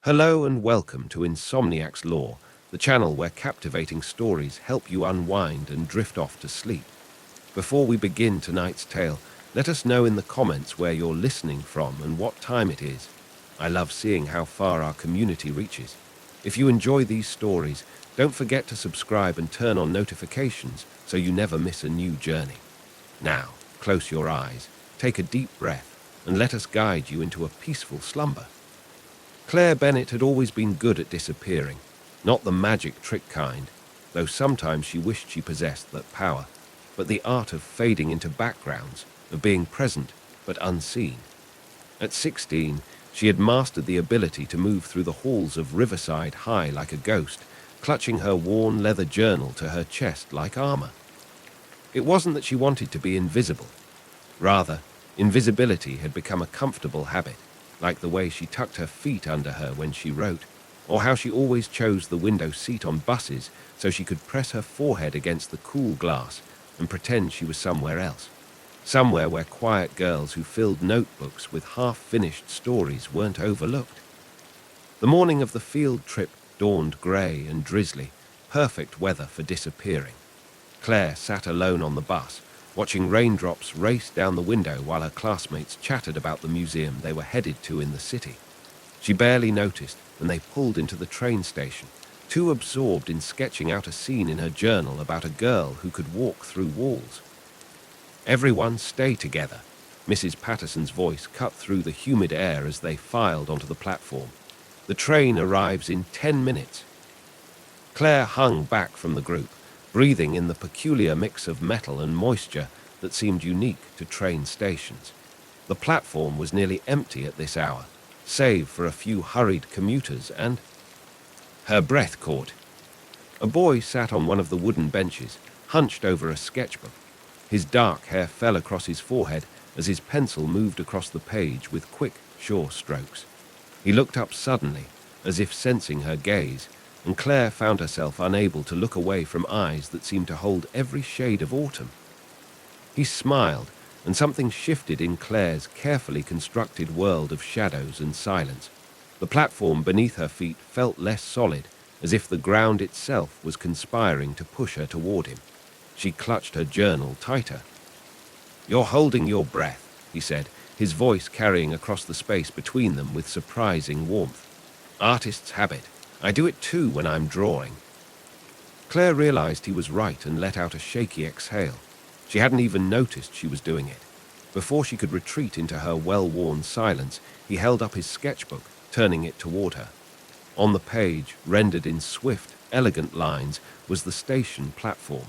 Hello and welcome to Insomniac's Law, the channel where captivating stories help you unwind and drift off to sleep. Before we begin tonight's tale, let us know in the comments where you're listening from and what time it is. I love seeing how far our community reaches. If you enjoy these stories, don't forget to subscribe and turn on notifications so you never miss a new journey. Now, close your eyes, take a deep breath, and let us guide you into a peaceful slumber. Claire Bennett had always been good at disappearing, not the magic trick kind, though sometimes she wished she possessed that power, but the art of fading into backgrounds, of being present but unseen. At 16, she had mastered the ability to move through the halls of Riverside High like a ghost, clutching her worn leather journal to her chest like armor. It wasn't that she wanted to be invisible. Rather, invisibility had become a comfortable habit, like the way she tucked her feet under her when she wrote, or how she always chose the window seat on buses so she could press her forehead against the cool glass and pretend she was somewhere else, somewhere where quiet girls who filled notebooks with half-finished stories weren't overlooked. The morning of the field trip dawned grey and drizzly, perfect weather for disappearing. Claire sat alone on the bus, watching raindrops race down the window while her classmates chattered about the museum they were headed to in the city. She barely noticed when they pulled into the train station, too absorbed in sketching out a scene in her journal about a girl who could walk through walls. "Everyone stay together," Mrs. Patterson's voice cut through the humid air as they filed onto the platform. "The train arrives in 10 minutes. Claire hung back from the group, breathing in the peculiar mix of metal and moisture that seemed unique to train stations. The platform was nearly empty at this hour, save for a few hurried commuters, and her breath caught. A boy sat on one of the wooden benches, hunched over a sketchbook. His dark hair fell across his forehead as his pencil moved across the page with quick, sure strokes. He looked up suddenly, as if sensing her gaze, and Claire found herself unable to look away from eyes that seemed to hold every shade of autumn. He smiled, and something shifted in Claire's carefully constructed world of shadows and silence. The platform beneath her feet felt less solid, as if the ground itself was conspiring to push her toward him. She clutched her journal tighter. "You're holding your breath," he said, his voice carrying across the space between them with surprising warmth. "Artist's habit. I do it too when I'm drawing." Claire realized he was right and let out a shaky exhale. She hadn't even noticed she was doing it. Before she could retreat into her well-worn silence, he held up his sketchbook, turning it toward her. On the page, rendered in swift, elegant lines, was the station platform,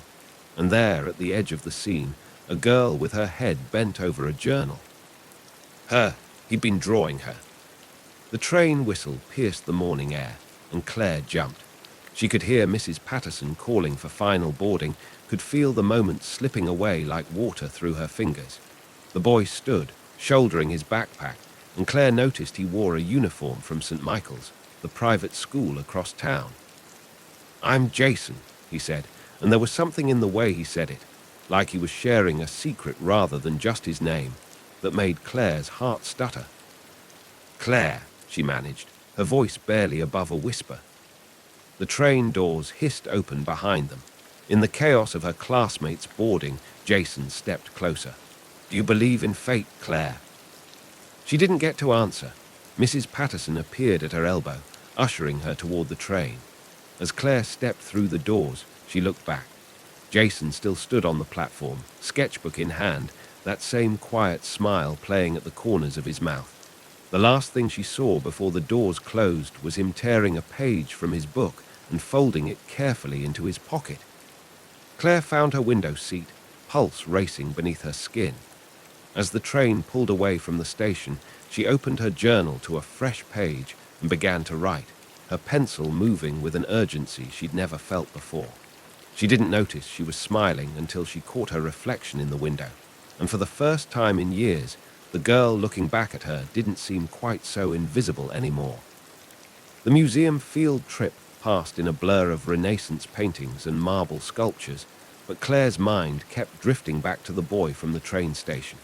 and there, at the edge of the scene, a girl with her head bent over a journal. He'd been drawing her. The train whistle pierced the morning air, and Claire jumped. She could hear Mrs. Patterson calling for final boarding, could feel the moments slipping away like water through her fingers. The boy stood, shouldering his backpack, and Claire noticed he wore a uniform from St. Michael's, the private school across town. "I'm Jason," he said, and there was something in the way he said it, like he was sharing a secret rather than just his name, that made Claire's heart stutter. "Claire," she managed, her voice barely above a whisper. The train doors hissed open behind them. In the chaos of her classmates boarding, Jason stepped closer. "Do you believe in fate, Claire?" She didn't get to answer. Mrs. Patterson appeared at her elbow, ushering her toward the train. As Claire stepped through the doors, she looked back. Jason still stood on the platform, sketchbook in hand, that same quiet smile playing at the corners of his mouth. The last thing she saw before the doors closed was him tearing a page from his book and folding it carefully into his pocket. Claire found her window seat, pulse racing beneath her skin. As the train pulled away from the station, she opened her journal to a fresh page and began to write, her pencil moving with an urgency she'd never felt before. She didn't notice she was smiling until she caught her reflection in the window, and for the first time in years, the girl looking back at her didn't seem quite so invisible anymore. The museum field trip passed in a blur of Renaissance paintings and marble sculptures, but Claire's mind kept drifting back to the boy from the train station.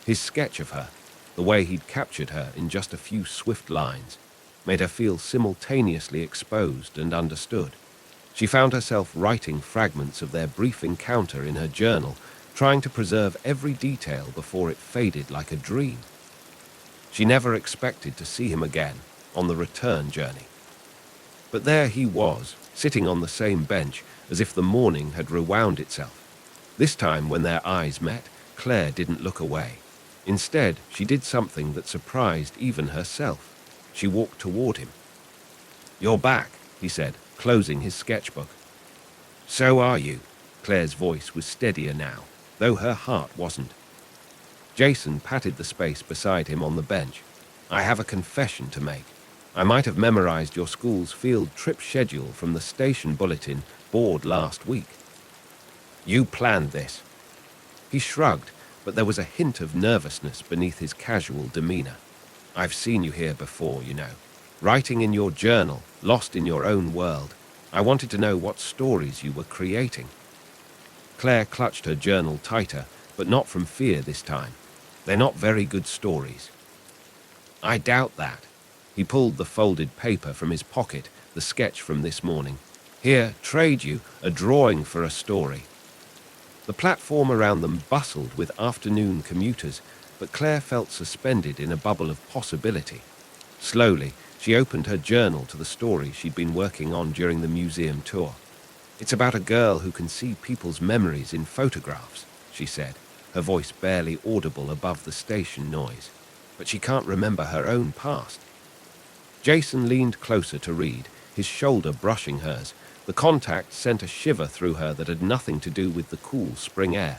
His sketch of her, the way he'd captured her in just a few swift lines. made her feel simultaneously exposed and understood. She found herself writing fragments of their brief encounter in her journal, trying to preserve every detail before it faded like a dream. She never expected to see him again on the return journey. But there he was, sitting on the same bench, as if the morning had rewound itself. This time, when their eyes met, Claire didn't look away. Instead, she did something that surprised even herself. She walked toward him. "You're back," he said, closing his sketchbook. "So are you." Claire's voice was steadier now, though her heart wasn't. Jason patted the space beside him on the bench. "I have a confession to make. I might have memorized your school's field trip schedule from the station bulletin board last week." "You planned this." He shrugged, but there was a hint of nervousness beneath his casual demeanor. "I've seen you here before, you know. Writing in your journal, lost in your own world. I wanted to know what stories you were creating." Claire clutched her journal tighter, but not from fear this time. "They're not very good stories." "I doubt that." He pulled the folded paper from his pocket, the sketch from this morning. "Here, trade you a drawing for a story." The platform around them bustled with afternoon commuters, but Claire felt suspended in a bubble of possibility. Slowly, she opened her journal to the story she'd been working on during the museum tour. "It's about a girl who can see people's memories in photographs," she said, her voice barely audible above the station noise. "But she can't remember her own past." Jason leaned closer to read, his shoulder brushing hers. The contact sent a shiver through her that had nothing to do with the cool spring air.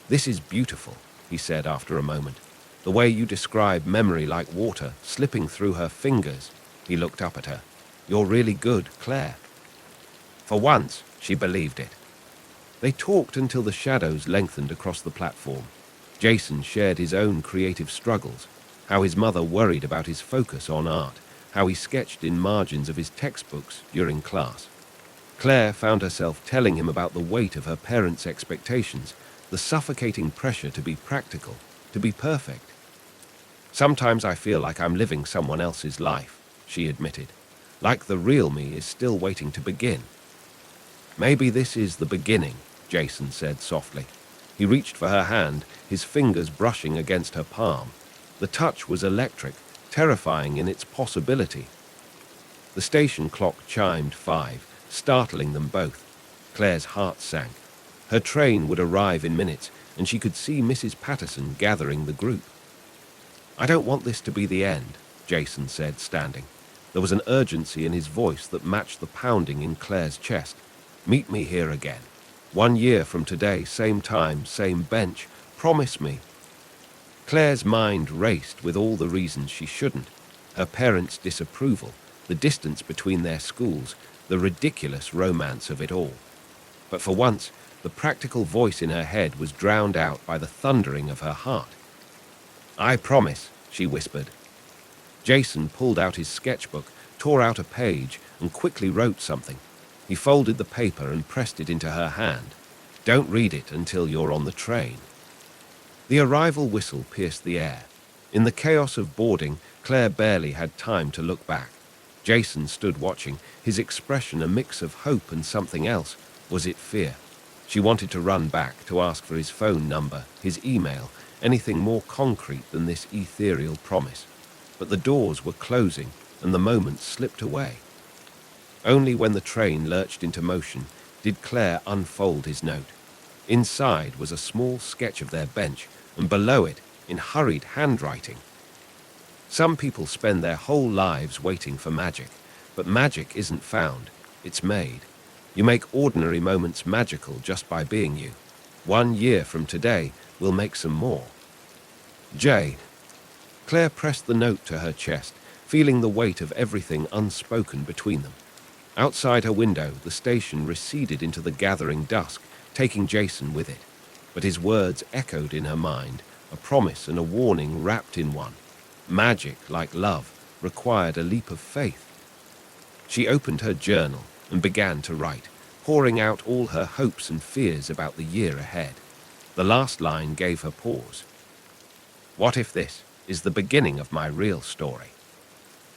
"This is beautiful," he said after a moment. "The way you describe memory like water slipping through her fingers." He looked up at her. "You're really good, Claire." For once, she believed it. They talked until the shadows lengthened across the platform. Jason shared his own creative struggles, how his mother worried about his focus on art, how he sketched in margins of his textbooks during class. Claire found herself telling him about the weight of her parents' expectations, the suffocating pressure to be practical, to be perfect. "Sometimes I feel like I'm living someone else's life," she admitted, "like the real me is still waiting to begin." "Maybe this is the beginning," Jason said softly. He reached for her hand, his fingers brushing against her palm. The touch was electric, terrifying in its possibility. The station clock chimed 5, startling them both. Claire's heart sank. Her train would arrive in minutes, and she could see Mrs. Patterson gathering the group. "I don't want this to be the end," Jason said, standing. There was an urgency in his voice that matched the pounding in Claire's chest. "Meet me here again. 1 year from today, same time, same bench. Promise me." Claire's mind raced with all the reasons she shouldn't. Her parents' disapproval, the distance between their schools, the ridiculous romance of it all. But for once, the practical voice in her head was drowned out by the thundering of her heart. "I promise," she whispered. Jason pulled out his sketchbook, tore out a page, and quickly wrote something. He folded the paper and pressed it into her hand. "Don't read it until you're on the train." The arrival whistle pierced the air. In the chaos of boarding, Claire barely had time to look back. Jason stood watching, his expression a mix of hope and something else. Was it fear? She wanted to run back to ask for his phone number, his email, anything more concrete than this ethereal promise. But the doors were closing, and the moments slipped away. Only when the train lurched into motion did Claire unfold his note. Inside was a small sketch of their bench, and below it, in hurried handwriting. "Some people spend their whole lives waiting for magic, but magic isn't found, it's made. You make ordinary moments magical just by being you. 1 year from today, we'll make some more. Jay." Claire pressed the note to her chest, feeling the weight of everything unspoken between them. Outside her window, the station receded into the gathering dusk, taking Jason with it. But his words echoed in her mind, a promise and a warning wrapped in one. Magic, like love, required a leap of faith. She opened her journal and began to write, pouring out all her hopes and fears about the year ahead. The last line gave her pause. "What if this is the beginning of my real story?"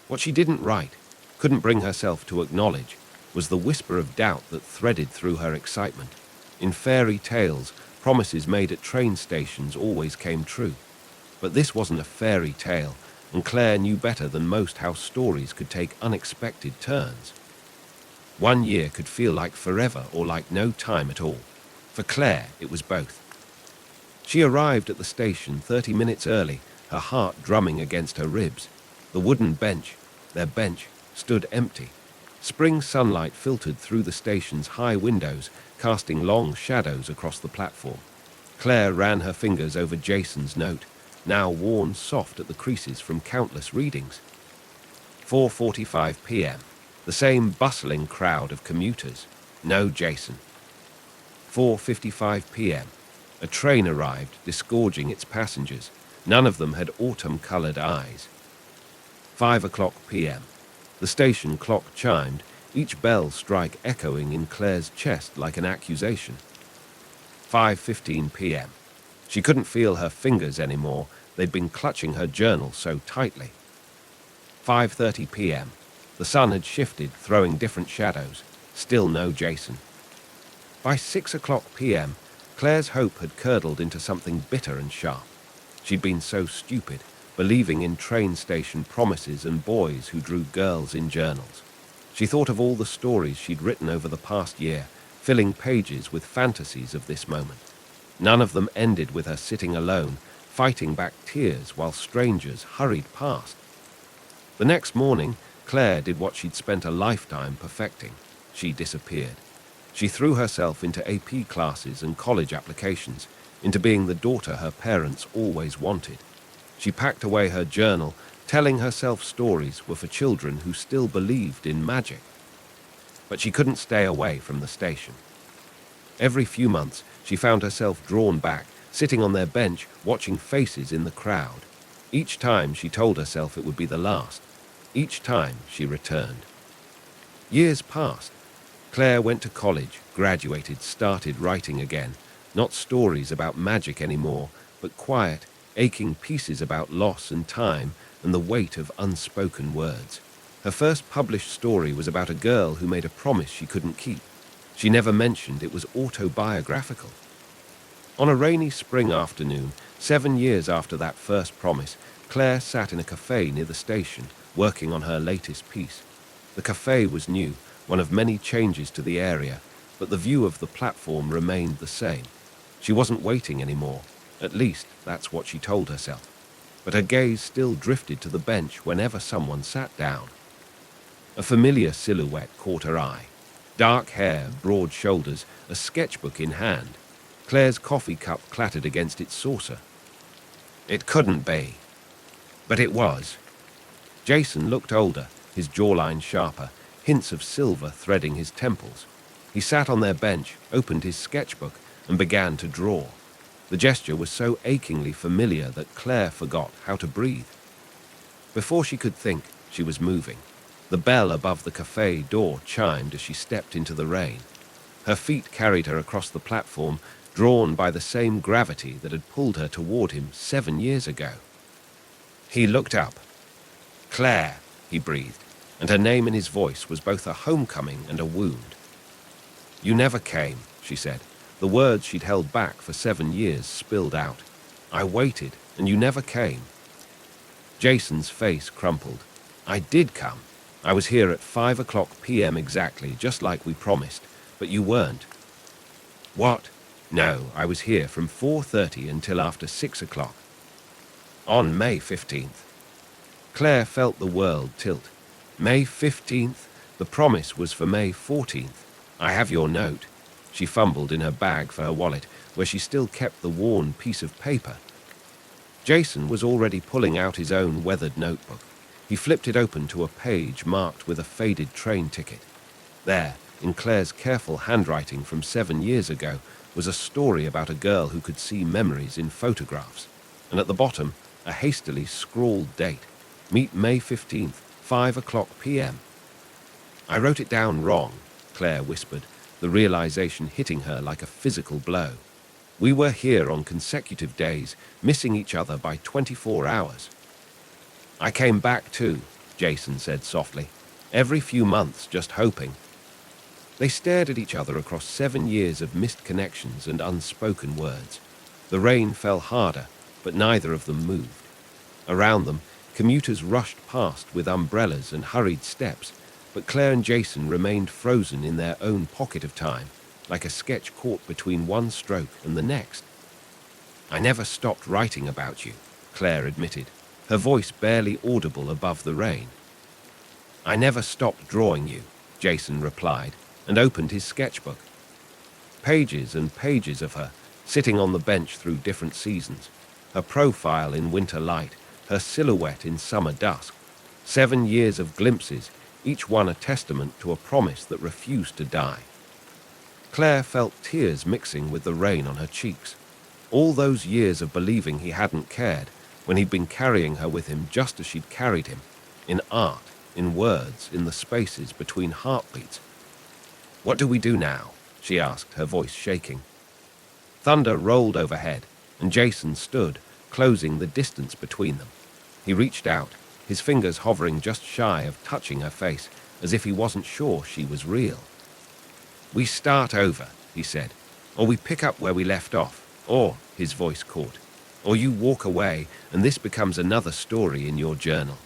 What she didn't write, couldn't bring herself to acknowledge, was the whisper of doubt that threaded through her excitement. In fairy tales, promises made at train stations always came true. But this wasn't a fairy tale, and Claire knew better than most how stories could take unexpected turns. 1 year could feel like forever or like no time at all. For Claire, it was both. She arrived at the station 30 minutes early, her heart drumming against her ribs. The wooden bench, their bench, stood empty. Spring sunlight filtered through the station's high windows, casting long shadows across the platform. Claire ran her fingers over Jason's note, now worn soft at the creases from countless readings. 4:45 p.m. The same bustling crowd of commuters. No Jason. 4:55 p.m. A train arrived, disgorging its passengers. None of them had autumn-colored eyes. 5 o'clock p.m. The station clock chimed, each bell strike echoing in Claire's chest like an accusation. 5:15 p.m. She couldn't feel her fingers anymore. They'd been clutching her journal so tightly. 5:30 p.m. The sun had shifted, throwing different shadows. Still no Jason. By 6 o'clock p.m., Claire's hope had curdled into something bitter and sharp. She'd been so stupid, believing in train station promises and boys who drew girls in journals. She thought of all the stories she'd written over the past year, filling pages with fantasies of this moment. None of them ended with her sitting alone, fighting back tears while strangers hurried past. The next morning, Claire did what she'd spent a lifetime perfecting. She disappeared. She threw herself into AP classes and college applications, into being the daughter her parents always wanted. She packed away her journal, telling herself stories were for children who still believed in magic. But she couldn't stay away from the station. Every few months, she found herself drawn back, sitting on their bench, watching faces in the crowd. Each time she told herself it would be the last. Each time she returned. Years passed. Claire went to college, graduated, started writing again. Not stories about magic anymore, but quiet, aching pieces about loss and time and the weight of unspoken words. Her first published story was about a girl who made a promise she couldn't keep. She never mentioned it was autobiographical. On a rainy spring afternoon, 7 years after that first promise, Claire sat in a cafe near the station, working on her latest piece. The cafe was new, one of many changes to the area, but the view of the platform remained the same. She wasn't waiting anymore. At least, that's what she told herself. But her gaze still drifted to the bench whenever someone sat down. A familiar silhouette caught her eye. Dark hair, broad shoulders, a sketchbook in hand. Claire's coffee cup clattered against its saucer. It couldn't be. But it was. Jason looked older, his jawline sharper, hints of silver threading his temples. He sat on their bench, opened his sketchbook, and began to draw. The gesture was so achingly familiar that Claire forgot how to breathe. Before she could think, she was moving. The bell above the cafe door chimed as she stepped into the rain. Her feet carried her across the platform, drawn by the same gravity that had pulled her toward him 7 years ago. He looked up. Claire, he breathed, and her name in his voice was both a homecoming and a wound. You never came, she said. The words she'd held back for 7 years spilled out. I waited, and you never came. Jason's face crumpled. I did come. I was here at 5 o'clock p.m. exactly, just like we promised, but you weren't. What? No, I was here from 4:30 until after 6 o'clock. On May 15th. Claire felt the world tilt. May 15th? The promise was for May 14th. I have your note. She fumbled in her bag for her wallet, where she still kept the worn piece of paper. Jason was already pulling out his own weathered notebook. He flipped it open to a page marked with a faded train ticket. There, in Claire's careful handwriting from 7 years ago, was a story about a girl who could see memories in photographs. And at the bottom, a hastily scrawled date. Meet May 15th, 5 o'clock p.m. I wrote it down wrong, Claire whispered, the realization hitting her like a physical blow. We were here on consecutive days, missing each other by 24 hours. I came back too. Jason said softly. Every few months, just hoping. They stared at each other across 7 years of missed connections and unspoken words. The rain fell harder, but neither of them moved. Around them, commuters rushed past with umbrellas and hurried steps, but Claire and Jason remained frozen in their own pocket of time, like a sketch caught between one stroke and the next. I never stopped writing about you, Claire admitted, her voice barely audible above the rain. I never stopped drawing you, Jason replied, and opened his sketchbook. Pages and pages of her, sitting on the bench through different seasons, her profile in winter light, her silhouette in summer dusk. 7 years of glimpses, each one a testament to a promise that refused to die. Claire felt tears mixing with the rain on her cheeks. All those years of believing he hadn't cared, when he'd been carrying her with him just as she'd carried him, in art, in words, in the spaces between heartbeats. What do we do now? She asked, her voice shaking. Thunder rolled overhead, and Jason stood, closing the distance between them. He reached out, his fingers hovering just shy of touching her face, as if he wasn't sure she was real. We start over, he said, or we pick up where we left off, or, his voice caught, or you walk away and this becomes another story in your journal.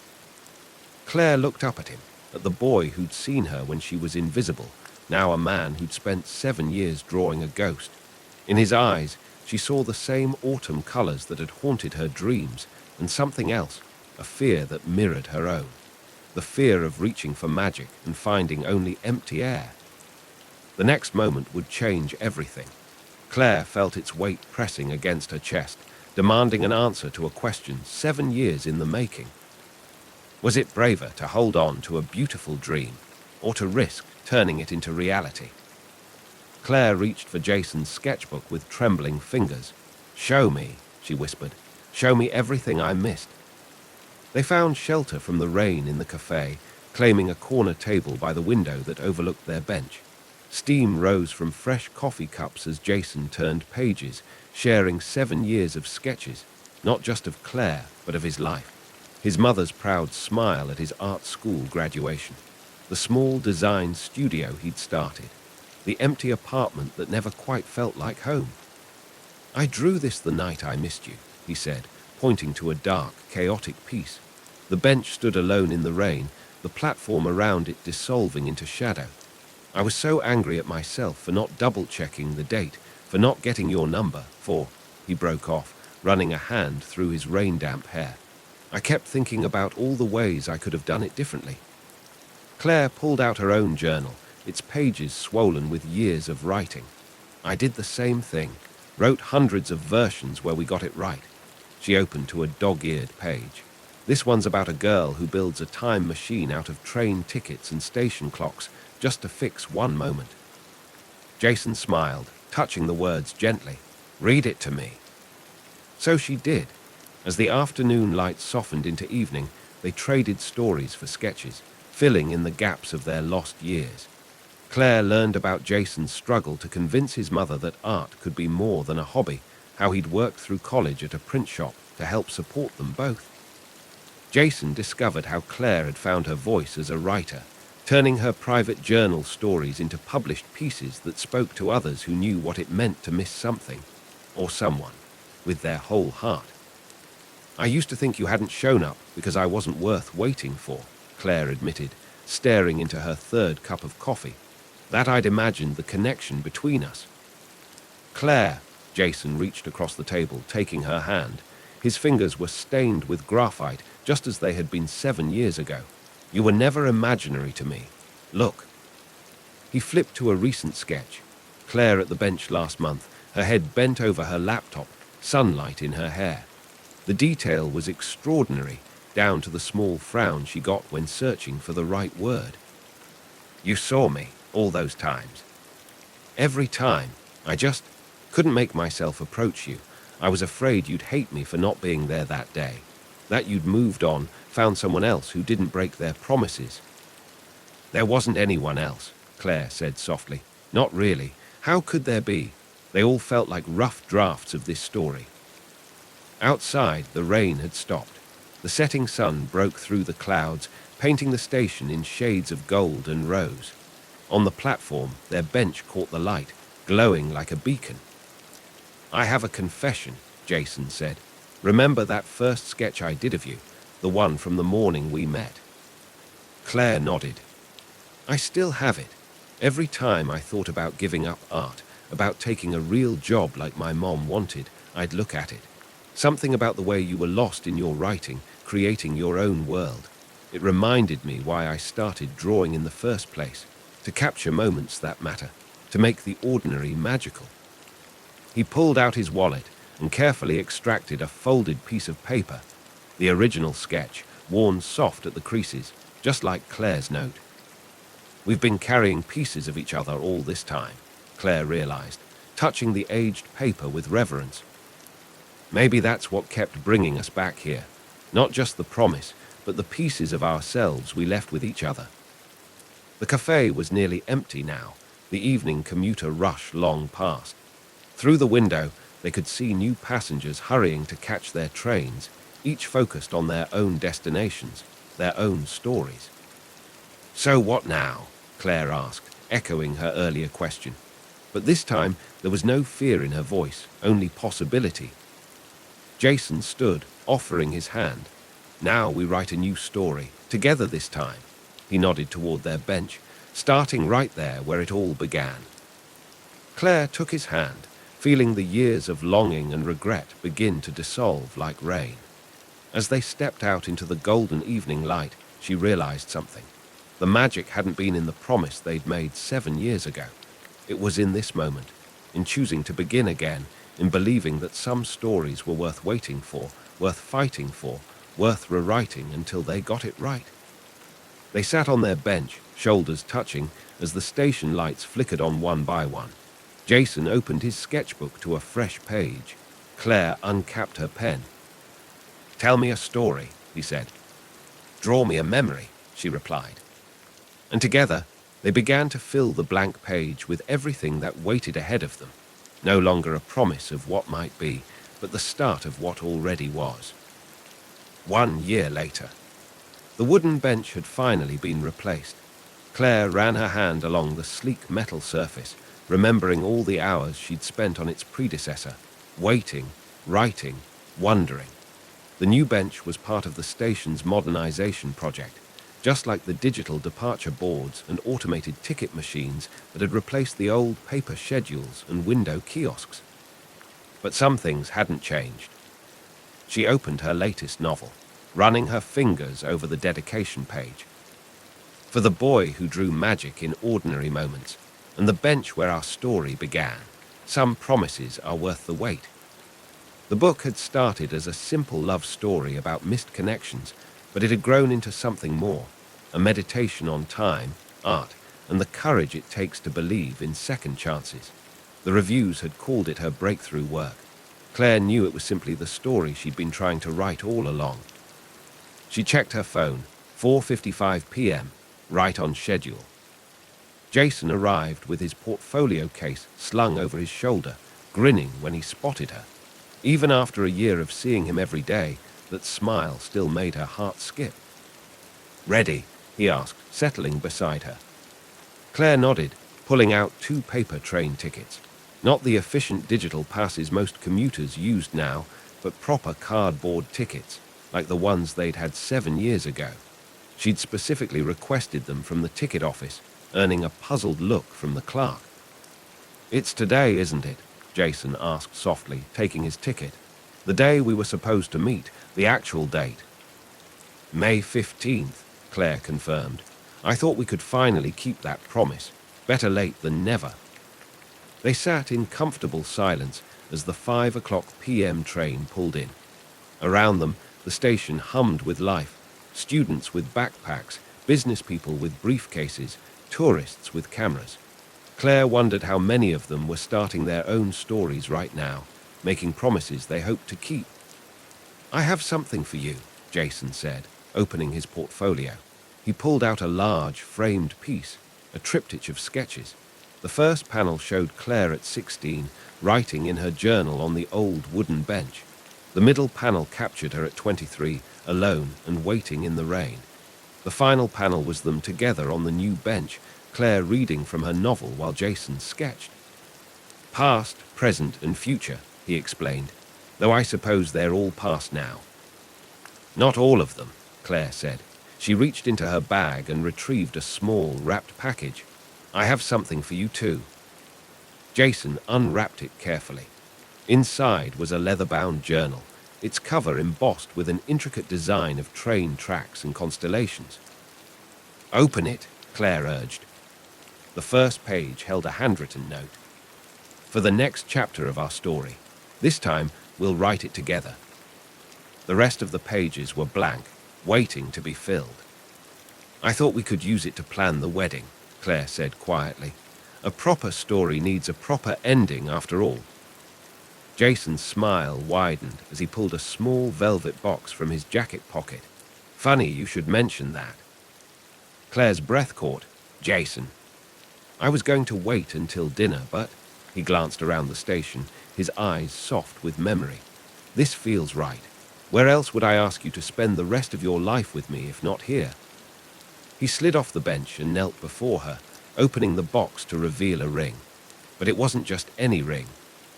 Claire looked up at him, at the boy who'd seen her when she was invisible, now a man who'd spent 7 years drawing a ghost. In his eyes, she saw the same autumn colors that had haunted her dreams, and something else, a fear that mirrored her own. The fear of reaching for magic and finding only empty air. The next moment would change everything. Claire felt its weight pressing against her chest, demanding an answer to a question 7 years in the making. Was it braver to hold on to a beautiful dream, or to risk turning it into reality? Claire reached for Jason's sketchbook with trembling fingers. Show me, she whispered. Show me everything I missed. They found shelter from the rain in the cafe, claiming a corner table by the window that overlooked their bench. Steam rose from fresh coffee cups as Jason turned pages, sharing 7 years of sketches, not just of Claire, but of his life. His mother's proud smile at his art school graduation. The small design studio he'd started. The empty apartment that never quite felt like home. I drew this the night I missed you, he said, pointing to a dark, chaotic piece. The bench stood alone in the rain, the platform around it dissolving into shadow. I was so angry at myself for not double-checking the date, for not getting your number, for, he broke off, running a hand through his rain-damp hair. I kept thinking about all the ways I could have done it differently. Claire pulled out her own journal, its pages swollen with years of writing. I did the same thing, wrote hundreds of versions where we got it right. She opened to a dog-eared page. This one's about a girl who builds a time machine out of train tickets and station clocks just to fix one moment. Jason smiled, touching the words gently. Read it to me. So she did. As the afternoon light softened into evening, they traded stories for sketches, filling in the gaps of their lost years. Claire learned about Jason's struggle to convince his mother that art could be more than a hobby, how he'd worked through college at a print shop to help support them both. Jason discovered how Claire had found her voice as a writer, turning her private journal stories into published pieces that spoke to others who knew what it meant to miss something, or someone, with their whole heart. I used to think you hadn't shown up because I wasn't worth waiting for, Claire admitted, staring into her third cup of coffee. That I'd imagined the connection between us. Claire, Jason reached across the table, taking her hand. His fingers were stained with graphite, just as they had been 7 years ago. You were never imaginary to me. Look. He flipped to a recent sketch. Claire at the bench last month, her head bent over her laptop, sunlight in her hair. The detail was extraordinary, down to the small frown she got when searching for the right word. You saw me, all those times. Every time, I just couldn't make myself approach you. I was afraid you'd hate me for not being there that day. That you'd moved on, found someone else who didn't break their promises. There wasn't anyone else, Claire said softly. Not really. How could there be? They all felt like rough drafts of this story. Outside, the rain had stopped. The setting sun broke through the clouds, painting the station in shades of gold and rose. On the platform, their bench caught the light, glowing like a beacon. "I have a confession," Jason said. "Remember that first sketch I did of you, the one from the morning we met?" Claire nodded. "I still have it. Every time I thought about giving up art, about taking a real job like my mom wanted, I'd look at it. Something about the way you were lost in your writing, creating your own world. It reminded me why I started drawing in the first place, to capture moments that matter, to make the ordinary magical." He pulled out his wallet and carefully extracted a folded piece of paper, the original sketch, worn soft at the creases, just like Claire's note. "We've been carrying pieces of each other all this time," Claire realized, touching the aged paper with reverence. "Maybe that's what kept bringing us back here. Not just the promise, but the pieces of ourselves we left with each other." The cafe was nearly empty now, the evening commuter rush long past. Through the window, they could see new passengers hurrying to catch their trains, each focused on their own destinations, their own stories. "So what now?" Claire asked, echoing her earlier question. But this time, there was no fear in her voice, only possibility. Jason stood, offering his hand. "Now we write a new story, together this time." He nodded toward their bench, starting right there where it all began. Claire took his hand, feeling the years of longing and regret begin to dissolve like rain. As they stepped out into the golden evening light, she realized something. The magic hadn't been in the promise they'd made 7 years ago. It was in this moment, in choosing to begin again, in believing that some stories were worth waiting for, worth fighting for, worth rewriting until they got it right. They sat on their bench, shoulders touching, as the station lights flickered on one by one. Jason opened his sketchbook to a fresh page. Claire uncapped her pen. "Tell me a story," he said. "Draw me a memory," she replied. And together, they began to fill the blank page with everything that waited ahead of them. No longer a promise of what might be, but the start of what already was. 1 year later. The wooden bench had finally been replaced. Claire ran her hand along the sleek metal surface, remembering all the hours she'd spent on its predecessor, waiting, writing, wondering. The new bench was part of the station's modernization project, just like the digital departure boards and automated ticket machines that had replaced the old paper schedules and window kiosks. But some things hadn't changed. She opened her latest novel, running her fingers over the dedication page. For the boy who drew magic in ordinary moments, and the bench where our story began, some promises are worth the wait. The book had started as a simple love story about missed connections, but it had grown into something more, a meditation on time, art, and the courage it takes to believe in second chances. The reviews had called it her breakthrough work. Claire knew it was simply the story she'd been trying to write all along. She checked her phone, 4:55 p.m., right on schedule. Jason arrived with his portfolio case slung over his shoulder, grinning when he spotted her. Even after a year of seeing him every day, that smile still made her heart skip. "Ready?" he asked, settling beside her. Claire nodded, pulling out 2 paper train tickets. Not the efficient digital passes most commuters used now, but proper cardboard tickets, like the ones they'd had 7 years ago. She'd specifically requested them from the ticket office, earning a puzzled look from the clerk. "It's today, isn't it?" Jason asked softly, taking his ticket. "The day we were supposed to meet, the actual date." "May 15th, Claire confirmed. "I thought we could finally keep that promise. Better late than never." They sat in comfortable silence as the 5 o'clock p.m. train pulled in. Around them, the station hummed with life. Students with backpacks, business people with briefcases, tourists with cameras. Claire wondered how many of them were starting their own stories right now, making promises they hoped to keep. "I have something for you," Jason said, opening his portfolio. He pulled out a large, framed piece, a triptych of sketches. The first panel showed Claire at 16, writing in her journal on the old wooden bench. The middle panel captured her at 23, alone and waiting in the rain. The final panel was them together on the new bench, Claire reading from her novel while Jason sketched. Past, present, and future, he explained, though I suppose they're all past now. Not all of them, Claire said. She reached into her bag and retrieved a small, wrapped package. I have something for you too. Jason unwrapped it carefully. Inside was a leather-bound journal, its cover embossed with an intricate design of train tracks and constellations. Open it, Claire urged. The first page held a handwritten note. For the next chapter of our story, this time we'll write it together. The rest of the pages were blank, waiting to be filled. I thought we could use it to plan the wedding, Claire said quietly. A proper story needs a proper ending after all. Jason's smile widened as he pulled a small velvet box from his jacket pocket. Funny you should mention that. Claire's breath caught. Jason. I was going to wait until dinner, but he glanced around the station, his eyes soft with memory. This feels right. Where else would I ask you to spend the rest of your life with me if not here? He slid off the bench and knelt before her, opening the box to reveal a ring. But it wasn't just any ring.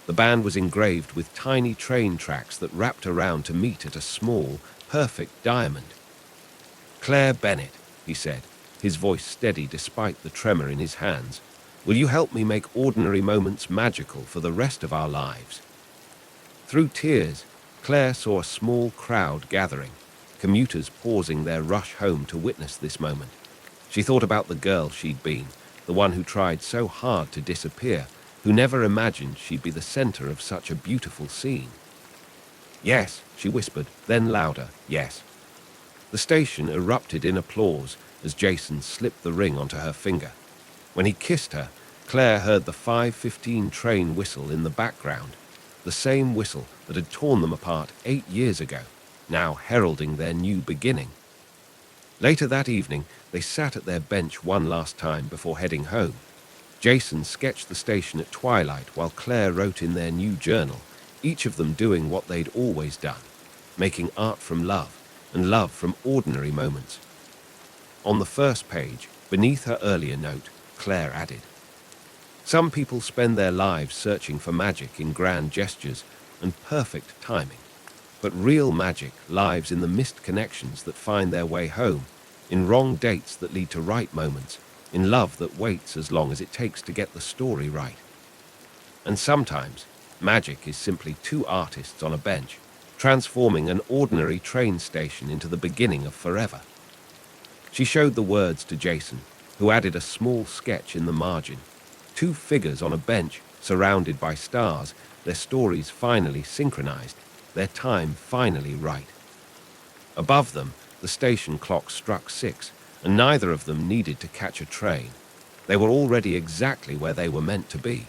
The band was engraved with tiny train tracks that wrapped around to meet at a small, perfect diamond. Claire Bennett, he said, his voice steady despite the tremor in his hands. Will you help me make ordinary moments magical for the rest of our lives? Through tears, Claire saw a small crowd gathering, commuters pausing their rush home to witness this moment. She thought about the girl she'd been, the one who tried so hard to disappear, who never imagined she'd be the center of such a beautiful scene. Yes, she whispered, then louder, yes. The station erupted in applause as Jason slipped the ring onto her finger. When he kissed her, Claire heard the 5:15 train whistle in the background, the same whistle that had torn them apart 8 years ago, now heralding their new beginning. Later that evening, they sat at their bench one last time before heading home. Jason sketched the station at twilight while Claire wrote in their new journal, each of them doing what they'd always done, making art from love, and love from ordinary moments. On the first page, beneath her earlier note, Claire added, some people spend their lives searching for magic in grand gestures and perfect timing. But real magic lives in the missed connections that find their way home, in wrong dates that lead to right moments, in love that waits as long as it takes to get the story right. And sometimes, magic is simply two artists on a bench, transforming an ordinary train station into the beginning of forever. She showed the words to Jason, who added a small sketch in the margin. Two figures on a bench, surrounded by stars, their stories finally synchronized, their time finally right. Above them, the station clock struck 6, and neither of them needed to catch a train. They were already exactly where they were meant to be.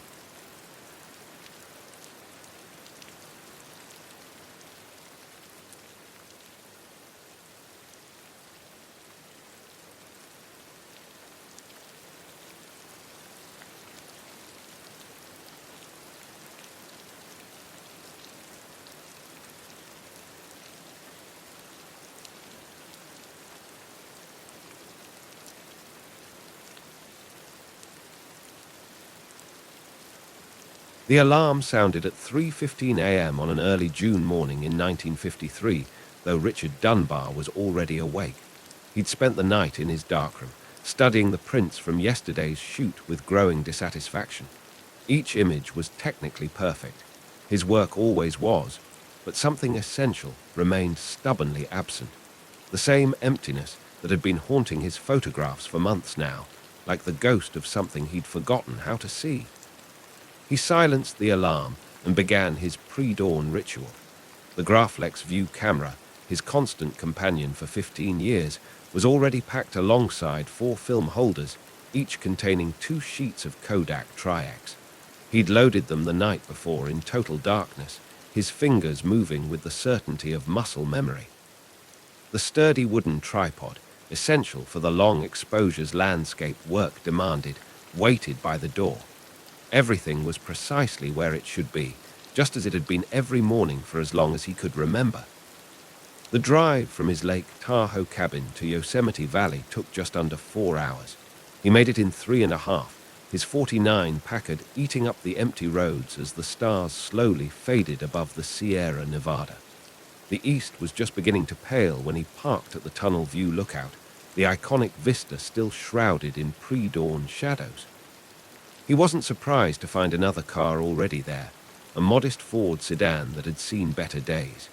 The alarm sounded at 3:15 a.m. on an early June morning in 1953, though Richard Dunbar was already awake. He'd spent the night in his darkroom, studying the prints from yesterday's shoot with growing dissatisfaction. Each image was technically perfect. His work always was, but something essential remained stubbornly absent. The same emptiness that had been haunting his photographs for months now, like the ghost of something he'd forgotten how to see. He silenced the alarm and began his pre-dawn ritual. The Graflex View camera, his constant companion for 15 years, was already packed alongside 4 film holders, each containing 2 sheets of Kodak Tri-X. He'd loaded them the night before in total darkness, his fingers moving with the certainty of muscle memory. The sturdy wooden tripod, essential for the long exposures landscape work demanded, waited by the door. Everything was precisely where it should be, just as it had been every morning for as long as he could remember. The drive from his Lake Tahoe cabin to Yosemite Valley took just under 4 hours. He made it in 3.5, his 49 Packard eating up the empty roads as the stars slowly faded above the Sierra Nevada. The east was just beginning to pale when he parked at the Tunnel View lookout, the iconic vista still shrouded in pre-dawn shadows. He wasn't surprised to find another car already there, a modest Ford sedan that had seen better days.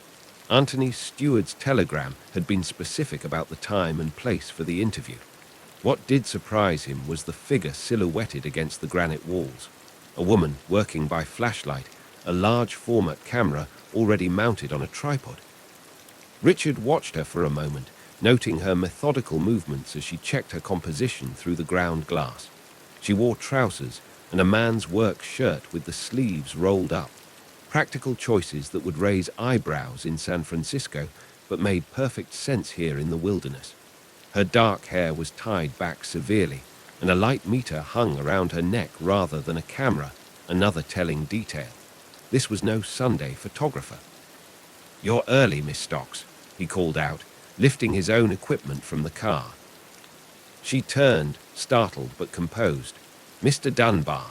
Anthony Stewart's telegram had been specific about the time and place for the interview. What did surprise him was the figure silhouetted against the granite walls. A woman working by flashlight, a large format camera already mounted on a tripod. Richard watched her for a moment, noting her methodical movements as she checked her composition through the ground glass. She wore trousers and a man's work shirt with the sleeves rolled up. Practical choices that would raise eyebrows in San Francisco, but made perfect sense here in the wilderness. Her dark hair was tied back severely, and a light meter hung around her neck rather than a camera, another telling detail. This was no Sunday photographer. "You're early, Miss Stocks," he called out, lifting his own equipment from the car. She turned, startled but composed. "Mr. Dunbar,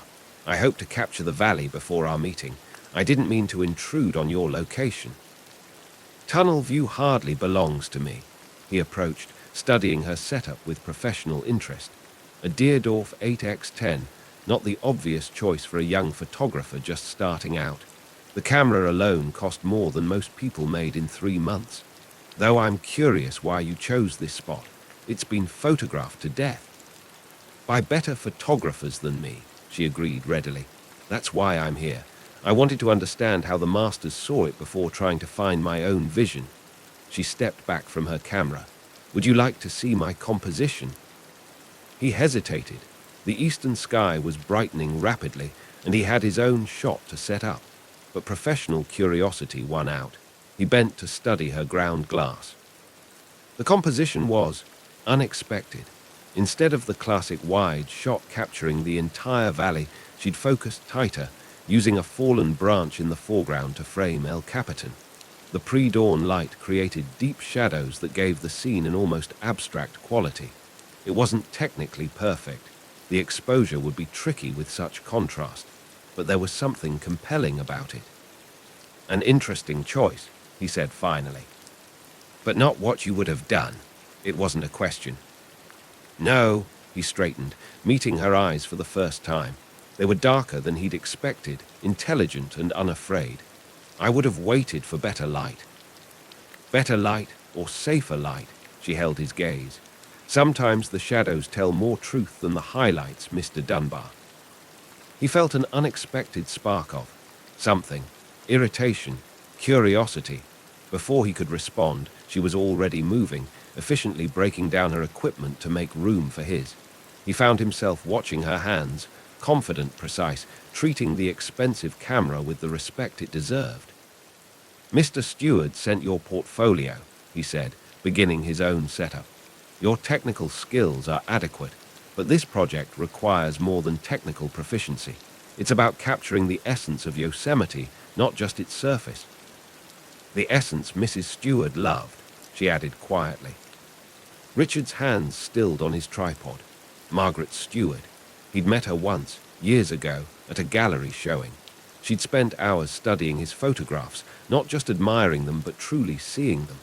I hope to capture the valley before our meeting. I didn't mean to intrude on your location." "Tunnel View hardly belongs to me," he approached, studying her setup with professional interest. A Deerdorf 8x10, not the obvious choice for a young photographer just starting out. The camera alone cost more than most people made in 3 months. "Though I'm curious why you chose this spot. It's been photographed to death." "By better photographers than me," she agreed readily. "That's why I'm here. I wanted to understand how the masters saw it before trying to find my own vision." She stepped back from her camera. "Would you like to see my composition?" He hesitated. The eastern sky was brightening rapidly, and he had his own shot to set up. But professional curiosity won out. He bent to study her ground glass. The composition was unexpected. Instead of the classic wide shot capturing the entire valley, she'd focused tighter, using a fallen branch in the foreground to frame El Capitan. The pre-dawn light created deep shadows that gave the scene an almost abstract quality. It wasn't technically perfect. The exposure would be tricky with such contrast, but there was something compelling about it. "An interesting choice," he said finally. "But not what you would have done." It wasn't a question. "No," he straightened, meeting her eyes for the first time. They were darker than he'd expected, intelligent and unafraid. "I would have waited for better light." "Better light or safer light?" She held his gaze. "Sometimes the shadows tell more truth than the highlights, Mr. Dunbar." He felt an unexpected spark of something, irritation, curiosity. Before he could respond, she was already moving, efficiently breaking down her equipment to make room for his. He found himself watching her hands, confident, precise, treating the expensive camera with the respect it deserved. "Mr. Stewart sent your portfolio," he said, beginning his own setup. "Your technical skills are adequate, but this project requires more than technical proficiency. It's about capturing the essence of Yosemite, not just its surface." "The essence Mrs. Stewart loved," she added quietly. Richard's hands stilled on his tripod. Margaret Stewart. He'd met her once, years ago, at a gallery showing. She'd spent hours studying his photographs, not just admiring them, but truly seeing them.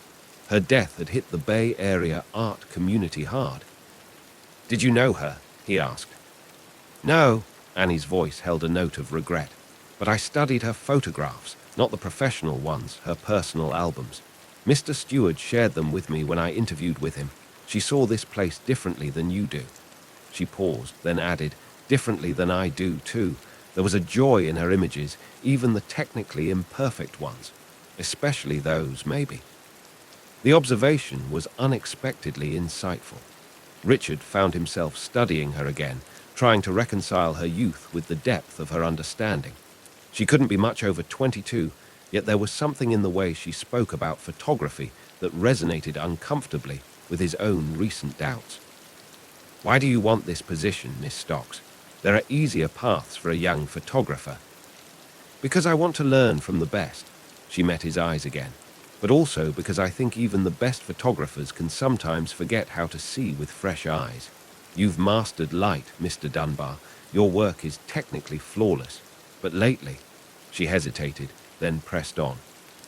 Her death had hit the Bay Area art community hard. "Did you know her?" he asked. "No," Annie's voice held a note of regret. "But I studied her photographs, not the professional ones, her personal albums. Mr. Stewart shared them with me when I interviewed with him. She saw this place differently than you do." She paused, then added, "Differently than I do, too." There was a joy in her images, even the technically imperfect ones. Especially those, maybe. The observation was unexpectedly insightful. Richard found himself studying her again, trying to reconcile her youth with the depth of her understanding. She couldn't be much over 22, yet there was something in the way she spoke about photography that resonated uncomfortably with his own recent doubts. "Why do you want this position, Miss Stocks? There are easier paths for a young photographer." "Because I want to learn from the best." She met his eyes again. but also because I think even the best photographers can sometimes forget how to see with fresh eyes. You've mastered light, Mr. Dunbar. Your work is technically flawless. But lately, she hesitated, then pressed on.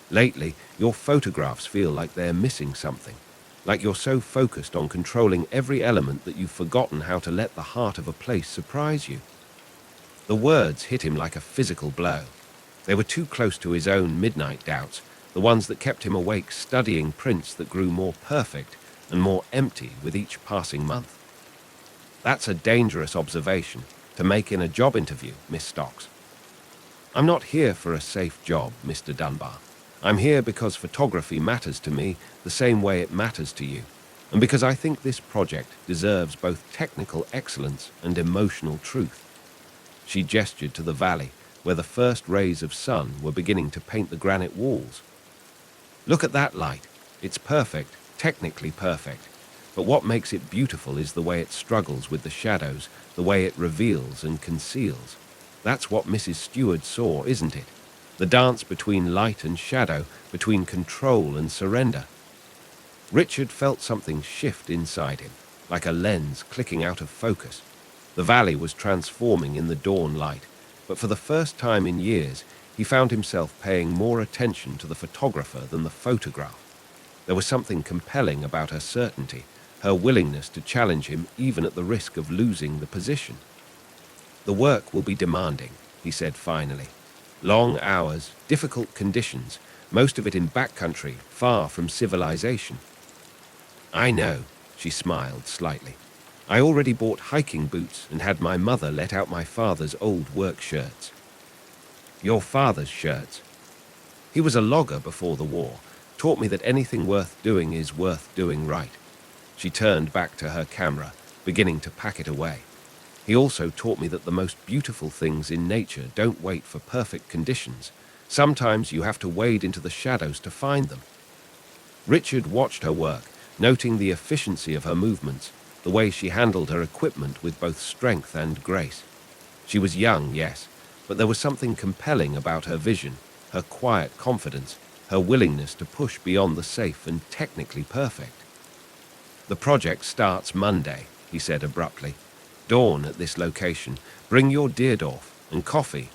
Lately, your photographs feel like they're missing something. Like you're so focused on controlling every element that you've forgotten how to let the heart of a place surprise you. The words hit him like a physical blow. They were too close to his own midnight doubts, the ones that kept him awake studying prints that grew more perfect and more empty with each passing month. That's a dangerous observation to make in a job interview, Miss Stocks. I'm not here for a safe job, Mr. Dunbar. I'm here because photography matters to me the same way it matters to you, and because I think this project deserves both technical excellence and emotional truth. She gestured to the valley, where the first rays of sun were beginning to paint the granite walls. Look at that light. It's perfect, technically perfect. But what makes it beautiful is the way it struggles with the shadows, the way it reveals and conceals. That's what Mrs. Stewart saw, isn't it? The dance between light and shadow, between control and surrender. Richard felt something shift inside him, like a lens clicking out of focus. The valley was transforming in the dawn light, but for the first time in years, he found himself paying more attention to the photographer than the photograph. There was something compelling about her certainty, her willingness to challenge him even at the risk of losing the position. The work will be demanding, he said finally. Long hours, difficult conditions, most of it in backcountry, far from civilization. I know, she smiled slightly. I already bought hiking boots and had my mother let out my father's old work shirts. Your father's shirts? He was a logger before the war, taught me that anything worth doing is worth doing right. She turned back to her camera, beginning to pack it away. He also taught me that the most beautiful things in nature don't wait for perfect conditions. Sometimes you have to wade into the shadows to find them. Richard watched her work, noting the efficiency of her movements, the way she handled her equipment with both strength and grace. She was young, yes, but there was something compelling about her vision, her quiet confidence, her willingness to push beyond the safe and technically perfect. The project starts Monday, he said abruptly. Dawn at this location. Bring your Deerdorf and coffee.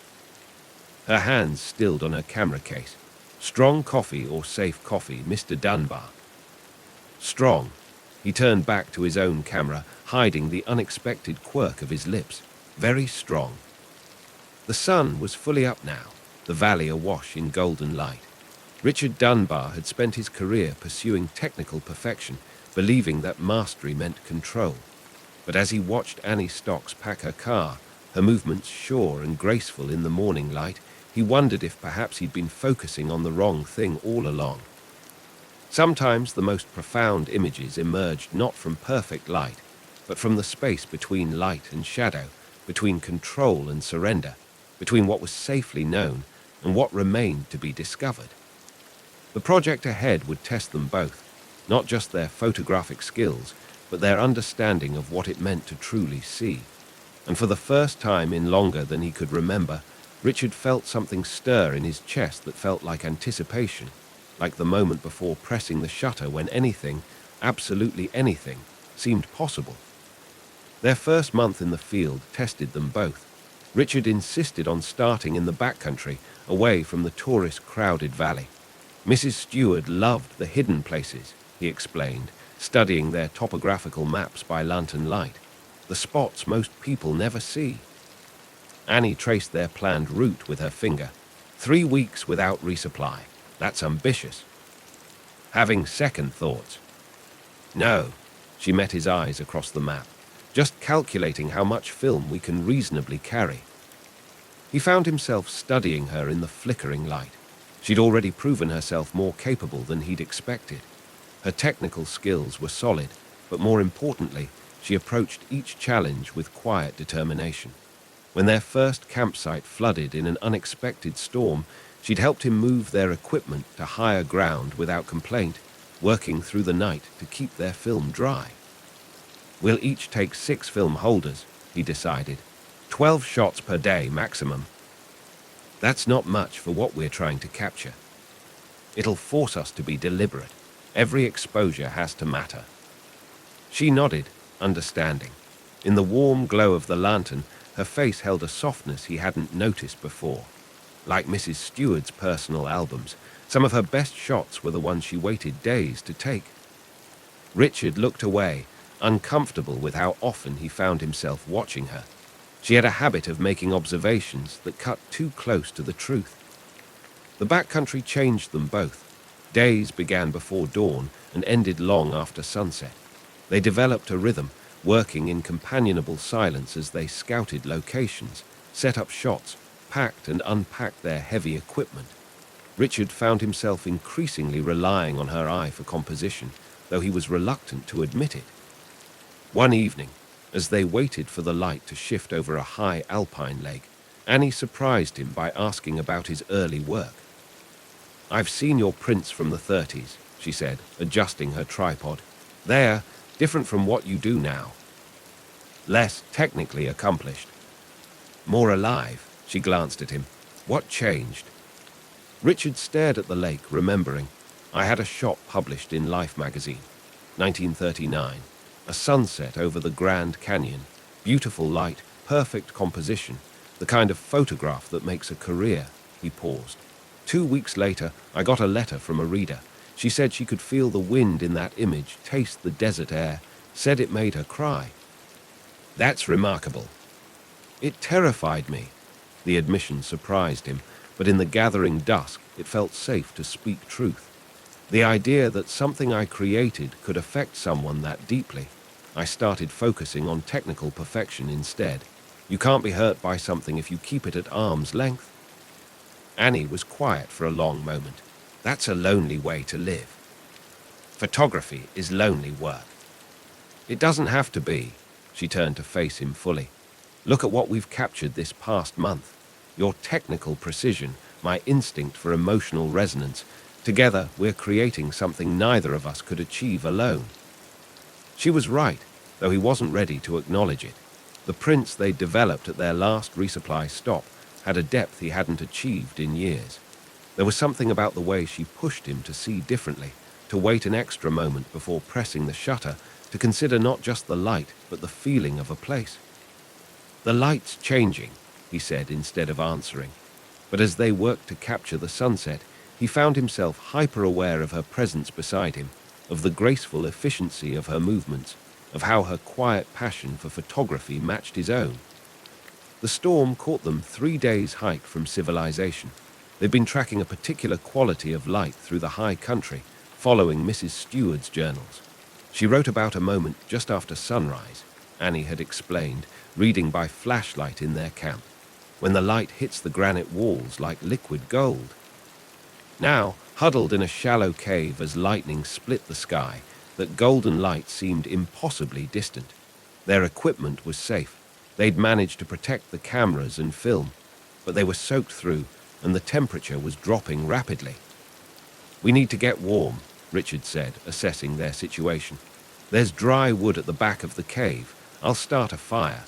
Her hands stilled on her camera case. Strong coffee or safe coffee, Mr. Dunbar? Strong. He turned back to his own camera, hiding the unexpected quirk of his lips. Very strong. The sun was fully up now, the valley awash in golden light. Richard Dunbar had spent his career pursuing technical perfection, believing that mastery meant control. But as he watched Annie Stocks pack her car, her movements sure and graceful in the morning light, he wondered if perhaps he'd been focusing on the wrong thing all along. Sometimes the most profound images emerged not from perfect light, but from the space between light and shadow, between control and surrender, between what was safely known and what remained to be discovered. The project ahead would test them both, not just their photographic skills, but their understanding of what it meant to truly see. And for the first time in longer than he could remember, Richard felt something stir in his chest that felt like anticipation, like the moment before pressing the shutter when anything, absolutely anything, seemed possible. Their first month in the field tested them both. Richard insisted on starting in the backcountry, away from the tourist-crowded valley. Mrs. Stewart loved the hidden places, he explained, studying their topographical maps by lantern light, the spots most people never see. Annie traced their planned route with her finger. 3 weeks without resupply. That's ambitious. Having second thoughts. No, she met his eyes across the map, just calculating how much film we can reasonably carry. He found himself studying her in the flickering light. She'd already proven herself more capable than he'd expected. Her technical skills were solid, but more importantly, she approached each challenge with quiet determination. When their first campsite flooded in an unexpected storm, she'd helped him move their equipment to higher ground without complaint, working through the night to keep their film dry. We'll each take 6 film holders, he decided. 12 shots per day maximum. That's not much for what we're trying to capture. It'll force us to be deliberate. Every exposure has to matter." She nodded, understanding. In the warm glow of the lantern, her face held a softness he hadn't noticed before. Like Mrs. Stewart's personal albums, some of her best shots were the ones she waited days to take. Richard looked away, uncomfortable with how often he found himself watching her. She had a habit of making observations that cut too close to the truth. The backcountry changed them both. Days began before dawn and ended long after sunset. They developed a rhythm, working in companionable silence as they scouted locations, set up shots, packed and unpacked their heavy equipment. Richard found himself increasingly relying on her eye for composition, though he was reluctant to admit it. One evening, as they waited for the light to shift over a high alpine lake, Annie surprised him by asking about his early work. "I've seen your prints from the 30s, she said, adjusting her tripod. "They're different from what you do now. Less technically accomplished. More alive." She glanced at him. "What changed?" Richard stared at the lake, remembering. "I had a shot published in Life magazine, 1939. A sunset over the Grand Canyon. Beautiful light, perfect composition. The kind of photograph that makes a career." He paused. 2 weeks later, I got a letter from a reader. She said she could feel the wind in that image, taste the desert air, said it made her cry. "That's remarkable." "It terrified me." The admission surprised him, but in the gathering dusk, it felt safe to speak truth. The idea that something I created could affect someone that deeply. I started focusing on technical perfection instead. You can't be hurt by something if you keep it at arm's length. Annie was quiet for a long moment. "That's a lonely way to live." "Photography is lonely work." "It doesn't have to be." She turned to face him fully. "Look at what we've captured this past month. Your technical precision, my instinct for emotional resonance. Together, we're creating something neither of us could achieve alone." She was right, though he wasn't ready to acknowledge it. The prints they'd developed at their last resupply stop had a depth he hadn't achieved in years. There was something about the way she pushed him to see differently, to wait an extra moment before pressing the shutter, to consider not just the light, but the feeling of a place. "The light's changing," he said instead of answering. But as they worked to capture the sunset, he found himself hyper-aware of her presence beside him, of the graceful efficiency of her movements, of how her quiet passion for photography matched his own. The storm caught them 3 days' hike from civilization. They'd been tracking a particular quality of light through the high country, following Mrs. Stewart's journals. She wrote about a moment just after sunrise, Annie had explained, reading by flashlight in their camp, when the light hits the granite walls like liquid gold. Now, huddled in a shallow cave as lightning split the sky, that golden light seemed impossibly distant. Their equipment was safe. They'd managed to protect the cameras and film, but they were soaked through, and the temperature was dropping rapidly. "We need to get warm," Richard said, assessing their situation. "There's dry wood at the back of the cave. I'll start a fire."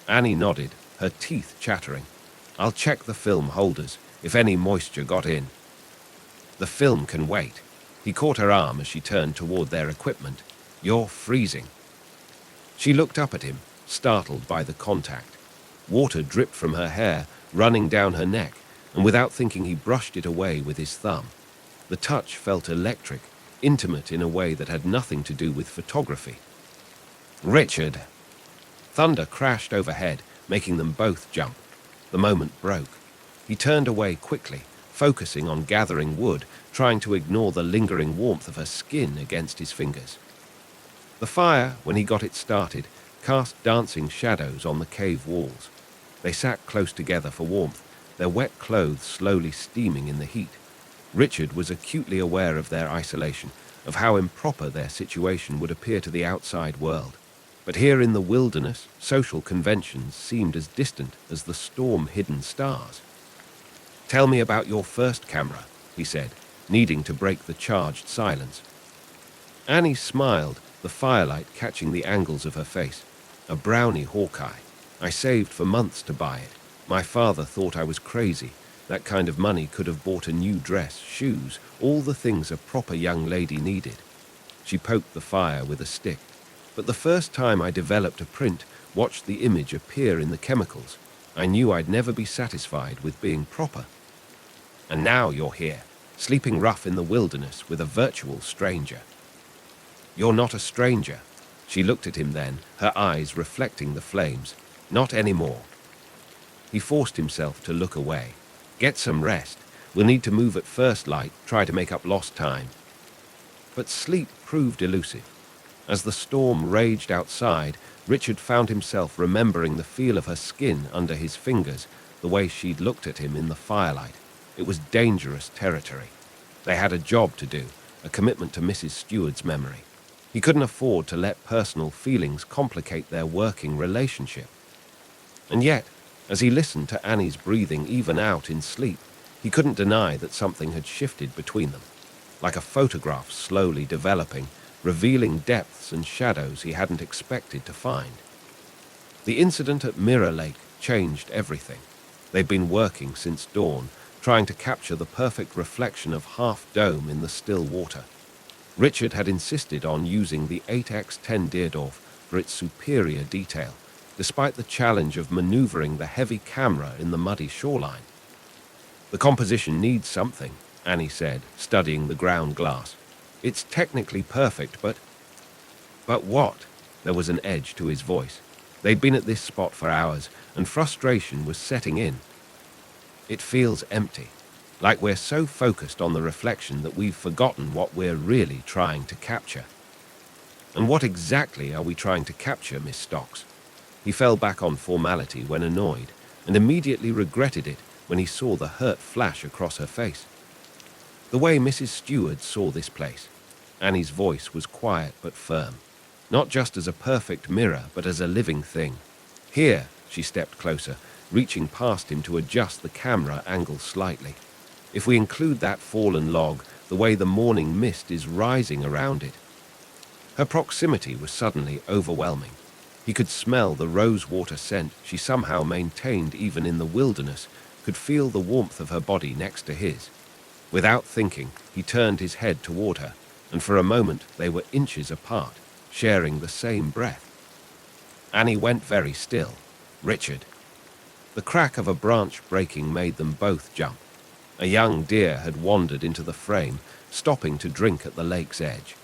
Annie nodded, her teeth chattering. "I'll check the film holders, if any moisture got in." "The film can wait." He caught her arm as she turned toward their equipment. "You're freezing." She looked up at him, startled by the contact. Water dripped from her hair, running down her neck, and without thinking he brushed it away with his thumb. The touch felt electric, intimate in a way that had nothing to do with photography. "Richard!" Thunder crashed overhead, making them both jump. The moment broke. He turned away quickly, focusing on gathering wood, trying to ignore the lingering warmth of her skin against his fingers. The fire, when he got it started, cast dancing shadows on the cave walls. They sat close together for warmth, their wet clothes slowly steaming in the heat. Richard was acutely aware of their isolation, of how improper their situation would appear to the outside world. But here in the wilderness, social conventions seemed as distant as the storm-hidden stars. "Tell me about your first camera," he said, needing to break the charged silence. Annie smiled, the firelight catching the angles of her face. "A brownie Hawkeye. I saved for months to buy it. My father thought I was crazy, That kind of money could have bought a new dress, shoes, all the things a proper young lady needed. She poked the fire with a stick. But the first time I developed a print, watched the image appear in the chemicals, I knew I'd never be satisfied with being proper. And now you're here, sleeping rough in the wilderness with a virtual stranger. You're not a stranger. She looked at him then, her eyes reflecting the flames. Not anymore. He forced himself to look away. Get some rest. We'll need to move at first light, try to make up lost time. But sleep proved elusive. As the storm raged outside, Richard found himself remembering the feel of her skin under his fingers, the way she'd looked at him in the firelight. It was dangerous territory. They had a job to do, a commitment to Mrs. Steward's memory. He couldn't afford to let personal feelings complicate their working relationship. And yet, as he listened to Annie's breathing even out in sleep, he couldn't deny that something had shifted between them, like a photograph slowly developing, revealing depths and shadows he hadn't expected to find. The incident at Mirror Lake changed everything. They'd been working since dawn, trying to capture the perfect reflection of Half Dome in the still water. Richard had insisted on using the 8x10 Deerdorf for its superior detail, despite the challenge of maneuvering the heavy camera in the muddy shoreline. The composition needs something, Annie said, studying the ground glass. It's technically perfect, but... But what? There was an edge to his voice. They'd been at this spot for hours, and frustration was setting in. It feels empty, like we're so focused on the reflection that we've forgotten what we're really trying to capture. And what exactly are we trying to capture, Miss Stocks? He fell back on formality when annoyed, and immediately regretted it when he saw the hurt flash across her face. The way Mrs. Steward saw this place. Annie's voice was quiet but firm, not just as a perfect mirror, but as a living thing. Here, she stepped closer, reaching past him to adjust the camera angle slightly. If we include that fallen log, the way the morning mist is rising around it. Her proximity was suddenly overwhelming. He could smell the rosewater scent she somehow maintained even in the wilderness, could feel the warmth of her body next to his. Without thinking, he turned his head toward her, and for a moment they were inches apart, sharing the same breath. Annie went very still. Richard. The crack of a branch breaking made them both jump. A young deer had wandered into the frame, stopping to drink at the lake's edge.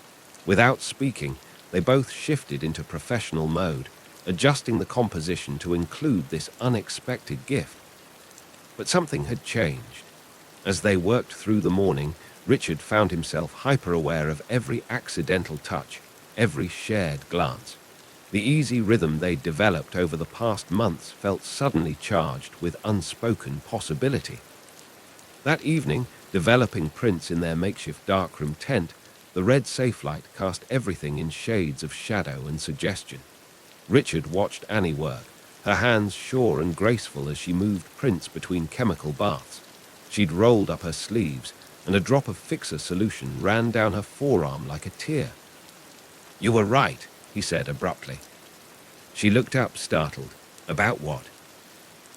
Without speaking, they both shifted into professional mode, adjusting the composition to include this unexpected gift. But something had changed. As they worked through the morning, Richard found himself hyper-aware of every accidental touch, every shared glance. The easy rhythm they'd developed over the past months felt suddenly charged with unspoken possibility. That evening, developing prints in their makeshift darkroom tent, the red safe light cast everything in shades of shadow and suggestion. Richard watched Annie work, her hands sure and graceful as she moved prints between chemical baths. She'd rolled up her sleeves, and a drop of fixer solution ran down her forearm like a tear. "You were right," he said abruptly. She looked up, startled. About what?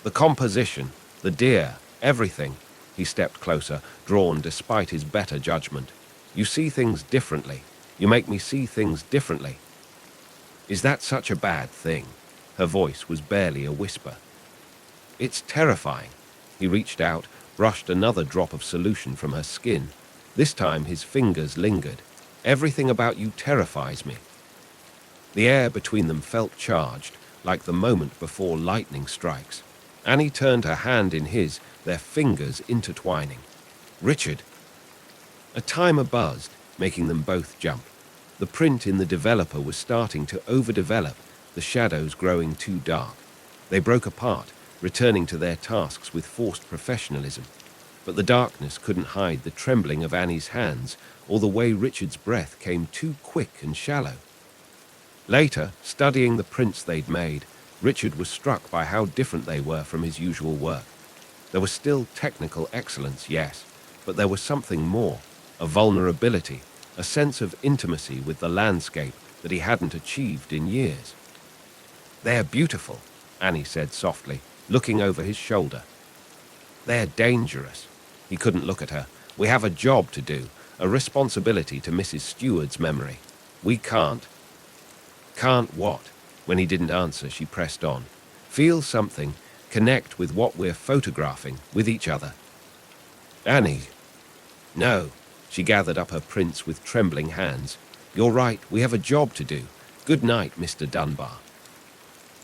The composition, the deer, everything. He stepped closer, drawn despite his better judgment. "You see things differently. You make me see things differently." "Is that such a bad thing?" Her voice was barely a whisper. "It's terrifying." He reached out, brushed another drop of solution from her skin. This time his fingers lingered. "Everything about you terrifies me." The air between them felt charged, like the moment before lightning strikes. Annie turned her hand in his, their fingers intertwining. "Richard." A timer buzzed, making them both jump. The print in the developer was starting to overdevelop, the shadows growing too dark. They broke apart, returning to their tasks with forced professionalism. But the darkness couldn't hide the trembling of Annie's hands, or the way Richard's breath came too quick and shallow. Later, studying the prints they'd made, Richard was struck by how different they were from his usual work. There was still technical excellence, yes, but there was something more, a vulnerability, a sense of intimacy with the landscape that he hadn't achieved in years. "They're beautiful," Annie said softly, looking over his shoulder. They're dangerous. He couldn't look at her. We have a job to do, a responsibility to Mrs. Steward's memory. We can't. Can't what? When he didn't answer, she pressed on. Feel something. Connect with what we're photographing, with each other. Annie. No. She gathered up her prints with trembling hands. You're right, we have a job to do. Good night, Mr. Dunbar.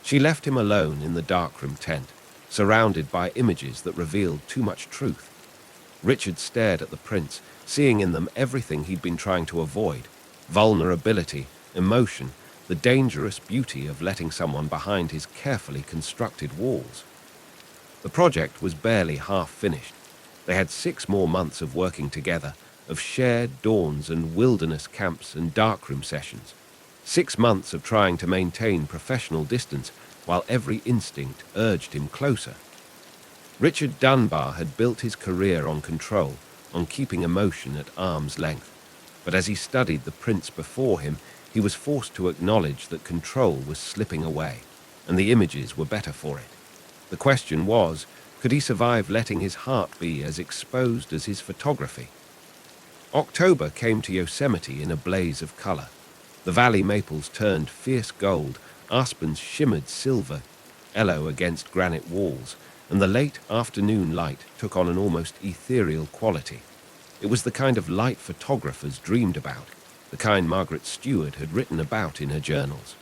She left him alone in the darkroom tent, surrounded by images that revealed too much truth. Richard stared at the prints, seeing in them everything he'd been trying to avoid: vulnerability, emotion, the dangerous beauty of letting someone behind his carefully constructed walls. The project was barely half finished. They had 6 more months of working together, of shared dawns and wilderness camps and darkroom sessions. 6 months of trying to maintain professional distance while every instinct urged him closer. Richard Dunbar had built his career on control, on keeping emotion at arm's length. But as he studied the prints before him, he was forced to acknowledge that control was slipping away, and the images were better for it. The question was, could he survive letting his heart be as exposed as his photography? October came to Yosemite in a blaze of color. The valley maples turned fierce gold, aspens shimmered silver, yellow against granite walls, and the late afternoon light took on an almost ethereal quality. It was the kind of light photographers dreamed about, the kind Margaret Stewart had written about in her journals.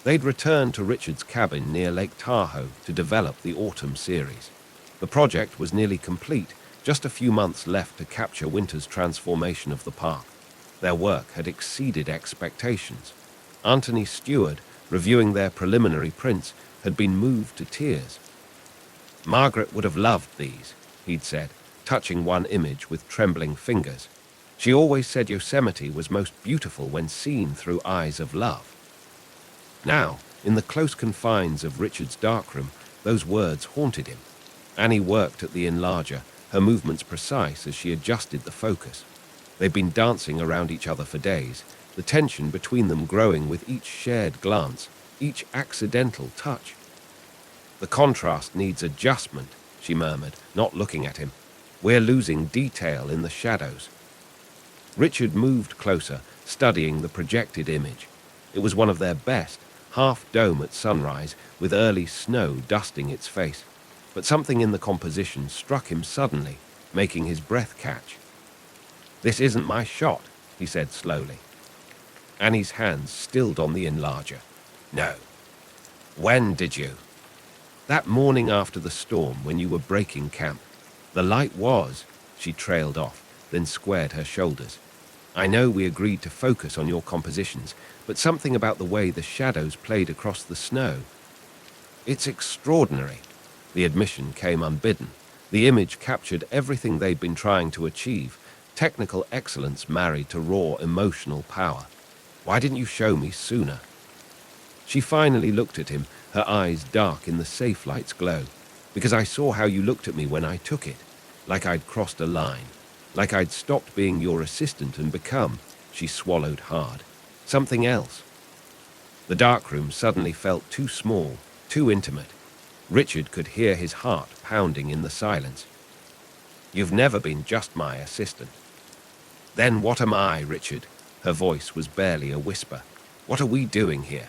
They'd returned to Richard's cabin near Lake Tahoe to develop the autumn series. The project was nearly complete, just a few months left to capture winter's transformation of the park. Their work had exceeded expectations. Anthony Stewart, reviewing their preliminary prints, had been moved to tears. Margaret would have loved these, he'd said, touching one image with trembling fingers. She always said Yosemite was most beautiful when seen through eyes of love. Now, in the close confines of Richard's darkroom, those words haunted him. Annie worked at the enlarger, her movements precise as she adjusted the focus. They'd been dancing around each other for days, the tension between them growing with each shared glance, each accidental touch. The contrast needs adjustment, she murmured, not looking at him. We're losing detail in the shadows. Richard moved closer, studying the projected image. It was one of their best, half-dome at sunrise, with early snow dusting its face. But something in the composition struck him suddenly, making his breath catch. This isn't my shot, he said slowly. Annie's hands stilled on the enlarger. No. When did you? That morning after the storm, when you were breaking camp. The light was, she trailed off, then squared her shoulders. I know we agreed to focus on your compositions, but something about the way the shadows played across the snow. It's extraordinary. The admission came unbidden. The image captured everything they'd been trying to achieve, technical excellence married to raw emotional power. Why didn't you show me sooner? She finally looked at him, her eyes dark in the safe light's glow. Because I saw how you looked at me when I took it, like I'd crossed a line, like I'd stopped being your assistant and become, she swallowed hard, something else. The darkroom suddenly felt too small, too intimate. Richard could hear his heart pounding in the silence. You've never been just my assistant. Then what am I, Richard? Her voice was barely a whisper. What are we doing here?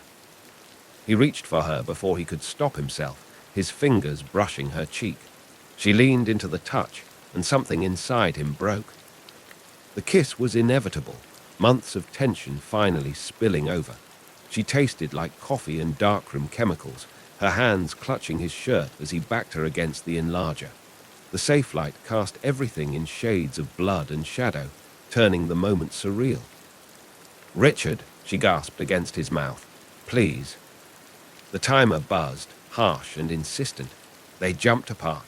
He reached for her before he could stop himself, his fingers brushing her cheek. She leaned into the touch, and something inside him broke. The kiss was inevitable, months of tension finally spilling over. She tasted like coffee and darkroom chemicals, her hands clutching his shirt as he backed her against the enlarger. The safe light cast everything in shades of blood and shadow, turning the moment surreal. Richard, she gasped against his mouth. Please. The timer buzzed, harsh and insistent. They jumped apart.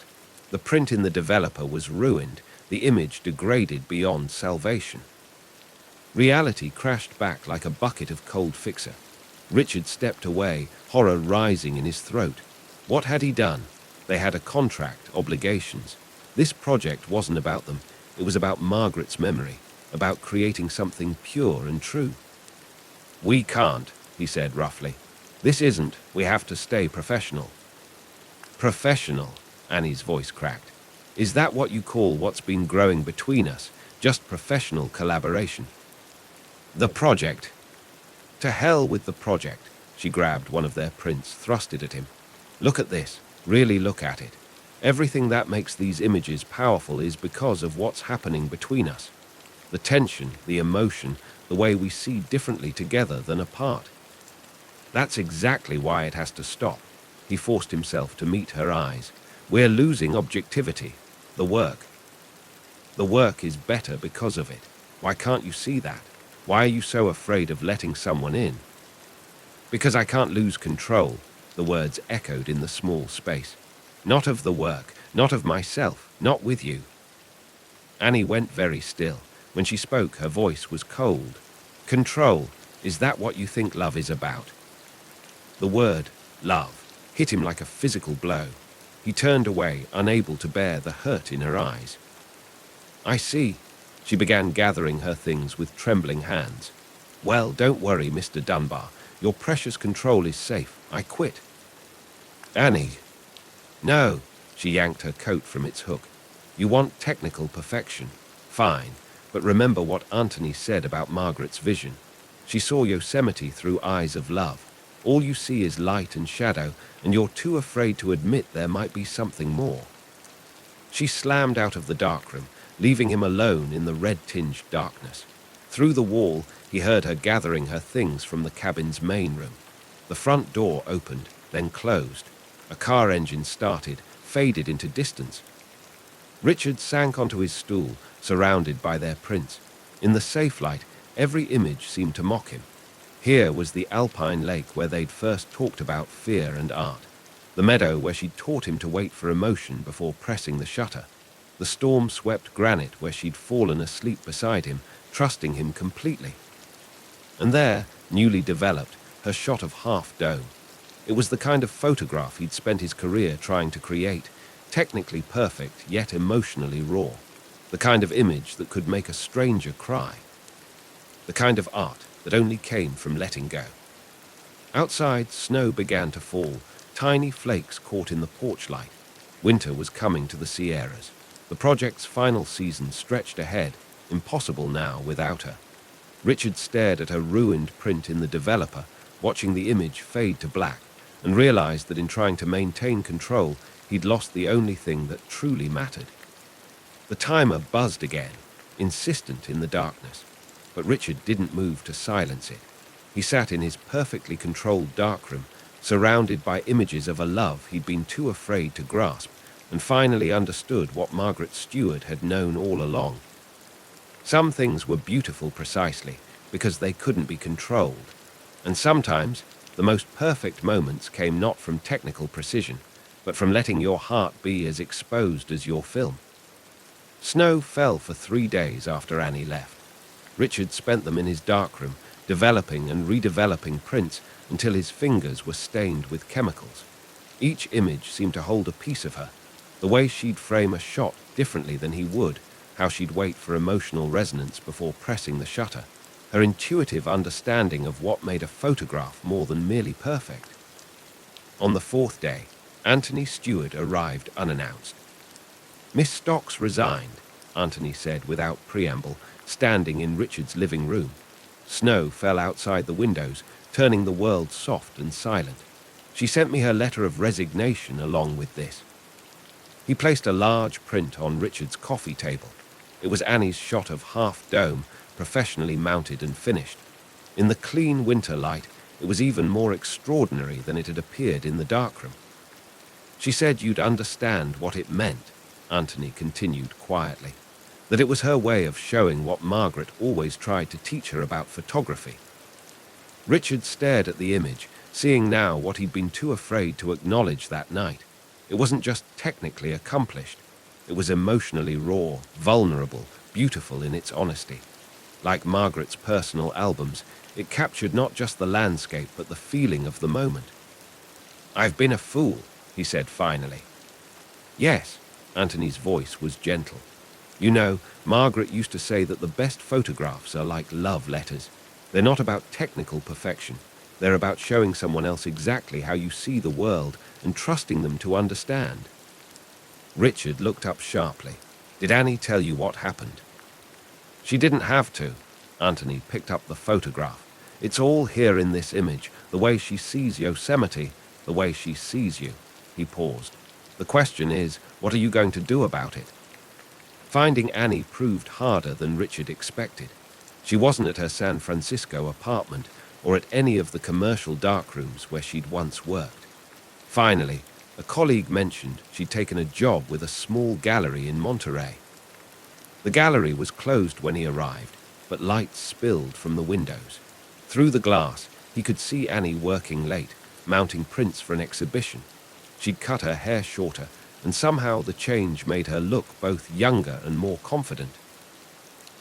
The print in the developer was ruined, the image degraded beyond salvation. Reality crashed back like a bucket of cold fixer. Richard stepped away, horror rising in his throat. What had he done? They had a contract, obligations. This project wasn't about them. It was about Margaret's memory, about creating something pure and true. We can't, he said roughly. This isn't. We have to stay professional. Professional, Annie's voice cracked. Is that what you call what's been growing between us? Just professional collaboration? The project. To hell with the project. She grabbed one of their prints, thrust it at him. Look at this. Really look at it. Everything that makes these images powerful is because of what's happening between us. The tension, the emotion, the way we see differently together than apart. That's exactly why it has to stop. He forced himself to meet her eyes. We're losing objectivity. The work. The work is better because of it. Why can't you see that? Why are you so afraid of letting someone in? Because I can't lose control, the words echoed in the small space. Not of the work, not of myself, not with you. Annie went very still. When she spoke, her voice was cold. Control, is that what you think love is about? The word, love, hit him like a physical blow. He turned away, unable to bear the hurt in her eyes. I see. She began gathering her things with trembling hands. Well, don't worry, Mr. Dunbar. Your precious control is safe. I quit. Annie. No. She yanked her coat from its hook. You want technical perfection. Fine. But remember what Anthony said about Margaret's vision. She saw Yosemite through eyes of love. All you see is light and shadow, and you're too afraid to admit there might be something more. She slammed out of the darkroom, leaving him alone in the red-tinged darkness. Through the wall, he heard her gathering her things from the cabin's main room. The front door opened, then closed. A car engine started, faded into distance. Richard sank onto his stool, surrounded by their prints. In the safe light, every image seemed to mock him. Here was the alpine lake where they'd first talked about fear and art. The meadow where she'd taught him to wait for emotion before pressing the shutter. The storm-swept granite where she'd fallen asleep beside him, trusting him completely. And there, newly developed, her shot of half-dome. It was the kind of photograph he'd spent his career trying to create, technically perfect, yet emotionally raw. The kind of image that could make a stranger cry. The kind of art that only came from letting go. Outside, snow began to fall, tiny flakes caught in the porch light. Winter was coming to the Sierras. The project's final season stretched ahead, impossible now without her. Richard stared at her ruined print in the developer, watching the image fade to black, and realized that in trying to maintain control, he'd lost the only thing that truly mattered. The timer buzzed again, insistent in the darkness, but Richard didn't move to silence it. He sat in his perfectly controlled darkroom, surrounded by images of a love he'd been too afraid to grasp, and finally understood what Margaret Stewart had known all along. Some things were beautiful precisely because they couldn't be controlled, and sometimes the most perfect moments came not from technical precision, but from letting your heart be as exposed as your film. Snow fell for 3 days after Annie left. Richard spent them in his darkroom, developing and redeveloping prints until his fingers were stained with chemicals. Each image seemed to hold a piece of her, the way she'd frame a shot differently than he would, how she'd wait for emotional resonance before pressing the shutter, her intuitive understanding of what made a photograph more than merely perfect. On the 4th day, Anthony Stewart arrived unannounced. Miss Stocks resigned, Anthony said without preamble, standing in Richard's living room. Snow fell outside the windows, turning the world soft and silent. She sent me her letter of resignation along with this. He placed a large print on Richard's coffee table. It was Annie's shot of half-dome, professionally mounted and finished. In the clean winter light, it was even more extraordinary than it had appeared in the darkroom. She said you'd understand what it meant, Anthony continued quietly, that it was her way of showing what Margaret always tried to teach her about photography. Richard stared at the image, seeing now what he'd been too afraid to acknowledge that night. It wasn't just technically accomplished. It was emotionally raw, vulnerable, beautiful in its honesty. Like Margaret's personal albums, it captured not just the landscape but the feeling of the moment. I've been a fool, he said finally. Yes, Anthony's voice was gentle. You know, Margaret used to say that the best photographs are like love letters. They're not about technical perfection. They're about showing someone else exactly how you see the world and trusting them to understand. Richard looked up sharply. Did Annie tell you what happened? She didn't have to. Anthony picked up the photograph. It's all here in this image, the way she sees Yosemite, the way she sees you. He paused. The question is, what are you going to do about it? Finding Annie proved harder than Richard expected. She wasn't at her San Francisco apartment or at any of the commercial darkrooms where she'd once worked. Finally, a colleague mentioned she'd taken a job with a small gallery in Monterey. The gallery was closed when he arrived, but light spilled from the windows. Through the glass, he could see Annie working late, mounting prints for an exhibition. She'd cut her hair shorter, and somehow the change made her look both younger and more confident.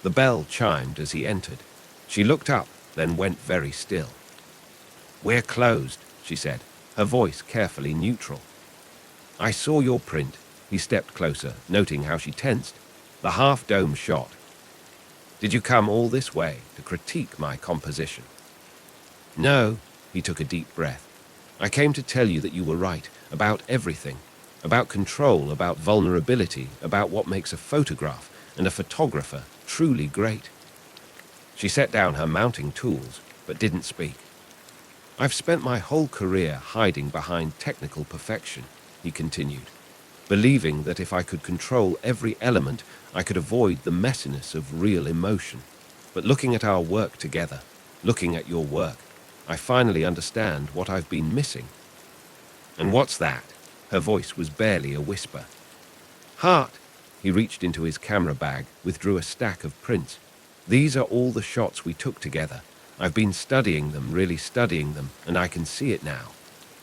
The bell chimed as he entered. She looked up, then went very still. "We're closed," she said, her voice carefully neutral. "I saw your print." He stepped closer, noting how she tensed. The half-dome shot. "Did you come all this way to critique my composition?" "No," he took a deep breath. "I came to tell you that you were right, about everything. About control, about vulnerability, about what makes a photograph and a photographer truly great." She set down her mounting tools, but didn't speak. "I've spent my whole career hiding behind technical perfection," he continued, "believing that if I could control every element, I could avoid the messiness of real emotion. But looking at our work together, looking at your work, I finally understand what I've been missing." "And what's that?" Her voice was barely a whisper. "Heart." He reached into his camera bag, withdrew a stack of prints. "These are all the shots we took together. I've been studying them, really studying them, and I can see it now.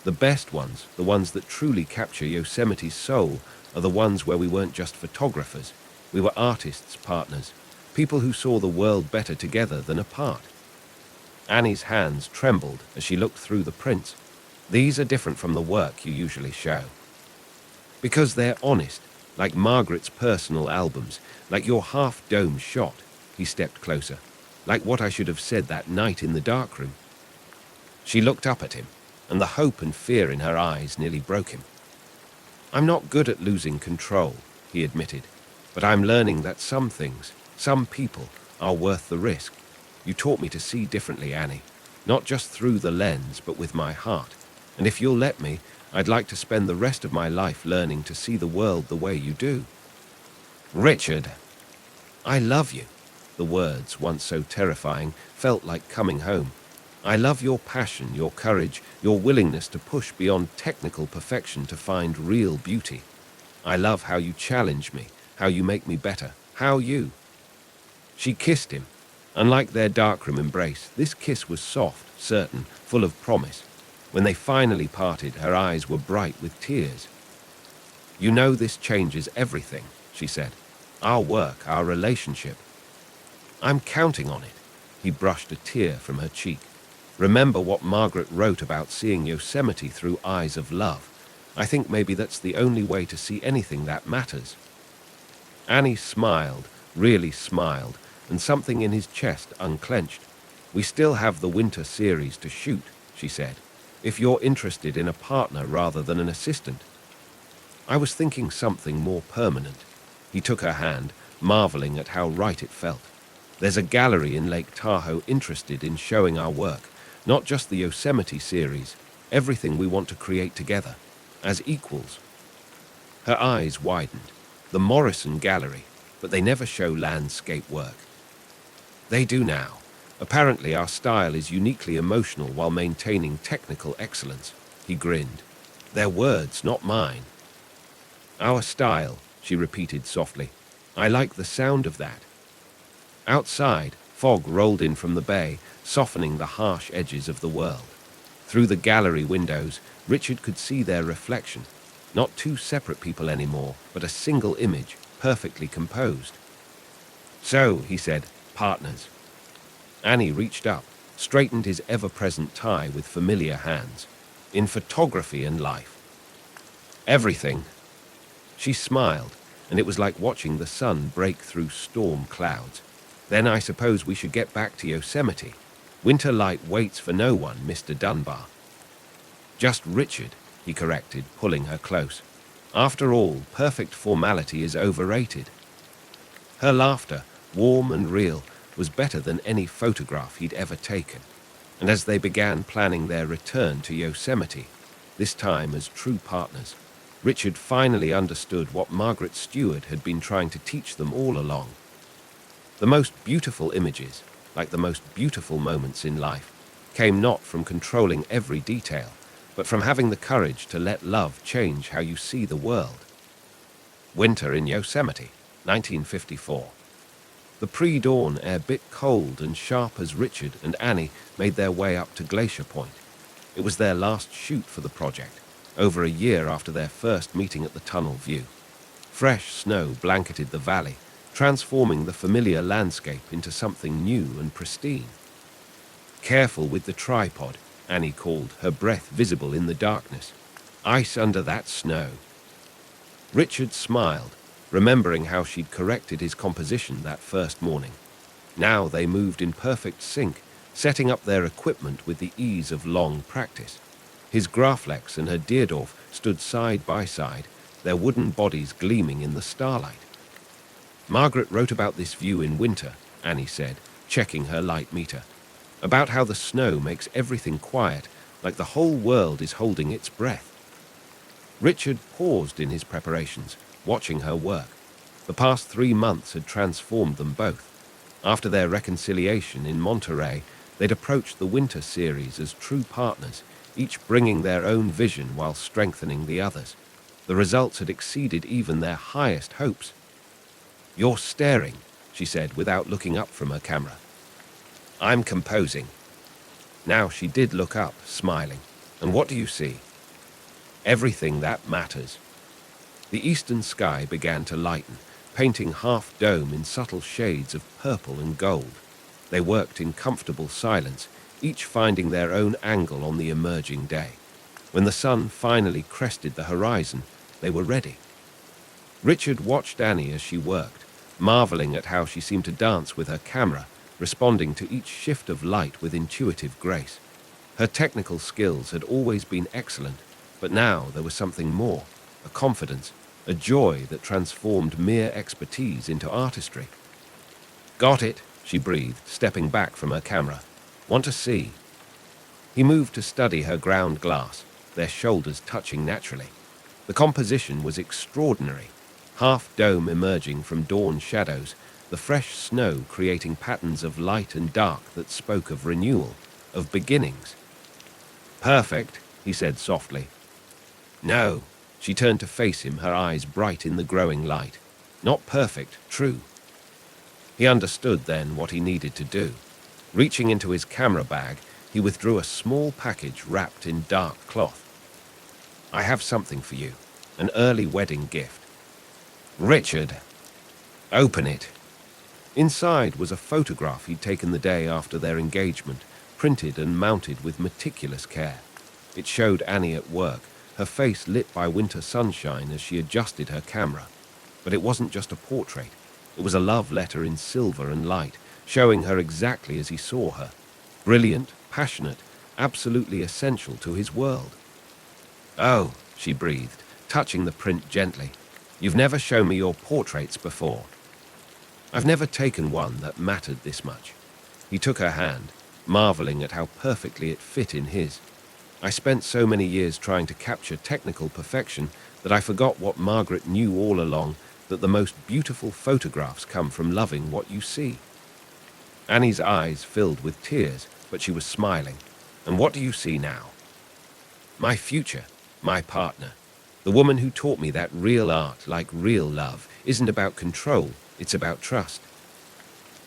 The best ones, the ones that truly capture Yosemite's soul, are the ones where we weren't just photographers. We were artists, partners, people who saw the world better together than apart." Annie's hands trembled as she looked through the prints. "These are different from the work you usually show. Because they're honest, like Margaret's personal albums, like your half-dome shot." He stepped closer. "Like what I should have said that night in the darkroom." She looked up at him, and the hope and fear in her eyes nearly broke him. "I'm not good at losing control," he admitted, "but I'm learning that some things, some people, are worth the risk. You taught me to see differently, Annie, not just through the lens, but with my heart. And if you'll let me, I'd like to spend the rest of my life learning to see the world the way you do." "Richard, I love you." The words, once so terrifying, felt like coming home. "I love your passion, your courage, your willingness to push beyond technical perfection to find real beauty. I love how you challenge me, how you make me better, how you—" She kissed him. Unlike their darkroom embrace, this kiss was soft, certain, full of promise. When they finally parted, her eyes were bright with tears. "You know this changes everything," she said. "Our work, our relationship." "I'm counting on it." He brushed a tear from her cheek. "Remember what Margaret wrote about seeing Yosemite through eyes of love. I think maybe that's the only way to see anything that matters." Annie smiled, really smiled, and something in his chest unclenched. "We still have the winter series to shoot," she said, "if you're interested in a partner rather than an assistant." "I was thinking something more permanent." He took her hand, marveling at how right it felt. "There's a gallery in Lake Tahoe interested in showing our work, not just the Yosemite series, everything we want to create together, as equals." Her eyes widened. "The Morrison Gallery, but they never show landscape work." "They do now. Apparently our style is uniquely emotional while maintaining technical excellence." He grinned. "Their words, not mine." "Our style," she repeated softly. "I like the sound of that." Outside, fog rolled in from the bay, softening the harsh edges of the world. Through the gallery windows, Richard could see their reflection. Not two separate people anymore, but a single image, perfectly composed. "So," he said, "partners." Annie reached up, straightened his ever-present tie with familiar hands. "In photography and life." "Everything." She smiled, and it was like watching the sun break through storm clouds. "Then I suppose we should get back to Yosemite. Winter light waits for no one, Mr. Dunbar." "Just Richard," he corrected, pulling her close. After all, perfect formality is overrated. Her laughter, warm and real, was better than any photograph he'd ever taken. And as they began planning their return to Yosemite, this time as true partners, Richard finally understood what Margaret Stewart had been trying to teach them all along. The most beautiful images, like the most beautiful moments in life, came not from controlling every detail, but from having the courage to let love change how you see the world. Winter in Yosemite, 1954. The pre-dawn air bit cold and sharp as Richard and Annie made their way up to Glacier Point. It was their last shoot for the project, over a year after their first meeting at the tunnel view. Fresh snow blanketed the valley, transforming the familiar landscape into something new and pristine. "Careful with the tripod," Annie called, her breath visible in the darkness. "Ice under that snow." Richard smiled, remembering how she'd corrected his composition that first morning. Now they moved in perfect sync, setting up their equipment with the ease of long practice. His Graflex and her Deerdorf stood side by side, their wooden bodies gleaming in the starlight. "Margaret wrote about this view in winter," Annie said, checking her light meter. "About how the snow makes everything quiet, like the whole world is holding its breath." Richard paused in his preparations, watching her work. The past 3 months had transformed them both. After their reconciliation in Monterey, they'd approached the winter series as true partners, each bringing their own vision while strengthening the others. The results had exceeded even their highest hopes. "You're staring," she said without looking up from her camera. "I'm composing." Now she did look up, smiling. "And what do you see?" "Everything that matters." The eastern sky began to lighten, painting half-dome in subtle shades of purple and gold. They worked in comfortable silence, each finding their own angle on the emerging day. When the sun finally crested the horizon, they were ready. Richard watched Annie as she worked, marveling at how she seemed to dance with her camera, responding to each shift of light with intuitive grace. Her technical skills had always been excellent, but now there was something more, a confidence, a joy that transformed mere expertise into artistry. "Got it," she breathed, stepping back from her camera. "Want to see?" He moved to study her ground glass, their shoulders touching naturally. The composition was extraordinary, half-dome emerging from dawn shadows, the fresh snow creating patterns of light and dark that spoke of renewal, of beginnings. "Perfect," he said softly. "No." She turned to face him, her eyes bright in the growing light. "Not perfect, true." He understood then what he needed to do. Reaching into his camera bag, he withdrew a small package wrapped in dark cloth. "I have something for you, an early wedding gift." "Richard." "Open it." Inside was a photograph he'd taken the day after their engagement, printed and mounted with meticulous care. It showed Annie at work, her face lit by winter sunshine as she adjusted her camera. But it wasn't just a portrait. It was a love letter in silver and light, showing her exactly as he saw her. Brilliant, passionate, absolutely essential to his world. "Oh," she breathed, touching the print gently. "You've never shown me your portraits before." "I've never taken one that mattered this much." He took her hand, marveling at how perfectly it fit in his. "I spent so many years trying to capture technical perfection that I forgot what Margaret knew all along, that the most beautiful photographs come from loving what you see." Annie's eyes filled with tears, but she was smiling. "And what do you see now?" "My future, my partner. The woman who taught me that real art, like real love, isn't about control, it's about trust."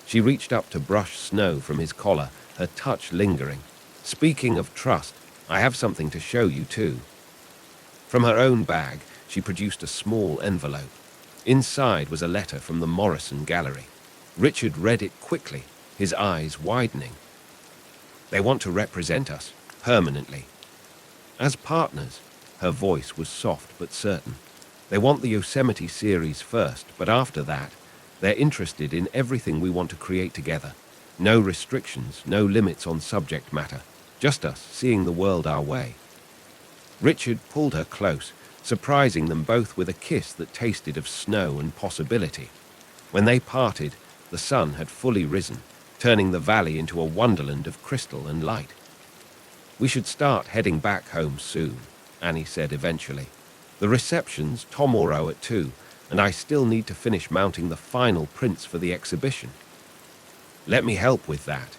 She reached up to brush snow from his collar, her touch lingering. "Speaking of trust, I have something to show you too." From her own bag, she produced a small envelope. Inside was a letter from the Morrison Gallery. Richard read it quickly, his eyes widening. "They want to represent us, permanently. As partners." Her voice was soft but certain. "They want the Yosemite series first, but after that, they're interested in everything we want to create together. No restrictions, no limits on subject matter. Just us seeing the world our way." Richard pulled her close, surprising them both with a kiss that tasted of snow and possibility. When they parted, the sun had fully risen, turning the valley into a wonderland of crystal and light. "We should start heading back home soon," Annie said eventually. "The reception's tomorrow at 2, and I still need to finish mounting the final prints for the exhibition." "Let me help with that."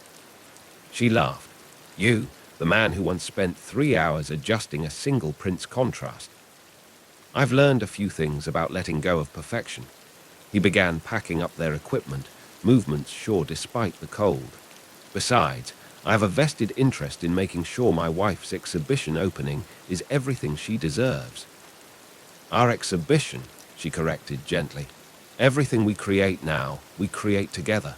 She laughed. "You, the man who once spent 3 hours adjusting a single print's contrast." "I've learned a few things about letting go of perfection." He began packing up their equipment, movements sure despite the cold. "Besides, I have a vested interest in making sure my wife's exhibition opening is everything she deserves." "Our exhibition," she corrected gently. "Everything we create now, we create together."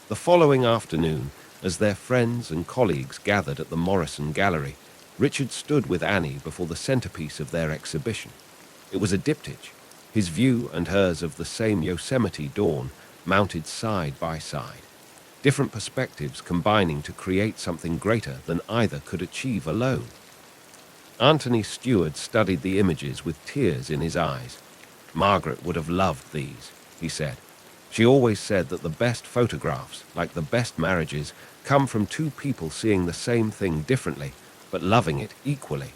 The following afternoon, as their friends and colleagues gathered at the Morrison Gallery, Richard stood with Annie before the centerpiece of their exhibition. It was a diptych, his view and hers of the same Yosemite dawn, mounted side by side, different perspectives combining to create something greater than either could achieve alone. Anthony Stewart studied the images with tears in his eyes. "Margaret would have loved these," he said. "She always said that the best photographs, like the best marriages, come from two people seeing the same thing differently, but loving it equally."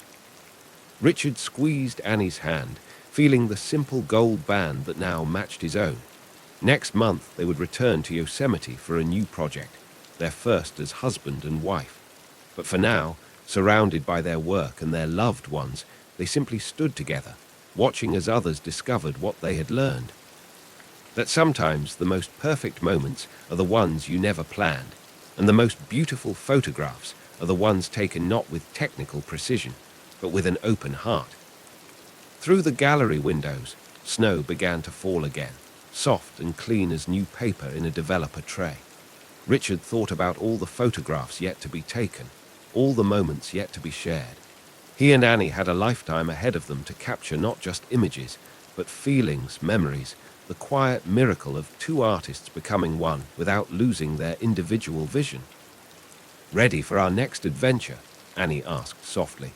Richard squeezed Annie's hand, feeling the simple gold band that now matched his own. Next month, they would return to Yosemite for a new project, their first as husband and wife. But for now, surrounded by their work and their loved ones, they simply stood together, watching as others discovered what they had learned. That sometimes the most perfect moments are the ones you never planned, and the most beautiful photographs are the ones taken not with technical precision, but with an open heart. Through the gallery windows, snow began to fall again, soft and clean as new paper in a developer tray. Richard thought about all the photographs yet to be taken, all the moments yet to be shared. He and Annie had a lifetime ahead of them to capture not just images, but feelings, memories, the quiet miracle of two artists becoming one without losing their individual vision. "Ready for our next adventure?" Annie asked softly.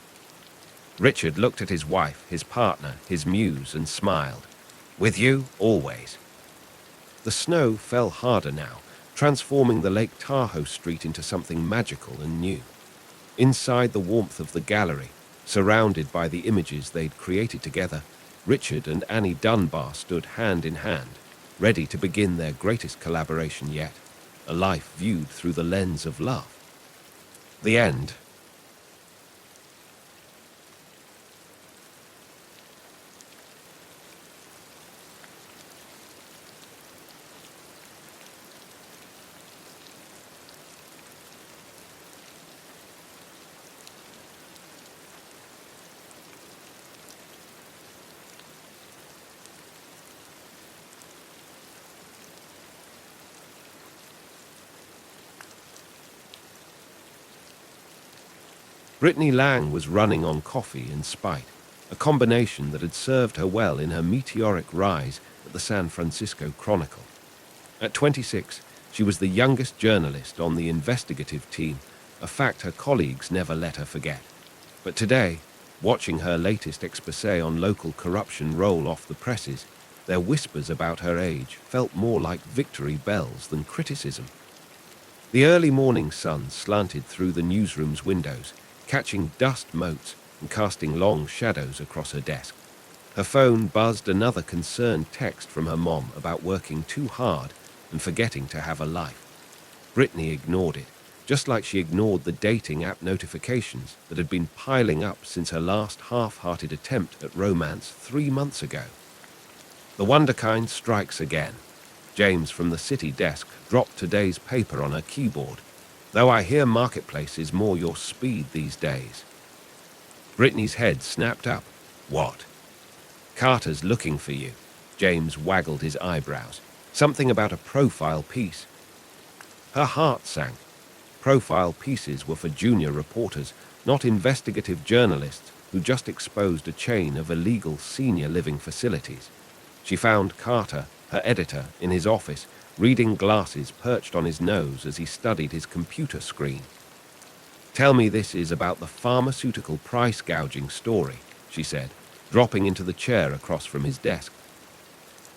Richard looked at his wife, his partner, his muse, and smiled. "With you, always." The snow fell harder now, transforming the Lake Tahoe street into something magical and new. Inside the warmth of the gallery, surrounded by the images they'd created together, Richard and Annie Dunbar stood hand in hand, ready to begin their greatest collaboration yet, a life viewed through the lens of love. The end. Brittany Lang was running on coffee and spite, a combination that had served her well in her meteoric rise at the San Francisco Chronicle. At 26, she was the youngest journalist on the investigative team, a fact her colleagues never let her forget. But today, watching her latest exposé on local corruption roll off the presses, their whispers about her age felt more like victory bells than criticism. The early morning sun slanted through the newsroom's windows, catching dust motes and casting long shadows across her desk. Her phone buzzed another concerned text from her mom about working too hard and forgetting to have a life. Brittany ignored it, just like she ignored the dating app notifications that had been piling up since her last half-hearted attempt at romance 3 months ago. The wonderkind strikes again. James from the city desk dropped today's paper on her keyboard. "Though I hear Marketplace is more your speed these days." Brittany's head snapped up. "What?" "Carter's looking for you." James waggled his eyebrows. "Something about a profile piece." Her heart sank. Profile pieces were for junior reporters, not investigative journalists who just exposed a chain of illegal senior living facilities. She found Carter, her editor, in his office, reading glasses perched on his nose as he studied his computer screen. "Tell me this is about the pharmaceutical price gouging story," she said. dropping into the chair across from his desk.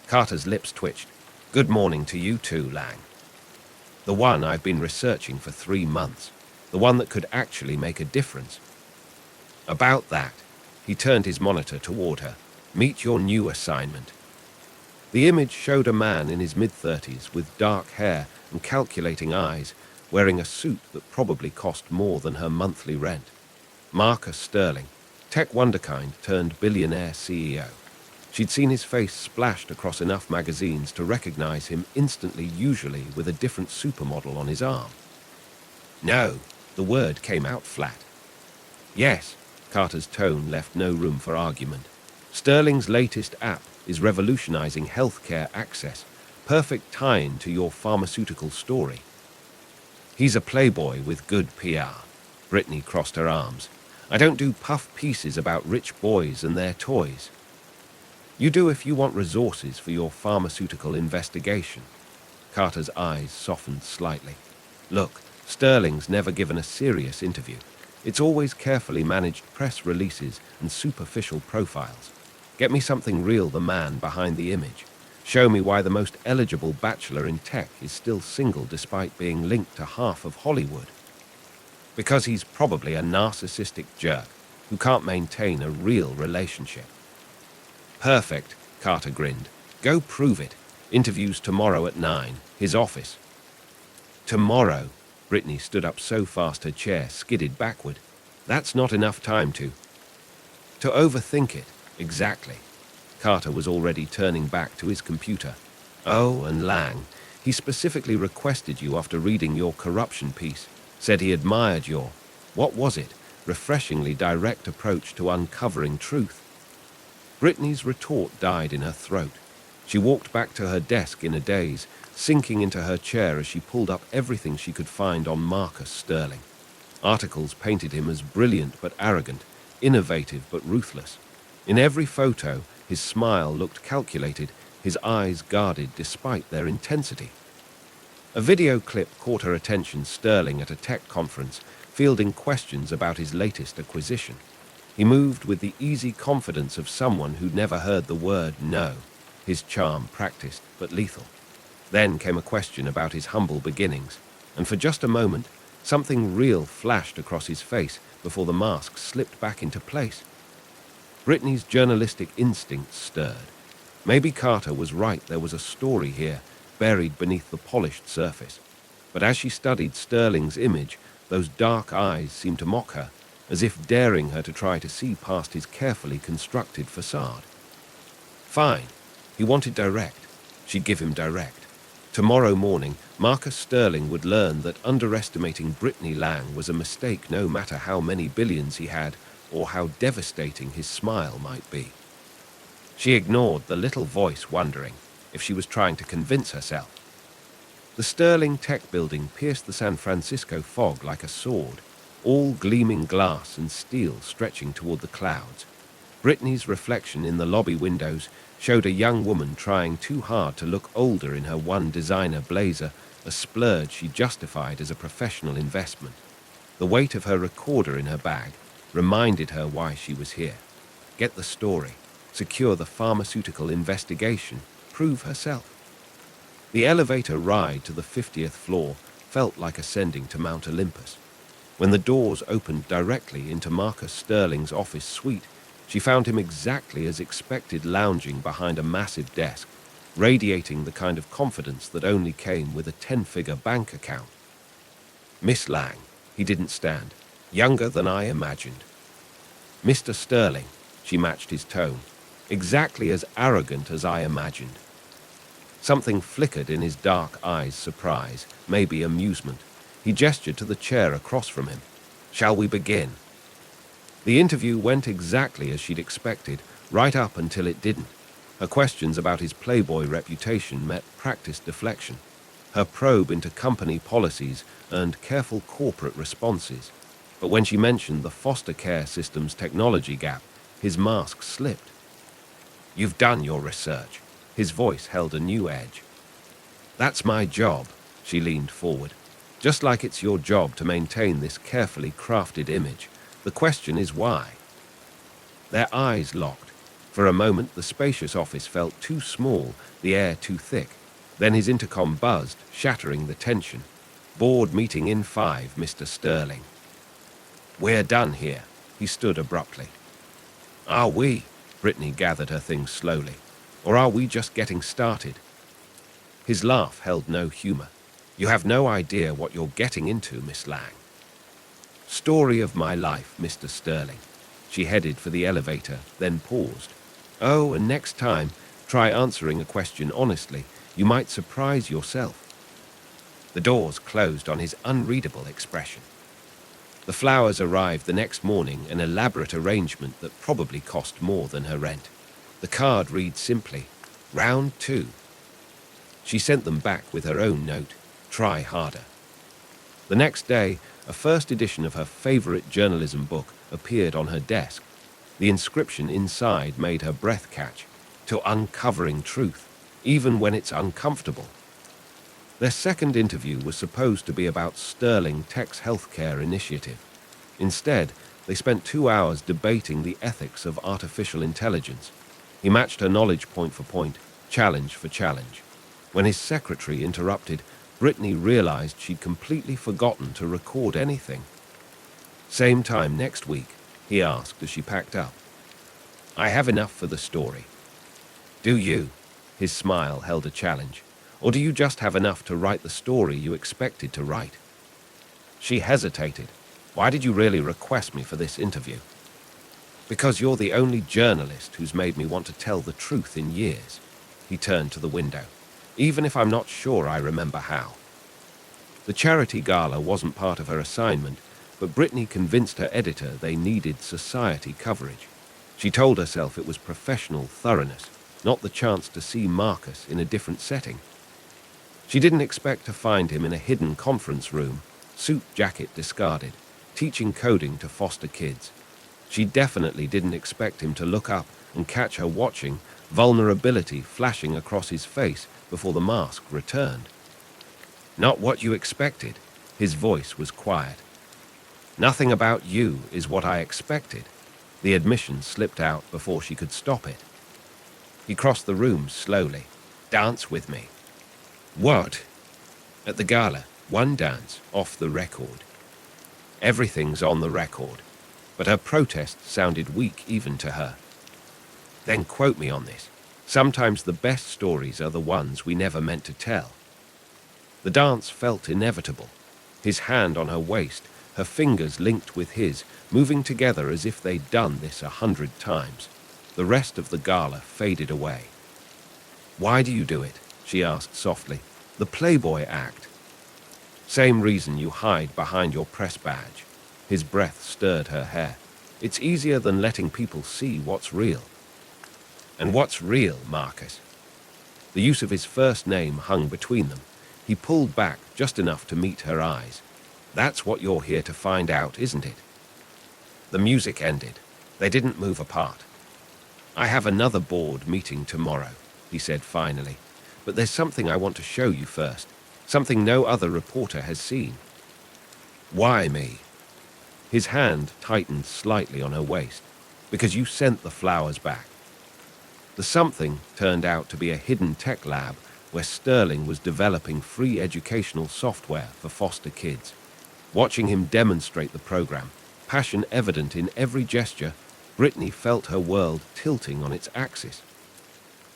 Carter's lips twitched. "Good morning to you too, Lang. The one I've been researching for 3 months. The one that could actually make a difference." "About that." He turned his monitor toward her. "Meet your new assignment." The image showed a man in his mid-30s with dark hair and calculating eyes, wearing a suit that probably cost more than her monthly rent. Marcus Sterling, tech wunderkind turned billionaire CEO. She'd seen his face splashed across enough magazines to recognize him instantly, usually with a different supermodel on his arm. "No," the word came out flat. "Yes," Carter's tone left no room for argument. "Sterling's latest app is revolutionizing healthcare access, perfect tie-in to your pharmaceutical story." "He's a playboy with good PR." Brittany crossed her arms. "I don't do puff pieces about rich boys and their toys." "You do if you want resources for your pharmaceutical investigation." Carter's eyes softened slightly. "Look, Sterling's never given a serious interview. It's always carefully managed press releases and superficial profiles. Get me something real, the man behind the image. Show me why the most eligible bachelor in tech is still single despite being linked to half of Hollywood. Because he's probably a narcissistic jerk who can't maintain a real relationship." "Perfect," Carter grinned. "Go prove it. Interviews tomorrow at 9, his office." "Tomorrow?" Brittany stood up so fast her chair skidded backward. "That's not enough time to overthink it." "Exactly." Carter was already turning back to his computer. "Oh, and Lang, he specifically requested you after reading your corruption piece. Said he admired your, what was it, refreshingly direct approach to uncovering truth." Brittany's retort died in her throat. She walked back to her desk in a daze, sinking into her chair as she pulled up everything she could find on Marcus Sterling. Articles painted him as brilliant but arrogant, innovative but ruthless. In every photo, his smile looked calculated, his eyes guarded despite their intensity. A video clip caught her attention. Sterling at a tech conference, fielding questions about his latest acquisition. He moved with the easy confidence of someone who'd never heard the word no, his charm practiced but lethal. Then came a question about his humble beginnings, and for just a moment, something real flashed across his face before the mask slipped back into place. Brittany's journalistic instincts stirred. Maybe Carter was right, there was a story here, buried beneath the polished surface. But as she studied Sterling's image, those dark eyes seemed to mock her, as if daring her to try to see past his carefully constructed facade. Fine. He wanted direct. She'd give him direct. Tomorrow morning, Marcus Sterling would learn that underestimating Brittany Lang was a mistake, no matter how many billions he had or how devastating his smile might be. She ignored the little voice, wondering if she was trying to convince herself. The Sterling Tech building pierced the San Francisco fog like a sword, all gleaming glass and steel stretching toward the clouds. Brittany's reflection in the lobby windows showed a young woman trying too hard to look older in her one designer blazer, a splurge she justified as a professional investment. The weight of her recorder in her bag reminded her why she was here. Get the story, secure the pharmaceutical investigation, prove herself. The elevator ride to the 50th floor felt like ascending to Mount Olympus. When the doors opened directly into Marcus Sterling's office suite, she found him exactly as expected, lounging behind a massive desk, radiating the kind of confidence that only came with a 10-figure bank account. "Miss Lang," he didn't stand. "Younger than I imagined." "Mr. Sterling," she matched his tone. "Exactly as arrogant as I imagined." Something flickered in his dark eyes, surprise, maybe amusement. He gestured to the chair across from him. "Shall we begin?" The interview went exactly as she'd expected, right up until it didn't. Her questions about his playboy reputation met practiced deflection. Her probe into company policies earned careful corporate responses. But when she mentioned the foster care system's technology gap, his mask slipped. "You've done your research." His voice held a new edge. "That's my job," she leaned forward. "Just like it's your job to maintain this carefully crafted image. The question is why." Their eyes locked. For a moment, the spacious office felt too small, the air too thick. Then his intercom buzzed, shattering the tension. "Board meeting in 5, Mr. Sterling." "We're done here," he stood abruptly. "Are we?" Brittany gathered her things slowly. "Or are we just getting started?" His laugh held no humor. "You have no idea what you're getting into, Miss Lang." "Story of my life, Mr. Sterling." She headed for the elevator, then paused. "Oh, and next time, try answering a question honestly. You might surprise yourself." The doors closed on his unreadable expression. The flowers arrived the next morning, an elaborate arrangement that probably cost more than her rent. The card read simply, "Round 2. She sent them back with her own note, "Try harder." The next day, a first edition of her favorite journalism book appeared on her desk. The inscription inside made her breath catch, "To uncovering truth, even when it's uncomfortable." Their second interview was supposed to be about Sterling Tech's healthcare initiative. Instead, they spent 2 hours debating the ethics of artificial intelligence. He matched her knowledge point for point, challenge for challenge. When his secretary interrupted, Brittany realized she'd completely forgotten to record anything. "Same time next week?" he asked as she packed up. "I have enough for the story." "Do you?" His smile held a challenge. "Or do you just have enough to write the story you expected to write?" She hesitated. "Why did you really request me for this interview?" "Because you're the only journalist who's made me want to tell the truth in years." He turned to the window. "Even if I'm not sure I remember how." The charity gala wasn't part of her assignment, but Brittany convinced her editor they needed society coverage. She told herself it was professional thoroughness, not the chance to see Marcus in a different setting. She didn't expect to find him in a hidden conference room, suit jacket discarded, teaching coding to foster kids. She definitely didn't expect him to look up and catch her watching, vulnerability flashing across his face before the mask returned. "Not what you expected." His voice was quiet. "Nothing about you is what I expected." The admission slipped out before she could stop it. He crossed the room slowly. "Dance with me." "What?" "At the gala, one dance, off the record." "Everything's on the record." But her protest sounded weak even to her. "Then quote me on this. Sometimes the best stories are the ones we never meant to tell." The dance felt inevitable. His hand on her waist, her fingers linked with his, moving together as if they'd done this 100 times. The rest of the gala faded away. "Why do you do it?" she asked softly. "The Playboy act." "Same reason you hide behind your press badge." His breath stirred her hair. "It's easier than letting people see what's real." "And what's real, Marcus?" The use of his first name hung between them. He pulled back just enough to meet her eyes. "That's what you're here to find out, isn't it?" The music ended. They didn't move apart. "I have another board meeting tomorrow," he said finally. "But there's something I want to show you first. Something no other reporter has seen." "Why me?" His hand tightened slightly on her waist. "Because you sent the flowers back." The something turned out to be a hidden tech lab where Sterling was developing free educational software for foster kids. Watching him demonstrate the program, passion evident in every gesture, Brittany felt her world tilting on its axis.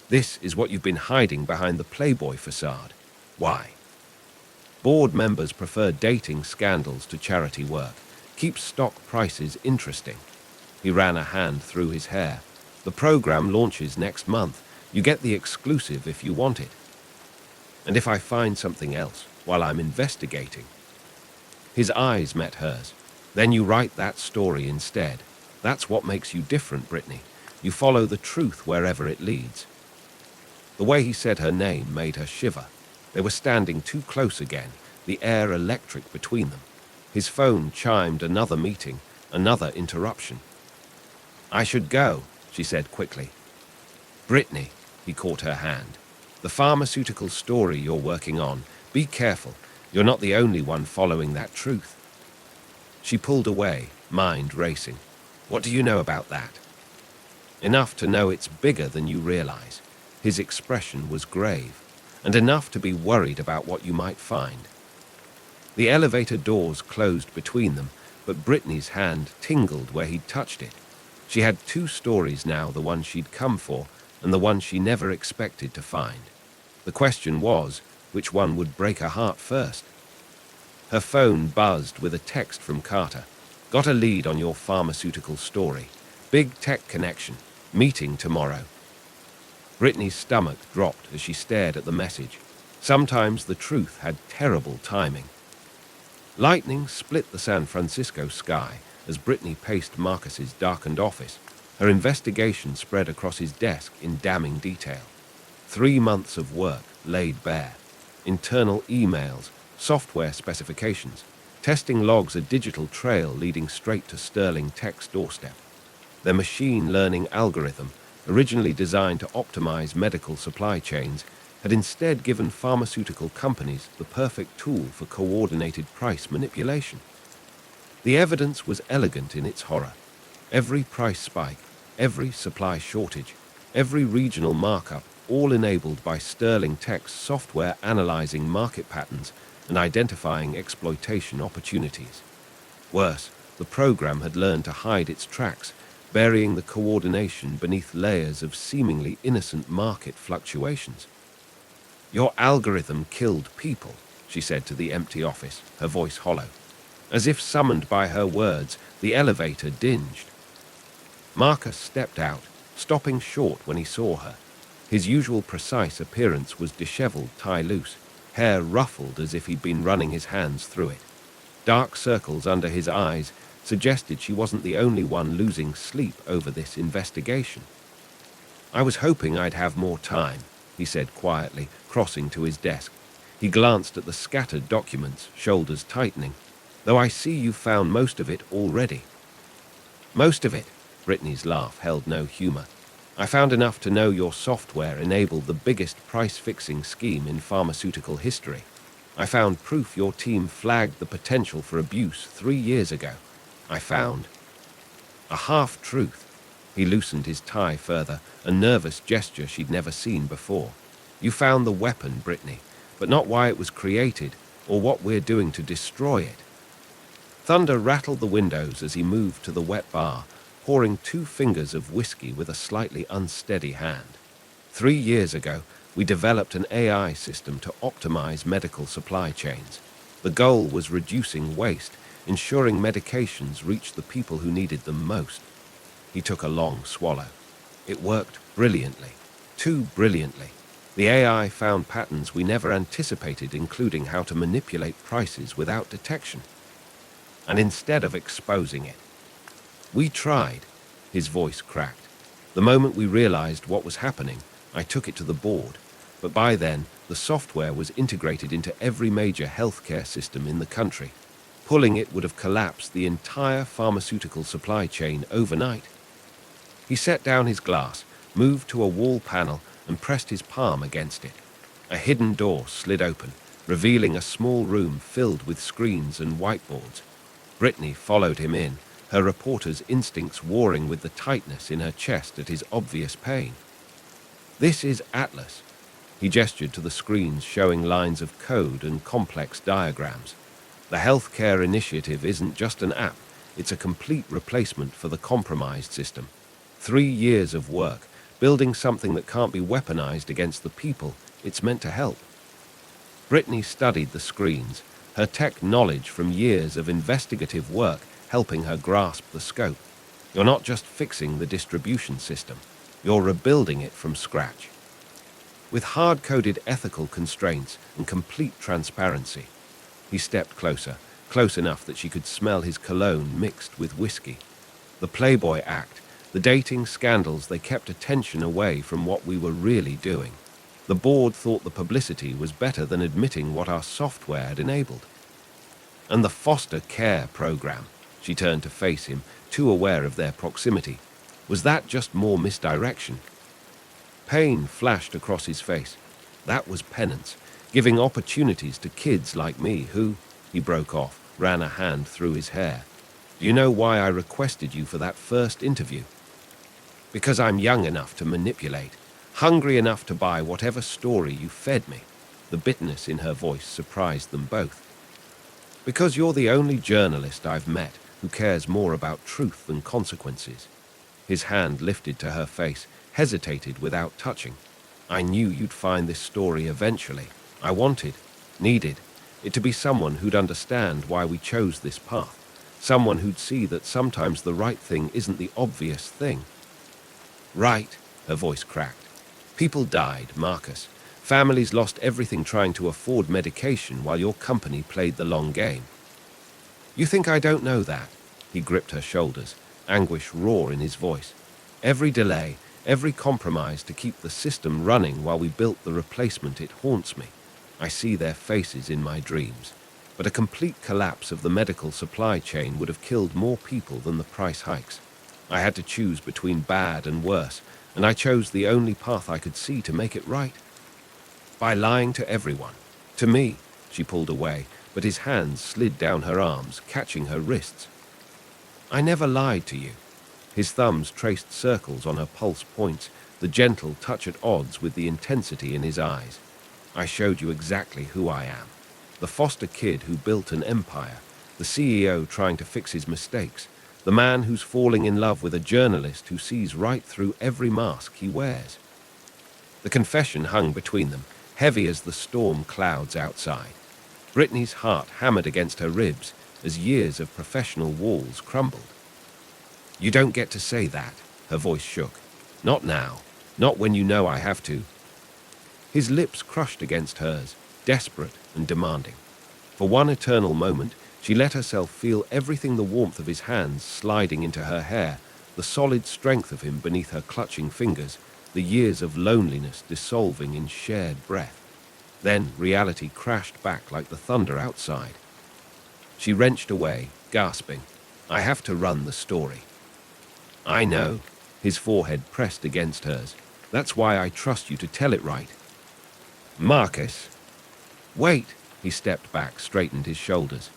"This is what you've been hiding behind the Playboy facade. Why?" "Board members prefer dating scandals to charity work. Keeps stock prices interesting." He ran a hand through his hair. "The program launches next month. You get the exclusive if you want it. And if I find something else while I'm investigating." His eyes met hers. "Then you write that story instead. That's what makes you different, Brittany. You follow the truth wherever it leads." The way he said her name made her shiver. They were standing too close again, the air electric between them. His phone chimed another meeting, another interruption. "I should go," she said quickly. "Brittany," he caught her hand. "The pharmaceutical story you're working on, be careful. You're not the only one following that truth." She pulled away, mind racing. "What do you know about that?" Enough to know it's bigger than you realize. His expression was grave, and enough to be worried about what you might find. The elevator doors closed between them, but Brittany's hand tingled where he'd touched it. She had two stories now, the one she'd come for and the one she never expected to find. The question was, which one would break her heart first? Her phone buzzed with a text from Carter. Got a lead on your pharmaceutical story. Big tech connection. Meeting tomorrow. Brittany's stomach dropped as she stared at the message. Sometimes the truth had terrible timing. Lightning split the San Francisco sky as Brittany paced Marcus's darkened office. Her investigation spread across his desk in damning detail. 3 months of work laid bare. Internal emails, software specifications, testing logs, a digital trail leading straight to Sterling Tech's doorstep. Their machine learning algorithm, originally designed to optimize medical supply chains, had instead given pharmaceutical companies the perfect tool for coordinated price manipulation. The evidence was elegant in its horror. Every price spike, every supply shortage, every regional markup, all enabled by Sterling Tech's software analyzing market patterns and identifying exploitation opportunities. Worse, the program had learned to hide its tracks, burying the coordination beneath layers of seemingly innocent market fluctuations. Your algorithm killed people, she said to the empty office, her voice hollow. As if summoned by her words, the elevator dinged. Marcus stepped out, stopping short when he saw her. His usual precise appearance was disheveled, tie loose, hair ruffled as if he'd been running his hands through it. Dark circles under his eyes suggested she wasn't the only one losing sleep over this investigation. I was hoping I'd have more time, he said quietly, crossing to his desk. He glanced at the scattered documents, shoulders tightening. Though I see you found most of it already. Most of it? Brittany's laugh held no humor. I found enough to know your software enabled the biggest price-fixing scheme in pharmaceutical history. I found proof your team flagged the potential for abuse 3 years ago. I found a half-truth. He loosened his tie further, a nervous gesture she'd never seen before. You found the weapon, Brittany, but not why it was created or what we're doing to destroy it. Thunder rattled the windows as he moved to the wet bar, pouring 2 fingers of whiskey with a slightly unsteady hand. 3 years ago, we developed an AI system to optimize medical supply chains. The goal was reducing waste, ensuring medications reached the people who needed them most. He took a long swallow. It worked brilliantly. Too brilliantly. The AI found patterns we never anticipated, including how to manipulate prices without detection. And instead of exposing it, we tried. His voice cracked. The moment we realized what was happening, I took it to the board. But by then, the software was integrated into every major healthcare system in the country. Pulling it would have collapsed the entire pharmaceutical supply chain overnight. He set down his glass, moved to a wall panel, and pressed his palm against it. A hidden door slid open, revealing a small room filled with screens and whiteboards. Brittany followed him in, her reporter's instincts warring with the tightness in her chest at his obvious pain. This is Atlas. He gestured to the screens showing lines of code and complex diagrams. The healthcare initiative isn't just an app, it's a complete replacement for the compromised system. 3 years of work, building something that can't be weaponized against the people it's meant to help. Brittany studied the screens, her tech knowledge from years of investigative work helping her grasp the scope. You're not just fixing the distribution system, you're rebuilding it from scratch. With hard-coded ethical constraints and complete transparency. He stepped closer, close enough that she could smell his cologne mixed with whiskey. The Playboy act, the dating scandals, they kept attention away from what we were really doing. The board thought the publicity was better than admitting what our software had enabled. And the foster care program, she turned to face him, too aware of their proximity. Was that just more misdirection? Pain flashed across his face. That was penance, giving opportunities to kids like me who, he broke off, ran a hand through his hair. Do you know why I requested you for that first interview? Because I'm young enough to manipulate, hungry enough to buy whatever story you fed me. The bitterness in her voice surprised them both. Because you're the only journalist I've met who cares more about truth than consequences. His hand lifted to her face, hesitated without touching. I knew you'd find this story eventually. I needed it to be someone who'd understand why we chose this path. Someone who'd see that sometimes the right thing isn't the obvious thing. Right, her voice cracked. People died, Marcus. Families lost everything trying to afford medication while your company played the long game. You think I don't know that? He gripped her shoulders, anguish raw in his voice. Every delay, every compromise to keep the system running while we built the replacement, it haunts me. I see their faces in my dreams. But a complete collapse of the medical supply chain would have killed more people than the price hikes. I had to choose between bad and worse, and I chose the only path I could see to make it right. By lying to everyone. To me, she pulled away, but his hands slid down her arms, catching her wrists. I never lied to you. His thumbs traced circles on her pulse points, the gentle touch at odds with the intensity in his eyes. I showed you exactly who I am. The foster kid who built an empire, the CEO trying to fix his mistakes, the man who's falling in love with a journalist who sees right through every mask he wears. The confession hung between them, heavy as the storm clouds outside. Brittany's heart hammered against her ribs as years of professional walls crumbled. You don't get to say that, her voice shook. Not now. Not when you know I have to. His lips crushed against hers, desperate and demanding. For one eternal moment, she let herself feel everything, the warmth of his hands sliding into her hair, the solid strength of him beneath her clutching fingers, the years of loneliness dissolving in shared breath. Then reality crashed back like the thunder outside. She wrenched away, gasping, I have to run the story. I know. His forehead pressed against hers. That's why I trust you to tell it right. Marcus. Wait. He stepped back, straightened his shoulders.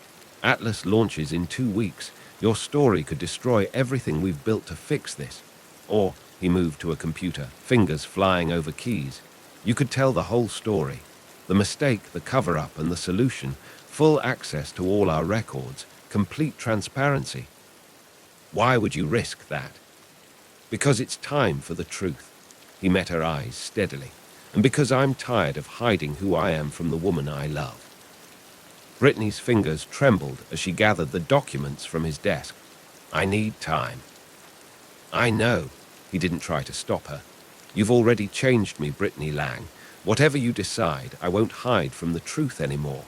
Atlas launches in 2 weeks. Your story could destroy everything we've built to fix this. Or, he moved to a computer, fingers flying over keys. You could tell the whole story. The mistake, the cover-up, and the solution. Full access to all our records. Complete transparency. Why would you risk that? Because it's time for the truth. He met her eyes steadily. And because I'm tired of hiding who I am from the woman I love. Brittany's fingers trembled as she gathered the documents from his desk. I need time. I know. He didn't try to stop her. You've already changed me, Brittany Lang. Whatever you decide, I won't hide from the truth anymore.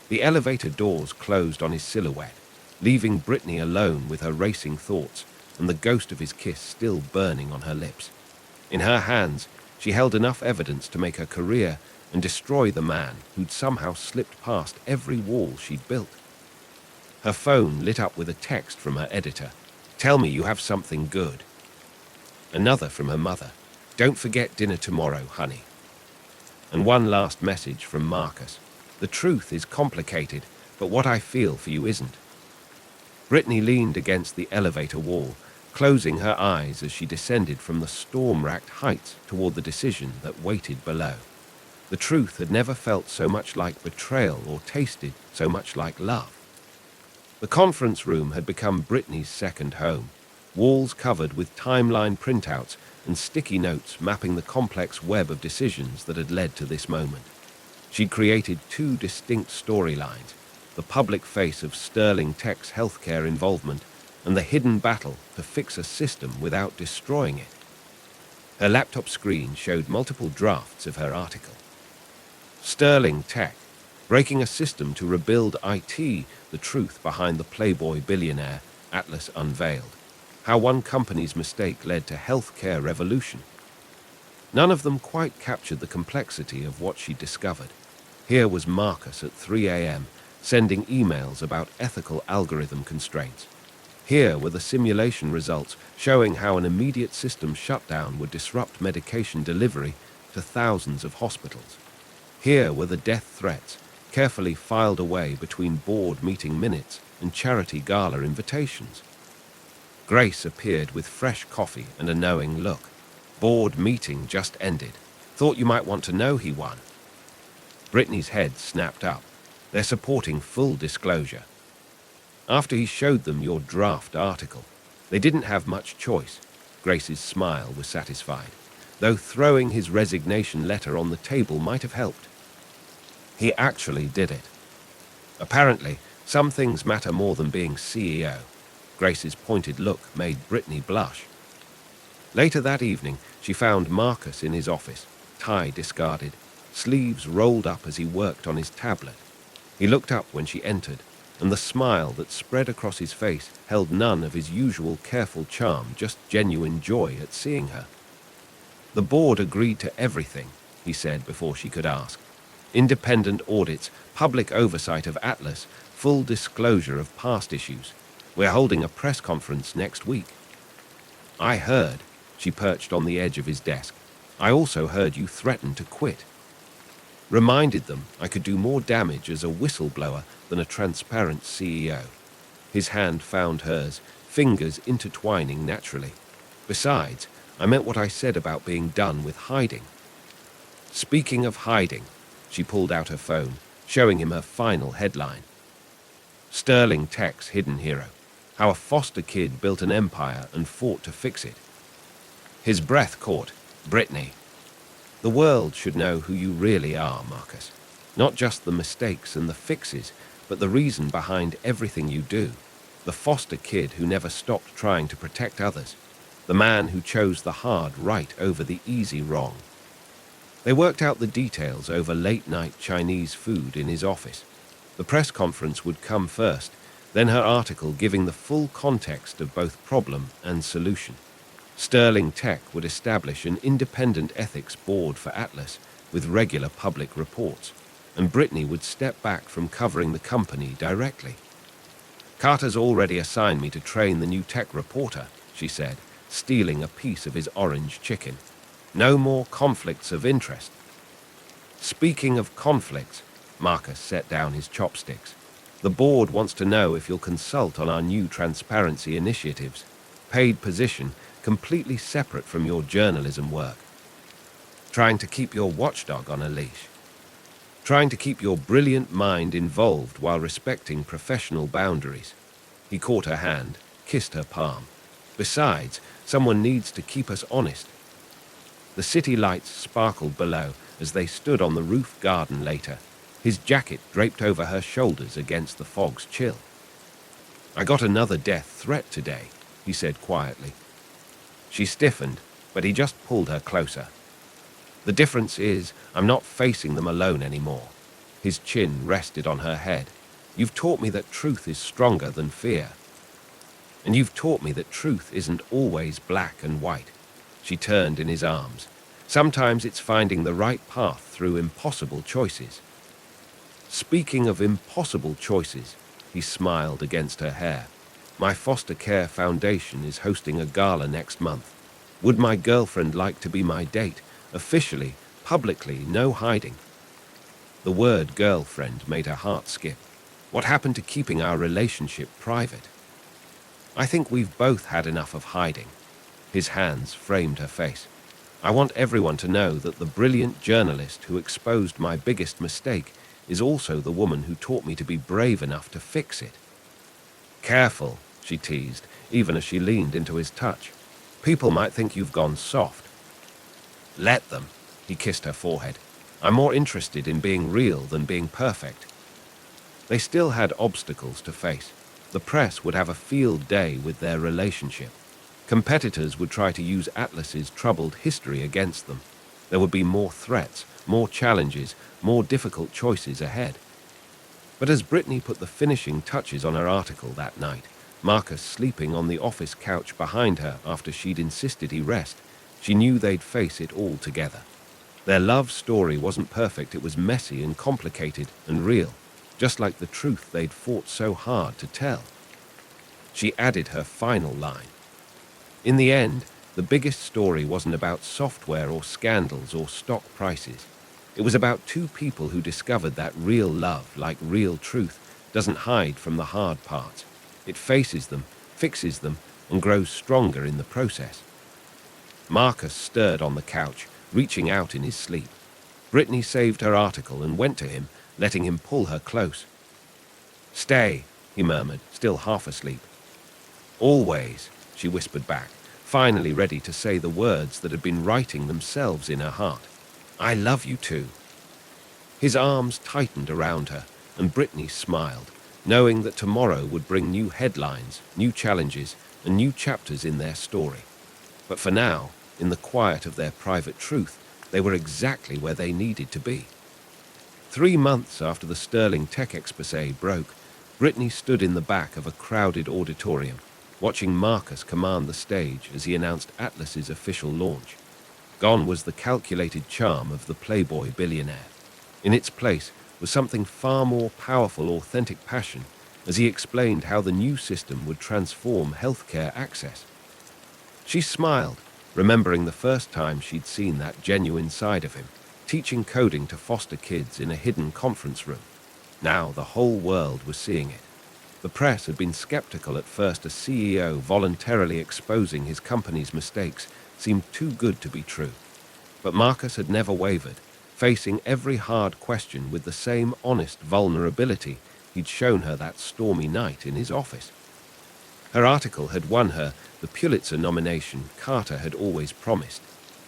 The elevator doors closed on his silhouette, leaving Brittany alone with her racing thoughts and the ghost of his kiss still burning on her lips. In her hands, she held enough evidence to make her career and destroy the man who'd somehow slipped past every wall she'd built. Her phone lit up with a text from her editor. Tell me you have something good. Another from her mother. Don't forget dinner tomorrow, honey. And one last message from Marcus. The truth is complicated, but what I feel for you isn't. Brittany leaned against the elevator wall, closing her eyes as she descended from the storm-racked heights toward the decision that waited below. The truth had never felt so much like betrayal or tasted so much like love. The conference room had become Brittany's second home, walls covered with timeline printouts and sticky notes mapping the complex web of decisions that had led to this moment. She'd created 2 distinct storylines, the public face of Sterling Tech's healthcare involvement and the hidden battle to fix a system without destroying it. Her laptop screen showed multiple drafts of her article. Sterling Tech, breaking a system to rebuild IT, the truth behind the Playboy billionaire, Atlas unveiled. How one company's mistake led to healthcare revolution. None of them quite captured the complexity of what she discovered. Here was Marcus at 3 a.m., sending emails about ethical algorithm constraints. Here were the simulation results showing how an immediate system shutdown would disrupt medication delivery to thousands of hospitals. Here were the death threats, carefully filed away between board meeting minutes and charity gala invitations. Grace appeared with fresh coffee and a knowing look. Board meeting just ended. Thought you might want to know he won. Brittany's head snapped up. They're supporting full disclosure. After he showed them your draft article, they didn't have much choice. Grace's smile was satisfied, though throwing his resignation letter on the table might have helped. He actually did it. Apparently, some things matter more than being CEO. Grace's pointed look made Brittany blush. Later that evening, she found Marcus in his office, tie discarded, sleeves rolled up as he worked on his tablet. He looked up when she entered, and the smile that spread across his face held none of his usual careful charm, just genuine joy at seeing her. The board agreed to everything, he said before she could ask. Independent audits, public oversight of Atlas, full disclosure of past issues. We're holding a press conference next week. I heard, she perched on the edge of his desk. I also heard you threaten to quit. Reminded them I could do more damage as a whistleblower than a transparent CEO. His hand found hers, fingers intertwining naturally. Besides, I meant what I said about being done with hiding. Speaking of hiding, she pulled out her phone, showing him her final headline. Sterling Tech's hidden hero. How a foster kid built an empire and fought to fix it. His breath caught. Brittany. The world should know who you really are, Marcus. Not just the mistakes and the fixes, but the reason behind everything you do. The foster kid who never stopped trying to protect others. The man who chose the hard right over the easy wrong. They worked out the details over late-night Chinese food in his office. The press conference would come first, then her article giving the full context of both problem and solution. Sterling Tech would establish an independent ethics board for Atlas with regular public reports, and Brittany would step back from covering the company directly. Carter's already assigned me to train the new tech reporter, she said, stealing a piece of his orange chicken. No more conflicts of interest. Speaking of conflicts, Marcus set down his chopsticks. The board wants to know if you'll consult on our new transparency initiatives. Paid position, completely separate from your journalism work. Trying to keep your watchdog on a leash. Trying to keep your brilliant mind involved while respecting professional boundaries. He caught her hand, kissed her palm. Besides, someone needs to keep us honest. The city lights sparkled below as they stood on the roof garden later, his jacket draped over her shoulders against the fog's chill. I got another death threat today, he said quietly. She stiffened, but he just pulled her closer. The difference is, I'm not facing them alone anymore. His chin rested on her head. You've taught me that truth is stronger than fear. And you've taught me that truth isn't always black and white. She turned in his arms. Sometimes it's finding the right path through impossible choices. Speaking of impossible choices, he smiled against her hair. My foster care foundation is hosting a gala next month. Would my girlfriend like to be my date? Officially, publicly, no hiding. The word girlfriend made her heart skip. What happened to keeping our relationship private? I think we've both had enough of hiding. His hands framed her face. I want everyone to know that the brilliant journalist who exposed my biggest mistake is also the woman who taught me to be brave enough to fix it. Careful, she teased, even as she leaned into his touch. People might think you've gone soft. Let them, he kissed her forehead. I'm more interested in being real than being perfect. They still had obstacles to face. The press would have a field day with their relationship. Competitors would try to use Atlas's troubled history against them. There would be more threats, more challenges, more difficult choices ahead. But as Brittany put the finishing touches on her article that night, Marcus sleeping on the office couch behind her after she'd insisted he rest, she knew they'd face it all together. Their love story wasn't perfect, it was messy and complicated and real, just like the truth they'd fought so hard to tell. She added her final line. In the end, the biggest story wasn't about software or scandals or stock prices. It was about two people who discovered that real love, like real truth, doesn't hide from the hard parts. It faces them, fixes them, and grows stronger in the process. Marcus stirred on the couch, reaching out in his sleep. Brittany saved her article and went to him, letting him pull her close. "Stay," he murmured, still half asleep. "Always," she whispered back, finally ready to say the words that had been writing themselves in her heart. "I love you too." His arms tightened around her, and Brittany smiled, knowing that tomorrow would bring new headlines, new challenges, and new chapters in their story. But for now, in the quiet of their private truth, they were exactly where they needed to be. 3 months after the Sterling Tech Exposé broke, Brittany stood in the back of a crowded auditorium, watching Marcus command the stage as he announced Atlas's official launch. Gone was the calculated charm of the playboy billionaire. In its place was something far more powerful, authentic passion, as he explained how the new system would transform healthcare access. She smiled, remembering the first time she'd seen that genuine side of him, teaching coding to foster kids in a hidden conference room. Now the whole world was seeing it. The press had been skeptical at first. A CEO voluntarily exposing his company's mistakes seemed too good to be true. But Marcus had never wavered, facing every hard question with the same honest vulnerability he'd shown her that stormy night in his office. Her article had won her the Pulitzer nomination Carter had always promised,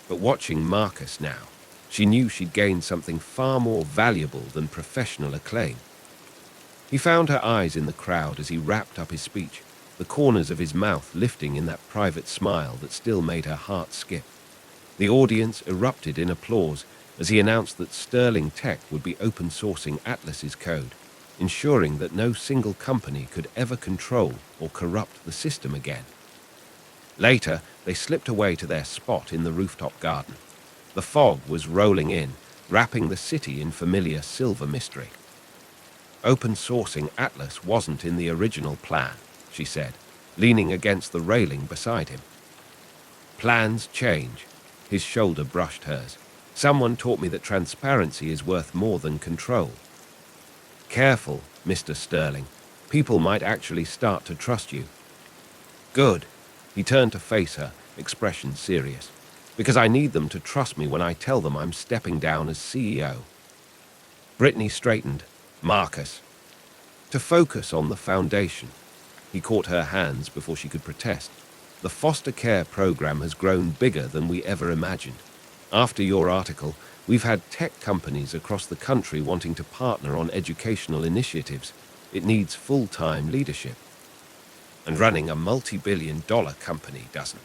but watching Marcus now, she knew she'd gained something far more valuable than professional acclaim. He found her eyes in the crowd as he wrapped up his speech, the corners of his mouth lifting in that private smile that still made her heart skip. The audience erupted in applause as he announced that Sterling Tech would be open sourcing Atlas's code, ensuring that no single company could ever control or corrupt the system again. Later, they slipped away to their spot in the rooftop garden. The fog was rolling in, wrapping the city in familiar silver mystery. "Open sourcing Atlas wasn't in the original plan," she said, leaning against the railing beside him. "Plans change." His shoulder brushed hers. "Someone taught me that transparency is worth more than control." "Careful, Mr. Sterling. People might actually start to trust you." "Good." He turned to face her, expression serious. "Because I need them to trust me when I tell them I'm stepping down as CEO." Brittany straightened. "Marcus." "To focus on the foundation." He caught her hands before she could protest. "The foster care program has grown bigger than we ever imagined. After your article, we've had tech companies across the country wanting to partner on educational initiatives. It needs full-time leadership. And running a multi-billion-dollar company doesn't.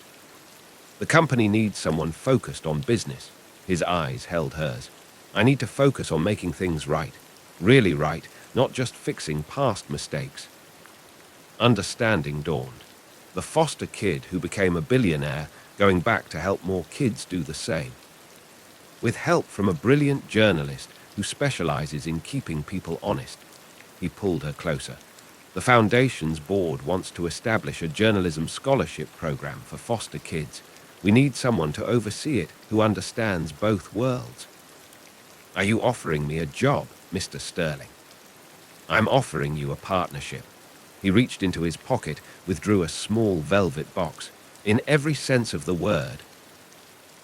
The company needs someone focused on business." His eyes held hers. "I need to focus on making things right. Really right, not just fixing past mistakes." Understanding dawned. The foster kid who became a billionaire, going back to help more kids do the same. With help from a brilliant journalist who specializes in keeping people honest. He pulled her closer. "The Foundation's board wants to establish a journalism scholarship program for foster kids. We need someone to oversee it who understands both worlds." "Are you offering me a job, Mr. Sterling?" "I'm offering you a partnership." He reached into his pocket, withdrew a small velvet box. "In every sense of the word."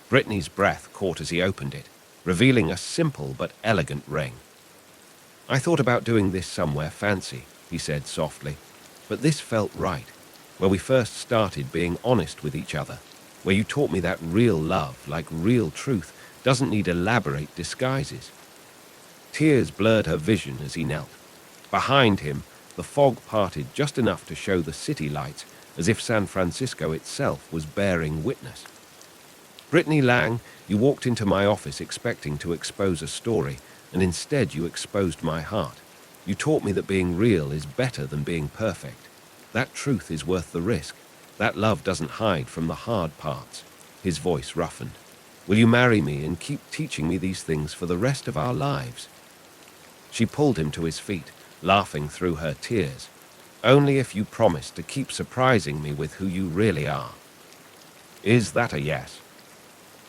Brittany's breath caught as he opened it, revealing a simple but elegant ring. "I thought about doing this somewhere fancy," he said softly, "but this felt right, where we first started being honest with each other, where you taught me that real love, like real truth, doesn't need elaborate disguises." Tears blurred her vision as he knelt. Behind him, the fog parted just enough to show the city lights, as if San Francisco itself was bearing witness. "Brittany Lang, you walked into my office expecting to expose a story, and instead you exposed my heart. You taught me that being real is better than being perfect. That truth is worth the risk. That love doesn't hide from the hard parts." His voice roughened. "Will you marry me and keep teaching me these things for the rest of our lives?" She pulled him to his feet, laughing through her tears. "Only if you promise to keep surprising me with who you really are." "Is that a yes?"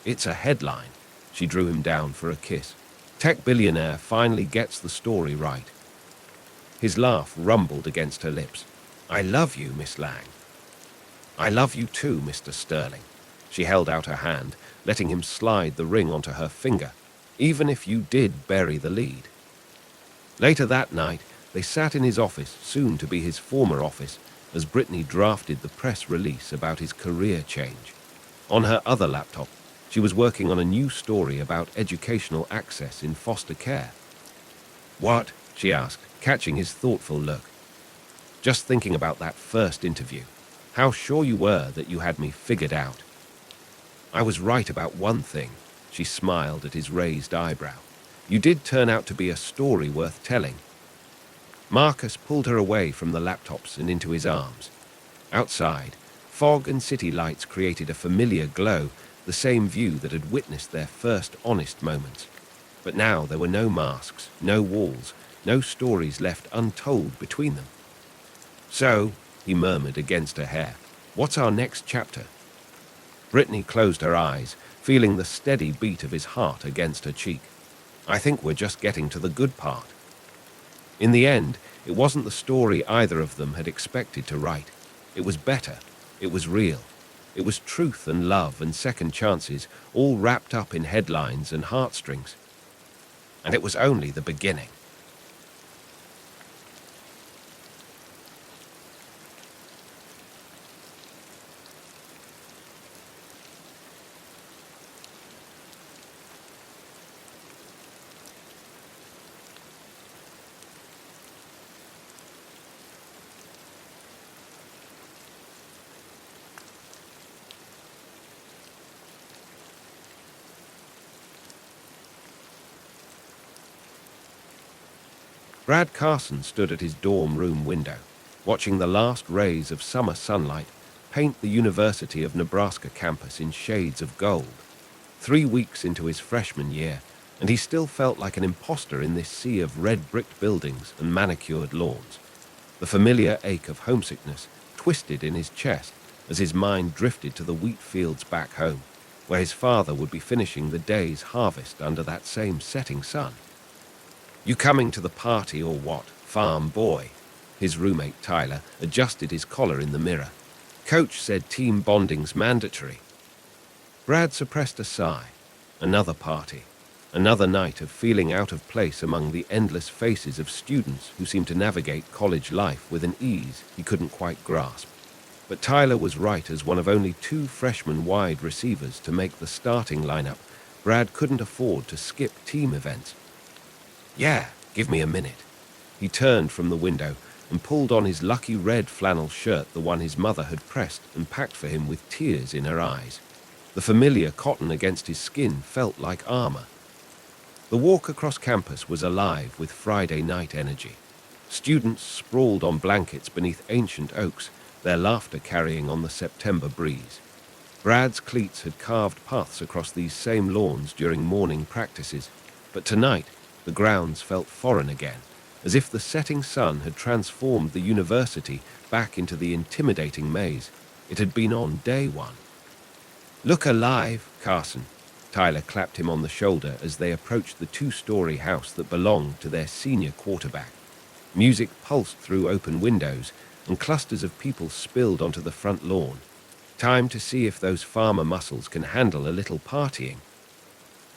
"It's a headline." She drew him down for a kiss. "Tech billionaire finally gets the story right." His laugh rumbled against her lips. "I love you, Miss Lang." I love you too, Mr. Sterling. She held out her hand, letting him slide the ring onto her finger, even if you did bury the lead. Later that night, they sat in his office, soon to be his former office, as Brittany drafted the press release about his career change. On her other laptop, she was working on a new story about educational access in foster care. What? She asked, catching his thoughtful look. Just thinking about that first interview. How sure you were that you had me figured out. I was right about one thing. She smiled at his raised eyebrow. You did turn out to be a story worth telling. Marcus pulled her away from the laptops and into his arms. Outside, fog and city lights created a familiar glow, the same view that had witnessed their first honest moments. But now there were no masks, no walls, no stories left untold between them. So, he murmured against her hair, what's our next chapter? Brittany closed her eyes, feeling the steady beat of his heart against her cheek. I think we're just getting to the good part. In the end, it wasn't the story either of them had expected to write. It was better. It was real. It was truth and love and second chances, all wrapped up in headlines and heartstrings. And it was only the beginning. Brad Carson stood at his dorm room window, watching the last rays of summer sunlight paint the University of Nebraska campus in shades of gold. 3 weeks into his freshman year, and he still felt like an imposter in this sea of red-bricked buildings and manicured lawns. The familiar ache of homesickness twisted in his chest as his mind drifted to the wheat fields back home, where his father would be finishing the day's harvest under that same setting sun. You coming to the party or what, farm boy? His roommate Tyler adjusted his collar in the mirror. Coach said team bonding's mandatory. Brad suppressed a sigh. Another party. Another night of feeling out of place among the endless faces of students who seemed to navigate college life with an ease he couldn't quite grasp. But Tyler was right. As one of only 2 freshman wide receivers to make the starting lineup, Brad couldn't afford to skip team events. Yeah, give me a minute. He turned from the window and pulled on his lucky red flannel shirt, the one his mother had pressed and packed for him with tears in her eyes. The familiar cotton against his skin felt like armor. The walk across campus was alive with Friday night energy. Students sprawled on blankets beneath ancient oaks, their laughter carrying on the September breeze. Brad's cleats had carved paths across these same lawns during morning practices, but tonight the grounds felt foreign again, as if the setting sun had transformed the university back into the intimidating maze it had been on day one. Look alive, Carson. Tyler clapped him on the shoulder as they approached the 2-story house that belonged to their senior quarterback. Music pulsed through open windows, and clusters of people spilled onto the front lawn. Time to see if those farmer muscles can handle a little partying.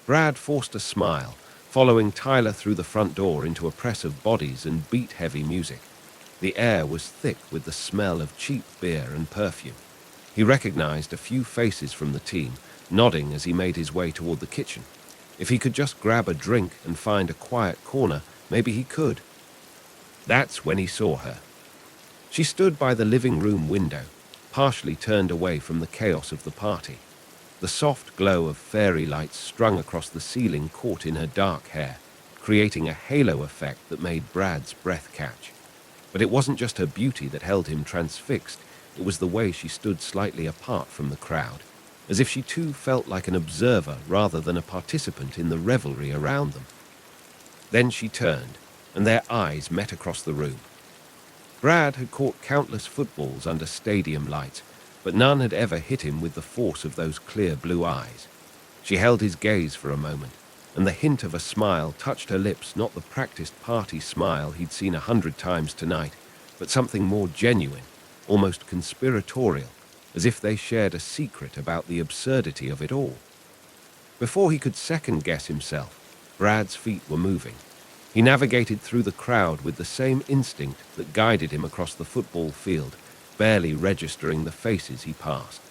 Brad forced a smile, following Tyler through the front door into a press of bodies and beat-heavy music. The air was thick with the smell of cheap beer and perfume. He recognized a few faces from the team, nodding as he made his way toward the kitchen. If he could just grab a drink and find a quiet corner, maybe he could. That's when he saw her. She stood by the living room window, partially turned away from the chaos of the party. The soft glow of fairy lights strung across the ceiling caught in her dark hair, creating a halo effect that made Brad's breath catch. But it wasn't just her beauty that held him transfixed, it was the way she stood slightly apart from the crowd, as if she too felt like an observer rather than a participant in the revelry around them. Then she turned, and their eyes met across the room. Brad had caught countless footballs under stadium lights, but none had ever hit him with the force of those clear blue eyes. She held his gaze for a moment, and the hint of a smile touched her lips, not the practiced party smile he'd seen 100 times tonight, but something more genuine, almost conspiratorial. as if they shared a secret about the absurdity of it all. Before he could second-guess himself, Brad's feet were moving. He navigated through the crowd with the same instinct that guided him across the football field, barely registering the faces he passed.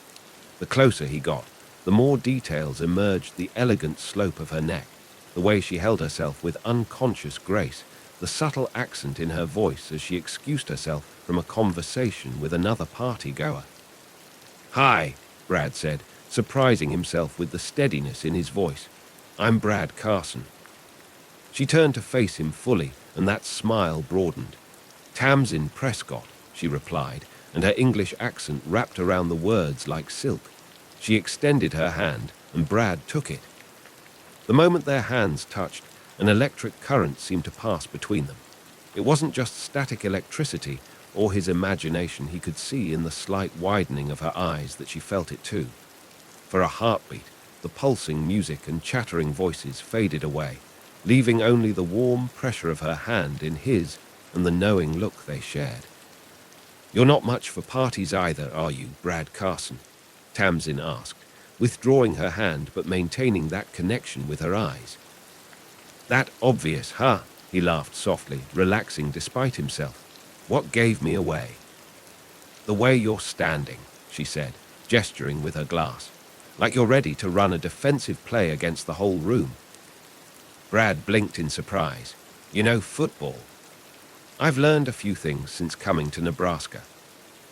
The closer he got, the more details emerged: the elegant slope of her neck, the way she held herself with unconscious grace, the subtle accent in her voice as she excused herself from a conversation with another party-goer. "Hi," Brad said, surprising himself with the steadiness in his voice. "I'm Brad Carson." She turned to face him fully, and that smile broadened. "Tamsin Prescott," she replied, and her English accent wrapped around the words like silk. She extended her hand, and Brad took it. The moment their hands touched, an electric current seemed to pass between them. It wasn't just static electricity or his imagination. He could see in the slight widening of her eyes that she felt it too. For a heartbeat, the pulsing music and chattering voices faded away, leaving only the warm pressure of her hand in his and the knowing look they shared. "You're not much for parties either, are you, Brad Carson?" Tamsin asked, withdrawing her hand but maintaining that connection with her eyes. "That obvious, huh?" He laughed softly, relaxing despite himself. "What gave me away?" "The way you're standing," she said, gesturing with her glass, "like you're ready to run a defensive play against the whole room." Brad blinked in surprise. "You know football?" "I've learned a few things since coming to Nebraska."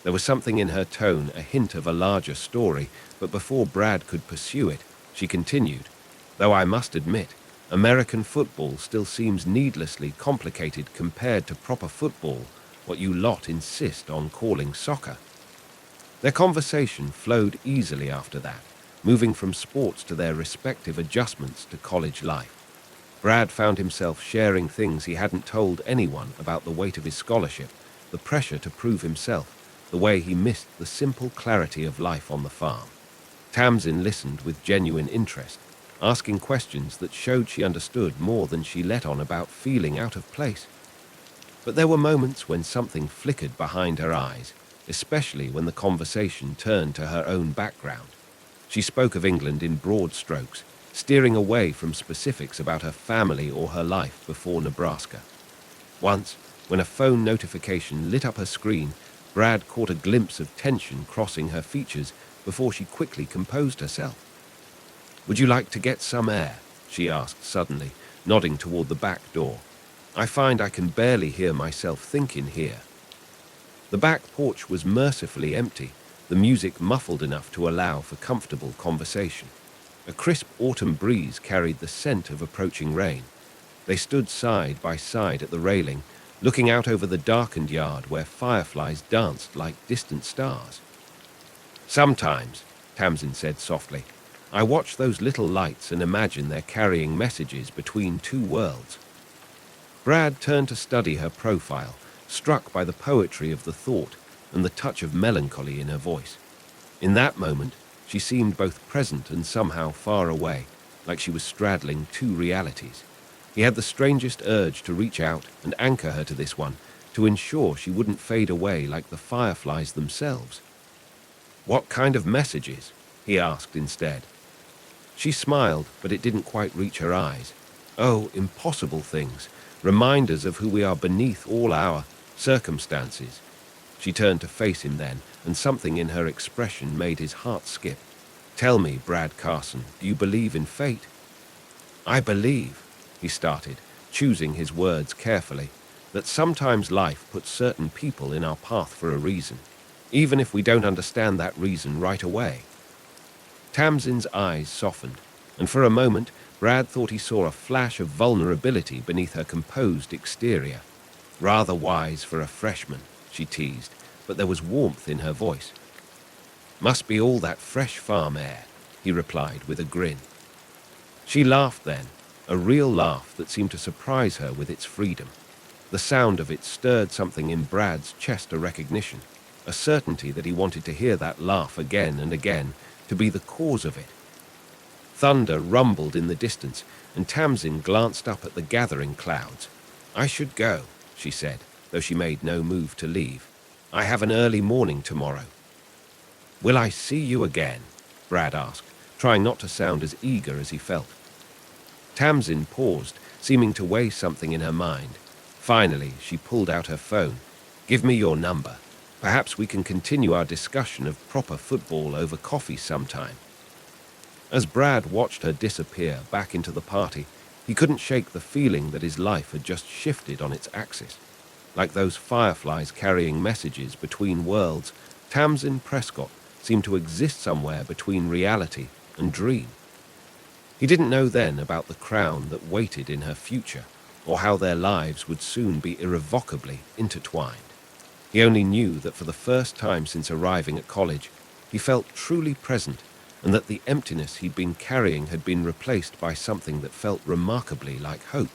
There was something in her tone, a hint of a larger story, but before Brad could pursue it, she continued, "Though I must admit, American football still seems needlessly complicated compared to proper football, what you lot insist on calling soccer." Their conversation flowed easily after that, moving from sports to their respective adjustments to college life. Brad found himself sharing things he hadn't told anyone about: the weight of his scholarship, the pressure to prove himself, the way he missed the simple clarity of life on the farm. Tamsin listened with genuine interest, asking questions that showed she understood more than she let on about feeling out of place. But there were moments when something flickered behind her eyes, especially when the conversation turned to her own background. She spoke of England in broad strokes, steering away from specifics about her family or her life before Nebraska. Once, when a phone notification lit up her screen, Brad caught a glimpse of tension crossing her features before she quickly composed herself. "Would you like to get some air?" she asked suddenly, nodding toward the back door. "I find I can barely hear myself think in here." The back porch was mercifully empty, the music muffled enough to allow for comfortable conversation. A crisp autumn breeze carried the scent of approaching rain. They stood side by side at the railing, looking out over the darkened yard where fireflies danced like distant stars. "Sometimes," Tamsin said softly, "I watch those little lights and imagine they're carrying messages between two worlds." Brad turned to study her profile, struck by the poetry of the thought and the touch of melancholy in her voice. In that moment, she seemed both present and somehow far away, like she was straddling two realities. He had the strangest urge to reach out and anchor her to this one, to ensure she wouldn't fade away like the fireflies themselves. "What kind of messages?" he asked instead. She smiled, but it didn't quite reach her eyes. "Oh, impossible things, reminders of who we are beneath all our circumstances." She turned to face him then, and something in her expression made his heart skip. "Tell me, Brad Carson, do you believe in fate?" "I believe," he started, choosing his words carefully, "that sometimes life puts certain people in our path for a reason, even if we don't understand that reason right away." Tamsin's eyes softened, and for a moment Brad thought he saw a flash of vulnerability beneath her composed exterior. "Rather wise for a freshman," she teased, but there was warmth in her voice. "Must be all that fresh farm air," he replied with a grin. She laughed then, a real laugh that seemed to surprise her with its freedom. The sound of it stirred something in Brad's chest, a recognition, a certainty that he wanted to hear that laugh again and again, to be the cause of it. Thunder rumbled in the distance, and Tamsin glanced up at the gathering clouds. "I should go," she said, though she made no move to leave. "I have an early morning tomorrow." Will I see you again? Brad asked, trying not to sound as eager as he felt. Tamsin paused, seeming to weigh something in her mind. Finally, she pulled out her phone. Give me your number. Perhaps we can continue our discussion of proper football over coffee sometime. As Brad watched her disappear back into the party, he couldn't shake the feeling that his life had just shifted on its axis. Like those fireflies carrying messages between worlds, Tamsin Prescott seemed to exist somewhere between reality and dream. He didn't know then about the crown that waited in her future, or how their lives would soon be irrevocably intertwined. He only knew that for the first time since arriving at college, he felt truly present, and that the emptiness he'd been carrying had been replaced by something that felt remarkably like hope.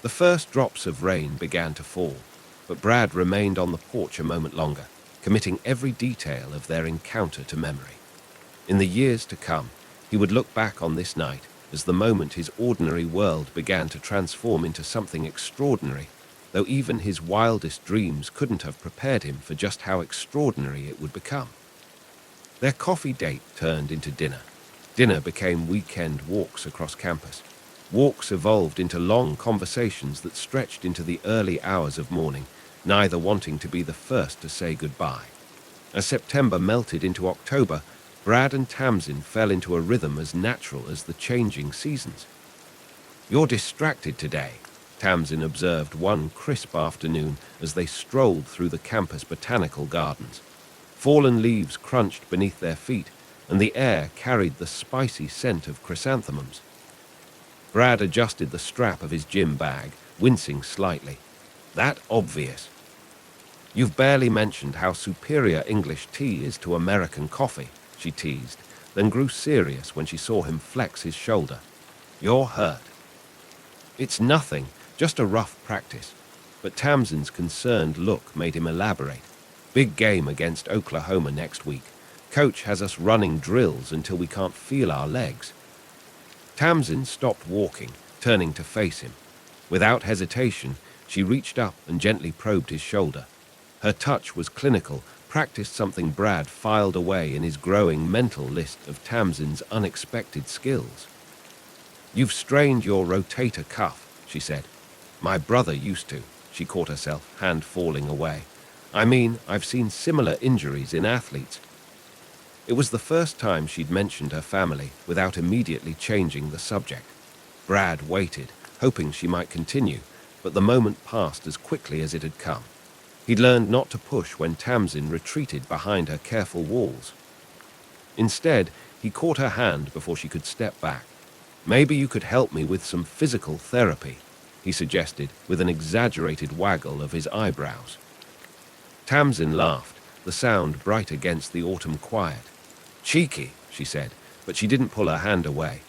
The first drops of rain began to fall, but Brad remained on the porch a moment longer, committing every detail of their encounter to memory. In the years to come, he would look back on this night as the moment his ordinary world began to transform into something extraordinary, though even his wildest dreams couldn't have prepared him for just how extraordinary it would become. Their coffee date turned into dinner. Dinner became weekend walks across campus. Walks evolved into long conversations that stretched into the early hours of morning, neither wanting to be the first to say goodbye. As September melted into October, Brad and Tamsin fell into a rhythm as natural as the changing seasons. "You're distracted today," Tamsin observed one crisp afternoon as they strolled through the campus botanical gardens. Fallen leaves crunched beneath their feet, and the air carried the spicy scent of chrysanthemums. Brad adjusted the strap of his gym bag, wincing slightly. "That obvious. You've barely mentioned how superior English tea is to American coffee," she teased, then grew serious when she saw him flex his shoulder. "You're hurt." "It's nothing, just a rough practice." But Tamsin's concerned look made him elaborate. "Big game against Oklahoma next week. Coach has us running drills until we can't feel our legs." Tamsin stopped walking, turning to face him. Without hesitation, she reached up and gently probed his shoulder. Her touch was clinical, practiced something Brad filed away in his growing mental list of Tamsin's unexpected skills. "You've strained your rotator cuff," she said. "My brother used to," she caught herself, hand falling away. "I mean, I've seen similar injuries in athletes." It was the first time she'd mentioned her family without immediately changing the subject. Brad waited, hoping she might continue, but the moment passed as quickly as it had come. He'd learned not to push when Tamsin retreated behind her careful walls. Instead, he caught her hand before she could step back. "Maybe you could help me with some physical therapy," he suggested with an exaggerated waggle of his eyebrows. Tamsin laughed, the sound bright against the autumn quiet. "Cheeky," she said, but she didn't pull her hand away.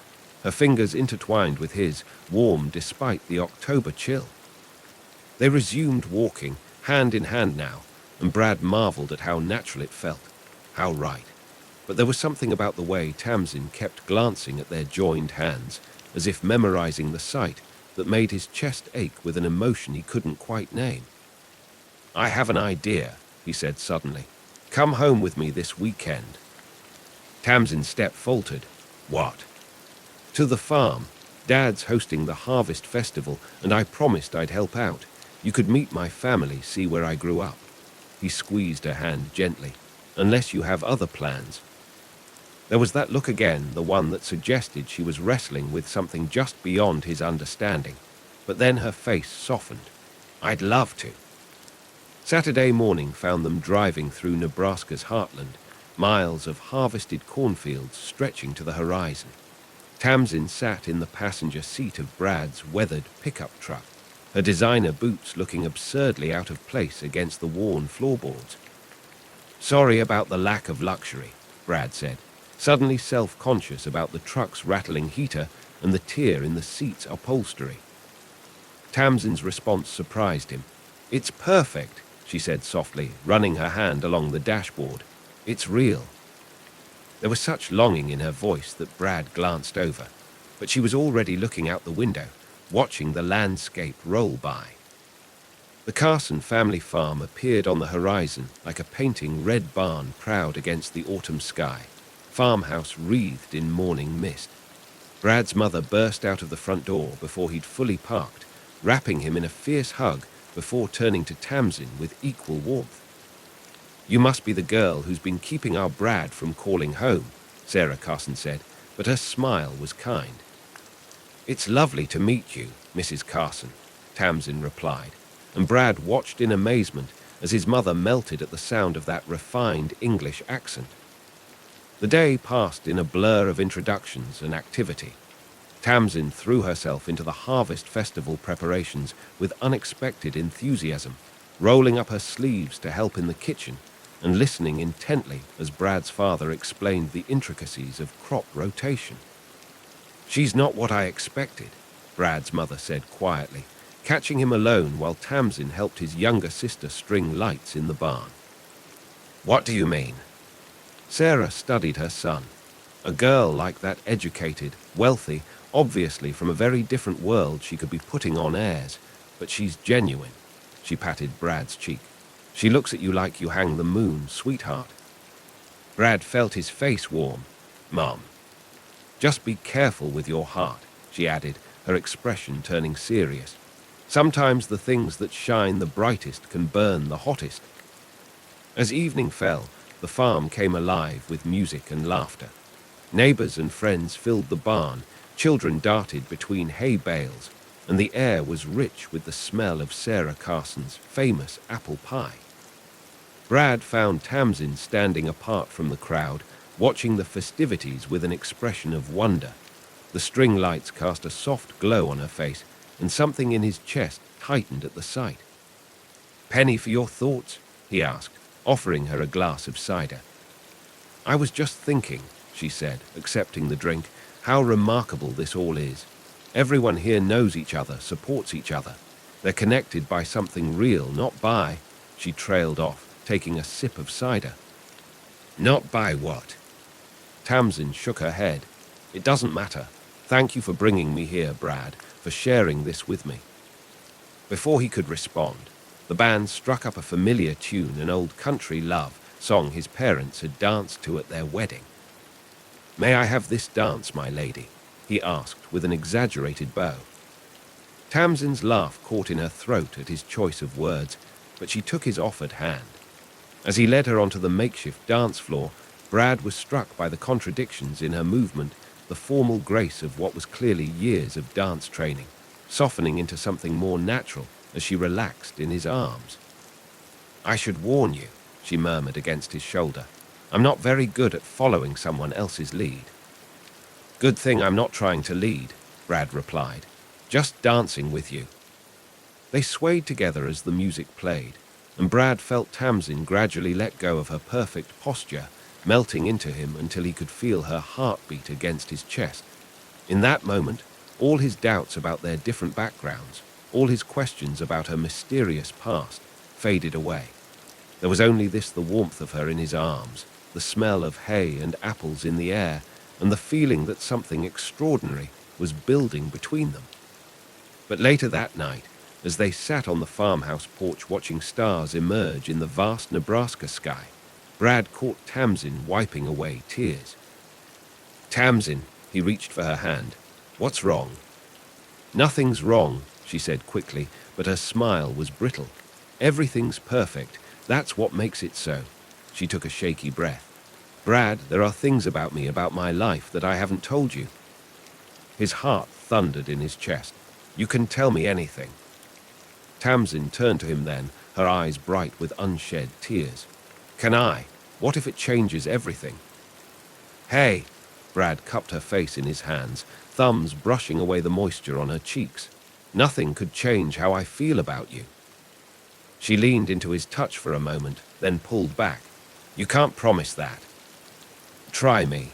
Her fingers intertwined with his, warm despite the October chill. They resumed walking, hand in hand now, and Brad marveled at how natural it felt, how right. But there was something about the way Tamsin kept glancing at their joined hands, as if memorizing the sight, that made his chest ache with an emotion he couldn't quite name. "I have an idea," he said suddenly. "Come home with me this weekend." Tamsin's step faltered. "What?" "To the farm. Dad's hosting the harvest festival, and I promised I'd help out. You could meet my family, see where I grew up." He squeezed her hand gently. "Unless you have other plans." There was that look again, the one that suggested she was wrestling with something just beyond his understanding. But then her face softened. "I'd love to." Saturday morning found them driving through Nebraska's heartland, miles of harvested cornfields stretching to the horizon. Tamsin sat in the passenger seat of Brad's weathered pickup truck, her designer boots looking absurdly out of place against the worn floorboards. "Sorry about the lack of luxury," Brad said, suddenly self-conscious about the truck's rattling heater and the tear in the seat's upholstery. Tamsin's response surprised him. "It's perfect," she said softly, running her hand along the dashboard. "It's real." There was such longing in her voice that Brad glanced over, but she was already looking out the window, watching the landscape roll by. The Carson family farm appeared on the horizon like a painting red barn proud against the autumn sky, farmhouse wreathed in morning mist. Brad's mother burst out of the front door before he'd fully parked, wrapping him in a fierce hug before turning to Tamsin with equal warmth. "You must be the girl who's been keeping our Brad from calling home," Sarah Carson said, but her smile was kind. "It's lovely to meet you, Mrs. Carson," Tamsin replied, and Brad watched in amazement as his mother melted at the sound of that refined English accent. The day passed in a blur of introductions and activity. Tamsin threw herself into the harvest festival preparations with unexpected enthusiasm, rolling up her sleeves to help in the kitchen and listening intently as Brad's father explained the intricacies of crop rotation. "She's not what I expected," Brad's mother said quietly, catching him alone while Tamsin helped his younger sister string lights in the barn. "What do you mean?" Sarah studied her son. A girl like that, educated, wealthy, obviously from a very different world she could be putting on airs, but she's genuine. She patted Brad's cheek. "She looks at you like you hang the moon, sweetheart." Brad felt his face warm. "Mom." "Just be careful with your heart," she added, her expression turning serious. "Sometimes the things that shine the brightest can burn the hottest." As evening fell, the farm came alive with music and laughter. Neighbors and friends filled the barn, children darted between hay bales, and the air was rich with the smell of Sarah Carson's famous apple pie. Brad found Tamsin standing apart from the crowd, watching the festivities with an expression of wonder. The string lights cast a soft glow on her face, and something in his chest tightened at the sight. "Penny for your thoughts?" he asked, offering her a glass of cider. "I was just thinking," she said, accepting the drink, "how remarkable this all is. Everyone here knows each other, supports each other. They're connected by something real, not by—" She trailed off, taking a sip of cider. "Not by what?" Tamsin shook her head. "It doesn't matter. Thank you for bringing me here, Brad, for sharing this with me." Before he could respond, the band struck up a familiar tune, an old country love song his parents had danced to at their wedding. "May I have this dance, my lady?" he asked with an exaggerated bow. Tamsin's laugh caught in her throat at his choice of words, but she took his offered hand. As he led her onto the makeshift dance floor, Brad was struck by the contradictions in her movement, the formal grace of what was clearly years of dance training, softening into something more natural as she relaxed in his arms. "I should warn you," she murmured against his shoulder. "I'm not very good at following someone else's lead." "Good thing I'm not trying to lead," Brad replied. "Just dancing with you." They swayed together as the music played, and Brad felt Tamsin gradually let go of her perfect posture, melting into him until he could feel her heartbeat against his chest. In that moment, all his doubts about their different backgrounds, all his questions about her mysterious past, faded away. There was only this: the warmth of her in his arms, the smell of hay and apples in the air, and the feeling that something extraordinary was building between them. But later that night, as they sat on the farmhouse porch watching stars emerge in the vast Nebraska sky, Brad caught Tamsin wiping away tears. "Tamsin," he reached for her hand. "What's wrong?" "Nothing's wrong," she said quickly, but her smile was brittle. "Everything's perfect. That's what makes it so." She took a shaky breath. "Brad, there are things about me, about my life, that I haven't told you." His heart thundered in his chest. "You can tell me anything." Tamsin turned to him then, her eyes bright with unshed tears. "Can I? What if it changes everything?" "Hey!" Brad cupped her face in his hands, thumbs brushing away the moisture on her cheeks. "Nothing could change how I feel about you." She leaned into his touch for a moment, then pulled back. "You can't promise that." "Try me."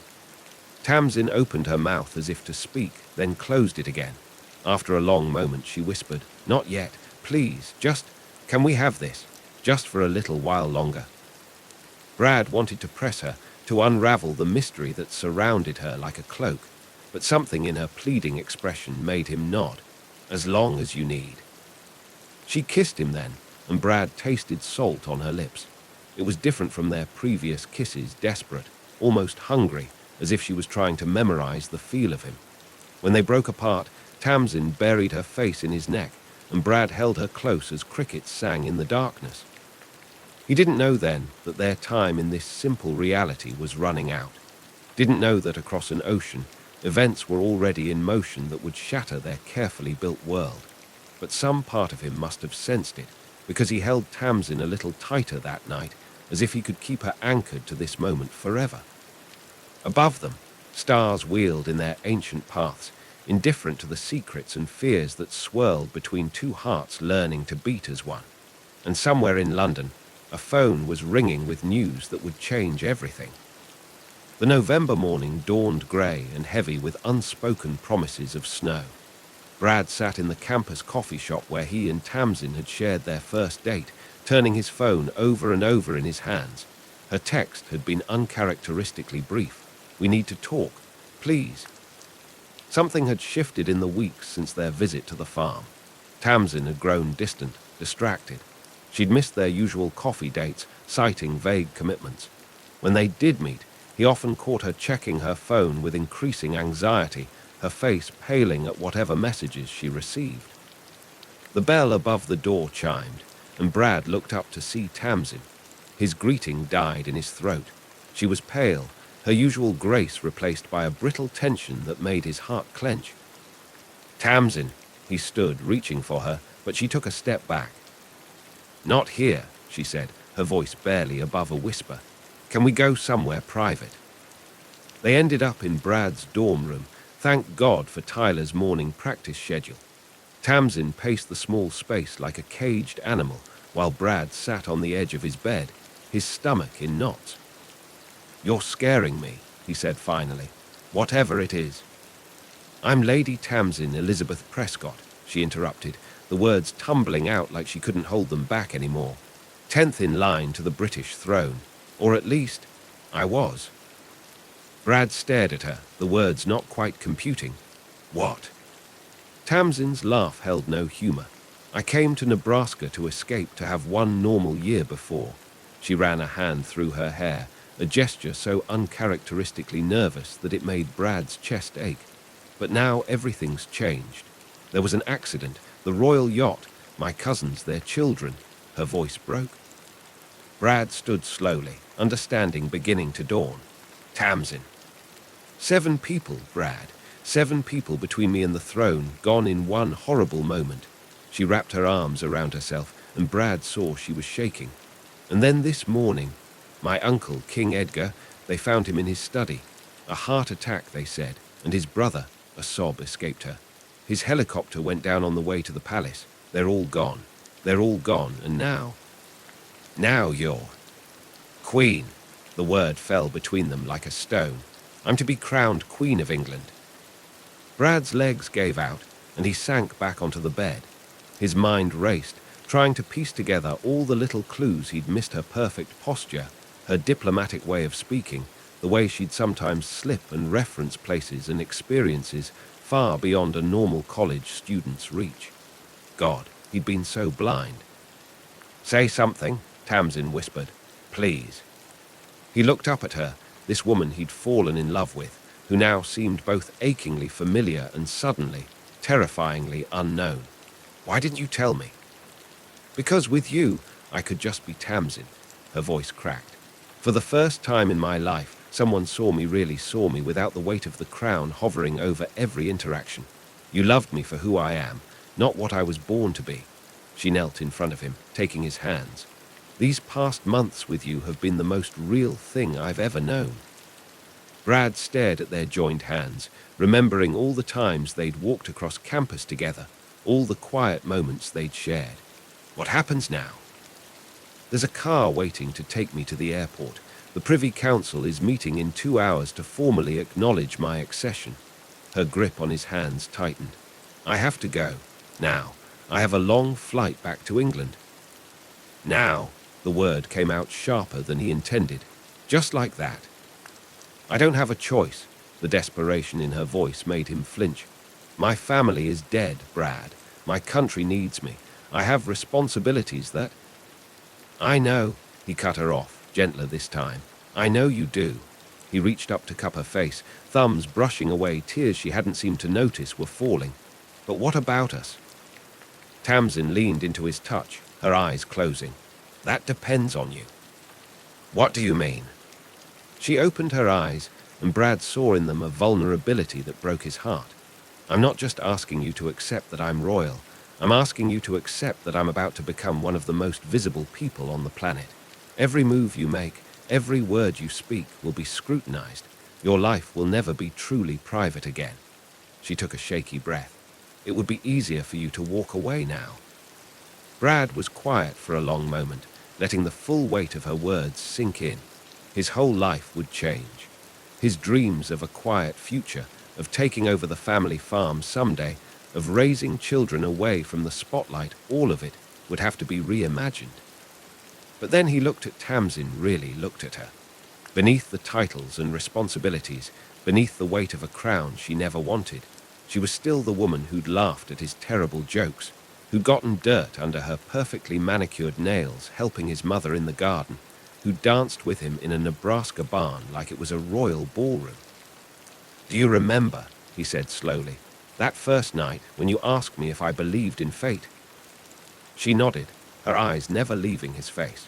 Tamsin opened her mouth as if to speak, then closed it again. After a long moment, she whispered, "Not yet. Please, can we have this? Just for a little while longer." Brad wanted to press her, to unravel the mystery that surrounded her like a cloak, but something in her pleading expression made him nod. "As long as you need." She kissed him then, and Brad tasted salt on her lips. It was different from their previous kisses, desperate, almost hungry, as if she was trying to memorize the feel of him. When they broke apart, Tamsin buried her face in his neck, and Brad held her close as crickets sang in the darkness. He didn't know then that their time in this simple reality was running out. Didn't know that across an ocean, events were already in motion that would shatter their carefully built world. But some part of him must have sensed it, because he held Tamsin a little tighter that night, as if he could keep her anchored to this moment forever. Above them, stars wheeled in their ancient paths, indifferent to the secrets and fears that swirled between two hearts learning to beat as one. And somewhere in London, a phone was ringing with news that would change everything. The November morning dawned grey and heavy with unspoken promises of snow. Brad sat in the campus coffee shop where he and Tamsin had shared their first date, turning his phone over and over in his hands. Her text had been uncharacteristically brief. "We need to talk, please." Something had shifted in the weeks since their visit to the farm. Tamsin had grown distant, distracted. She'd missed their usual coffee dates, citing vague commitments. When they did meet, he often caught her checking her phone with increasing anxiety, her face paling at whatever messages she received. The bell above the door chimed, and Brad looked up to see Tamsin. His greeting died in his throat. She was pale, her usual grace replaced by a brittle tension that made his heart clench. "Tamsin," he stood, reaching for her, but she took a step back. "Not here," she said, her voice barely above a whisper. "Can we go somewhere private?" They ended up in Brad's dorm room, thank God for Tyler's morning practice schedule. Tamsin paced the small space like a caged animal, while Brad sat on the edge of his bed, his stomach in knots. "You're scaring me," he said finally, "whatever it is." "I'm Lady Tamsin Elizabeth Prescott," she interrupted, the words tumbling out like she couldn't hold them back anymore. "10th in line to the British throne, or at least, I was." Brad stared at her, the words not quite computing. "What?" Tamsin's laugh held no humor. "I came to Nebraska to escape, to have one normal year before." She ran a hand through her hair, a gesture so uncharacteristically nervous that it made Brad's chest ache. "But now everything's changed. There was an accident, the royal yacht, my cousins, their children." Her voice broke. Brad stood slowly, understanding beginning to dawn. "Tamsin." "7 people, Brad. 7 people between me and the throne, gone in one horrible moment." She wrapped her arms around herself, and Brad saw she was shaking. "And then this morning, my uncle, King Edgar, they found him in his study. A heart attack, they said, and his brother," a sob escaped her. "His helicopter went down on the way to the palace. They're all gone. They're all gone, and now you're..." "Queen." The word fell between them like a stone. "I'm to be crowned Queen of England." Brad's legs gave out, and he sank back onto the bed. His mind raced, trying to piece together all the little clues he'd missed: her perfect posture, her diplomatic way of speaking, the way she'd sometimes slip and reference places and experiences far beyond a normal college student's reach. God, he'd been so blind. "Say something," Tamsin whispered. "Please." He looked up at her, this woman he'd fallen in love with, who now seemed both achingly familiar and suddenly, terrifyingly unknown. "Why didn't you tell me?" "Because with you, I could just be Tamsin." Her voice cracked. "For the first time in my life, someone really saw me without the weight of the crown hovering over every interaction. You loved me for who I am, not what I was born to be." She knelt in front of him, taking his hands. "These past months with you have been the most real thing I've ever known." Brad stared at their joined hands, remembering all the times they'd walked across campus together, all the quiet moments they'd shared. "What happens now?" "There's a car waiting to take me to the airport. The Privy Council is meeting in 2 hours to formally acknowledge my accession." Her grip on his hands tightened. "I have to go. Now. I have a long flight back to England." "Now." The word came out sharper than he intended. Just like that. "I don't have a choice." The desperation in her voice made him flinch. "My family is dead, Brad. My country needs me. I have responsibilities that—" "I know," he cut her off, gentler this time. "I know you do." He reached up to cup her face, thumbs brushing away tears she hadn't seemed to notice were falling. "But what about us?" Tamsin leaned into his touch, her eyes closing. "That depends on you." "What do you mean?" She opened her eyes, and Brad saw in them a vulnerability that broke his heart. "I'm not just asking you to accept that I'm royal. I'm asking you to accept that I'm about to become one of the most visible people on the planet. Every move you make, every word you speak will be scrutinized. Your life will never be truly private again." She took a shaky breath. "It would be easier for you to walk away now." Brad was quiet for a long moment, letting the full weight of her words sink in. His whole life would change. His dreams of a quiet future, of taking over the family farm someday, of raising children away from the spotlight, all of it would have to be reimagined. But then he looked at Tamsin, really looked at her. Beneath the titles and responsibilities, beneath the weight of a crown she never wanted, she was still the woman who'd laughed at his terrible jokes, who'd gotten dirt under her perfectly manicured nails helping his mother in the garden, who danced with him in a Nebraska barn like it was a royal ballroom. "Do you remember," he said slowly, "that first night when you asked me if I believed in fate?" She nodded, her eyes never leaving his face.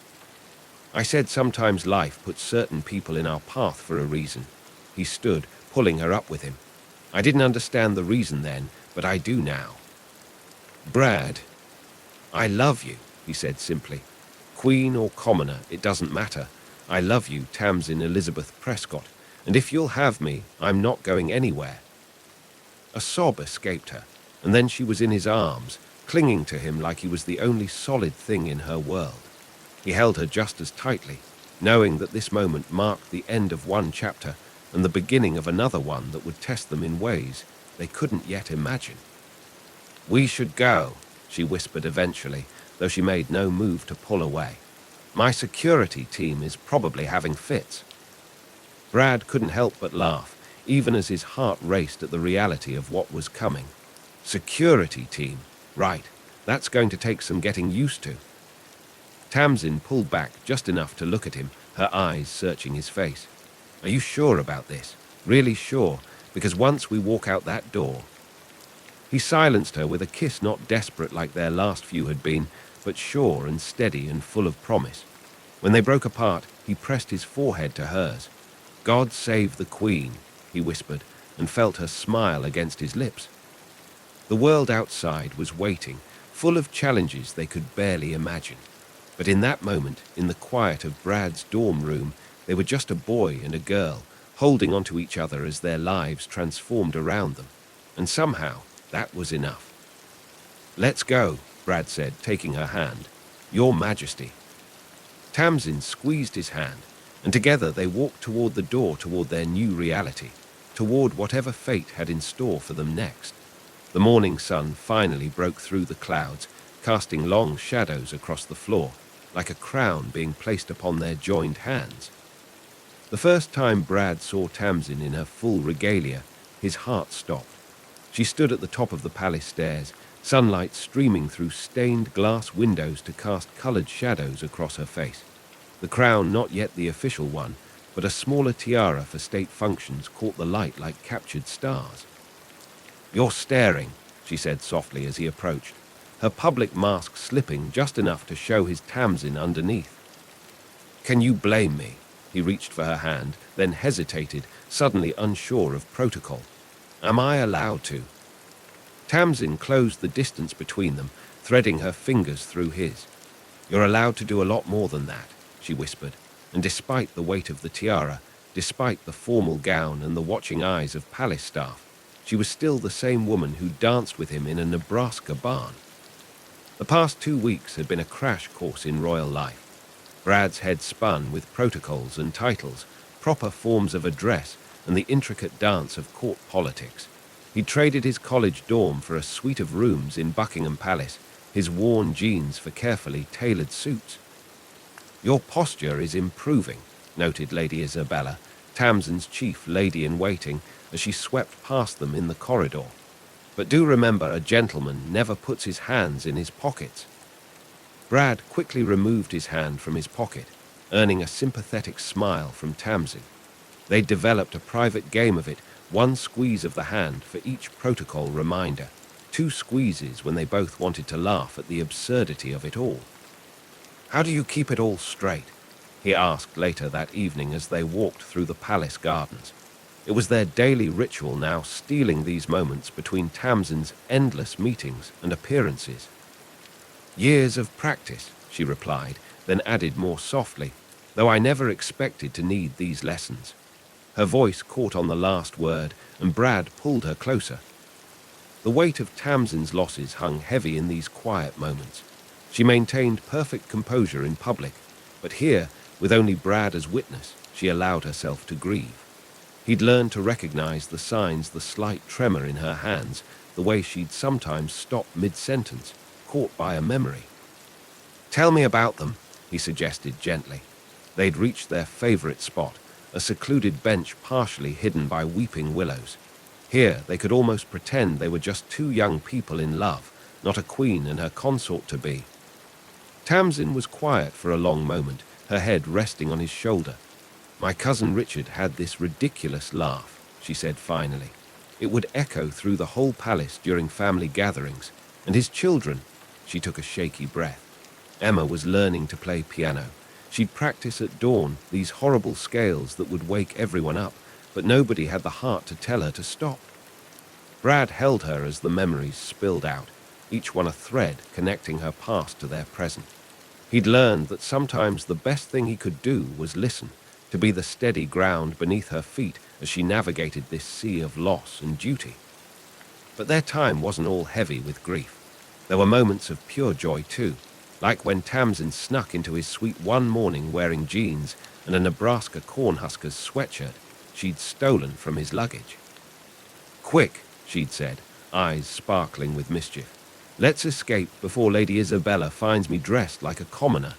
"I said sometimes life puts certain people in our path for a reason." He stood, pulling her up with him. "I didn't understand the reason then, but I do now." "Brad, I love you," he said simply. "Queen or commoner, it doesn't matter. I love you, Tamsin Elizabeth Prescott, and if you'll have me, I'm not going anywhere." A sob escaped her, and then she was in his arms, clinging to him like he was the only solid thing in her world. He held her just as tightly, knowing that this moment marked the end of one chapter and the beginning of another one that would test them in ways they couldn't yet imagine. "We should go," she whispered eventually, though she made no move to pull away. "My security team is probably having fits." Brad couldn't help but laugh, even as his heart raced at the reality of what was coming. Security team, right, that's going to take some getting used to. Tamsin pulled back just enough to look at him, her eyes searching his face. "Are you sure about this? Really sure? Because once we walk out that door—" He silenced her with a kiss not desperate like their last few had been, but sure and steady and full of promise. When they broke apart, he pressed his forehead to hers. "God save the Queen," he whispered, and felt her smile against his lips. The world outside was waiting, full of challenges they could barely imagine. But in that moment, in the quiet of Brad's dorm room, they were just a boy and a girl, holding onto each other as their lives transformed around them. And somehow, that was enough. "Let's go," Brad said, taking her hand. "Your Majesty." Tamsin squeezed his hand, and together they walked toward the door, toward their new reality, toward whatever fate had in store for them next. The morning sun finally broke through the clouds, casting long shadows across the floor, like a crown being placed upon their joined hands. The first time Brad saw Tamsin in her full regalia, his heart stopped. She stood at the top of the palace stairs, sunlight streaming through stained glass windows to cast colored shadows across her face. The crown, not yet the official one, but a smaller tiara for state functions, caught the light like captured stars. "You're staring," she said softly as he approached, her public mask slipping just enough to show his Tamsin underneath. "Can you blame me?" He reached for her hand, then hesitated, suddenly unsure of protocol. "Am I allowed to?" Tamsin closed the distance between them, threading her fingers through his. "You're allowed to do a lot more than that," she whispered, and despite the weight of the tiara, despite the formal gown and the watching eyes of palace staff, she was still the same woman who danced with him in a Nebraska barn. The past 2 weeks had been a crash course in royal life. Brad's head spun with protocols and titles, proper forms of address, and the intricate dance of court politics. He traded his college dorm for a suite of rooms in Buckingham Palace, his worn jeans for carefully tailored suits. "Your posture is improving," noted Lady Isabella, Tamsin's chief lady-in-waiting, as she swept past them in the corridor. "But do remember, a gentleman never puts his hands in his pockets." Brad quickly removed his hand from his pocket, earning a sympathetic smile from Tamsin. They'd developed a private game of it, one squeeze of the hand for each protocol reminder, two squeezes when they both wanted to laugh at the absurdity of it all. "How do you keep it all straight?" he asked later that evening as they walked through the palace gardens. It was their daily ritual now, stealing these moments between Tamsin's endless meetings and appearances. "Years of practice," she replied, then added more softly, "though I never expected to need these lessons." Her voice caught on the last word, and Brad pulled her closer. The weight of Tamsin's losses hung heavy in these quiet moments. She maintained perfect composure in public, but here, with only Brad as witness, she allowed herself to grieve. He'd learned to recognize the signs, the slight tremor in her hands, the way she'd sometimes stop mid-sentence, caught by a memory. "Tell me about them," he suggested gently. They'd reached their favorite spot, a secluded bench partially hidden by weeping willows. Here, they could almost pretend they were just two young people in love, not a queen and her consort-to-be. Tamsin was quiet for a long moment, her head resting on his shoulder. "My cousin Richard had this ridiculous laugh," she said finally. "It would echo through the whole palace during family gatherings. And his children," she took a shaky breath. Emma was learning to play piano. She'd practice at dawn, these horrible scales that would wake everyone up, but nobody had the heart to tell her to stop. Brad held her as the memories spilled out, each one a thread connecting her past to their present. He'd learned that sometimes the best thing he could do was listen, to be the steady ground beneath her feet as she navigated this sea of loss and duty. But their time wasn't all heavy with grief. There were moments of pure joy too, like when Tamsin snuck into his suite one morning wearing jeans and a Nebraska Cornhuskers sweatshirt she'd stolen from his luggage. "Quick," she'd said, eyes sparkling with mischief. "Let's escape before Lady Isabella finds me dressed like a commoner."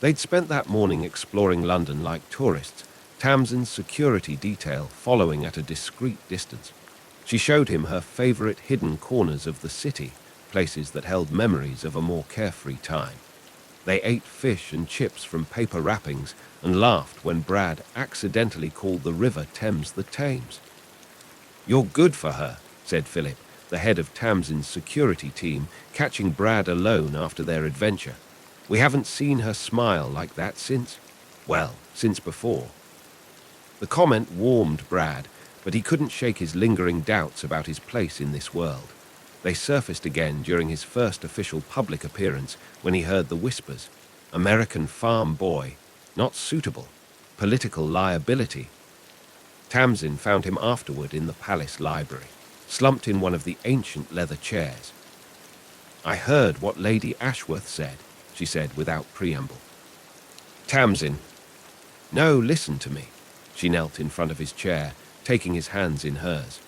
They'd spent that morning exploring London like tourists, Tamsin's security detail following at a discreet distance. She showed him her favorite hidden corners of the city, places that held memories of a more carefree time. They ate fish and chips from paper wrappings and laughed when Brad accidentally called the River Thames the Thames. "You're good for her," said Philip, the head of Tamsin's security team, catching Brad alone after their adventure. "We haven't seen her smile like that since before." The comment warmed Brad, but he couldn't shake his lingering doubts about his place in this world. They surfaced again during his first official public appearance when he heard the whispers. American farm boy, not suitable, political liability. Tamsin found him afterward in the palace library, slumped in one of the ancient leather chairs. "I heard what Lady Ashworth said," she said without preamble. "Tamsin, no, listen to me." She knelt in front of his chair, taking his hands in hers.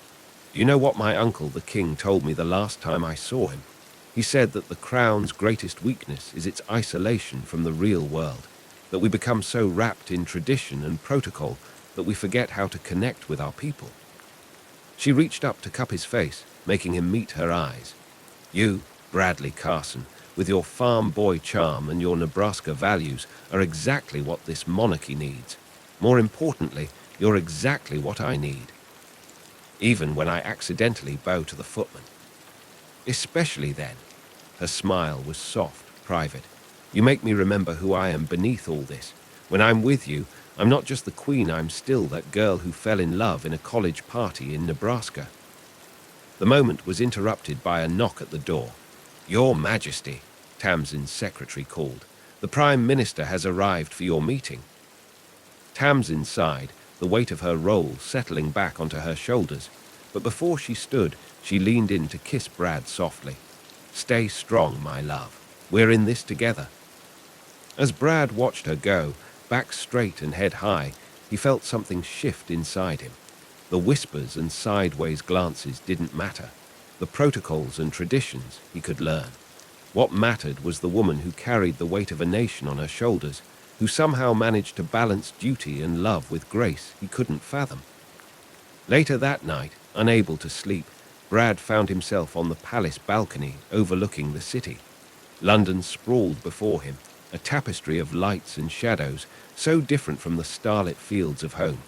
"You know what my uncle, the king, told me the last time I saw him? He said that the crown's greatest weakness is its isolation from the real world, that we become so wrapped in tradition and protocol that we forget how to connect with our people." She reached up to cup his face, making him meet her eyes. "You, Bradley Carson, with your farm boy charm and your Nebraska values, are exactly what this monarchy needs. More importantly, you're exactly what I need. Even when I accidentally bow to the footman. Especially then." Her smile was soft, private. "You make me remember who I am beneath all this. When I'm with you, I'm not just the queen, I'm still that girl who fell in love in a college party in Nebraska." The moment was interrupted by a knock at the door. "Your Majesty," Tamsin's secretary called. "The Prime Minister has arrived for your meeting." Tamsin sighed, the weight of her role settling back onto her shoulders, but before she stood, she leaned in to kiss Brad softly. "Stay strong, my love. We're in this together." As Brad watched her go, back straight and head high, he felt something shift inside him. The whispers and sideways glances didn't matter. The protocols and traditions he could learn. What mattered was the woman who carried the weight of a nation on her shoulders, who somehow managed to balance duty and love with grace he couldn't fathom. Later that night, unable to sleep, Brad found himself on the palace balcony overlooking the city. London sprawled before him, a tapestry of lights and shadows, so different from the starlit fields of home.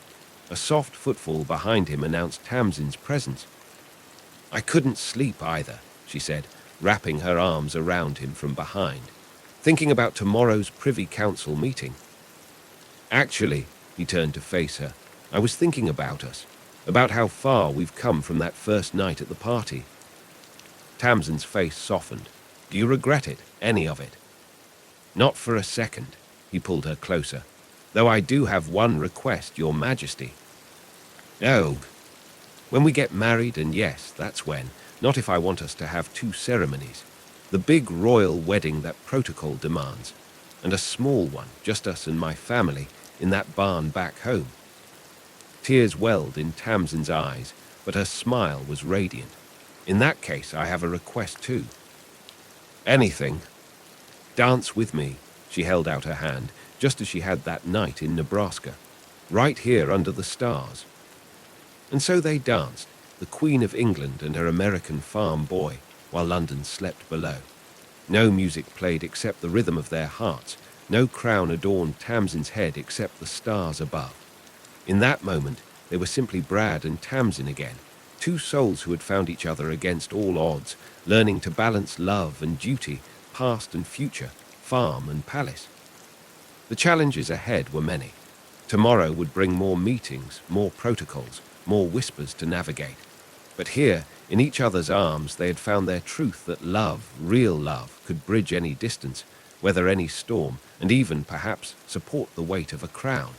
A soft footfall behind him announced Tamsin's presence. "I couldn't sleep either," she said, wrapping her arms around him from behind, "thinking about tomorrow's Privy Council meeting." "Actually," he turned to face her, "I was thinking about us, about how far we've come from that first night at the party." Tamsin's face softened. "Do you regret it, any of it?" "Not for a second," he pulled her closer, "though I do have one request, Your Majesty." "Oh, when we get married, and yes, that's when, not if I want us to have two ceremonies. The big royal wedding that protocol demands, and a small one, just us and my family, in that barn back home." Tears welled in Tamsin's eyes, but her smile was radiant. "In that case, I have a request too." "Anything." "Dance with me." She held out her hand, just as she had that night in Nebraska, right here under the stars. And so they danced, the Queen of England and her American farm boy, while London slept below. No music played except the rhythm of their hearts. No crown adorned Tamsin's head except the stars above. In that moment, they were simply Brad and Tamsin again, two souls who had found each other against all odds, learning to balance love and duty, past and future, farm and palace. The challenges ahead were many. Tomorrow would bring more meetings, more protocols, more whispers to navigate. But here, in each other's arms, they had found their truth that love, real love, could bridge any distance, weather any storm, and even, perhaps, support the weight of a crown.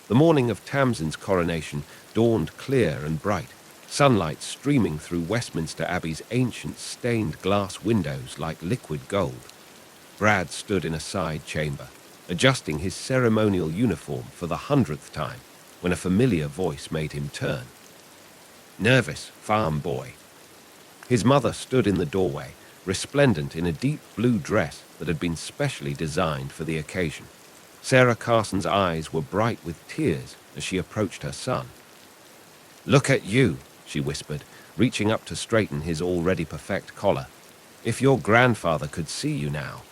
The morning of Tamsin's coronation dawned clear and bright, sunlight streaming through Westminster Abbey's ancient stained glass windows like liquid gold. Brad stood in a side chamber, adjusting his ceremonial uniform for the 100th time, when a familiar voice made him turn. "Nervous, farm boy." His mother stood in the doorway, resplendent in a deep blue dress that had been specially designed for the occasion. Sarah Carson's eyes were bright with tears as she approached her son. "Look at you," she whispered, reaching up to straighten his already perfect collar. "If your grandfather could see you now."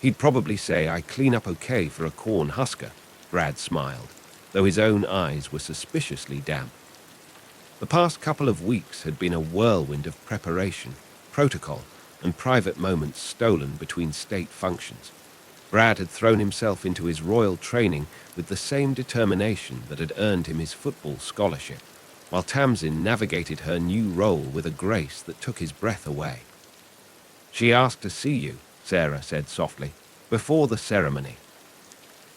"He'd probably say I clean up okay for a corn husker," Brad smiled, though his own eyes were suspiciously damp. The past couple of weeks had been a whirlwind of preparation, protocol, and private moments stolen between state functions. Brad had thrown himself into his royal training with the same determination that had earned him his football scholarship, while Tamsin navigated her new role with a grace that took his breath away. "She asked to see you," Sarah said softly, "before the ceremony."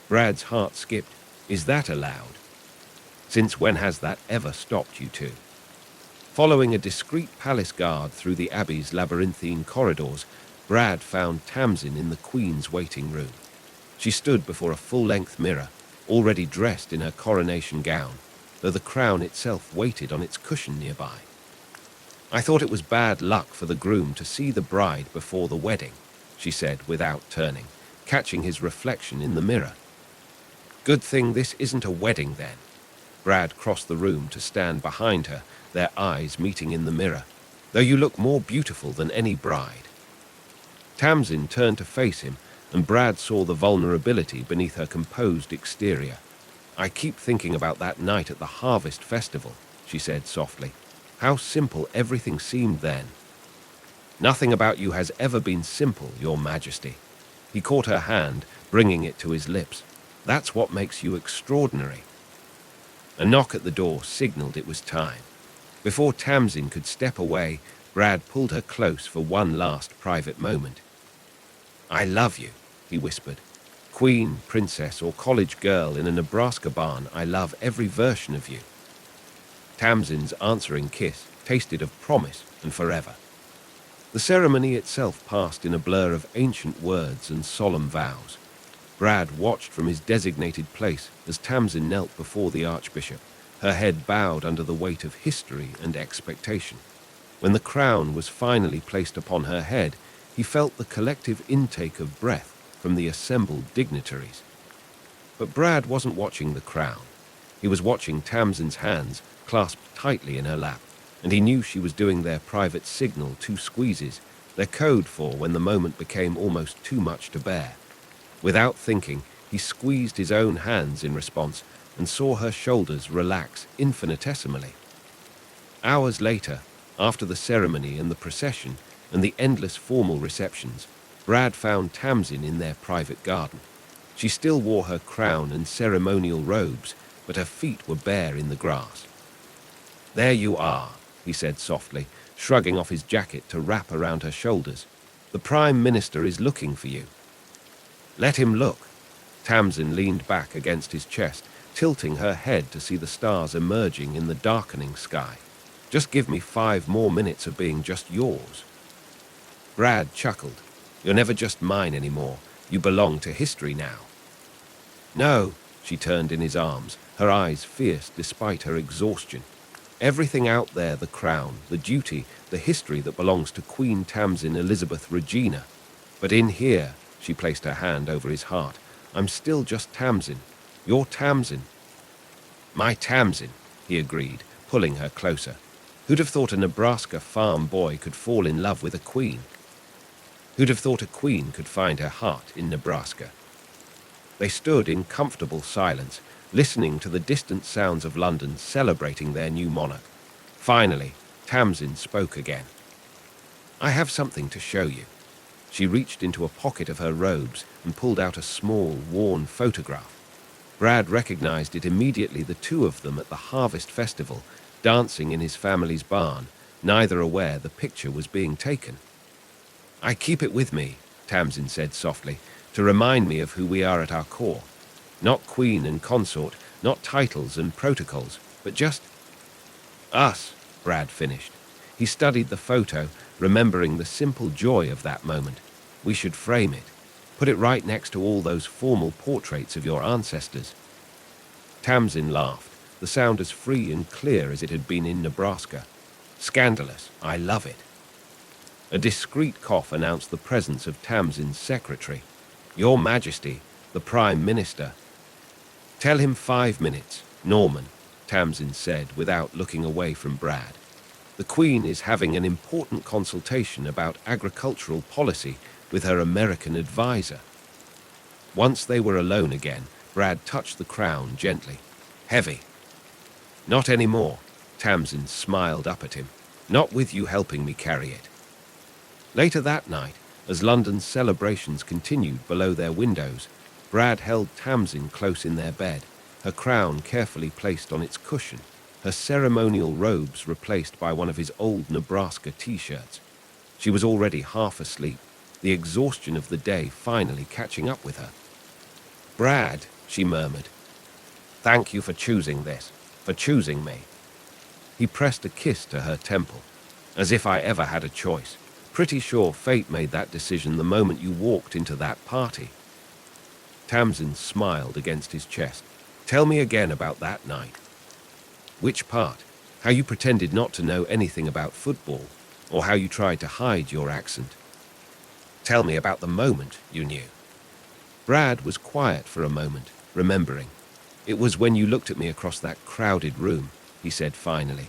Brad's heart skipped. "Is that allowed?" "Since when has that ever stopped you two?" Following a discreet palace guard through the Abbey's labyrinthine corridors, Brad found Tamsin in the Queen's waiting room. She stood before a full-length mirror, already dressed in her coronation gown, though the crown itself waited on its cushion nearby. "I thought it was bad luck for the groom to see the bride before the wedding," she said without turning, catching his reflection in the mirror. "Good thing this isn't a wedding, then." Brad crossed the room to stand behind her, their eyes meeting in the mirror. "Though you look more beautiful than any bride." Tamsin turned to face him, and Brad saw the vulnerability beneath her composed exterior. "I keep thinking about that night at the Harvest Festival," she said softly. "How simple everything seemed then." "Nothing about you has ever been simple, Your Majesty." He caught her hand, bringing it to his lips. "That's what makes you extraordinary." A knock at the door signaled it was time. Before Tamsin could step away, Brad pulled her close for one last private moment. "I love you," he whispered. "Queen, princess, or college girl in a Nebraska barn, I love every version of you." Tamsin's answering kiss tasted of promise and forever. The ceremony itself passed in a blur of ancient words and solemn vows. Brad watched from his designated place as Tamsin knelt before the Archbishop, her head bowed under the weight of history and expectation. When the crown was finally placed upon her head, he felt the collective intake of breath from the assembled dignitaries. But Brad wasn't watching the crown. He was watching Tamsin's hands clasped tightly in her lap, and he knew she was doing their private signal 2 squeezes, their code for when the moment became almost too much to bear. Without thinking, he squeezed his own hands in response and saw her shoulders relax infinitesimally. Hours later, after the ceremony and the procession and the endless formal receptions, Brad found Tamsin in their private garden. She still wore her crown and ceremonial robes, but her feet were bare in the grass. "There you are," he said softly, shrugging off his jacket to wrap around her shoulders. "The Prime Minister is looking for you." "Let him look." Tamsin leaned back against his chest, tilting her head to see the stars emerging in the darkening sky. "Just give me 5 more minutes of being just yours." Brad chuckled. "You're never just mine anymore. You belong to history now." "No," she turned in his arms, her eyes fierce despite her exhaustion. "Everything out there, the crown, the duty, the history that belongs to Queen Tamsin Elizabeth Regina. But in here," she placed her hand over his heart, "I'm still just Tamsin. Your Tamsin." "My Tamsin," he agreed, pulling her closer. "Who'd have thought a Nebraska farm boy could fall in love with a queen? Who'd have thought a queen could find her heart in Nebraska?" They stood in comfortable silence, listening to the distant sounds of London celebrating their new monarch. Finally, Tamsin spoke again. "I have something to show you." She reached into a pocket of her robes and pulled out a small, worn photograph. Brad recognized it immediately, the two of them at the harvest festival, dancing in his family's barn, neither aware the picture was being taken. "I keep it with me," Tamsin said softly, "to remind me of who we are at our core. Not queen and consort, not titles and protocols, but just us," Brad finished. He studied the photo, remembering the simple joy of that moment. "We should frame it. Put it right next to all those formal portraits of your ancestors." Tamsin laughed, the sound as free and clear as it had been in Nebraska. "Scandalous. I love it." A discreet cough announced the presence of Tamsin's secretary. "Your Majesty, the Prime Minister." "Tell him 5 minutes, Norman," Tamsin said without looking away from Brad. "The Queen is having an important consultation about agricultural policy with her American advisor." Once they were alone again, Brad touched the crown gently. "Heavy." "Not anymore," Tamsin smiled up at him. "Not with you helping me carry it." Later that night, as London's celebrations continued below their windows, Brad held Tamsin close in their bed, her crown carefully placed on its cushion, her ceremonial robes replaced by one of his old Nebraska t-shirts. She was already half asleep, the exhaustion of the day finally catching up with her. "Brad," she murmured, "thank you for choosing this, for choosing me." He pressed a kiss to her temple. "As if I ever had a choice. Pretty sure fate made that decision the moment you walked into that party." Tamsin smiled against his chest. "Tell me again about that night." "Which part? How you pretended not to know anything about football, or how you tried to hide your accent?" "Tell me about the moment you knew." Brad was quiet for a moment, remembering. "It was when you looked at me across that crowded room," he said finally.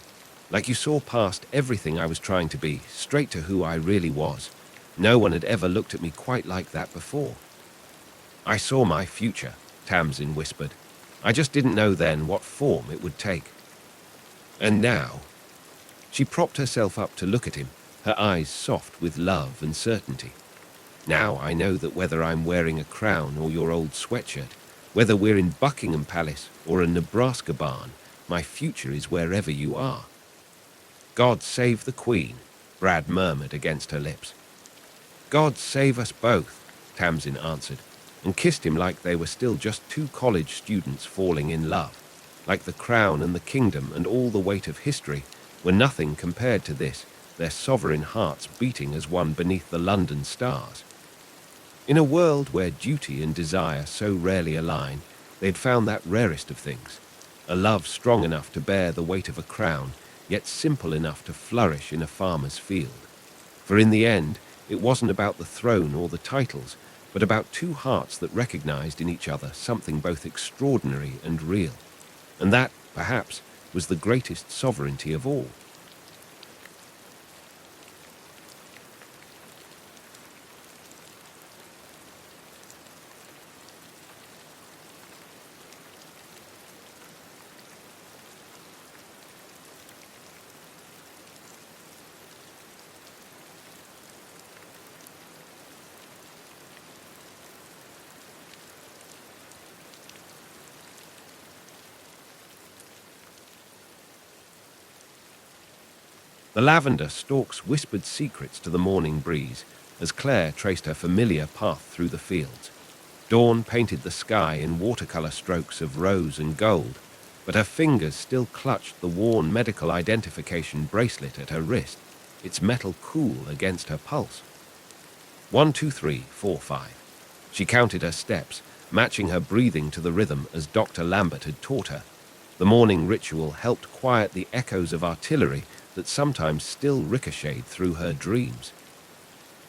"Like you saw past everything I was trying to be, straight to who I really was. No one had ever looked at me quite like that before." "I saw my future," Tamsin whispered. "I just didn't know then what form it would take." "And now?" She propped herself up to look at him, her eyes soft with love and certainty. "Now I know that whether I'm wearing a crown or your old sweatshirt, whether we're in Buckingham Palace or a Nebraska barn, my future is wherever you are." "God save the Queen," Brad murmured against her lips. "God save us both," Tamsin answered, and kissed him like they were still just two college students falling in love, like the crown and the kingdom and all the weight of history were nothing compared to this, their sovereign hearts beating as one beneath the London stars. In a world where duty and desire so rarely align, they'd found that rarest of things, a love strong enough to bear the weight of a crown, yet simple enough to flourish in a farmer's field. For in the end, it wasn't about the throne or the titles, but about two hearts that recognized in each other something both extraordinary and real. And that, perhaps, was the greatest sovereignty of all. The lavender stalks whispered secrets to the morning breeze as Claire traced her familiar path through the fields. Dawn painted the sky in watercolor strokes of rose and gold, but her fingers still clutched the worn medical identification bracelet at her wrist, its metal cool against her pulse. 1, 2, 3, 4, 5. She counted her steps, matching her breathing to the rhythm as Dr. Lambert had taught her. The morning ritual helped quiet the echoes of artillery that sometimes still ricocheted through her dreams.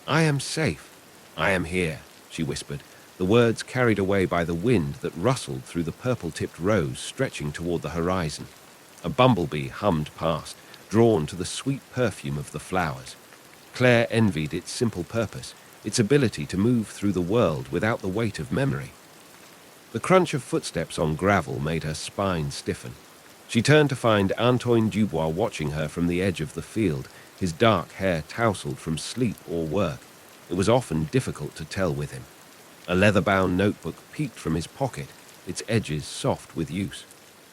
"I am safe. I am here," she whispered, the words carried away by the wind that rustled through the purple-tipped rose stretching toward the horizon. A bumblebee hummed past, drawn to the sweet perfume of the flowers. Claire envied its simple purpose, its ability to move through the world without the weight of memory. The crunch of footsteps on gravel made her spine stiffen. She turned to find Antoine Dubois watching her from the edge of the field, his dark hair tousled from sleep or work. It was often difficult to tell with him. A leather-bound notebook peeked from his pocket, its edges soft with use.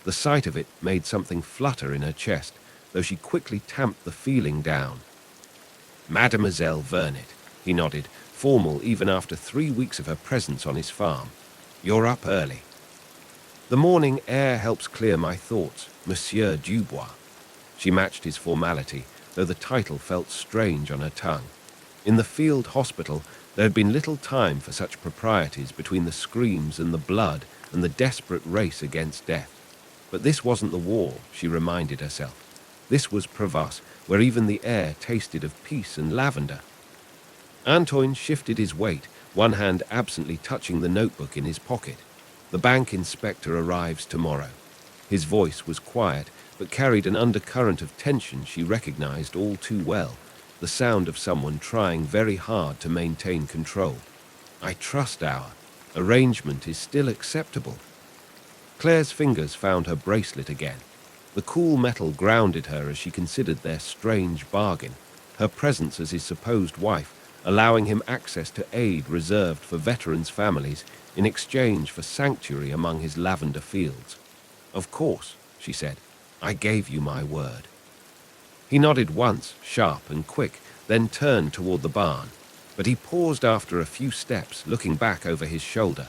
The sight of it made something flutter in her chest, though she quickly tamped the feeling down. "Mademoiselle Vernet," he nodded, formal even after 3 weeks of her presence on his farm. "You're up early." "The morning air helps clear my thoughts, Monsieur Dubois." She matched his formality, though the title felt strange on her tongue. In the field hospital, there had been little time for such proprieties between the screams and the blood and the desperate race against death. But this wasn't the war, she reminded herself. This was Provence, where even the air tasted of peace and lavender. Antoine shifted his weight, one hand absently touching the notebook in his pocket. "The bank inspector arrives tomorrow." His voice was quiet, but carried an undercurrent of tension she recognized all too well, the sound of someone trying very hard to maintain control. "I trust our arrangement is still acceptable." Claire's fingers found her bracelet again. The cool metal grounded her as she considered their strange bargain, her presence as his supposed wife, allowing him access to aid reserved for veterans' families in exchange for sanctuary among his lavender fields. "Of course," she said, "I gave you my word." He nodded once, sharp and quick, then turned toward the barn, but he paused after a few steps, looking back over his shoulder.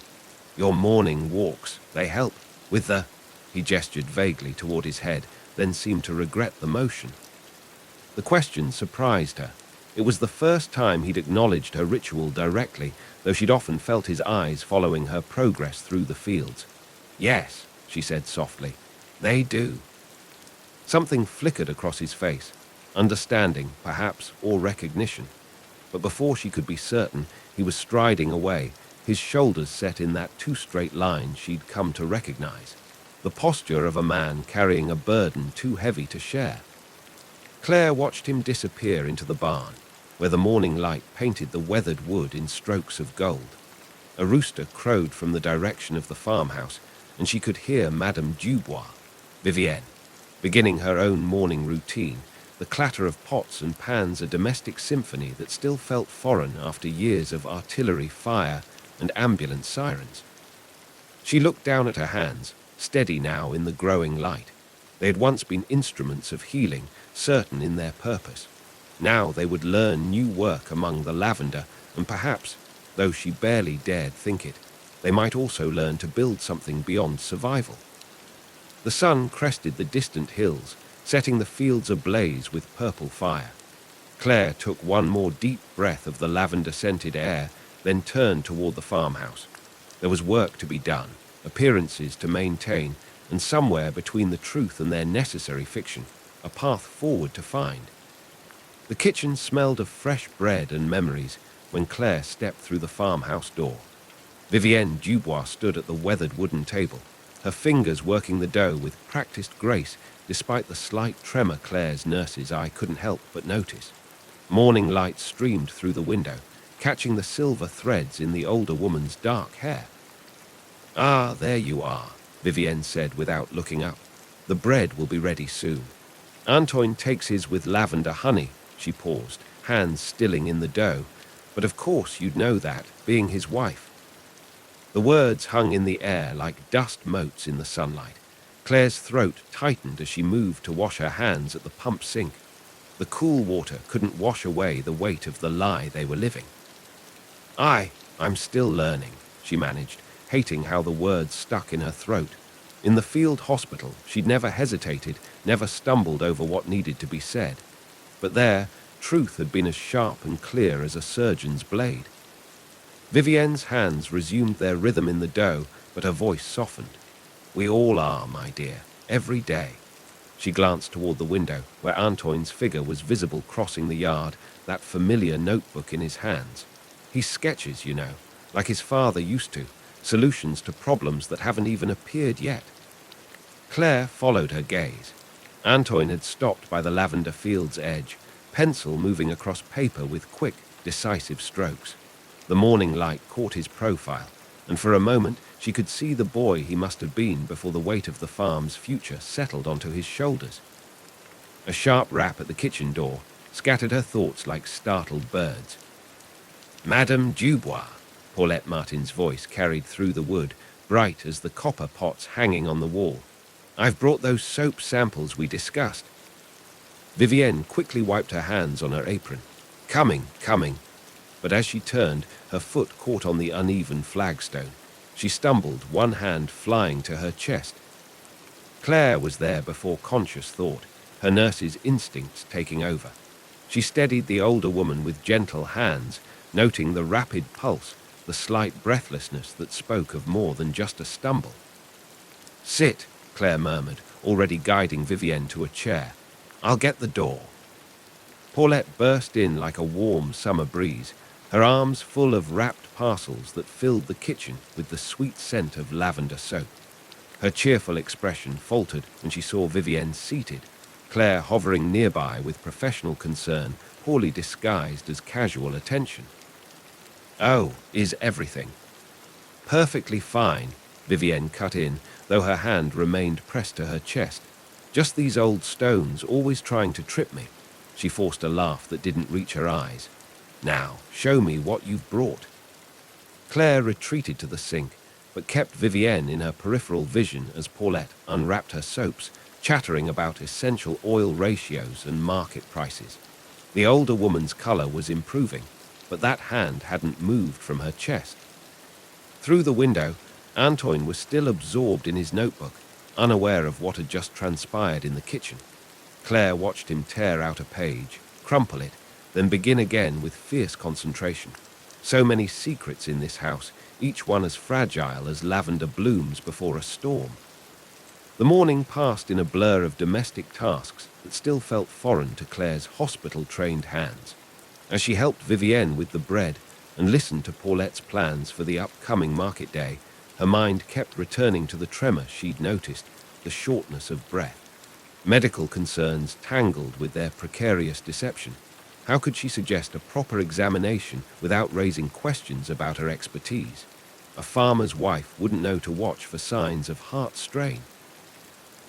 "Your morning walks, they help with the—" He gestured vaguely toward his head, then seemed to regret the motion. The question surprised her. It was the first time he'd acknowledged her ritual directly, though she'd often felt his eyes following her progress through the fields. "Yes," she said softly, "they do." Something flickered across his face, understanding, perhaps, or recognition. But before she could be certain, he was striding away, his shoulders set in that two straight lines she'd come to recognize, the posture of a man carrying a burden too heavy to share. Claire watched him disappear into the barn, where the morning light painted the weathered wood in strokes of gold. A rooster crowed from the direction of the farmhouse, and she could hear Madame Dubois, Vivienne, beginning her own morning routine, the clatter of pots and pans a domestic symphony that still felt foreign after years of artillery fire and ambulance sirens. She looked down at her hands, steady now in the growing light. They had once been instruments of healing, certain in their purpose. Now they would learn new work among the lavender, and perhaps, though she barely dared think it, they might also learn to build something beyond survival. The sun crested the distant hills, setting the fields ablaze with purple fire. Claire took one more deep breath of the lavender-scented air, then turned toward the farmhouse. There was work to be done, appearances to maintain, and somewhere between the truth and their necessary fiction, a path forward to find. The kitchen smelled of fresh bread and memories when Claire stepped through the farmhouse door. Vivienne Dubois stood at the weathered wooden table, her fingers working the dough with practiced grace despite the slight tremor Claire's nurse's eye couldn't help but notice. Morning light streamed through the window, catching the silver threads in the older woman's dark hair. "Ah, there you are," Vivienne said without looking up. "The bread will be ready soon. Antoine takes his with lavender honey." She paused, hands stilling in the dough. "But of course you'd know that, being his wife." The words hung in the air like dust motes in the sunlight. Claire's throat tightened as she moved to wash her hands at the pump sink. The cool water couldn't wash away the weight of the lie they were living. I'm still learning, she managed, hating how the words stuck in her throat. In the field hospital, she'd never hesitated, never stumbled over what needed to be said. But there, truth had been as sharp and clear as a surgeon's blade. Vivienne's hands resumed their rhythm in the dough, but her voice softened. We all are, my dear, every day. She glanced toward the window, where Antoine's figure was visible crossing the yard, that familiar notebook in his hands. He sketches, you know, like his father used to, solutions to problems that haven't even appeared yet. Claire followed her gaze. Antoine had stopped by the lavender field's edge, pencil moving across paper with quick, decisive strokes. The morning light caught his profile, and for a moment she could see the boy he must have been before the weight of the farm's future settled onto his shoulders. A sharp rap at the kitchen door scattered her thoughts like startled birds. Madame Dubois, Paulette Martin's voice carried through the wood, bright as the copper pots hanging on the wall. I've brought those soap samples we discussed. Vivienne quickly wiped her hands on her apron. Coming. But as she turned, her foot caught on the uneven flagstone. She stumbled, one hand flying to her chest. Claire was there before conscious thought, her nurse's instincts taking over. She steadied the older woman with gentle hands, noting the rapid pulse, the slight breathlessness that spoke of more than just a stumble. Sit, Claire murmured, already guiding Vivienne to a chair. I'll get the door. Paulette burst in like a warm summer breeze, her arms full of wrapped parcels that filled the kitchen with the sweet scent of lavender soap. Her cheerful expression faltered when she saw Vivienne seated, Claire hovering nearby with professional concern, poorly disguised as casual attention. Oh, is everything? Perfectly fine, Vivienne cut in, though her hand remained pressed to her chest. Just these old stones always trying to trip me. She forced a laugh that didn't reach her eyes. Now, show me what you've brought. Claire retreated to the sink, but kept Vivienne in her peripheral vision as Paulette unwrapped her soaps, chattering about essential oil ratios and market prices. The older woman's color was improving, but that hand hadn't moved from her chest. Through the window, Antoine was still absorbed in his notebook, unaware of what had just transpired in the kitchen. Claire watched him tear out a page, crumple it, then begin again with fierce concentration. So many secrets in this house, each one as fragile as lavender blooms before a storm. The morning passed in a blur of domestic tasks that still felt foreign to Claire's hospital-trained hands. As she helped Vivienne with the bread and listened to Paulette's plans for the upcoming market day, her mind kept returning to the tremor she'd noticed, the shortness of breath. Medical concerns tangled with their precarious deception. How could she suggest a proper examination without raising questions about her expertise? A farmer's wife wouldn't know to watch for signs of heart strain.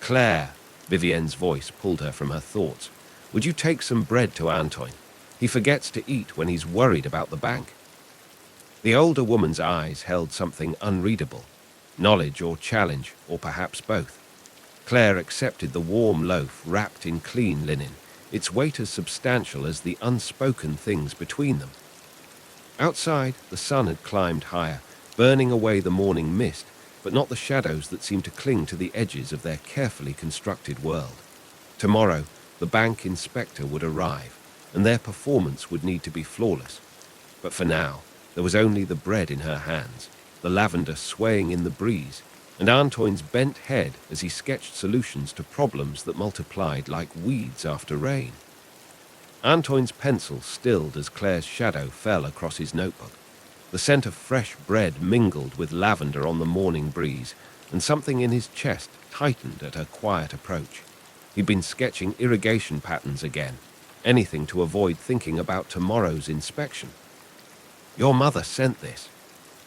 Claire, Vivienne's voice pulled her from her thoughts. Would you take some bread to Antoine? He forgets to eat when he's worried about the bank. The older woman's eyes held something unreadable, knowledge or challenge, or perhaps both. Claire accepted the warm loaf wrapped in clean linen, its weight as substantial as the unspoken things between them. Outside, the sun had climbed higher, burning away the morning mist, but not the shadows that seemed to cling to the edges of their carefully constructed world. Tomorrow, the bank inspector would arrive, and their performance would need to be flawless. But for now, there was only the bread in her hands, the lavender swaying in the breeze, and Antoine's bent head as he sketched solutions to problems that multiplied like weeds after rain. Antoine's pencil stilled as Claire's shadow fell across his notebook. The scent of fresh bread mingled with lavender on the morning breeze, and something in his chest tightened at her quiet approach. He'd been sketching irrigation patterns again, anything to avoid thinking about tomorrow's inspection. Your mother sent this.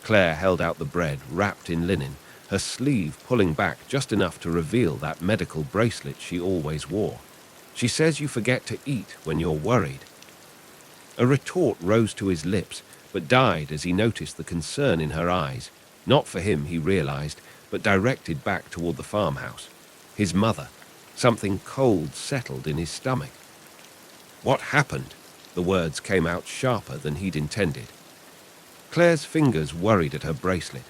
Claire held out the bread wrapped in linen, her sleeve pulling back just enough to reveal that medical bracelet she always wore. She says you forget to eat when you're worried. A retort rose to his lips, but died as he noticed the concern in her eyes, not for him, he realized, but directed back toward the farmhouse. His mother. Something cold settled in his stomach. What happened? The words came out sharper than he'd intended. Claire's fingers worried at her bracelet.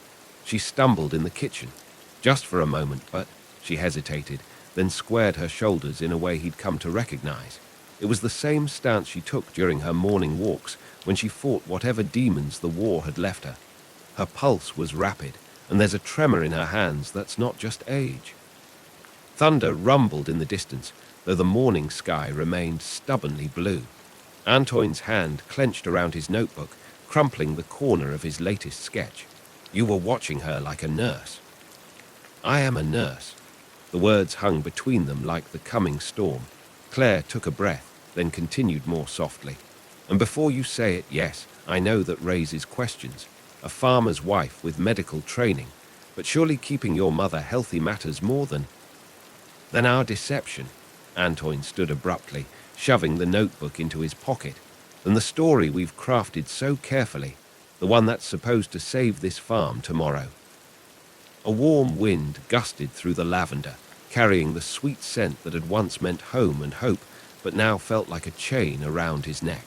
She stumbled in the kitchen, just for a moment, but she hesitated, then squared her shoulders in a way he'd come to recognize. It was the same stance she took during her morning walks when she fought whatever demons the war had left her. Her pulse was rapid, and there's a tremor in her hands that's not just age. Thunder rumbled in the distance, though the morning sky remained stubbornly blue. Antoine's hand clenched around his notebook, crumpling the corner of his latest sketch. You were watching her like a nurse. I am a nurse. The words hung between them like the coming storm. Claire took a breath, then continued more softly. And before you say it, yes, I know that raises questions. A farmer's wife with medical training, but surely keeping your mother healthy matters more than our deception. Antoine stood abruptly, shoving the notebook into his pocket. And the story we've crafted so carefully, the one that's supposed to save this farm tomorrow. A warm wind gusted through the lavender, carrying the sweet scent that had once meant home and hope, but now felt like a chain around his neck.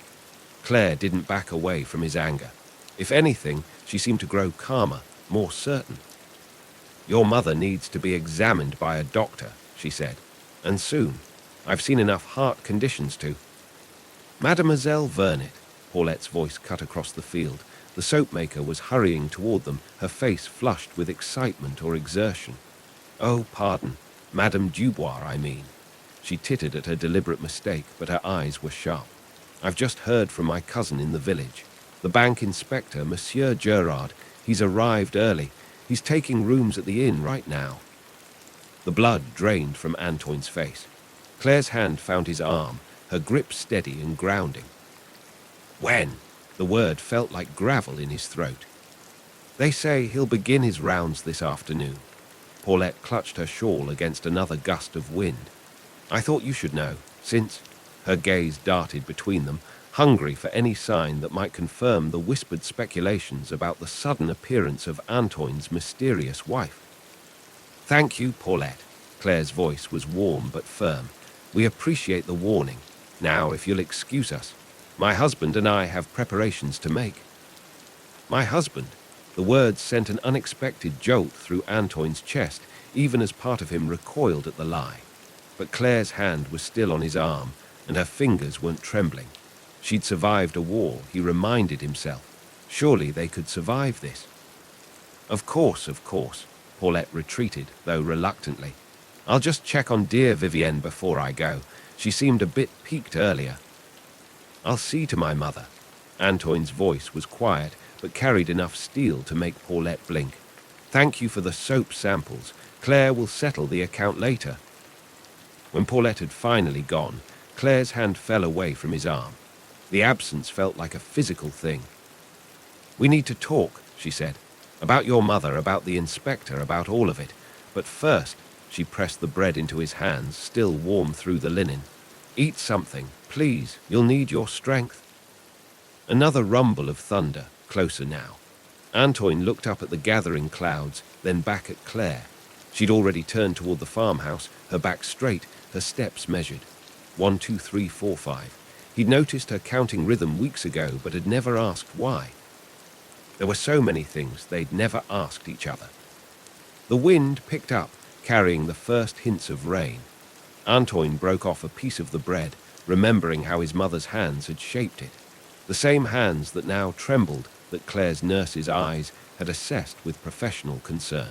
Claire didn't back away from his anger. If anything, she seemed to grow calmer, more certain. Your mother needs to be examined by a doctor, she said, and soon. I've seen enough heart conditions to. Mademoiselle Vernet, Paulette's voice cut across the field. The soapmaker was hurrying toward them, her face flushed with excitement or exertion. Oh, pardon. Madame Dubois, I mean. She tittered at her deliberate mistake, but her eyes were sharp. I've just heard from my cousin in the village. The bank inspector, Monsieur Gerard. He's arrived early. He's taking rooms at the inn right now. The blood drained from Antoine's face. Claire's hand found his arm, her grip steady and grounding. When? The word felt like gravel in his throat. They say he'll begin his rounds this afternoon. Paulette clutched her shawl against another gust of wind. I thought you should know, since... Her gaze darted between them, hungry for any sign that might confirm the whispered speculations about the sudden appearance of Antoine's mysterious wife. Thank you, Paulette. Claire's voice was warm but firm. We appreciate the warning. Now, if you'll excuse us, my husband and I have preparations to make. My husband? The words sent an unexpected jolt through Antoine's chest, even as part of him recoiled at the lie. But Claire's hand was still on his arm, and her fingers weren't trembling. She'd survived a war, he reminded himself. Surely they could survive this. Of course, Paulette retreated, though reluctantly. I'll just check on dear Vivienne before I go. She seemed a bit piqued earlier. I'll see to my mother. Antoine's voice was quiet, but carried enough steel to make Paulette blink. Thank you for the soap samples. Claire will settle the account later. When Paulette had finally gone, Claire's hand fell away from his arm. The absence felt like a physical thing. We need to talk, she said. About your mother, about the inspector, about all of it. But first, she pressed the bread into his hands, still warm through the linen. Eat something, please. You'll need your strength. Another rumble of thunder, closer now. Antoine looked up at the gathering clouds, then back at Claire. She'd already turned toward the farmhouse, her back straight, her steps measured. 1, 2, 3, 4, 5. He'd noticed her counting rhythm weeks ago, but had never asked why. There were so many things they'd never asked each other. The wind picked up, carrying the first hints of rain. Antoine broke off a piece of the bread, remembering how his mother's hands had shaped it. The same hands that now trembled that Claire's nurse's eyes had assessed with professional concern.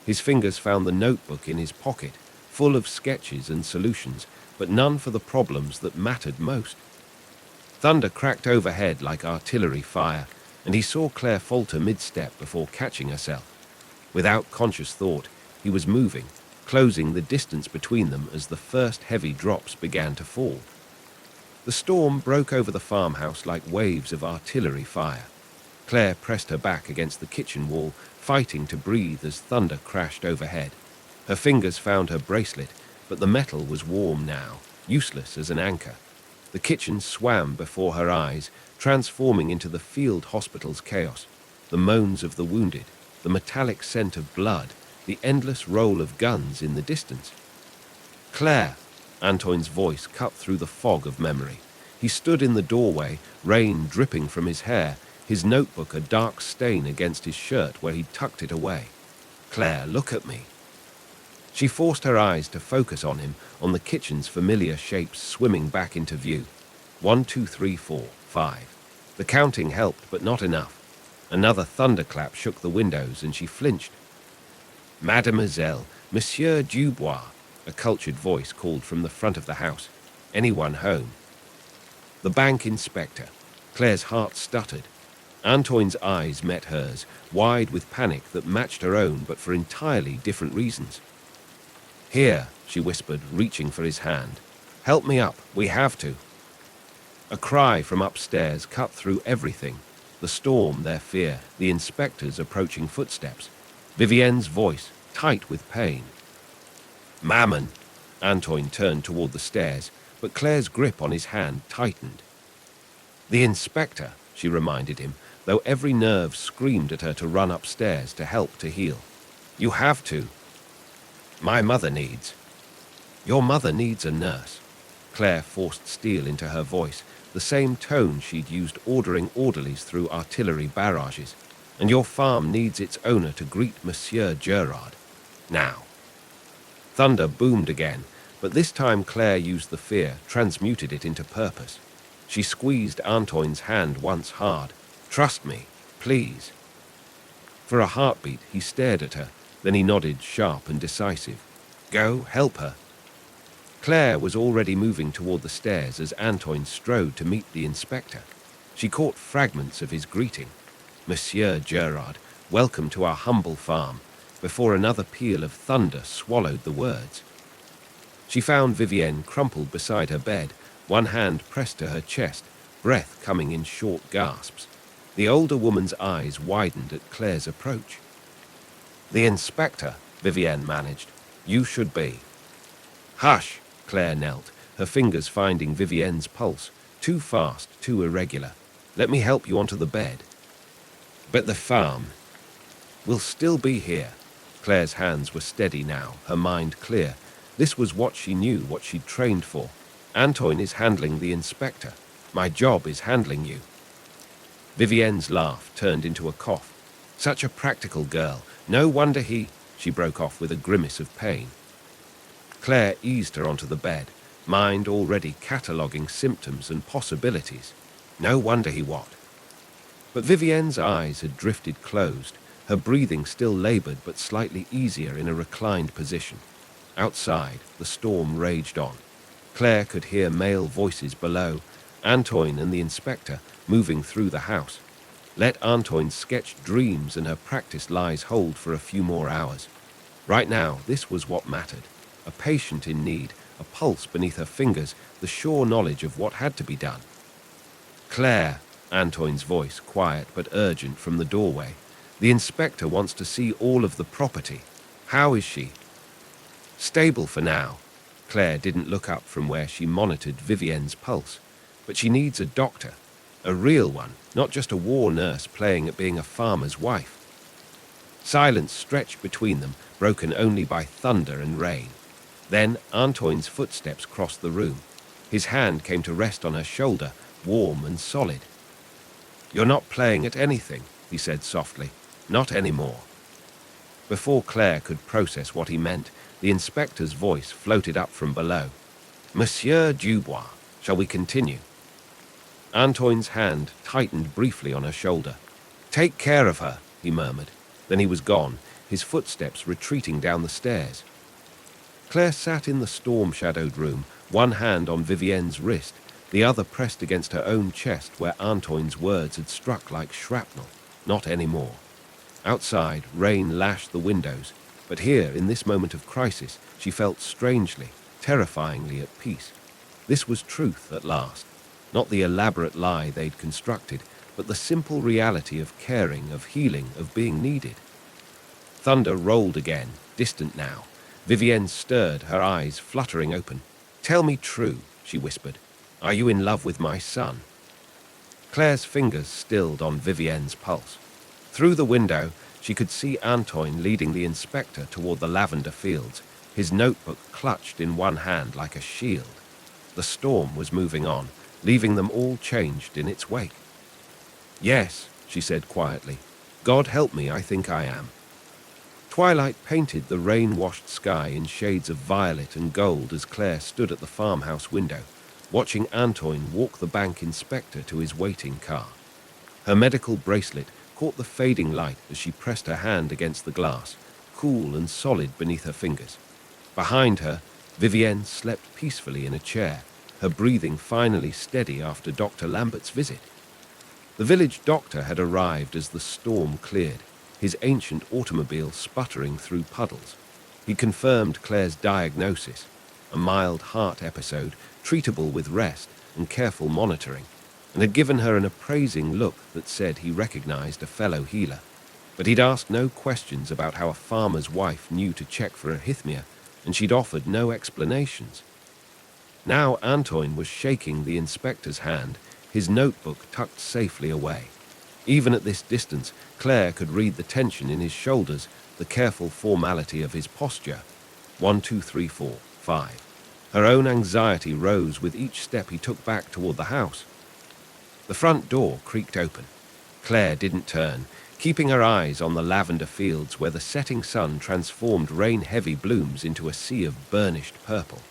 His fingers found the notebook in his pocket, full of sketches and solutions, but none for the problems that mattered most. Thunder cracked overhead like artillery fire, and he saw Claire falter mid-step before catching herself. Without conscious thought, he was moving, closing the distance between them as the first heavy drops began to fall. The storm broke over the farmhouse like waves of artillery fire. Claire pressed her back against the kitchen wall, fighting to breathe as thunder crashed overhead. Her fingers found her bracelet, but the metal was warm now, useless as an anchor. The kitchen swam before her eyes, transforming into the field hospital's chaos. The moans of the wounded, the metallic scent of blood, the endless roll of guns in the distance. Claire, Antoine's voice cut through the fog of memory. He stood in the doorway, rain dripping from his hair, his notebook a dark stain against his shirt where he'd tucked it away. "Claire, look at me." She forced her eyes to focus on him, on the kitchen's familiar shapes swimming back into view. 1, 2, 3, 4, 5. The counting helped, but not enough. Another thunderclap shook the windows, and she flinched. "Mademoiselle, Monsieur Dubois," a cultured voice called from the front of the house. "Anyone home?" The bank inspector. Claire's heart stuttered. Antoine's eyes met hers, wide with panic that matched her own, but for entirely different reasons. "Here," she whispered, reaching for his hand. "Help me up, we have to." A cry from upstairs cut through everything. The storm, their fear, the inspector's approaching footsteps. Vivienne's voice, tight with pain. "Mammon!" Antoine turned toward the stairs, but Claire's grip on his hand tightened. "The inspector," she reminded him, though every nerve screamed at her to run upstairs to help to heal. "You have to." "My mother needs." "Your mother needs a nurse." Claire forced steel into her voice, the same tone she'd used ordering orderlies through artillery barrages. "And your farm needs its owner to greet Monsieur Gerard. Now." Thunder boomed again, but this time Claire used the fear, transmuted it into purpose. She squeezed Antoine's hand once hard. "Trust me, please." For a heartbeat, he stared at her, then he nodded, sharp and decisive. "Go, help her." Claire was already moving toward the stairs as Antoine strode to meet the inspector. She caught fragments of his greeting. "Monsieur Gerard, welcome to our humble farm," before another peal of thunder swallowed the words. She found Vivienne crumpled beside her bed, one hand pressed to her chest, breath coming in short gasps. The older woman's eyes widened at Claire's approach. "The inspector," Vivienne managed. "You should be." "Hush!" Claire knelt, her fingers finding Vivienne's pulse, too fast, too irregular. "Let me help you onto the bed." "But the farm." "We'll still be here." Claire's hands were steady now, her mind clear. This was what she knew, what she'd trained for. "Antoine is handling the inspector. My job is handling you." Vivienne's laugh turned into a cough. "Such a practical girl. No wonder he—" She broke off with a grimace of pain. Claire eased her onto the bed, mind already cataloguing symptoms and possibilities. No wonder he what? But Vivienne's eyes had drifted closed, her breathing still labored but slightly easier in a reclined position. Outside, the storm raged on. Claire could hear male voices below, Antoine and the inspector moving through the house. Let Antoine's sketched dreams and her practiced lies hold for a few more hours. Right now, this was what mattered. A patient in need, a pulse beneath her fingers, the sure knowledge of what had to be done. "Claire," Antoine's voice, quiet but urgent from the doorway. "The inspector wants to see all of the property. How is she?" "Stable for now." Claire didn't look up from where she monitored Vivienne's pulse. "But she needs a doctor. A real one, not just a war nurse playing at being a farmer's wife." Silence stretched between them, broken only by thunder and rain. Then Antoine's footsteps crossed the room. His hand came to rest on her shoulder, warm and solid. "You're not playing at anything," he said softly. "Not anymore." Before Claire could process what he meant, the inspector's voice floated up from below. "Monsieur Dubois, shall we continue?" Antoine's hand tightened briefly on her shoulder. "Take care of her," he murmured. Then he was gone, his footsteps retreating down the stairs. Claire sat in the storm-shadowed room, one hand on Vivienne's wrist, the other pressed against her own chest where Antoine's words had struck like shrapnel. Not anymore. Outside, rain lashed the windows, but here, in this moment of crisis, she felt strangely, terrifyingly at peace. This was truth at last. Not the elaborate lie they'd constructed, but the simple reality of caring, of healing, of being needed. Thunder rolled again, distant now. Vivienne stirred, her eyes fluttering open. "Tell me true," she whispered. "Are you in love with my son?" Claire's fingers stilled on Vivienne's pulse. Through the window, she could see Antoine leading the inspector toward the lavender fields, his notebook clutched in one hand like a shield. The storm was moving on, leaving them all changed in its wake. "Yes," she said quietly. "God help me, I think I am." Twilight painted the rain-washed sky in shades of violet and gold as Claire stood at the farmhouse window, watching Antoine walk the bank inspector to his waiting car. Her medical bracelet caught the fading light as she pressed her hand against the glass, cool and solid beneath her fingers. Behind her, Vivienne slept peacefully in a chair, her breathing finally steady after Dr. Lambert's visit. The village doctor had arrived as the storm cleared, his ancient automobile sputtering through puddles. He confirmed Claire's diagnosis, a mild heart episode, treatable with rest and careful monitoring, and had given her an appraising look that said he recognized a fellow healer. But he'd asked no questions about how a farmer's wife knew to check for arrhythmia, and she'd offered no explanations. Now Antoine was shaking the inspector's hand, his notebook tucked safely away. Even at this distance, Claire could read the tension in his shoulders, the careful formality of his posture. 1, 2, 3, 4, 5. Her own anxiety rose with each step he took back toward the house. The front door creaked open. Claire didn't turn, keeping her eyes on the lavender fields where the setting sun transformed rain-heavy blooms into a sea of burnished purple.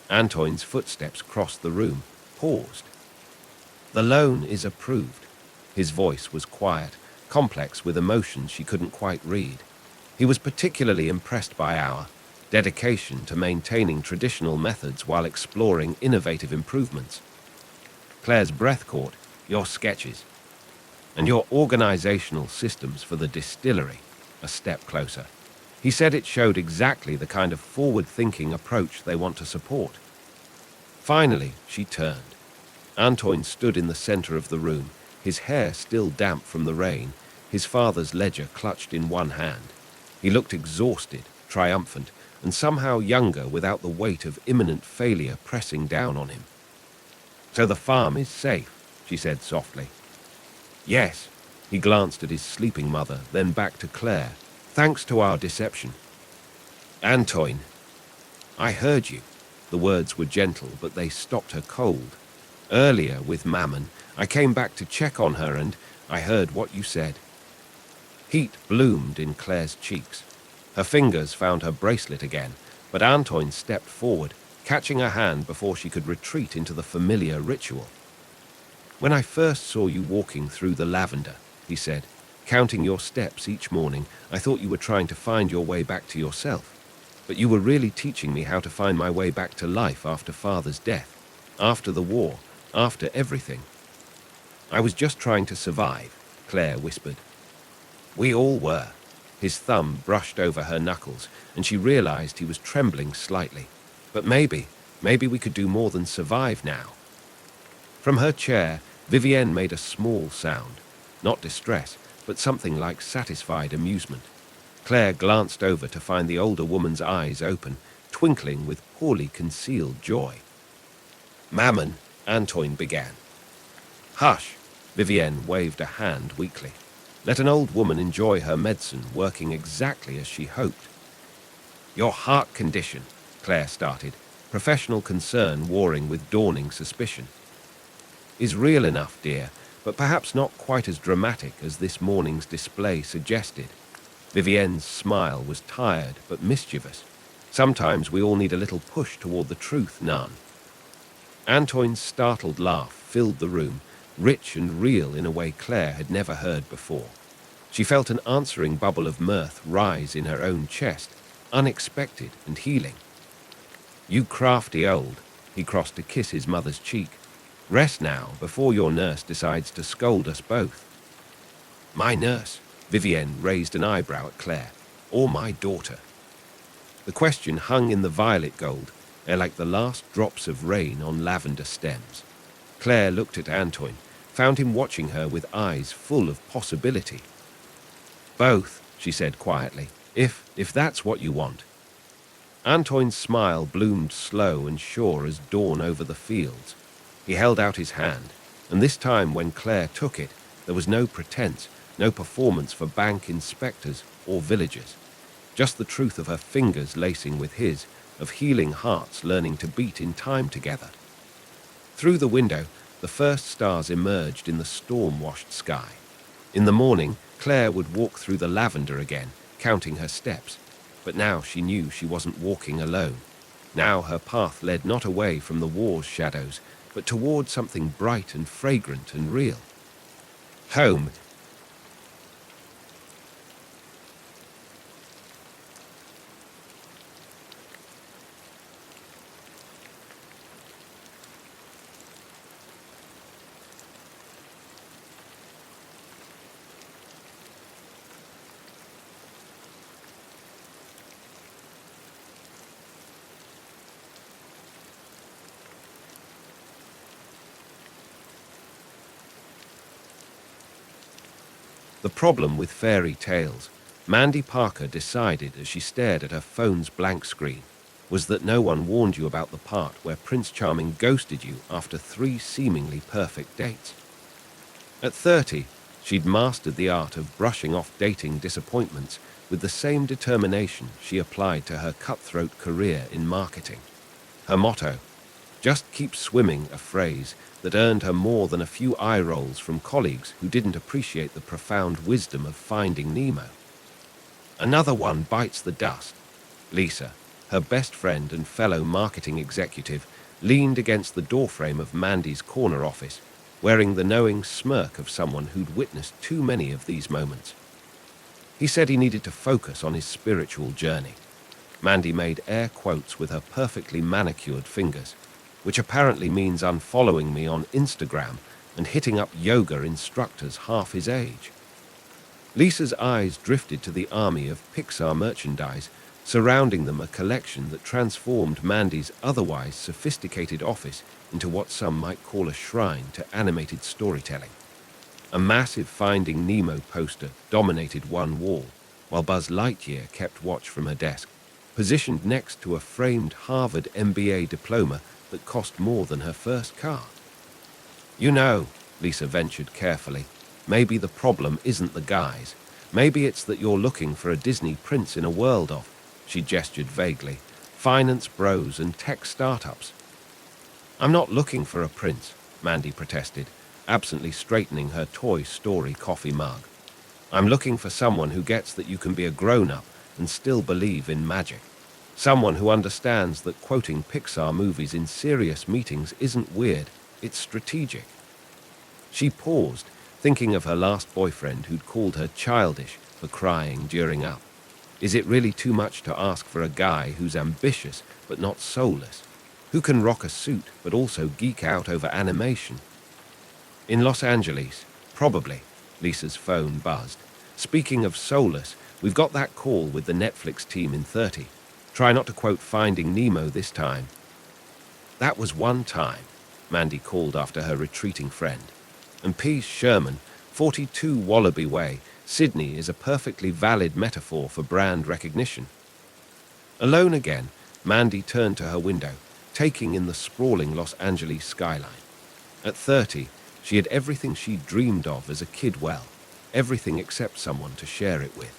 Antoine's footsteps crossed the room, paused. "The loan is approved." His voice was quiet, complex with emotions she couldn't quite read. He was particularly impressed by our dedication to maintaining traditional methods while exploring innovative improvements. Claire's breath caught. "Your sketches and your organizational systems for the distillery," a step closer. He said it showed exactly the kind of forward-thinking approach they want to support. Finally, she turned. Antoine stood in the center of the room, his hair still damp from the rain, his father's ledger clutched in one hand. He looked exhausted, triumphant, and somehow younger without the weight of imminent failure pressing down on him. "So the farm is safe," she said softly. "Yes." He glanced at his sleeping mother, then back to Claire. "Thanks to our deception." "Antoine, I heard you." The words were gentle, but they stopped her cold. "Earlier, with Mammon, I came back to check on her and I heard what you said." Heat bloomed in Claire's cheeks. Her fingers found her bracelet again, but Antoine stepped forward, catching her hand before she could retreat into the familiar ritual. "When I first saw you walking through the lavender," he said, "counting your steps each morning, I thought you were trying to find your way back to yourself. But you were really teaching me how to find my way back to life after Father's death, after the war, after everything." "I was just trying to survive," Claire whispered. "We all were." His thumb brushed over her knuckles, and she realized he was trembling slightly. "But maybe we could do more than survive now." From her chair, Vivienne made a small sound, not distress, but something like satisfied amusement. Claire glanced over to find the older woman's eyes open, twinkling with poorly concealed joy. "Mammon," Antoine began. "Hush," Vivienne waved a hand weakly. "Let an old woman enjoy her medicine, working exactly as she hoped." "Your heart condition," Claire started, professional concern warring with dawning suspicion, "is real enough, dear, but perhaps not quite as dramatic as this morning's display suggested." Vivienne's smile was tired but mischievous. "Sometimes we all need a little push toward the truth, Nan." Antoine's startled laugh filled the room, rich and real in a way Claire had never heard before. She felt an answering bubble of mirth rise in her own chest, unexpected and healing. "You crafty old," he crossed to kiss his mother's cheek. "Rest now, before your nurse decides to scold us both." "My nurse?" Vivienne raised an eyebrow at Claire. "Or my daughter?" The question hung in the violet gold, like the last drops of rain on lavender stems. Claire looked at Antoine, found him watching her with eyes full of possibility. "Both," she said quietly, if that's what you want." Antoine's smile bloomed slow and sure as dawn over the fields. He held out his hand, and this time when Claire took it, there was no pretense, no performance for bank inspectors or villagers. Just the truth of her fingers lacing with his, of healing hearts learning to beat in time together. Through the window, the first stars emerged in the storm-washed sky. In the morning, Claire would walk through the lavender again, counting her steps. But now she knew she wasn't walking alone. Now her path led not away from the war's shadows, but toward something bright and fragrant and real. Home. The problem with fairy tales, Mandy Parker decided as she stared at her phone's blank screen, was that no one warned you about the part where Prince Charming ghosted you after 3 seemingly perfect dates. At 30, she'd mastered the art of brushing off dating disappointments with the same determination she applied to her cutthroat career in marketing. Her motto, "Just keep swimming," a phrase that earned her more than a few eye rolls from colleagues who didn't appreciate the profound wisdom of Finding Nemo. Another one bites the dust. Lisa, her best friend and fellow marketing executive, leaned against the doorframe of Mandy's corner office, wearing the knowing smirk of someone who'd witnessed too many of these moments. He said he needed to focus on his spiritual journey. Mandy made air quotes with her perfectly manicured fingers, which apparently means unfollowing me on Instagram and hitting up yoga instructors half his age. Lisa's eyes drifted to the army of Pixar merchandise, surrounding them, a collection that transformed Mandy's otherwise sophisticated office into what some might call a shrine to animated storytelling. A massive Finding Nemo poster dominated one wall, while Buzz Lightyear kept watch from her desk, positioned next to a framed Harvard MBA diploma that cost more than her first car. "You know," Lisa ventured carefully, "maybe the problem isn't the guys. Maybe it's that you're looking for a Disney prince in a world of," she gestured vaguely, "finance bros and tech startups." "I'm not looking for a prince," Mandy protested, absently straightening her Toy Story coffee mug. "I'm looking for someone who gets that you can be a grown-up and still believe in magic. Someone who understands that quoting Pixar movies in serious meetings isn't weird, it's strategic." She paused, thinking of her last boyfriend who'd called her childish for crying during Up. Is it really too much to ask for a guy who's ambitious but not soulless, who can rock a suit but also geek out over animation? In Los Angeles, probably, Lisa's phone buzzed. "Speaking of soulless, we've got that call with the Netflix team in 30. Try not to quote Finding Nemo this time." "That was one time," Mandy called after her retreating friend. And P. Sherman, 42 Wallaby Way, Sydney, is a perfectly valid metaphor for brand recognition. Alone again, Mandy turned to her window, taking in the sprawling Los Angeles skyline. At 30, she had everything she dreamed of as a kid, well, everything except someone to share it with.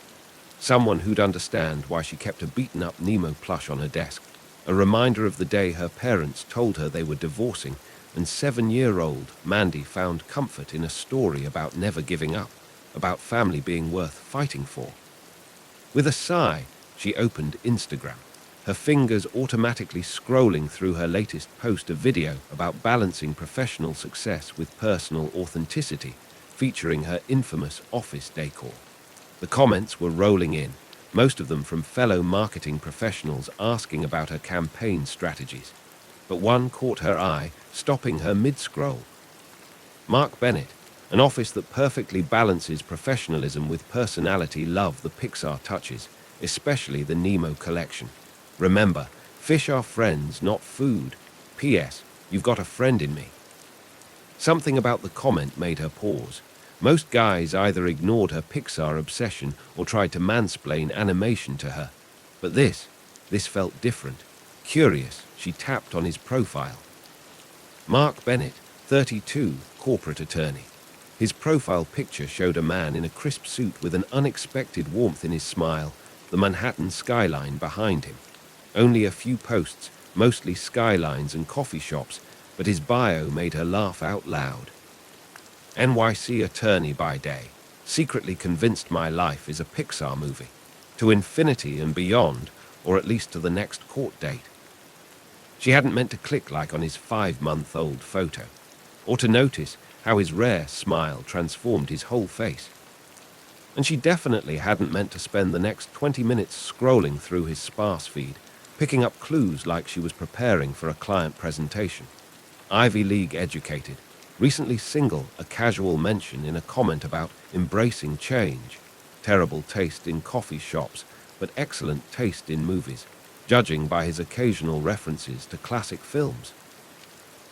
Someone who'd understand why she kept a beaten-up Nemo plush on her desk, a reminder of the day her parents told her they were divorcing, and 7-year-old Mandy found comfort in a story about never giving up, about family being worth fighting for. With a sigh, she opened Instagram, her fingers automatically scrolling through her latest post, a video about balancing professional success with personal authenticity, featuring her infamous office decor. The comments were rolling in, most of them from fellow marketing professionals asking about her campaign strategies. But one caught her eye, stopping her mid-scroll. Mark Bennett, an office that perfectly balances professionalism with personality, love the Pixar touches, especially the Nemo collection. "Remember, fish are friends, not food. P.S. You've got a friend in me." Something about the comment made her pause. Most guys either ignored her Pixar obsession or tried to mansplain animation to her. But this felt different. Curious, she tapped on his profile. Mark Bennett, 32, corporate attorney. His profile picture showed a man in a crisp suit with an unexpected warmth in his smile, the Manhattan skyline behind him. Only a few posts, mostly skylines and coffee shops, but his bio made her laugh out loud. NYC attorney by day, secretly convinced my life is a Pixar movie. To infinity and beyond, or at least to the next court date. She hadn't meant to click like on his 5-month-old photo, or to notice how his rare smile transformed his whole face. And she definitely hadn't meant to spend the next 20 minutes scrolling through his sparse feed, picking up clues like she was preparing for a client presentation. Ivy League educated, recently single, a casual mention in a comment about embracing change, terrible taste in coffee shops, but excellent taste in movies, judging by his occasional references to classic films.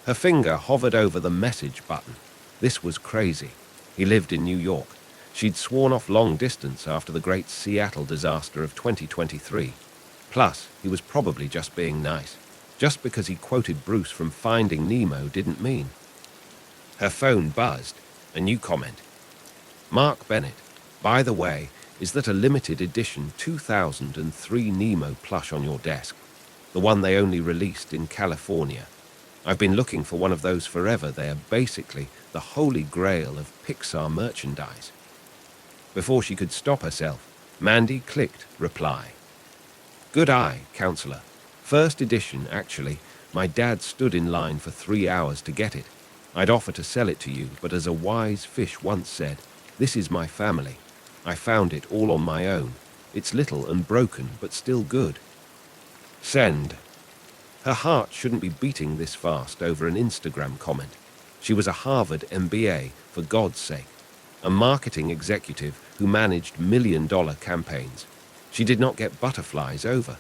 Her finger hovered over the message button. This was crazy. He lived in New York. She'd sworn off long distance after the great Seattle disaster of 2023. Plus, he was probably just being nice. Just because he quoted Bruce from Finding Nemo didn't mean. Her phone buzzed. A new comment. Mark Bennett. By the way, is that a limited edition 2003 Nemo plush on your desk? The one they only released in California. I've been looking for one of those forever. They are basically the holy grail of Pixar merchandise. Before she could stop herself, Mandy clicked reply. Good eye, counselor. First edition, actually. My dad stood in line for 3 hours to get it. I'd offer to sell it to you, but as a wise fish once said, this is my family. I found it all on my own. It's little and broken, but still good. Send. Her heart shouldn't be beating this fast over an Instagram comment. She was a Harvard MBA, for God's sake. A marketing executive who managed million-dollar campaigns. She did not get butterflies over.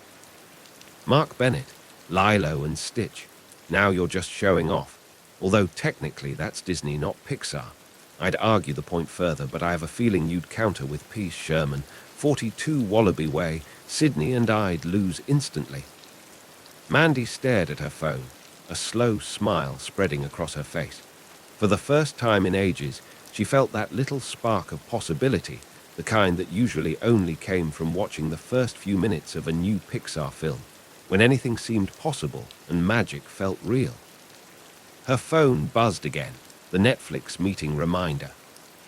Mark Bennett, Lilo and Stitch. Now you're just showing off. Although technically that's Disney, not Pixar. I'd argue the point further, but I have a feeling you'd counter with Peace Sherman, 42 Wallaby Way, Sydney, and I'd lose instantly. Mandy stared at her phone, a slow smile spreading across her face. For the first time in ages, she felt that little spark of possibility, the kind that usually only came from watching the first few minutes of a new Pixar film, when anything seemed possible and magic felt real. Her phone buzzed again, the Netflix meeting reminder.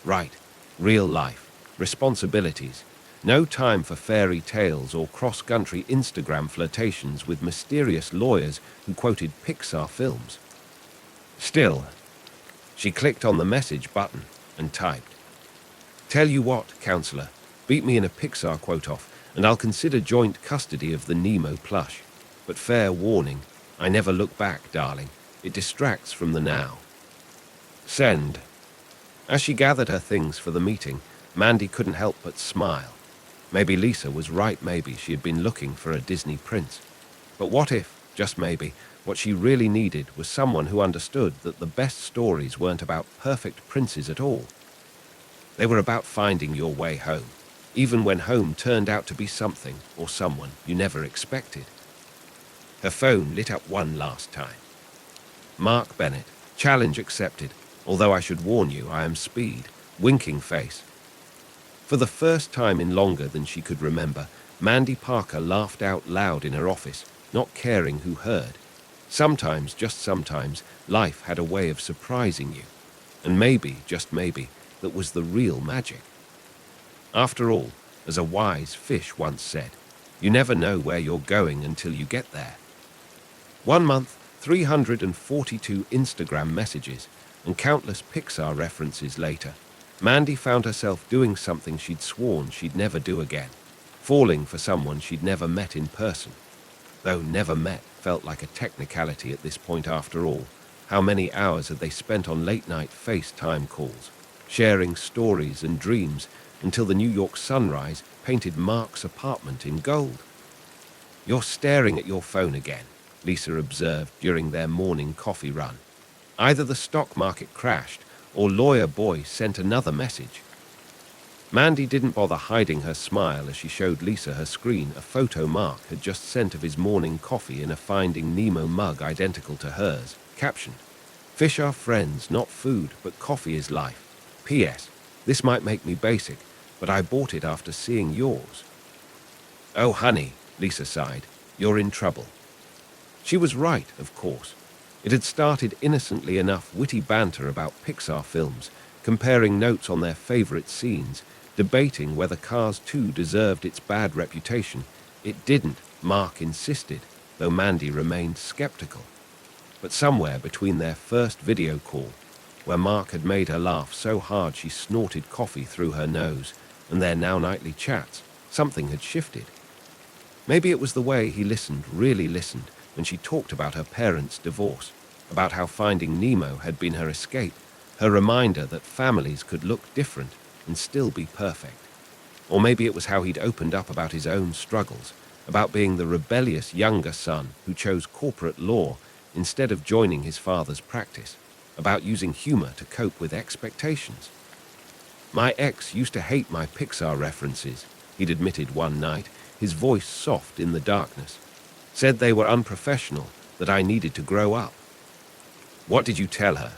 Right, real life, responsibilities, no time for fairy tales or cross-country Instagram flirtations with mysterious lawyers who quoted Pixar films. Still, she clicked on the message button and typed. Tell you what, counselor, beat me in a Pixar quote-off and I'll consider joint custody of the Nemo plush. But fair warning, I never look back, darling. It distracts from the now. Send. As she gathered her things for the meeting, Mandy couldn't help but smile. Maybe Lisa was right, maybe she had been looking for a Disney prince. But what if, just maybe, what she really needed was someone who understood that the best stories weren't about perfect princes at all. They were about finding your way home, even when home turned out to be something or someone you never expected. Her phone lit up one last time. Mark Bennett, challenge accepted, although I should warn you I am speed, winking face. For the first time in longer than she could remember, Mandy Parker laughed out loud in her office, not caring who heard. Sometimes, just sometimes, life had a way of surprising you. And maybe, just maybe, that was the real magic. After all, as a wise fish once said, you never know where you're going until you get there. 1 month, 342 Instagram messages, and countless Pixar references later, Mandy found herself doing something she'd sworn she'd never do again, falling for someone she'd never met in person. Though never met felt like a technicality at this point after all. How many hours had they spent on late-night FaceTime calls, sharing stories and dreams until the New York sunrise painted Mark's apartment in gold? You're staring at your phone again, Lisa observed during their morning coffee run. Either the stock market crashed or Lawyer Boy sent another message. Mandy didn't bother hiding her smile as she showed Lisa her screen a photo Mark had just sent of his morning coffee in a Finding Nemo mug identical to hers, captioned, "Fish are friends, not food, but coffee is life. P.S. This might make me basic, but I bought it after seeing yours." "Oh, honey," Lisa sighed, "you're in trouble." She was right, of course. It had started innocently enough witty banter about Pixar films, comparing notes on their favorite scenes, debating whether Cars 2 deserved its bad reputation. It didn't, Mark insisted, though Mandy remained skeptical. But somewhere between their first video call, where Mark had made her laugh so hard she snorted coffee through her nose, and their now nightly chats, something had shifted. Maybe it was the way he listened, really listened, when she talked about her parents' divorce, about how Finding Nemo had been her escape, her reminder that families could look different and still be perfect. Or maybe it was how he'd opened up about his own struggles, about being the rebellious younger son who chose corporate law instead of joining his father's practice, about using humor to cope with expectations. My ex used to hate my Pixar references, he'd admitted one night, his voice soft in the darkness. Said they were unprofessional, that I needed to grow up. What did you tell her?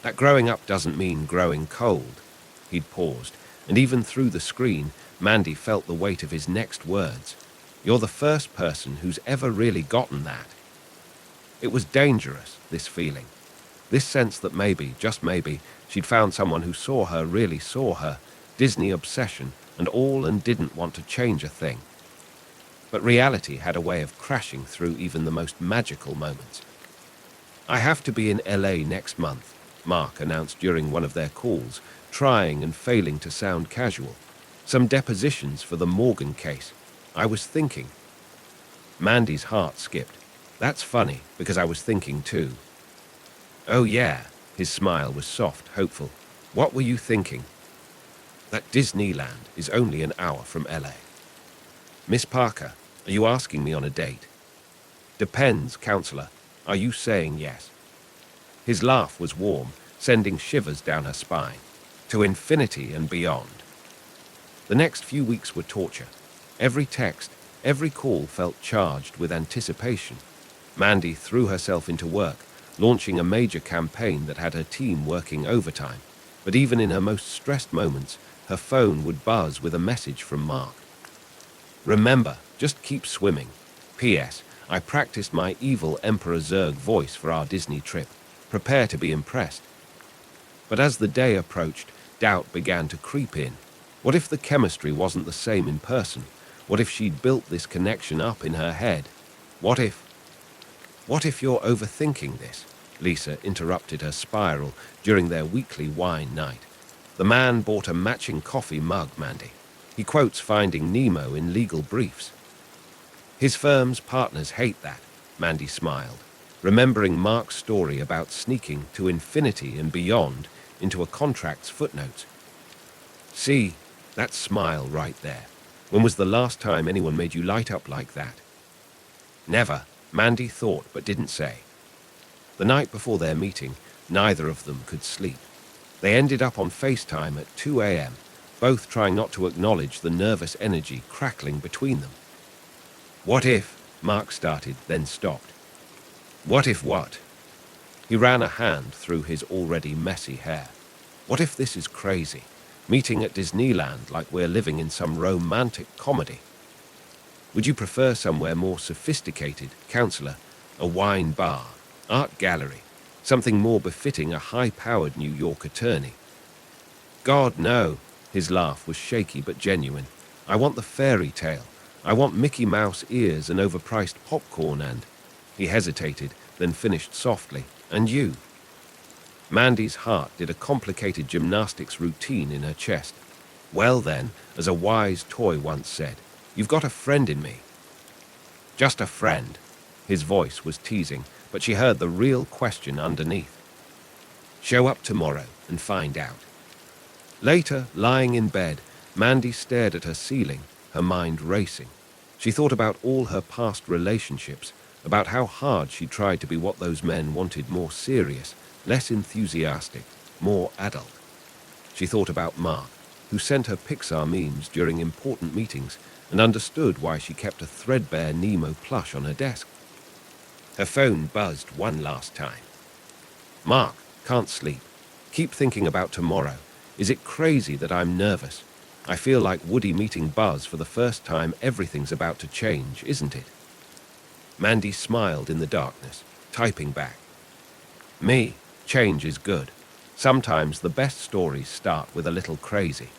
That growing up doesn't mean growing cold. He'd paused, and even through the screen, Mandy felt the weight of his next words. You're the first person who's ever really gotten that. It was dangerous, this feeling. This sense that maybe, just maybe, she'd found someone who saw her, really saw her, Disney obsession, and all, and didn't want to change a thing. But reality had a way of crashing through even the most magical moments. I have to be in LA next month, Mark announced during one of their calls, trying and failing to sound casual. Some depositions for the Morgan case. I was thinking. Mandy's heart skipped. That's funny, because I was thinking too. Oh yeah, his smile was soft, hopeful. What were you thinking? That Disneyland is only an hour from LA. Miss Parker, are you asking me on a date? Depends, counselor. Are you saying yes? His laugh was warm, sending shivers down her spine. To infinity and beyond. The next few weeks were torture. Every text, every call felt charged with anticipation. Mandy threw herself into work, launching a major campaign that had her team working overtime. But even in her most stressed moments, her phone would buzz with a message from Mark. Remember, just keep swimming. P.S. I practiced my evil Emperor Zurg voice for our Disney trip. Prepare to be impressed. But as the day approached, doubt began to creep in. What if the chemistry wasn't the same in person? What if she'd built this connection up in her head? What if you're overthinking this? Lisa interrupted her spiral during their weekly wine night. The man bought a matching coffee mug, Mandy. He quotes Finding Nemo in legal briefs. His firm's partners hate that, Mandy smiled, remembering Mark's story about sneaking to infinity and beyond into a contract's footnotes. See, that smile right there. When was the last time anyone made you light up like that? Never, Mandy thought but didn't say. The night before their meeting, neither of them could sleep. They ended up on FaceTime at 2 a.m., both trying not to acknowledge the nervous energy crackling between them. What if, Mark started, then stopped. What if what? He ran a hand through his already messy hair. What if this is crazy? Meeting at Disneyland like we're living in some romantic comedy. Would you prefer somewhere more sophisticated, counselor? A wine bar, art gallery, something more befitting a high-powered New York attorney? God, no. His laugh was shaky but genuine. I want the fairy tale. I want Mickey Mouse ears and overpriced popcorn and... He hesitated, then finished softly. And you? Mandy's heart did a complicated gymnastics routine in her chest. Well then, as a wise toy once said, you've got a friend in me. Just a friend. His voice was teasing, but she heard the real question underneath. Show up tomorrow and find out. Later, lying in bed, Mandy stared at her ceiling, her mind racing. She thought about all her past relationships, about how hard she tried to be what those men wanted, more serious, less enthusiastic, more adult. She thought about Mark, who sent her Pixar memes during important meetings and understood why she kept a threadbare Nemo plush on her desk. Her phone buzzed one last time. Mark, can't sleep. Keep thinking about tomorrow. Is it crazy that I'm nervous? I feel like Woody meeting Buzz for the first time. Everything's about to change, isn't it? Mandy smiled in the darkness, typing back. Me, change is good. Sometimes the best stories start with a little crazy.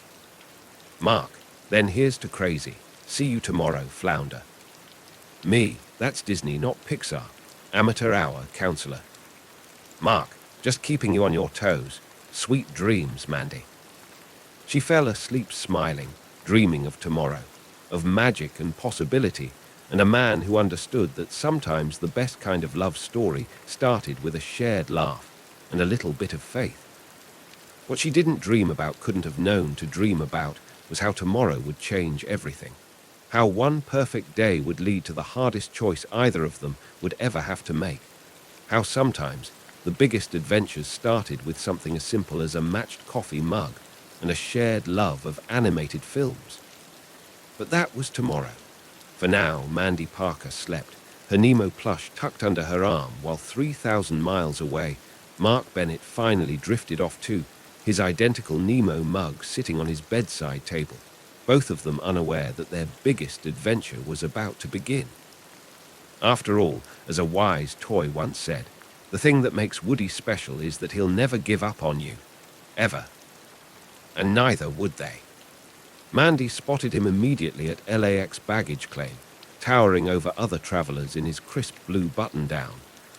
Mark, then here's to crazy. See you tomorrow, flounder. Me, that's Disney, not Pixar. Amateur hour, counselor. Mark, just keeping you on your toes. Sweet dreams, Mandy. She fell asleep smiling, dreaming of tomorrow, of magic and possibility, and a man who understood that sometimes the best kind of love story started with a shared laugh and a little bit of faith. What she didn't dream about, couldn't have known to dream about, was how tomorrow would change everything. How one perfect day would lead to the hardest choice either of them would ever have to make. How sometimes the biggest adventures started with something as simple as a matched coffee mug and a shared love of animated films. But that was tomorrow. For now, Mandy Parker slept, her Nemo plush tucked under her arm, while 3,000 miles away, Mark Bennett finally drifted off too, his identical Nemo mug sitting on his bedside table, both of them unaware that their biggest adventure was about to begin. After all, as a wise toy once said, the thing that makes Woody special is that he'll never give up on you. Ever. And neither would they. Mandy spotted him immediately at LAX baggage claim, towering over other travelers in his crisp blue button-down,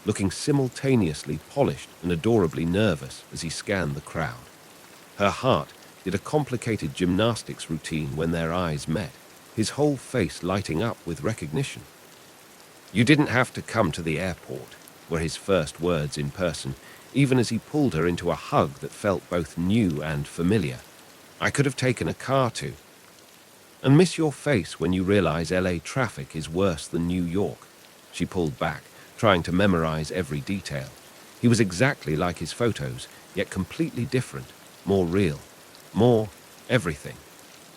looking simultaneously polished and adorably nervous as he scanned the crowd. Her heart did a complicated gymnastics routine when their eyes met, his whole face lighting up with recognition. "You didn't have to come to the airport," were his first words in person, even as he pulled her into a hug that felt both new and familiar. "I could have taken a car too." "And miss your face when you realize LA traffic is worse than New York." She pulled back, trying to memorize every detail. He was exactly like his photos, yet completely different, more real, more everything.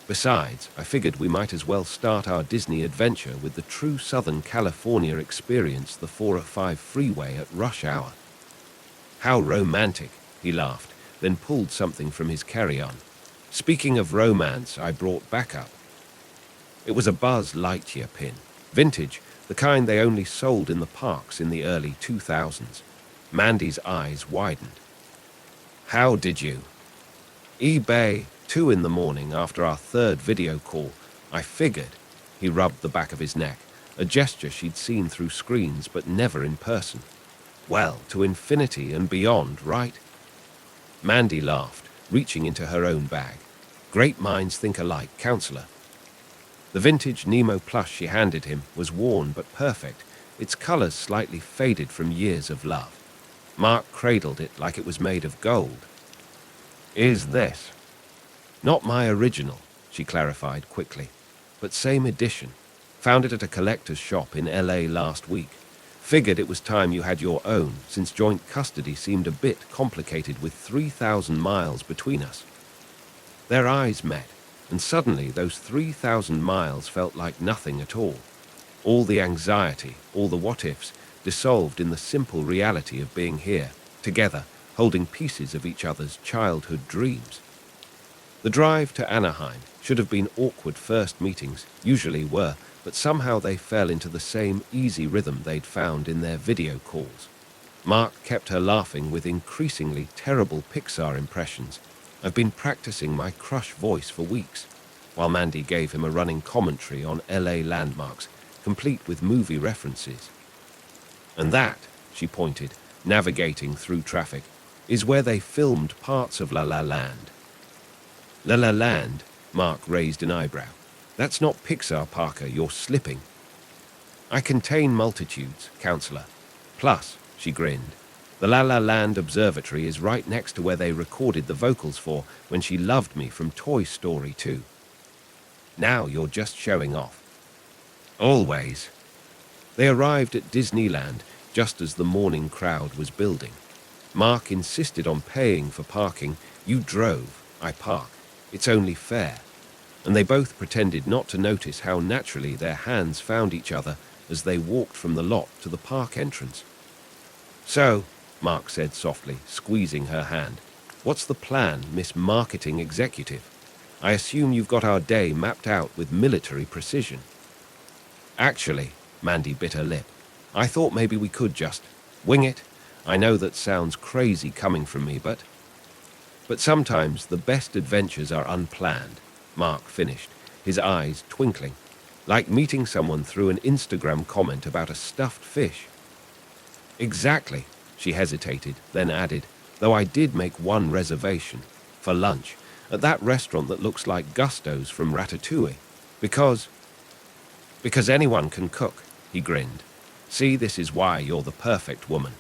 "Besides, I figured we might as well start our Disney adventure with the true Southern California experience, the 405 freeway at rush hour." "How romantic," he laughed, then pulled something from his carry-on. "Speaking of romance, I brought backup." It was a Buzz Lightyear pin, vintage, the kind they only sold in the parks in the early 2000s. Mandy's eyes widened. "How did you?" "eBay, 2 in the morning after our third video call. I figured." He rubbed the back of his neck, a gesture she'd seen through screens but never in person. "Well, to infinity and beyond, right?" Mandy laughed, reaching into her own bag. "Great minds think alike, counselor." The vintage Nemo plush she handed him was worn but perfect, its colors slightly faded from years of love. Mark cradled it like it was made of gold. "Is this?" "Not my original," she clarified quickly, "but same edition. Found it at a collector's shop in LA last week. Figured it was time you had your own, since joint custody seemed a bit complicated with 3,000 miles between us." Their eyes met, and suddenly those 3,000 miles felt like nothing at all. All the anxiety, all the what-ifs, dissolved in the simple reality of being here, together, holding pieces of each other's childhood dreams. The drive to Anaheim should have been awkward first meetings, usually were, but somehow they fell into the same easy rhythm they'd found in their video calls. Mark kept her laughing with increasingly terrible Pixar impressions. "I've been practicing my crush voice for weeks," while Mandy gave him a running commentary on LA landmarks, complete with movie references. "And that," she pointed, navigating through traffic, "is where they filmed parts of La La Land." "La La Land?" Mark raised an eyebrow. "That's not Pixar, Parker, you're slipping." "I contain multitudes, counselor. Plus," she grinned, "the La La Land Observatory is right next to where they recorded the vocals for When She Loved Me from Toy Story 2. Now you're just showing off." "Always." They arrived at Disneyland just as the morning crowd was building. Mark insisted on paying for parking. "You drove, I park. It's only fair." And they both pretended not to notice how naturally their hands found each other as they walked from the lot to the park entrance. "So," Mark said softly, squeezing her hand, "what's the plan, Miss Marketing Executive? I assume you've got our day mapped out with military precision." "Actually," Mandy bit her lip, "I thought maybe we could just wing it. I know that sounds crazy coming from me, but sometimes the best adventures are unplanned, Mark finished, his eyes twinkling, like meeting someone through an Instagram comment about a stuffed fish. Exactly, she hesitated, then added, though I did make one reservation, for lunch, at that restaurant that looks like Gusto's from Ratatouille, because anyone can cook, he grinned. See, this is why you're the perfect woman.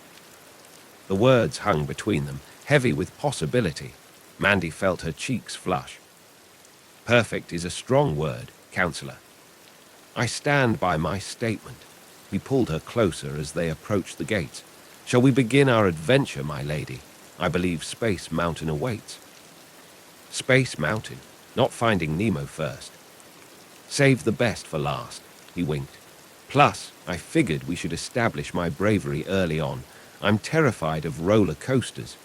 The words hung between them, heavy with possibility. Mandy felt her cheeks flush. Perfect is a strong word, counselor. I stand by my statement. He pulled her closer as they approached the gates. Shall we begin our adventure, my lady? I believe Space Mountain awaits. Space Mountain, not Finding Nemo first. Save the best for last, he winked. Plus, I figured we should establish my bravery early on. I'm terrified of roller coasters.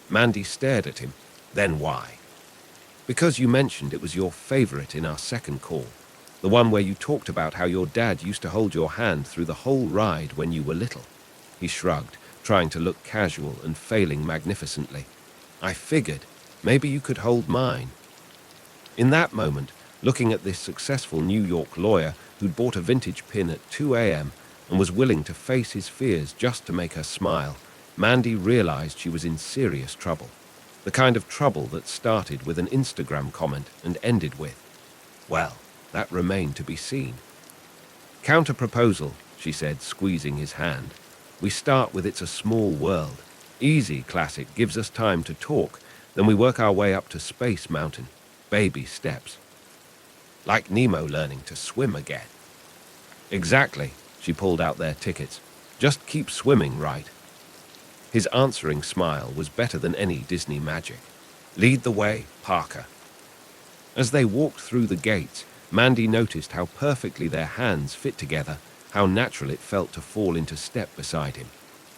Mandy stared at him. Then why? Because you mentioned it was your favorite in our second call. The one where you talked about how your dad used to hold your hand through the whole ride when you were little. He shrugged, trying to look casual and failing magnificently. I figured maybe you could hold mine. In that moment, looking at this successful New York lawyer who'd bought a vintage pin at 2 a.m. and was willing to face his fears just to make her smile, Mandy realized she was in serious trouble. The kind of trouble that started with an Instagram comment and ended with, well, that remained to be seen. Counter-proposal, she said, squeezing his hand. We start with It's a Small World. Easy classic gives us time to talk, then we work our way up to Space Mountain. Baby steps. Like Nemo learning to swim again. Exactly, she pulled out their tickets. Just keep swimming, right? His answering smile was better than any Disney magic. Lead the way, Parker. As they walked through the gates, Mandy noticed how perfectly their hands fit together, how natural it felt to fall into step beside him.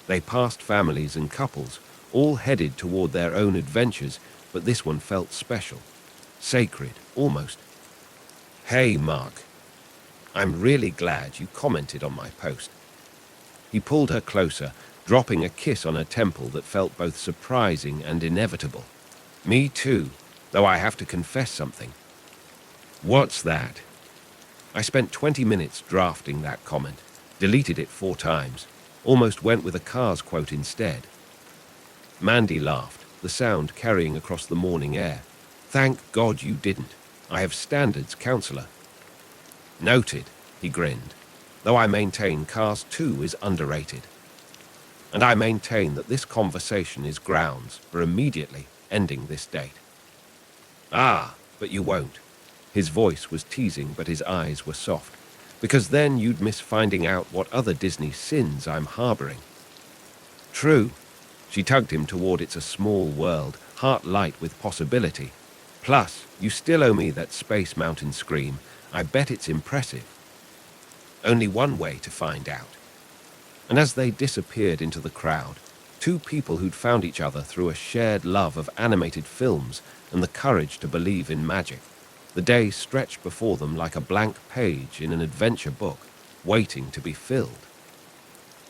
They passed families and couples, all headed toward their own adventures, but this one felt special. Sacred, almost. Hey, Mark. I'm really glad you commented on my post. He pulled her closer, dropping a kiss on her temple that felt both surprising and inevitable. Me too, though I have to confess something. What's that? I spent 20 minutes drafting that comment, deleted it 4 times, almost went with a Cars quote instead. Mandy laughed, the sound carrying across the morning air. Thank God you didn't. I have standards, counselor. Noted, he grinned, though I maintain Cars 2 is underrated. And I maintain that this conversation is grounds for immediately ending this date. Ah, but you won't. His voice was teasing, but his eyes were soft. Because then you'd miss finding out what other Disney sins I'm harboring. True. She tugged him toward It's a Small World, heart light with possibility. Plus, you still owe me that Space Mountain scream. I bet it's impressive. Only one way to find out. And as they disappeared into the crowd, 2 people who'd found each other through a shared love of animated films and the courage to believe in magic, the day stretched before them like a blank page in an adventure book, waiting to be filled.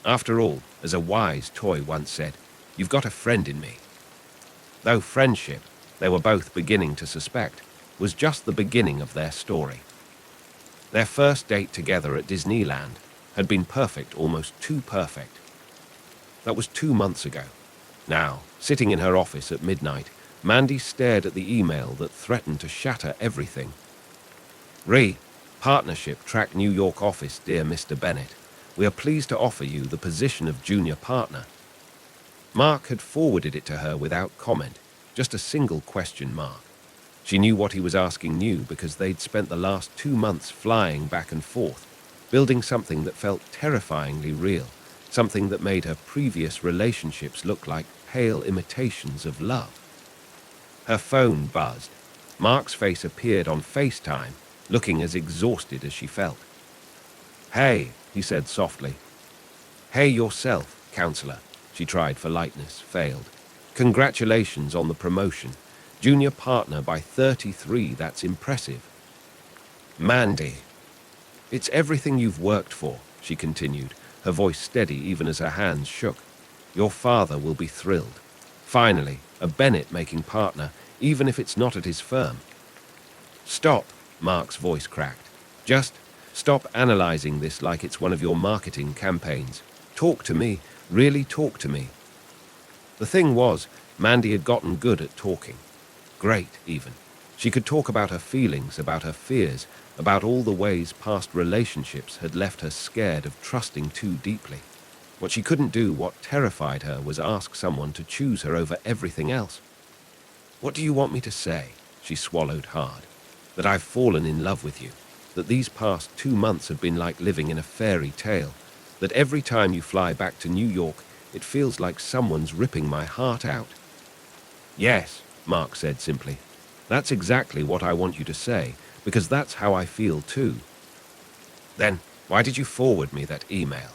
After all, as a wise toy once said, you've got a friend in me. Though friendship, they were both beginning to suspect, was just the beginning of their story. Their first date together at Disneyland had been perfect, almost too perfect. That was 2 months ago. Now, sitting in her office at midnight, Mandy stared at the email that threatened to shatter everything. Partnership Track New York office, dear Mr. Bennett. We are pleased to offer you the position of junior partner. Mark had forwarded it to her without comment, just a single question mark. She knew what he was asking new because they'd spent the last 2 months flying back and forth, building something that felt terrifyingly real, something that made her previous relationships look like pale imitations of love. Her phone buzzed. Mark's face appeared on FaceTime, looking as exhausted as she felt. Hey, he said softly. Hey yourself, counselor. She tried for lightness, failed. Congratulations on the promotion. Junior partner by 33, that's impressive. Mandy. It's everything you've worked for, she continued, her voice steady even as her hands shook. Your father will be thrilled. Finally, a Bennett-making partner, even if it's not at his firm. Stop, Mark's voice cracked. Just stop analyzing this like it's one of your marketing campaigns. Talk to me, really talk to me. The thing was, Mandy had gotten good at talking. Great, even. She could talk about her feelings, about her fears, about all the ways past relationships had left her scared of trusting too deeply. What she couldn't do, what terrified her, was ask someone to choose her over everything else. What do you want me to say? She swallowed hard. That I've fallen in love with you. That these past 2 months have been like living in a fairy tale. That every time you fly back to New York, it feels like someone's ripping my heart out. Yes, Mark said simply. That's exactly what I want you to say, because that's how I feel too. Then, why did you forward me that email?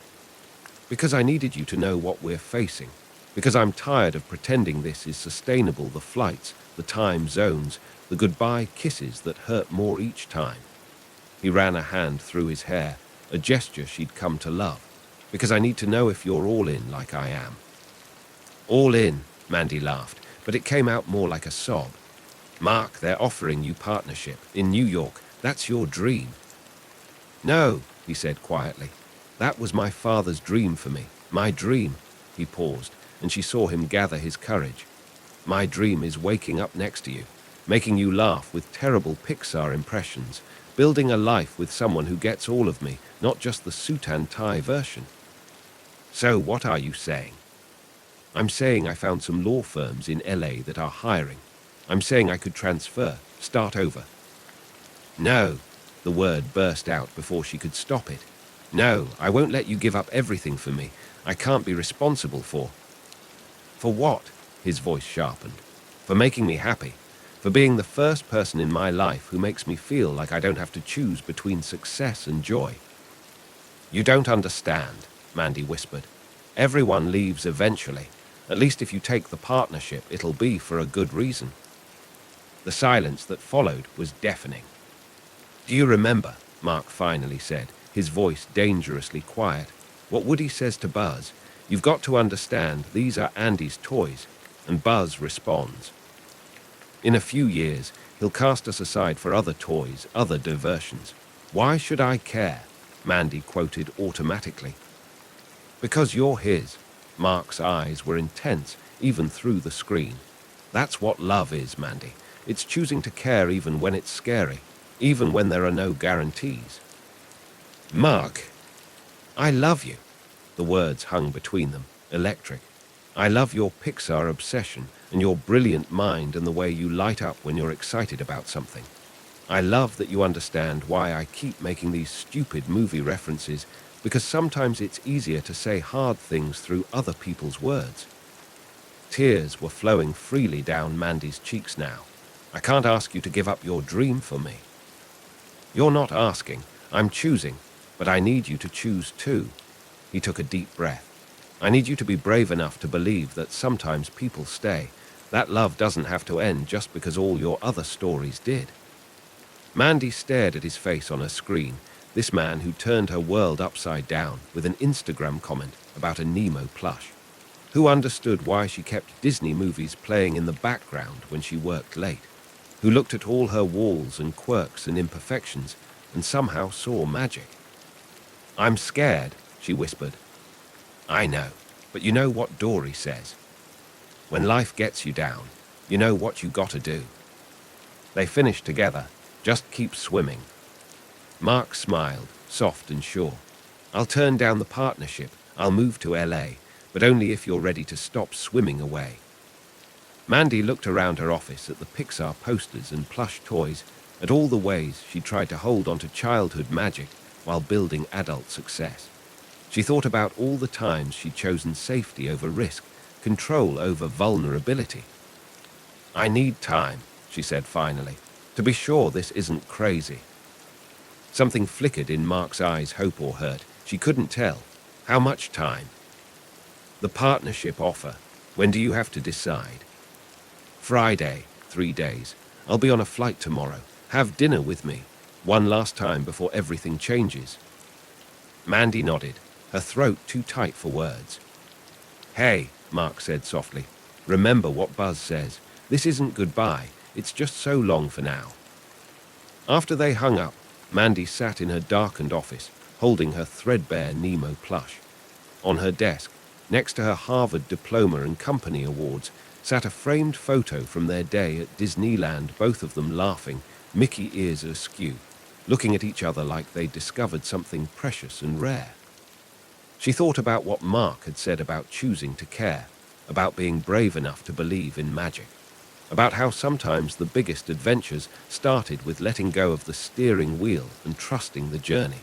Because I needed you to know what we're facing. Because I'm tired of pretending this is sustainable, the flights, the time zones, the goodbye kisses that hurt more each time. He ran a hand through his hair, a gesture she'd come to love. Because I need to know if you're all in like I am. All in, Mandy laughed, but it came out more like a sob. Mark, they're offering you partnership in New York. That's your dream. No, he said quietly. That was my father's dream for me. My dream. He paused, and she saw him gather his courage. My dream is waking up next to you, making you laugh with terrible Pixar impressions, building a life with someone who gets all of me, not just the suit and tie version. So what are you saying? I'm saying I found some law firms in LA that are hiring. I'm saying I could transfer, start over. No, the word burst out before she could stop it. No, I won't let you give up everything for me. I can't be responsible for... For what? His voice sharpened. For making me happy. For being the first person in my life who makes me feel like I don't have to choose between success and joy. You don't understand, Mandy whispered. Everyone leaves eventually. At least if you take the partnership, it'll be for a good reason. The silence that followed was deafening. Do you remember, Mark finally said, his voice dangerously quiet, what Woody says to Buzz? You've got to understand, these are Andy's toys, and Buzz responds. In a few years, he'll cast us aside for other toys, other diversions. Why should I care? Mandy quoted automatically. Because you're his. Mark's eyes were intense, even through the screen. That's what love is, Mandy. It's choosing to care even when it's scary, even when there are no guarantees. Mark, I love you. The words hung between them, electric. I love your Pixar obsession and your brilliant mind and the way you light up when you're excited about something. I love that you understand why I keep making these stupid movie references, because sometimes it's easier to say hard things through other people's words. Tears were flowing freely down Mandy's cheeks now. I can't ask you to give up your dream for me. You're not asking, I'm choosing, but I need you to choose too. He took a deep breath. I need you to be brave enough to believe that sometimes people stay. That love doesn't have to end just because all your other stories did. Mandy stared at his face on her screen, this man who turned her world upside down with an Instagram comment about a Nemo plush. Who understood why she kept Disney movies playing in the background when she worked late. Who looked at all her walls and quirks and imperfections and somehow saw magic. I'm scared, she whispered. I know, but you know what Dory says. When life gets you down, you know what you gotta do. They finished together. Just keep swimming. Mark smiled, soft and sure. I'll turn down the partnership. I'll move to LA, but only if you're ready to stop swimming away. Mandy looked around her office at the Pixar posters and plush toys, at all the ways she tried to hold on to childhood magic while building adult success. She thought about all the times she'd chosen safety over risk, control over vulnerability. I need time, she said finally, to be sure this isn't crazy. Something flickered in Mark's eyes, hope or hurt. She couldn't tell. How much time? The partnership offer. When do you have to decide? Friday, 3 days. I'll be on a flight tomorrow. Have dinner with me. One last time before everything changes. Mandy nodded, her throat too tight for words. Hey, Mark said softly. Remember what Buzz says. This isn't goodbye. It's just so long for now. After they hung up, Mandy sat in her darkened office, holding her threadbare Nemo plush. On her desk, next to her Harvard diploma and company awards, sat a framed photo from their day at Disneyland, both of them laughing, Mickey ears askew, looking at each other like they'd discovered something precious and rare. She thought about what Mark had said about choosing to care, about being brave enough to believe in magic, about how sometimes the biggest adventures started with letting go of the steering wheel and trusting the journey.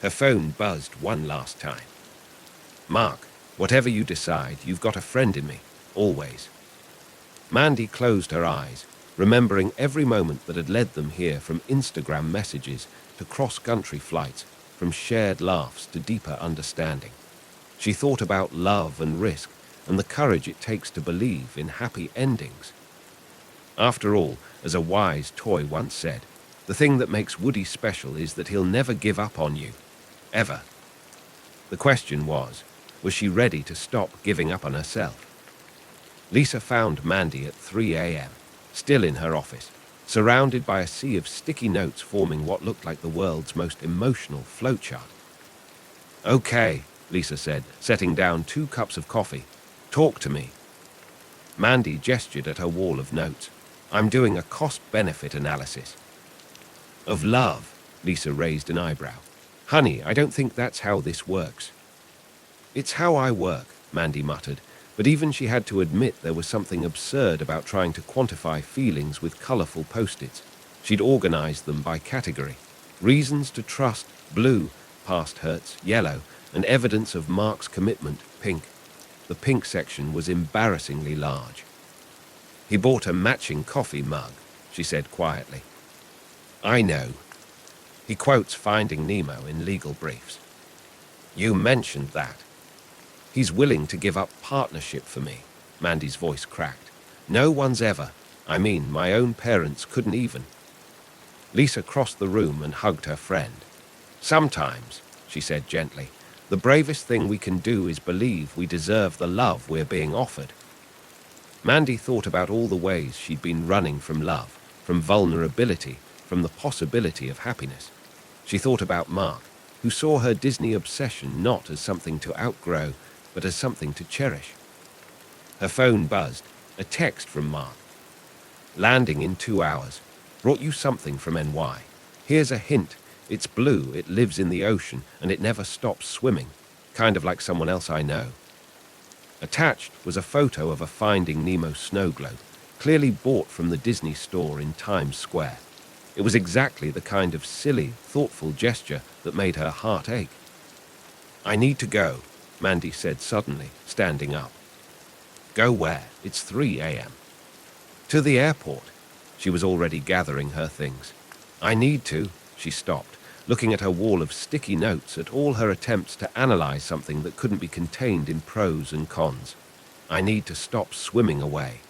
Her phone buzzed one last time. Mark, whatever you decide, you've got a friend in me, always. Mandy closed her eyes, remembering every moment that had led them here, from Instagram messages to cross-country flights, from shared laughs to deeper understanding. She thought about love and risk and the courage it takes to believe in happy endings. After all, as a wise toy once said, the thing that makes Woody special is that he'll never give up on you. Ever. The question was she ready to stop giving up on herself? Lisa found Mandy at 3 a.m., still in her office, surrounded by a sea of sticky notes forming what looked like the world's most emotional flowchart. Okay, Lisa said, setting down 2 cups of coffee. Talk to me. Mandy gestured at her wall of notes. I'm doing a cost-benefit analysis. Of love, Lisa raised an eyebrow. Honey, I don't think that's how this works. It's how I work, Mandy muttered, but even she had to admit there was something absurd about trying to quantify feelings with colorful post-its. She'd organized them by category. Reasons to trust, blue, past hurts, yellow, and evidence of Mark's commitment, pink. The pink section was embarrassingly large. He bought a matching coffee mug, she said quietly. I know. He quotes Finding Nemo in legal briefs. You mentioned that. He's willing to give up partnership for me, Mandy's voice cracked. No one's ever. I mean, my own parents couldn't even. Lisa crossed the room and hugged her friend. Sometimes, she said gently, the bravest thing we can do is believe we deserve the love we're being offered. Mandy thought about all the ways she'd been running from love, from vulnerability, from the possibility of happiness. She thought about Mark, who saw her Disney obsession not as something to outgrow, but as something to cherish. Her phone buzzed, a text from Mark. Landing in 2 hours. Brought you something from NY. Here's a hint. It's blue, it lives in the ocean, and it never stops swimming. Kind of like someone else I know. Attached was a photo of a Finding Nemo snow globe, clearly bought from the Disney store in Times Square. It was exactly the kind of silly, thoughtful gesture that made her heart ache. I need to go, Mandy said suddenly, standing up. Go where? It's 3 a.m. To the airport. She was already gathering her things. I need to, she stopped, looking at her wall of sticky notes at all her attempts to analyze something that couldn't be contained in pros and cons. I need to stop swimming away.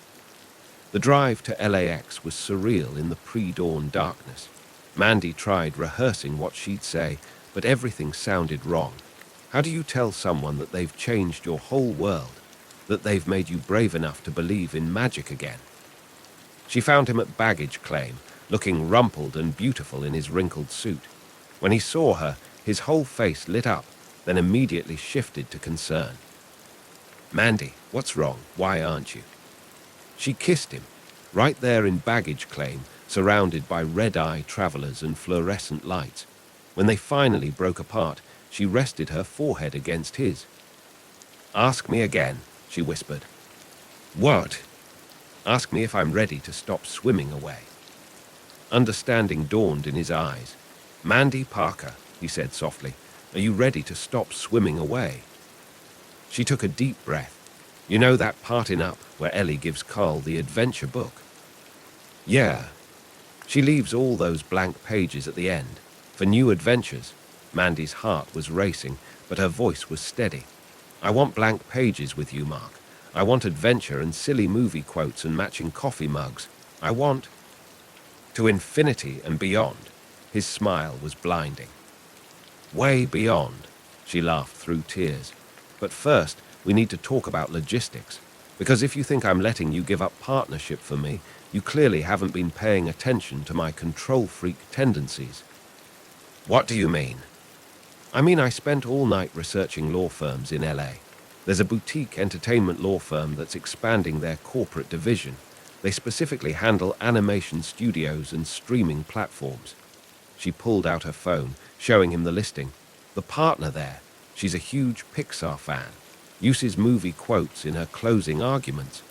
The drive to LAX was surreal in the pre-dawn darkness. Mandy tried rehearsing what she'd say, but everything sounded wrong. How do you tell someone that they've changed your whole world, that they've made you brave enough to believe in magic again? She found him at baggage claim, looking rumpled and beautiful in his wrinkled suit. When he saw her, his whole face lit up, then immediately shifted to concern. Mandy, what's wrong? Why aren't you? She kissed him, right there in baggage claim, surrounded by red-eye travelers and fluorescent lights. When they finally broke apart, she rested her forehead against his. Ask me again, she whispered. What? Ask me if I'm ready to stop swimming away. Understanding dawned in his eyes. Mandy Parker, he said softly, are you ready to stop swimming away? She took a deep breath. You know that part in Up where Ellie gives Carl the adventure book? Yeah. She leaves all those blank pages at the end. For new adventures. Mandy's heart was racing, but her voice was steady. I want blank pages with you, Mark. I want adventure and silly movie quotes and matching coffee mugs. I want... To infinity and beyond. His smile was blinding. Way beyond, she laughed through tears. But first, We need to talk about logistics. Because if you think I'm letting you give up partnership for me, you clearly haven't been paying attention to my control freak tendencies. What do you mean? I mean, I spent all night researching law firms in LA. There's a boutique entertainment law firm that's expanding their corporate division. They specifically handle animation studios and streaming platforms. She pulled out her phone, showing him the listing. The partner there, she's a huge Pixar fan, uses movie quotes in her closing arguments.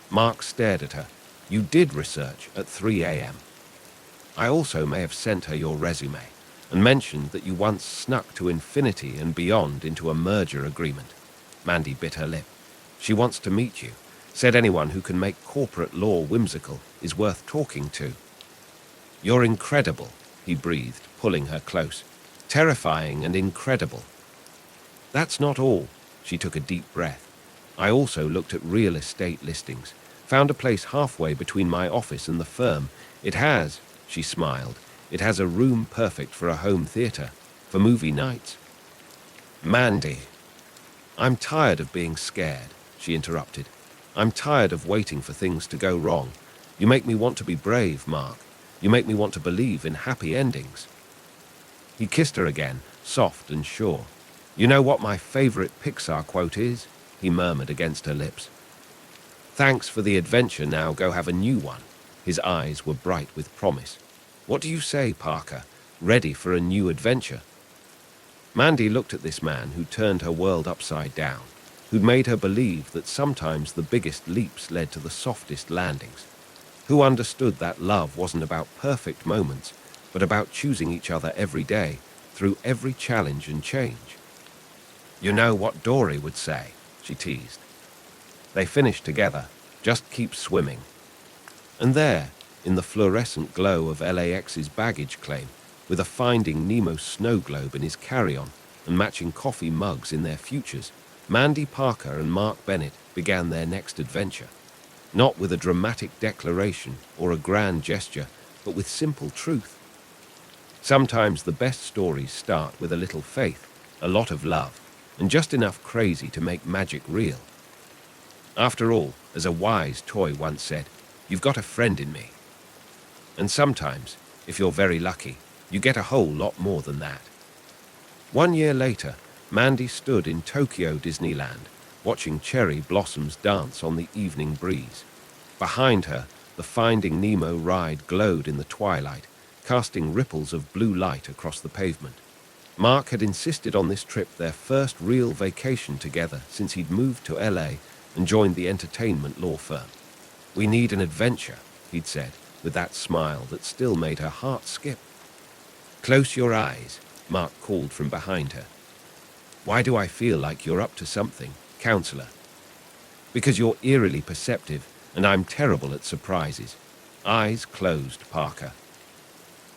Mark stared at her. You did research at 3 a.m. I also may have sent her your resume and mentioned that you once snuck to infinity and beyond into a merger agreement. Mandy bit her lip. She wants to meet you. Said anyone who can make corporate law whimsical is worth talking to. You're incredible, he breathed, pulling her close. Terrifying and incredible. That's not all. She took a deep breath. I also looked at real estate listings. Found a place halfway between my office and the firm. It has, she smiled, it has a room perfect for a home theater, for movie nights. Mandy. I'm tired of being scared, she interrupted. I'm tired of waiting for things to go wrong. You make me want to be brave, Mark. You make me want to believe in happy endings. He kissed her again, soft and sure. You know what my favorite Pixar quote is? He murmured against her lips. Thanks for the adventure, now go have a new one. His eyes were bright with promise. What do you say, Parker? Ready for a new adventure? Mandy looked at this man who turned her world upside down, who'd made her believe that sometimes the biggest leaps led to the softest landings, who understood that love wasn't about perfect moments, but about choosing each other every day, through every challenge and change. You know what Dory would say, she teased. They finished together, just keep swimming. And there, in the fluorescent glow of LAX's baggage claim, with a Finding Nemo snow globe in his carry-on and matching coffee mugs in their futures, Mandy Parker and Mark Bennett began their next adventure. Not with a dramatic declaration or a grand gesture, but with simple truth. Sometimes the best stories start with a little faith, a lot of love, and just enough crazy to make magic real. After all, as a wise toy once said, you've got a friend in me. And sometimes, if you're very lucky, you get a whole lot more than that. 1 year later, Mandy stood in Tokyo Disneyland, watching cherry blossoms dance on the evening breeze. Behind her, the Finding Nemo ride glowed in the twilight, casting ripples of blue light across the pavement. Mark had insisted on this trip, their first real vacation together since he'd moved to LA and joined the entertainment law firm. We need an adventure, he'd said, with that smile that still made her heart skip. Close your eyes, Mark called from behind her. Why do I feel like you're up to something, counselor? Because you're eerily perceptive, and I'm terrible at surprises. Eyes closed, Parker.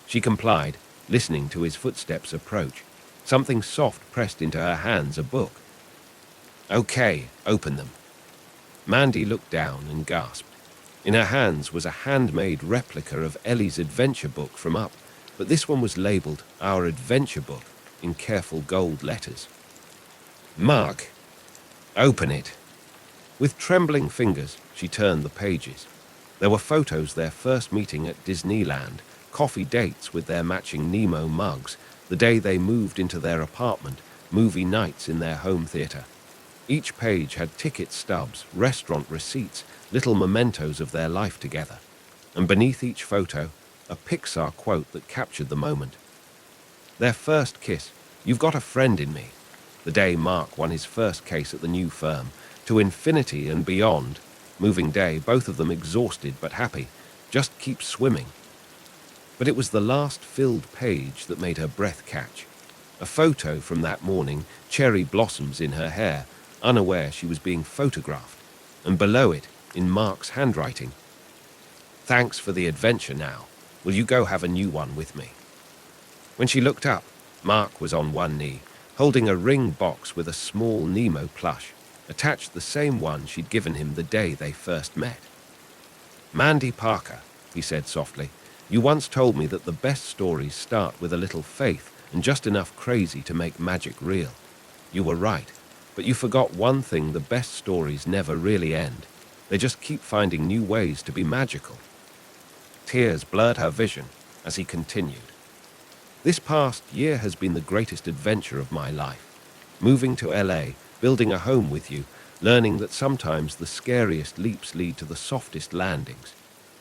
She complied, listening to his footsteps approach. Something soft pressed into her hands, a book. Okay, open them. Mandy looked down and gasped. In her hands was a handmade replica of Ellie's adventure book from Up, but this one was labeled Our Adventure Book in careful gold letters. Mark, open it. With trembling fingers, she turned the pages. There were photos their first meeting at Disneyland, coffee dates with their matching Nemo mugs, the day they moved into their apartment, movie nights in their home theater. Each page had ticket stubs, restaurant receipts, little mementos of their life together. And beneath each photo, a Pixar quote that captured the moment. Their first kiss, you've got a friend in me. The day Mark won his first case at the new firm, to infinity and beyond. Moving day, both of them exhausted but happy. Just keep swimming. But it was the last filled page that made her breath catch. A photo from that morning, cherry blossoms in her hair, unaware she was being photographed. And below it, in Mark's handwriting, thanks for the adventure now. Will you go have a new one with me? When she looked up, Mark was on one knee, holding a ring box with a small Nemo plush, attached the same one she'd given him the day they first met. Mandy Parker, he said softly, you once told me that the best stories start with a little faith and just enough crazy to make magic real. You were right. But you forgot one thing: the best stories never really end. They just keep finding new ways to be magical. Tears blurred her vision as he continued. This past year has been the greatest adventure of my life. Moving to LA, building a home with you, learning that sometimes the scariest leaps lead to the softest landings.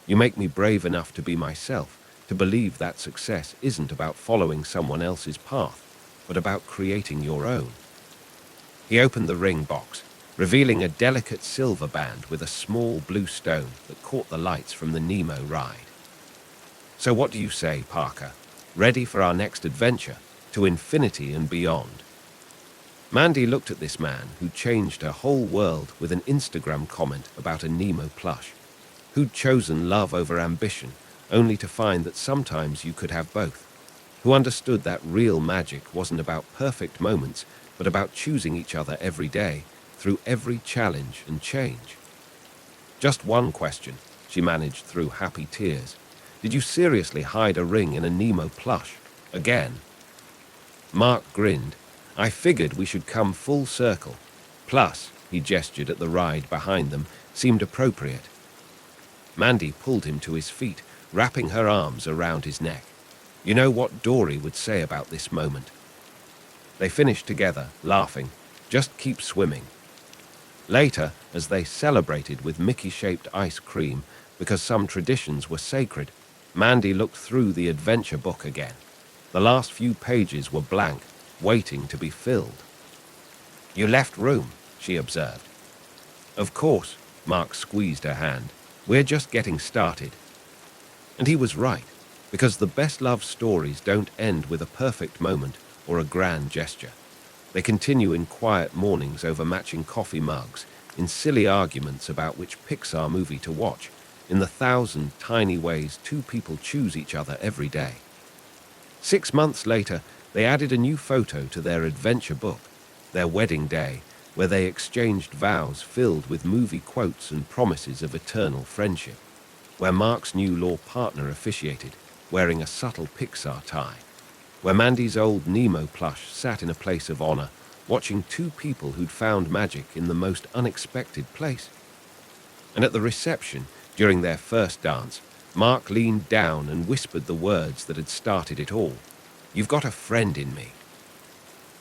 You make me brave enough to be myself, to believe that success isn't about following someone else's path, but about creating your own. He opened the ring box, revealing a delicate silver band with a small blue stone that caught the lights from the Nemo ride. So what do you say, Parker? Ready for our next adventure, to infinity and beyond? Mandy looked at this man who changed her whole world with an Instagram comment about a Nemo plush, who'd chosen love over ambition, only to find that sometimes you could have both, who understood that real magic wasn't about perfect moments, but about choosing each other every day, through every challenge and change. Just one question, she managed through happy tears. Did you seriously hide a ring in a Nemo plush? Again? Mark grinned. I figured we should come full circle. Plus, he gestured at the ride behind them, seemed appropriate. Mandy pulled him to his feet, wrapping her arms around his neck. You know what Dory would say about this moment. They finished together, laughing. Just keep swimming. Later, as they celebrated with Mickey-shaped ice cream because some traditions were sacred, Mandy looked through the adventure book again. The last few pages were blank, waiting to be filled. You left room, she observed. Of course, Mark squeezed her hand. We're just getting started. And he was right, because the best love stories don't end with a perfect moment or a grand gesture. They continue in quiet mornings over matching coffee mugs, in silly arguments about which Pixar movie to watch, in the 1,000 tiny ways two people choose each other every day. 6 months later, they added a new photo to their adventure book, their wedding day, where they exchanged vows filled with movie quotes and promises of eternal friendship, where Mark's new law partner officiated, wearing a subtle Pixar tie, where Mandy's old Nemo plush sat in a place of honor, watching two people who'd found magic in the most unexpected place. And at the reception, during their first dance, Mark leaned down and whispered the words that had started it all. You've got a friend in me.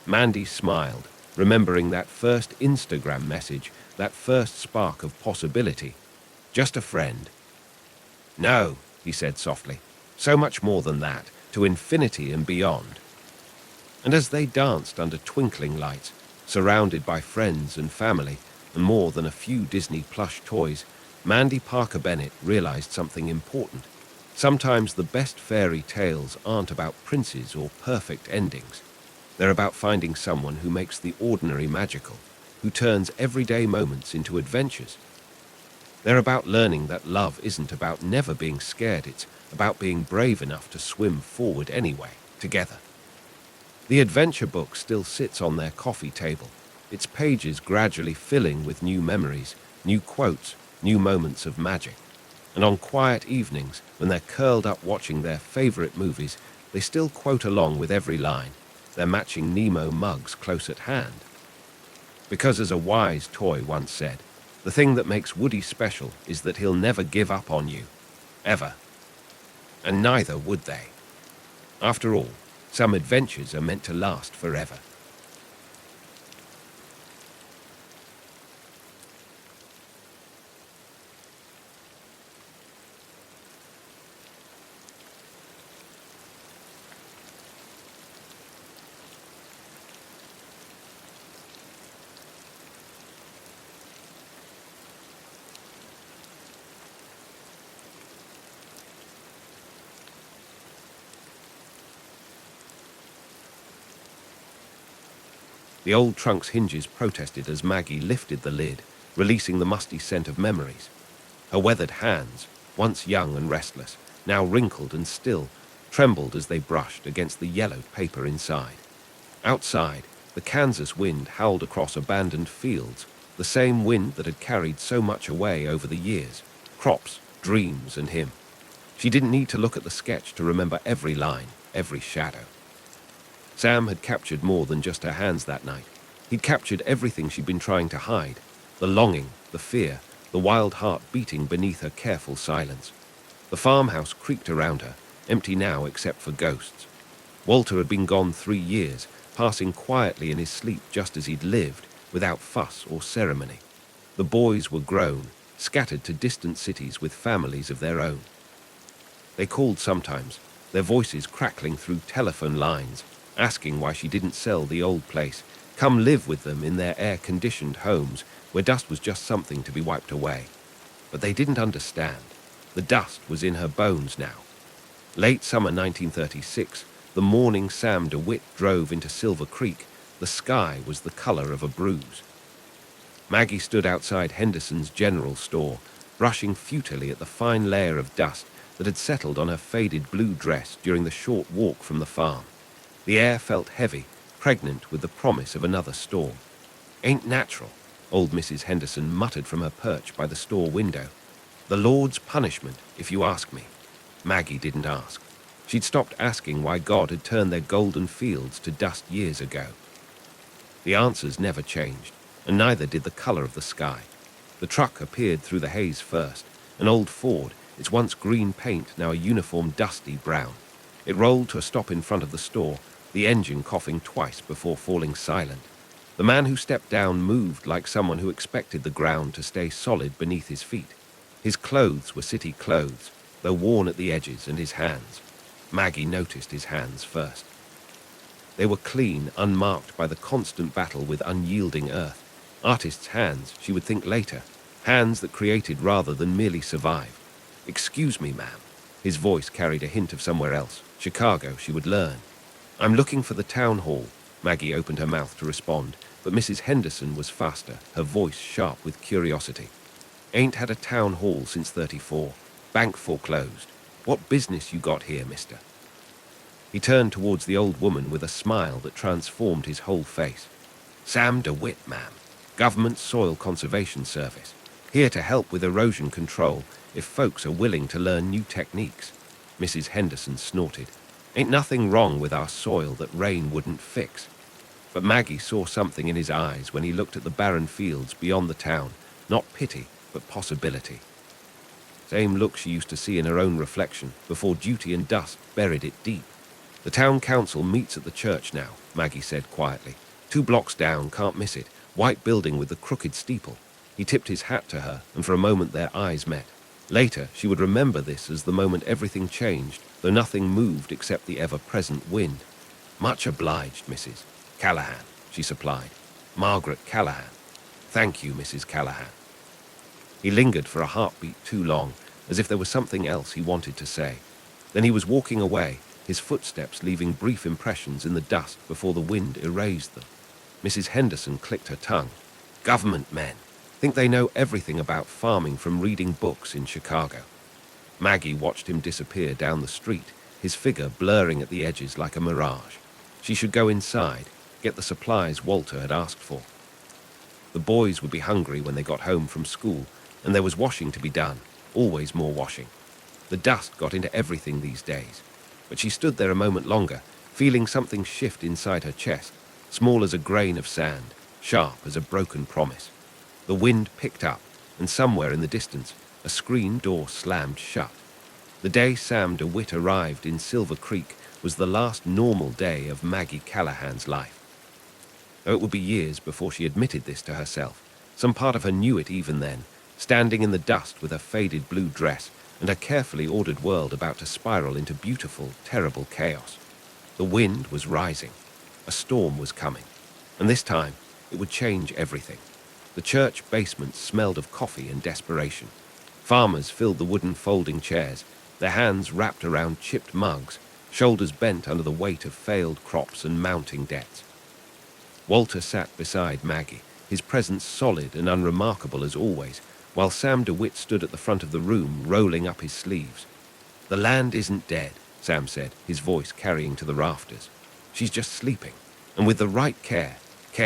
Mandy smiled, remembering that first Instagram message, that first spark of possibility. Just a friend. No, he said softly. So much more than that, to infinity and beyond. And as they danced under twinkling lights, surrounded by friends and family, and more than a few Disney plush toys, Mandy Parker Bennett realized something important. Sometimes the best fairy tales aren't about princes or perfect endings. They're about finding someone who makes the ordinary magical, who turns everyday moments into adventures. They're about learning that love isn't about never being scared, it's about being brave enough to swim forward anyway, together. The adventure book still sits on their coffee table, its pages gradually filling with new memories, new quotes, new moments of magic. And on quiet evenings, when they're curled up watching their favorite movies, they still quote along with every line, their matching Nemo mugs close at hand. Because as a wise toy once said, the thing that makes Woody special is that he'll never give up on you. Ever. And neither would they. After all, some adventures are meant to last forever. The old trunk's hinges protested as Maggie lifted the lid, releasing the musty scent of memories. Her weathered hands, once young and restless, now wrinkled and still, trembled as they brushed against the yellowed paper inside. Outside, the Kansas wind howled across abandoned fields, the same wind that had carried so much away over the years, crops, dreams, and him. She didn't need to look at the sketch to remember every line, every shadow. Sam had captured more than just her hands that night. He'd captured everything she'd been trying to hide, the longing, the fear, the wild heart beating beneath her careful silence. The farmhouse creaked around her, empty now except for ghosts. Walter had been gone 3 years, passing quietly in his sleep just as he'd lived, without fuss or ceremony. The boys were grown, scattered to distant cities with families of their own. They called sometimes, their voices crackling through telephone lines, asking why she didn't sell the old place, come live with them in their air-conditioned homes where dust was just something to be wiped away. But they didn't understand. The dust was in her bones now. Late summer 1936, the morning Sam DeWitt drove into Silver Creek, the sky was the color of a bruise. Maggie stood outside Henderson's general store, brushing futilely at the fine layer of dust that had settled on her faded blue dress during the short walk from the farm. The air felt heavy, pregnant with the promise of another storm. "Ain't natural," old Mrs. Henderson muttered from her perch by the store window. "The Lord's punishment, if you ask me." Maggie didn't ask. She'd stopped asking why God had turned their golden fields to dust years ago. The answers never changed, and neither did the color of the sky. The truck appeared through the haze first, an old Ford, its once green paint now a uniform dusty brown. It rolled to a stop in front of the store, the engine coughing twice before falling silent. The man who stepped down moved like someone who expected the ground to stay solid beneath his feet. His clothes were city clothes, though worn at the edges, and his hands. Maggie noticed his hands first. They were clean, unmarked by the constant battle with unyielding earth. Artists' hands, she would think later. Hands that created rather than merely survived. "Excuse me, ma'am." His voice carried a hint of somewhere else. Chicago, she would learn. "I'm looking for the town hall." Maggie opened her mouth to respond, but Mrs. Henderson was faster, her voice sharp with curiosity. "Ain't had a town hall since 34. Bank foreclosed. What business you got here, mister?" He turned towards the old woman with a smile that transformed his whole face. "Sam DeWitt, ma'am. Government Soil Conservation Service. Here to help with erosion control if folks are willing to learn new techniques." Mrs. Henderson snorted. "Ain't nothing wrong with our soil that rain wouldn't fix." But Maggie saw something in his eyes when he looked at the barren fields beyond the town, not pity, but possibility. Same look she used to see in her own reflection before duty and dust buried it deep. "The town council meets at the church now," Maggie said quietly. 2 blocks down, can't miss it. White building with the crooked steeple." He tipped his hat to her, and for a moment their eyes met. Later, she would remember this as the moment everything changed, though nothing moved except the ever-present wind. "Much obliged, Mrs. Callahan," she supplied. "Margaret Callahan." "Thank you, Mrs. Callahan." He lingered for a heartbeat too long, as if there was something else he wanted to say. Then he was walking away, his footsteps leaving brief impressions in the dust before the wind erased them. Mrs. Henderson clicked her tongue. "Government men. Think they know everything about farming from reading books in Chicago." Maggie watched him disappear down the street, his figure blurring at the edges like a mirage. She should go inside, get the supplies Walter had asked for. The boys would be hungry when they got home from school, and there was washing to be done, always more washing. The dust got into everything these days. But she stood there a moment longer, feeling something shift inside her chest, small as a grain of sand, sharp as a broken promise. The wind picked up, and somewhere in the distance, a screen door slammed shut. The day Sam DeWitt arrived in Silver Creek was the last normal day of Maggie Callahan's life. Though it would be years before she admitted this to herself, some part of her knew it even then, standing in the dust with her faded blue dress and her carefully ordered world about to spiral into beautiful, terrible chaos. The wind was rising. A storm was coming. And this time, it would change everything. The church basement smelled of coffee and desperation. Farmers filled the wooden folding chairs, their hands wrapped around chipped mugs, shoulders bent under the weight of failed crops and mounting debts. Walter sat beside Maggie, his presence solid and unremarkable as always, while Sam DeWitt stood at the front of the room, rolling up his sleeves. "The land isn't dead," Sam said, his voice carrying to the rafters. "She's just sleeping. And with the right care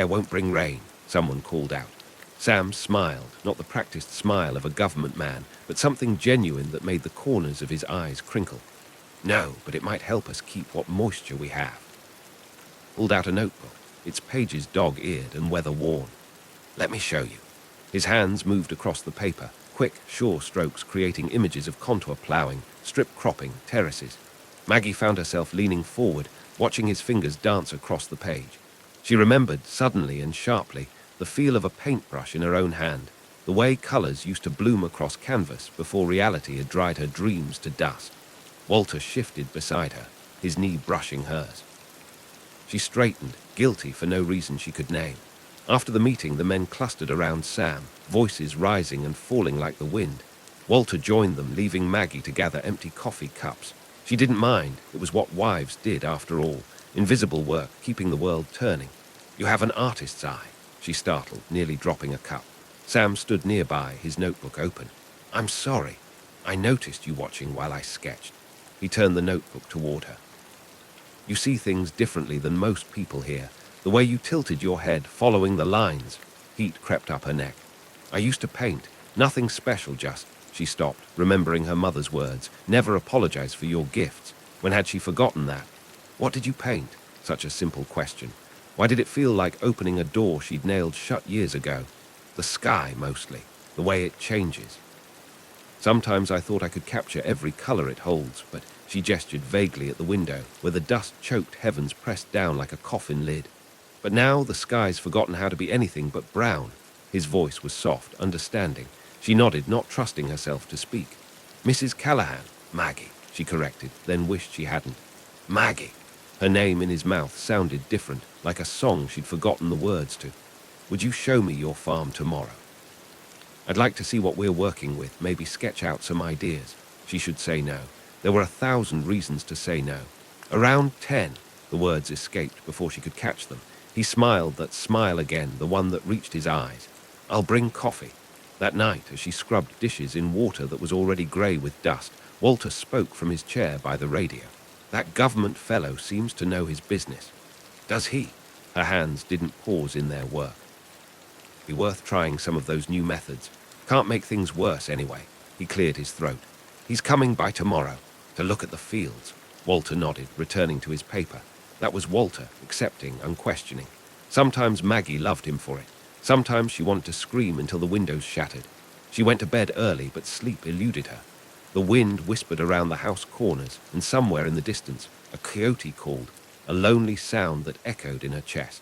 won't bring rain," someone called out. Sam smiled, not the practiced smile of a government man, but something genuine that made the corners of his eyes crinkle. "No, but it might help us keep what moisture we have." Pulled out a notebook. its pages dog-eared and weather-worn. "Let me show you." His hands moved across the paper, quick, sure strokes creating images of contour plowing, strip cropping, terraces. Maggie found herself leaning forward, watching his fingers dance across the page. She remembered, suddenly and sharply, the feel of a paintbrush in her own hand, the way colors used to bloom across canvas before reality had dried her dreams to dust. Walter shifted beside her, his knee brushing hers. She straightened, guilty for no reason she could name. After the meeting, the men clustered around Sam, voices rising and falling like the wind. Walter joined them, leaving Maggie to gather empty coffee cups. She didn't mind. It was what wives did, after all. Invisible work, keeping the world turning. "You have an artist's eye," she startled, nearly dropping a cup. Sam stood nearby, his notebook open. "I'm sorry. I noticed you watching while I sketched." He turned the notebook toward her. "You see things differently than most people here. The way you tilted your head, following the lines." Heat crept up her neck. "I used to paint. Nothing special, just..." She stopped, remembering her mother's words. "Never apologize for your gifts." When had she forgotten that? What did you paint? Such a simple question. Why did it feel like opening a door she'd nailed shut years ago? The sky, mostly. The way it changes. "Sometimes I thought I could capture every color it holds," but she gestured vaguely at the window, where the dust-choked heavens pressed down like a coffin lid. "But now the sky's forgotten how to be anything but brown." His voice was soft, understanding. She nodded, not trusting herself to speak. "Mrs. Callahan." "Maggie," she corrected, then wished she hadn't. "Maggie." Her name in his mouth sounded different, like a song she'd forgotten the words to. "Would you show me your farm tomorrow? I'd like to see what we're working with, maybe sketch out some ideas." She should say no. There were 1,000 reasons to say no. "Around 10, the words escaped before she could catch them. He smiled that smile again, the one that reached his eyes. "I'll bring coffee." That night, as she scrubbed dishes in water that was already grey with dust, Walter spoke from his chair by the radio. "That government fellow seems to know his business." "Does he?" Her hands didn't pause in their work. "Be worth trying some of those new methods. Can't make things worse anyway." He cleared his throat. "He's coming by tomorrow, to look at the fields." Walter nodded, returning to his paper. That was Walter, accepting, unquestioning. Sometimes Maggie loved him for it. Sometimes she wanted to scream until the windows shattered. She went to bed early, but sleep eluded her. The wind whispered around the house corners, and somewhere in the distance, a coyote called, a lonely sound that echoed in her chest.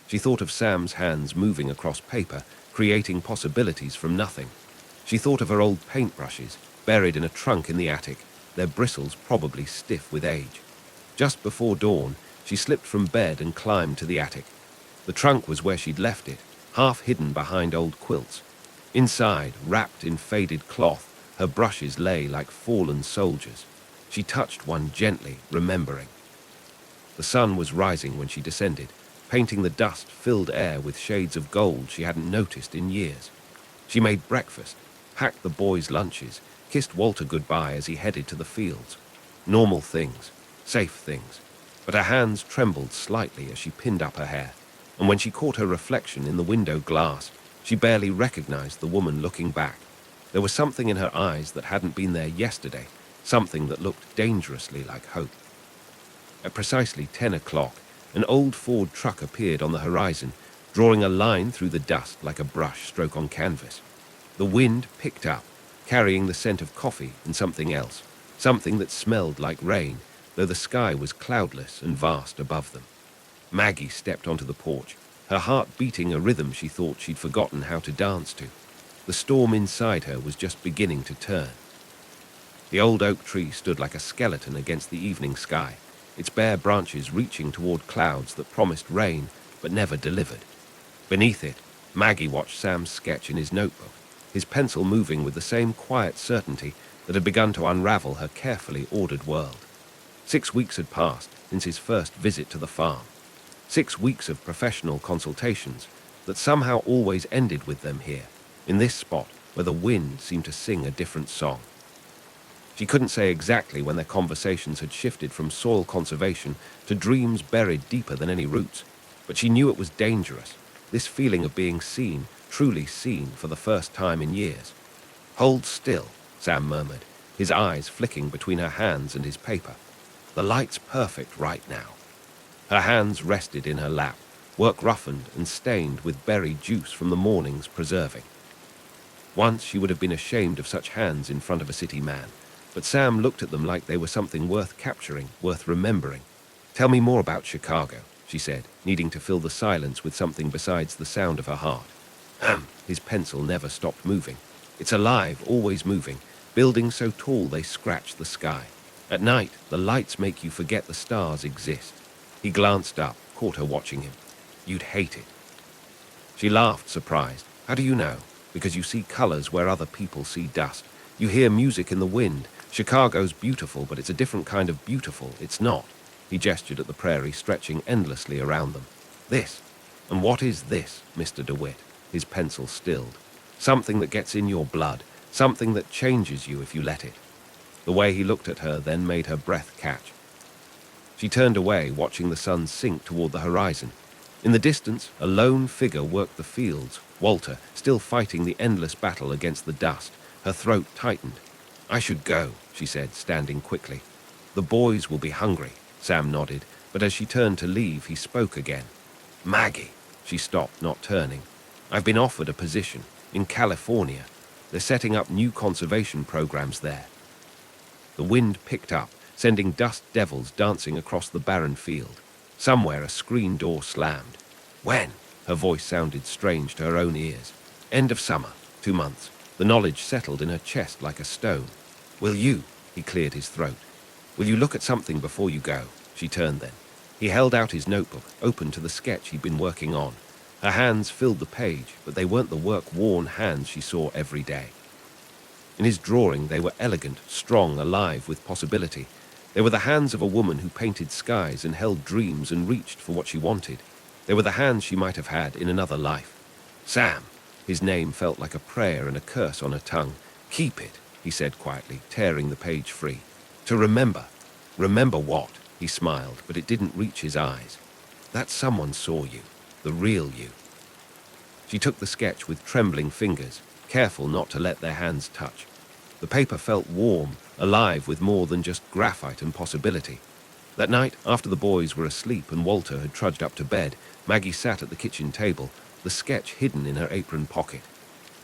She thought of Sam's hands moving across paper, creating possibilities from nothing. She thought of her old paintbrushes, buried in a trunk in the attic, their bristles probably stiff with age. Just before dawn, she slipped from bed and climbed to the attic. The trunk was where she'd left it, half hidden behind old quilts. Inside, wrapped in faded cloth, her brushes lay like fallen soldiers. She touched one gently, remembering. The sun was rising when she descended, painting the dust-filled air with shades of gold she hadn't noticed in years. She made breakfast, packed the boys' lunches, kissed Walter goodbye as he headed to the fields. Normal things, safe things. But her hands trembled slightly as she pinned up her hair. And when she caught her reflection in the window glass, she barely recognized the woman looking back. There was something in her eyes that hadn't been there yesterday, something that looked dangerously like hope. At precisely 10 o'clock, an old Ford truck appeared on the horizon, drawing a line through the dust like a brush stroke on canvas. The wind picked up, carrying the scent of coffee and something else, something that smelled like rain, though the sky was cloudless and vast above them. Maggie stepped onto the porch, her heart beating a rhythm she thought she'd forgotten how to dance to. The storm inside her was just beginning to turn. The old oak tree stood like a skeleton against the evening sky, its bare branches reaching toward clouds that promised rain but never delivered. Beneath it, Maggie watched Sam's sketch in his notebook, his pencil moving with the same quiet certainty that had begun to unravel her carefully ordered world. 6 weeks had passed since his first visit to the farm. 6 weeks of professional consultations that somehow always ended with them here, in this spot where the wind seemed to sing a different song. She couldn't say exactly when their conversations had shifted from soil conservation to dreams buried deeper than any roots, but she knew it was dangerous, this feeling of being seen, truly seen for the first time in years. "Hold still," Sam murmured, his eyes flicking between her hands and his paper. "The light's perfect right now." Her hands rested in her lap, work roughened and stained with berry juice from the morning's preserving. Once she would have been ashamed of such hands in front of a city man, but Sam looked at them like they were something worth capturing, worth remembering. "Tell me more about Chicago," she said, needing to fill the silence with something besides the sound of her heart. His pencil never stopped moving. "It's alive, always moving. Buildings so tall they scratch the sky. At night, the lights make you forget the stars exist." He glanced up, caught her watching him. "You'd hate it." She laughed, surprised. "How do you know?" "Because you see colors where other people see dust. You hear music in the wind. Chicago's beautiful, but it's a different kind of beautiful. It's not." He gestured at the prairie, stretching endlessly around them. "This. And what is this, Mr. DeWitt?" His pencil stilled. "Something that gets in your blood. Something that changes you if you let it." The way he looked at her then made her breath catch. She turned away, watching the sun sink toward the horizon. In the distance, a lone figure worked the fields, Walter, still fighting the endless battle against the dust. Her throat tightened. "I should go," she said, standing quickly. "The boys will be hungry." Sam nodded, but as she turned to leave, he spoke again. "Maggie." She stopped, not turning. "I've been offered a position in California. They're setting up new conservation programs there." The wind picked up, sending dust devils dancing across the barren field. Somewhere a screen door slammed. "When?" Her voice sounded strange to her own ears. "End of summer. 2 months." The knowledge settled in her chest like a stone. "Will you?" He cleared his throat. "Will you look at something before you go?" She turned then. He held out his notebook, open to the sketch he'd been working on. Her hands filled the page, but they weren't the work-worn hands she saw every day. In his drawing, they were elegant, strong, alive with possibility. They were the hands of a woman who painted skies and held dreams and reached for what she wanted. They were the hands she might have had in another life. "Sam." His name felt like a prayer and a curse on her tongue. "Keep it," he said quietly, tearing the page free. "To remember." "Remember what?" He smiled, but it didn't reach his eyes. "That someone saw you. The real you." She took the sketch with trembling fingers, careful not to let their hands touch. The paper felt warm, alive with more than just graphite and possibility. That night, after the boys were asleep and Walter had trudged up to bed, Maggie sat at the kitchen table, the sketch hidden in her apron pocket.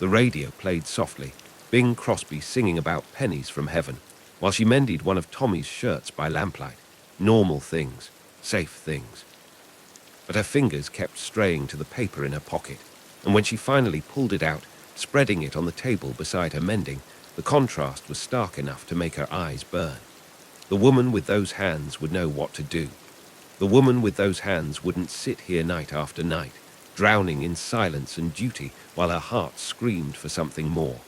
The radio played softly, Bing Crosby singing about pennies from heaven, while she mended one of Tommy's shirts by lamplight. Normal things, safe things. But her fingers kept straying to the paper in her pocket, and when she finally pulled it out, spreading it on the table beside her mending, the contrast was stark enough to make her eyes burn. The woman with those hands would know what to do. The woman with those hands wouldn't sit here night after night, drowning in silence and duty while her heart screamed for something more.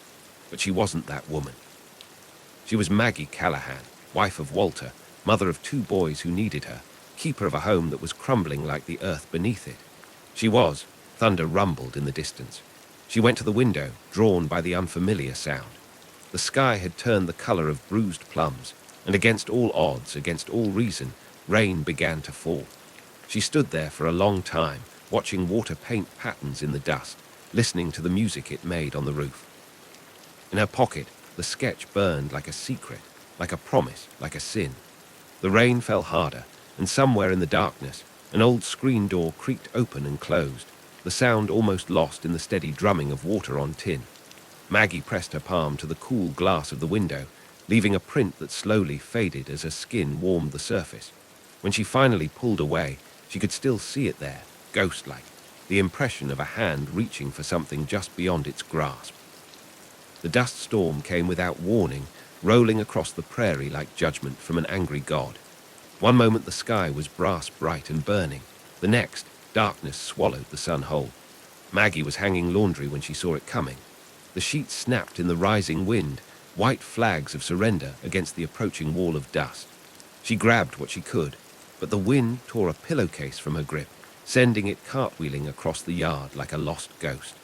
But she wasn't that woman. She was Maggie Callahan, wife of Walter, mother of 2 boys who needed her, keeper of a home that was crumbling like the earth beneath it. She was. Thunder rumbled in the distance. She went to the window, drawn by the unfamiliar sound. The sky had turned the color of bruised plums, and against all odds, against all reason, rain began to fall. She stood there for a long time, watching water paint patterns in the dust, listening to the music it made on the roof. In her pocket, the sketch burned like a secret, like a promise, like a sin. The rain fell harder, and somewhere in the darkness, an old screen door creaked open and closed, the sound almost lost in the steady drumming of water on tin. Maggie pressed her palm to the cool glass of the window, leaving a print that slowly faded as her skin warmed the surface. When she finally pulled away, she could still see it there, ghost-like, the impression of a hand reaching for something just beyond its grasp. The dust storm came without warning, rolling across the prairie like judgment from an angry god. One moment the sky was brass bright and burning. The next, darkness swallowed the sun whole. Maggie was hanging laundry when she saw it coming. The sheets snapped in the rising wind, white flags of surrender against the approaching wall of dust. She grabbed what she could, but the wind tore a pillowcase from her grip, sending it cartwheeling across the yard like a lost ghost.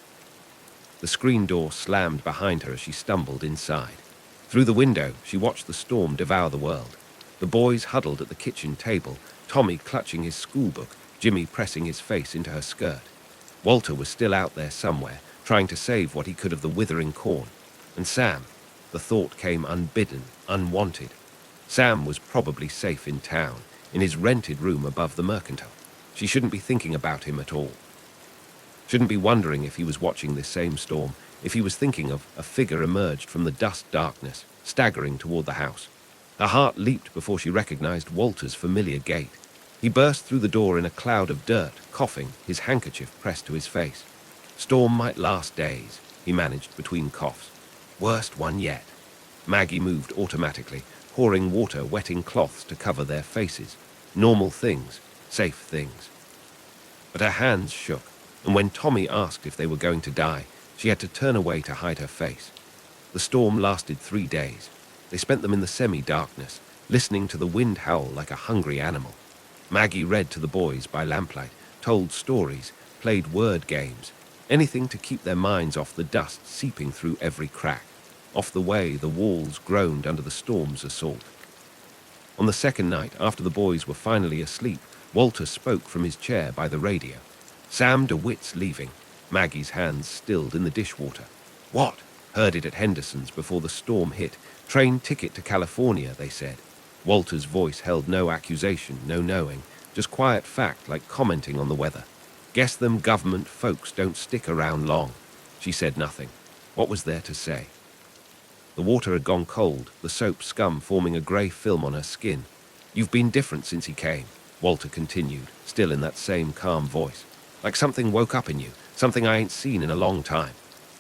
The screen door slammed behind her as she stumbled inside. Through the window, she watched the storm devour the world. The boys huddled at the kitchen table, Tommy clutching his schoolbook, Jimmy pressing his face into her skirt. Walter was still out there somewhere, trying to save what he could of the withering corn. And Sam, the thought came unbidden, unwanted. Sam was probably safe in town, in his rented room above the Mercantile. She shouldn't be thinking about him at all. Shouldn't be wondering if he was watching this same storm, if he was thinking of a figure emerged from the dust darkness, staggering toward the house. Her heart leaped before she recognized Walter's familiar gait. He burst through the door in a cloud of dirt, coughing, his handkerchief pressed to his face. Storm might last days, he managed between coughs. Worst one yet. Maggie moved automatically, pouring water, wetting cloths to cover their faces. Normal things, safe things. But her hands shook, and when Tommy asked if they were going to die, she had to turn away to hide her face. The storm lasted 3 days. They spent them in the semi-darkness, listening to the wind howl like a hungry animal. Maggie read to the boys by lamplight, told stories, played word games, anything to keep their minds off the dust seeping through every crack, off the way the walls groaned under the storm's assault. On the second night, after the boys were finally asleep, Walter spoke from his chair by the radio. Sam DeWitt's leaving. Maggie's hands stilled in the dishwater. What? Heard it at Henderson's before the storm hit. Train ticket to California, they said. Walter's voice held no accusation, no knowing, just quiet fact like commenting on the weather. Guess them government folks don't stick around long. She said nothing. What was there to say? The water had gone cold, the soap scum forming a grey film on her skin. You've been different since he came, Walter continued, still in that same calm voice. Like something woke up in you, something I ain't seen in a long time.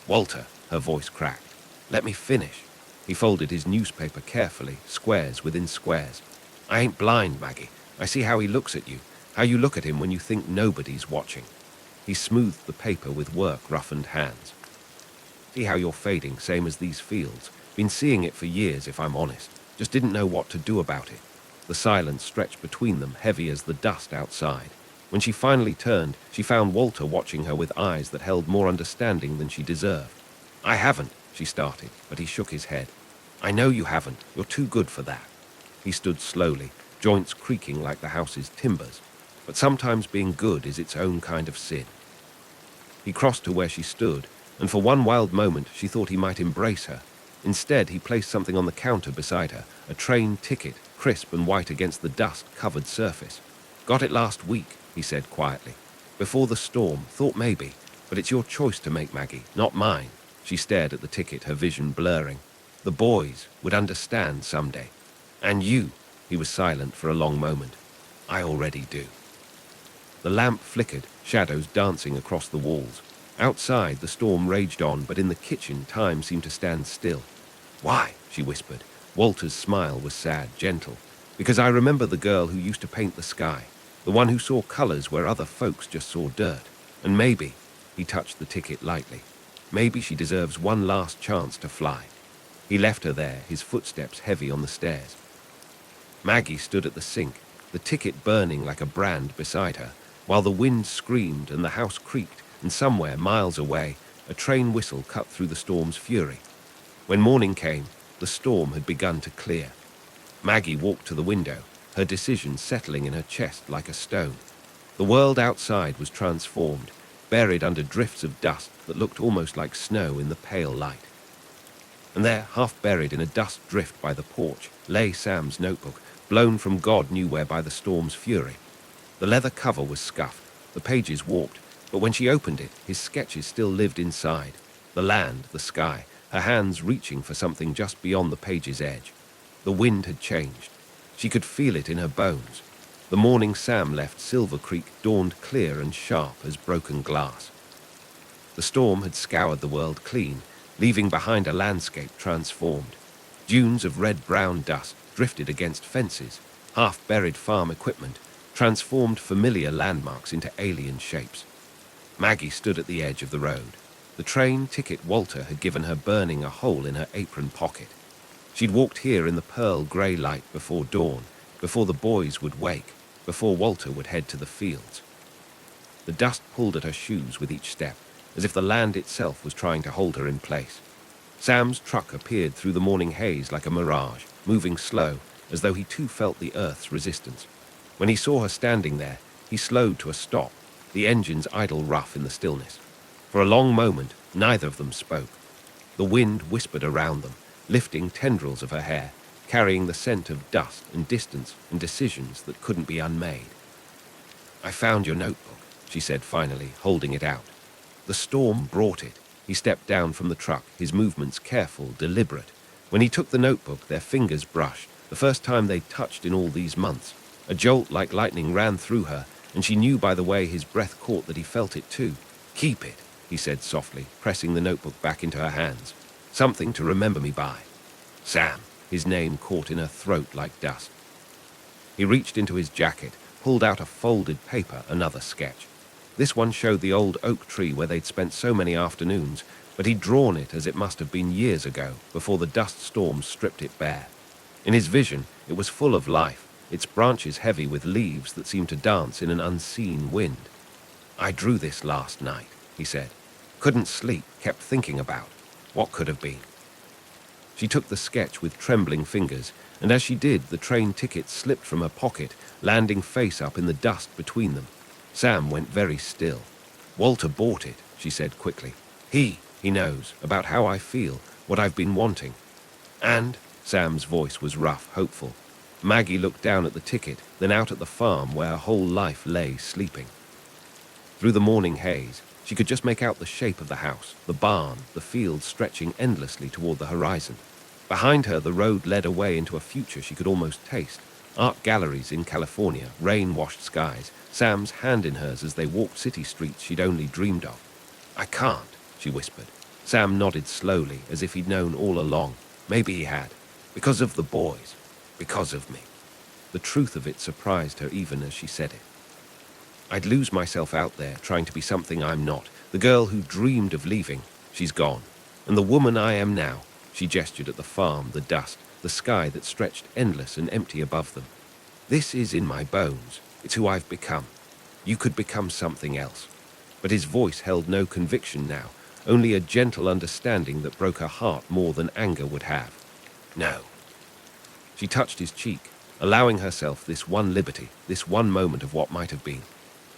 Walter, her voice cracked. Let me finish. He folded his newspaper carefully, squares within squares. I ain't blind, Maggie. I see how he looks at you, how you look at him when you think nobody's watching. He smoothed the paper with work-roughened hands. See how you're fading, same as these fields. Been seeing it for years, if I'm honest. Just didn't know what to do about it. The silence stretched between them, heavy as the dust outside. When she finally turned, she found Walter watching her with eyes that held more understanding than she deserved. I haven't, she started, but he shook his head. I know you haven't. You're too good for that. He stood slowly, joints creaking like the house's timbers. But sometimes being good is its own kind of sin. He crossed to where she stood, and for one wild moment she thought he might embrace her. Instead, he placed something on the counter beside her, a train ticket, crisp and white against the dust-covered surface. Got it last week, he said quietly. Before the storm, thought maybe, but it's your choice to make, Maggie, not mine. She stared at the ticket, her vision blurring. The boys would understand someday. And you, he was silent for a long moment. I already do. The lamp flickered, shadows dancing across the walls. Outside, the storm raged on, but in the kitchen, time seemed to stand still. Why? She whispered. Walter's smile was sad, gentle. Because I remember the girl who used to paint the sky, the one who saw colors where other folks just saw dirt. And maybe, he touched the ticket lightly, maybe she deserves one last chance to fly. He left her there, his footsteps heavy on the stairs. Maggie stood at the sink, the ticket burning like a brand beside her, while the wind screamed and the house creaked, and somewhere, miles away, a train whistle cut through the storm's fury. When morning came, the storm had begun to clear. Maggie walked to the window, her decision settling in her chest like a stone. The world outside was transformed, buried under drifts of dust that looked almost like snow in the pale light. And there, half buried in a dust drift by the porch, lay Sam's notebook, blown from God knew where by the storm's fury. The leather cover was scuffed, the pages warped, but when she opened it, his sketches still lived inside. The land, the sky, her hands reaching for something just beyond the page's edge. The wind had changed. She could feel it in her bones. The morning Sam left Silver Creek dawned clear and sharp as broken glass. The storm had scoured the world clean, leaving behind a landscape transformed. Dunes of red-brown dust drifted against fences, half-buried farm equipment, transformed familiar landmarks into alien shapes. Maggie stood at the edge of the road. The train ticket Walter had given her burning a hole in her apron pocket. She'd walked here in the pearl grey light before dawn, before the boys would wake, before Walter would head to the fields. The dust pulled at her shoes with each step, as if the land itself was trying to hold her in place. Sam's truck appeared through the morning haze like a mirage, moving slow, as though he too felt the earth's resistance. When he saw her standing there, he slowed to a stop, the engines idle rough in the stillness. For a long moment, neither of them spoke. The wind whispered around them, lifting tendrils of her hair, carrying the scent of dust and distance and decisions that couldn't be unmade. "I found your notebook," she said finally, holding it out. The storm brought it. He stepped down from the truck, his movements careful, deliberate. When he took the notebook, their fingers brushed, the first time they'd touched in all these months. A jolt like lightning ran through her, and she knew by the way his breath caught that he felt it too. "Keep it," he said softly, pressing the notebook back into her hands. "Something to remember me by." Sam, his name caught in her throat like dust. He reached into his jacket, pulled out a folded paper, another sketch. This one showed the old oak tree where they'd spent so many afternoons, but he'd drawn it as it must have been years ago, before the dust storm stripped it bare. In his vision, it was full of life, its branches heavy with leaves that seemed to dance in an unseen wind. "I drew this last night," he said. "Couldn't sleep, kept thinking about what could have been." She took the sketch with trembling fingers, and as she did, the train ticket slipped from her pocket, landing face up in the dust between them. Sam went very still. "Walter bought it," she said quickly. He knows about how I feel, what I've been wanting." "And?" Sam's voice was rough, hopeful. Maggie looked down at the ticket, then out at the farm where her whole life lay sleeping. Through the morning haze, she could just make out the shape of the house, the barn, the fields stretching endlessly toward the horizon. Behind her, the road led away into a future she could almost taste. Art galleries in California, rain-washed skies, Sam's hand in hers as they walked city streets she'd only dreamed of. "I can't," she whispered. Sam nodded slowly, as if he'd known all along. Maybe he had. "Because of the boys. Because of me." The truth of it surprised her even as she said it. "I'd lose myself out there, trying to be something I'm not. The girl who dreamed of leaving, she's gone. And the woman I am now," she gestured at the farm, the dust, the sky that stretched endless and empty above them. "This is in my bones. It's who I've become. You could become something else." But his voice held no conviction now, only a gentle understanding that broke her heart more than anger would have. "No." She touched his cheek, allowing herself this one liberty, this one moment of what might have been.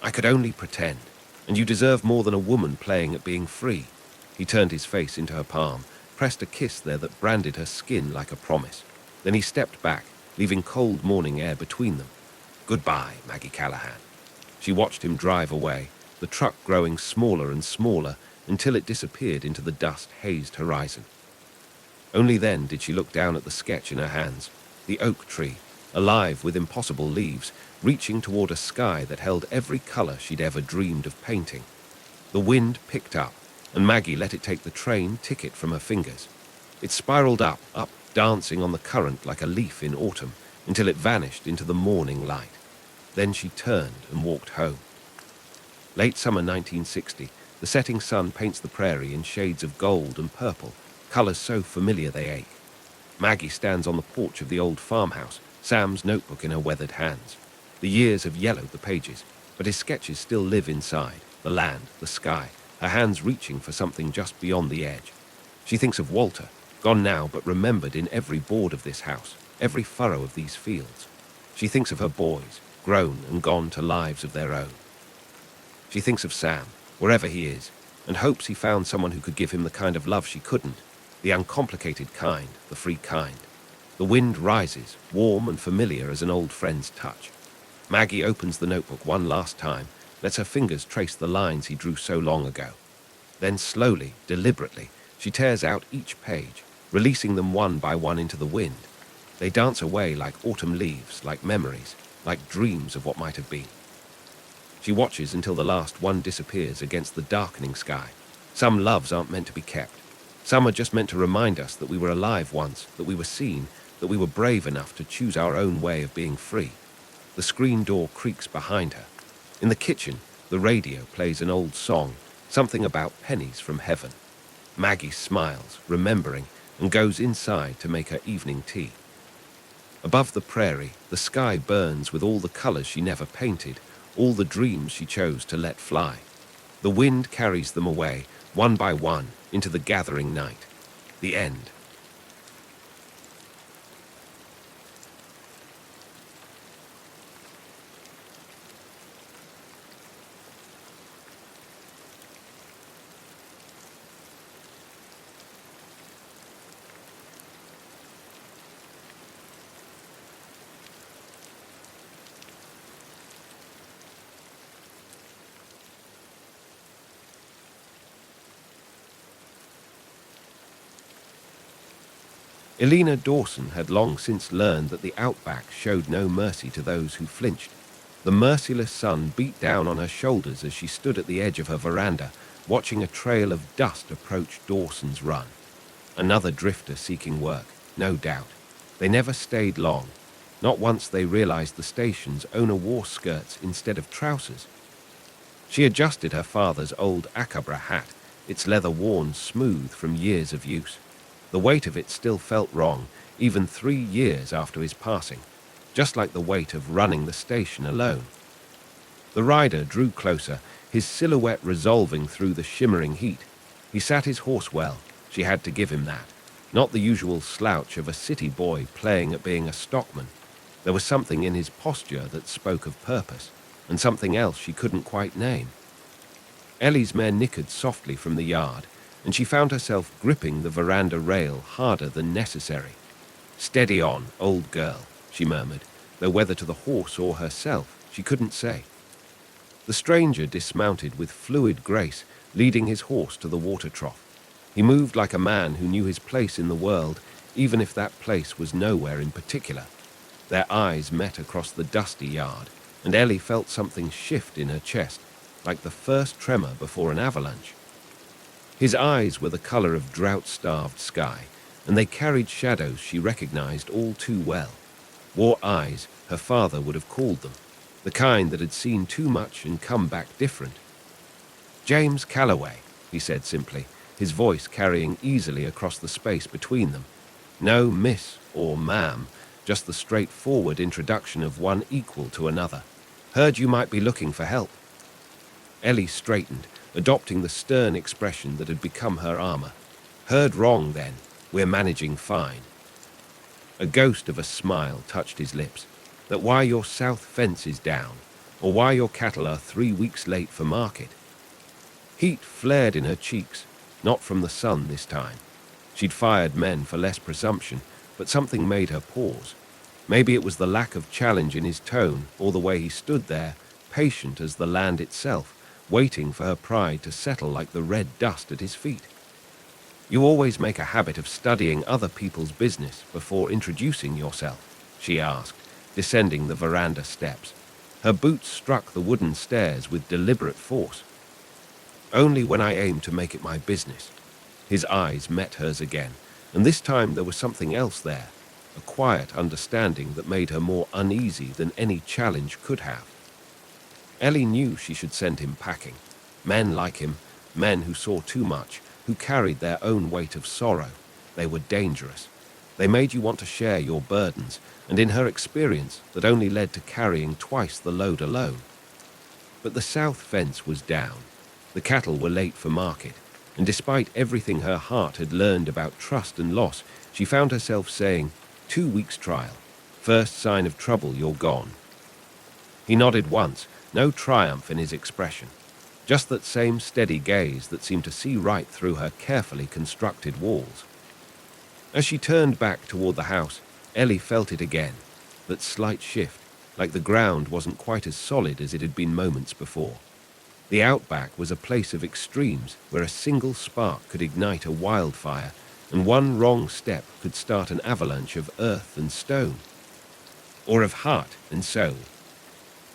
"I could only pretend, and you deserve more than a woman playing at being free." He turned his face into her palm, pressed a kiss there that branded her skin like a promise. Then he stepped back, leaving cold morning air between them. "Goodbye, Maggie Callahan." She watched him drive away, the truck growing smaller and smaller until it disappeared into the dust-hazed horizon. Only then did she look down at the sketch in her hands, the oak tree, alive with impossible leaves, reaching toward a sky that held every color she'd ever dreamed of painting. The wind picked up, and Maggie let it take the train ticket from her fingers. It spiraled up, dancing on the current like a leaf in autumn, until it vanished into the morning light. Then she turned and walked home. Late summer 1960, the setting sun paints the prairie in shades of gold and purple, colors so familiar they ache. Maggie stands on the porch of the old farmhouse, Sam's notebook in her weathered hands. The years have yellowed the pages, but his sketches still live inside, the land, the sky, her hands reaching for something just beyond the edge. She thinks of Walter, gone now but remembered in every board of this house, every furrow of these fields. She thinks of her boys, grown and gone to lives of their own. She thinks of Sam, wherever he is, and hopes he found someone who could give him the kind of love she couldn't, the uncomplicated kind, the free kind. The wind rises, warm and familiar as an old friend's touch. Maggie opens the notebook one last time, lets her fingers trace the lines he drew so long ago. Then slowly, deliberately, she tears out each page, releasing them one by one into the wind. They dance away like autumn leaves, like memories, like dreams of what might have been. She watches until the last one disappears against the darkening sky. Some loves aren't meant to be kept. Some are just meant to remind us that we were alive once, that we were seen, that we were brave enough to choose our own way of being free. The screen door creaks behind her. In the kitchen, the radio plays an old song, something about pennies from heaven. Maggie smiles, remembering, and goes inside to make her evening tea. Above the prairie, the sky burns with all the colors she never painted, all the dreams she chose to let fly. The wind carries them away, one by one, into the gathering night. The end. Elena Dawson had long since learned that the outback showed no mercy to those who flinched. The merciless sun beat down on her shoulders as she stood at the edge of her veranda, watching a trail of dust approach Dawson's Run. Another drifter seeking work, no doubt. They never stayed long. Not once they realized the station's owner wore skirts instead of trousers. She adjusted her father's old Acabra hat, its leather worn smooth from years of use. The weight of it still felt wrong, even 3 years after his passing, just like the weight of running the station alone. The rider drew closer, his silhouette resolving through the shimmering heat. He sat his horse well, she had to give him that. Not the usual slouch of a city boy playing at being a stockman. There was something in his posture that spoke of purpose, and something else she couldn't quite name. Ellie's mare nickered softly from the yard, and she found herself gripping the veranda rail harder than necessary. "Steady on, old girl," she murmured, though whether to the horse or herself, she couldn't say. The stranger dismounted with fluid grace, leading his horse to the water trough. He moved like a man who knew his place in the world, even if that place was nowhere in particular. Their eyes met across the dusty yard, and Ellie felt something shift in her chest, like the first tremor before an avalanche. His eyes were the color of drought-starved sky, and they carried shadows she recognized all too well. War eyes, her father would have called them, the kind that had seen too much and come back different. "James Calloway," he said simply, his voice carrying easily across the space between them. No miss or ma'am, just the straightforward introduction of one equal to another. "Heard you might be looking for help." Ellie straightened, adopting the stern expression that had become her armor. "Heard wrong, then. We're managing fine." A ghost of a smile touched his lips. "That why your south fence is down, or why your cattle are 3 weeks late for market." Heat flared in her cheeks, not from the sun this time. She'd fired men for less presumption, but something made her pause. Maybe it was the lack of challenge in his tone, or the way he stood there, patient as the land itself, waiting for her pride to settle like the red dust at his feet. "You always make a habit of studying other people's business before introducing yourself?" she asked, descending the veranda steps. Her boots struck the wooden stairs with deliberate force. "Only when I aim to make it my business." His eyes met hers again, and this time there was something else there, a quiet understanding that made her more uneasy than any challenge could have. Ellie knew she should send him packing. Men like him, men who saw too much, who carried their own weight of sorrow. They were dangerous. They made you want to share your burdens, and in her experience, that only led to carrying twice the load alone. But the south fence was down. The cattle were late for market, and despite everything her heart had learned about trust and loss, she found herself saying, 2 weeks trial. First sign of trouble, you're gone." He nodded once, no triumph in his expression, just that same steady gaze that seemed to see right through her carefully constructed walls. As she turned back toward the house, Ellie felt it again, that slight shift, like the ground wasn't quite as solid as it had been moments before. The outback was a place of extremes where a single spark could ignite a wildfire, and one wrong step could start an avalanche of earth and stone, or of heart and soul.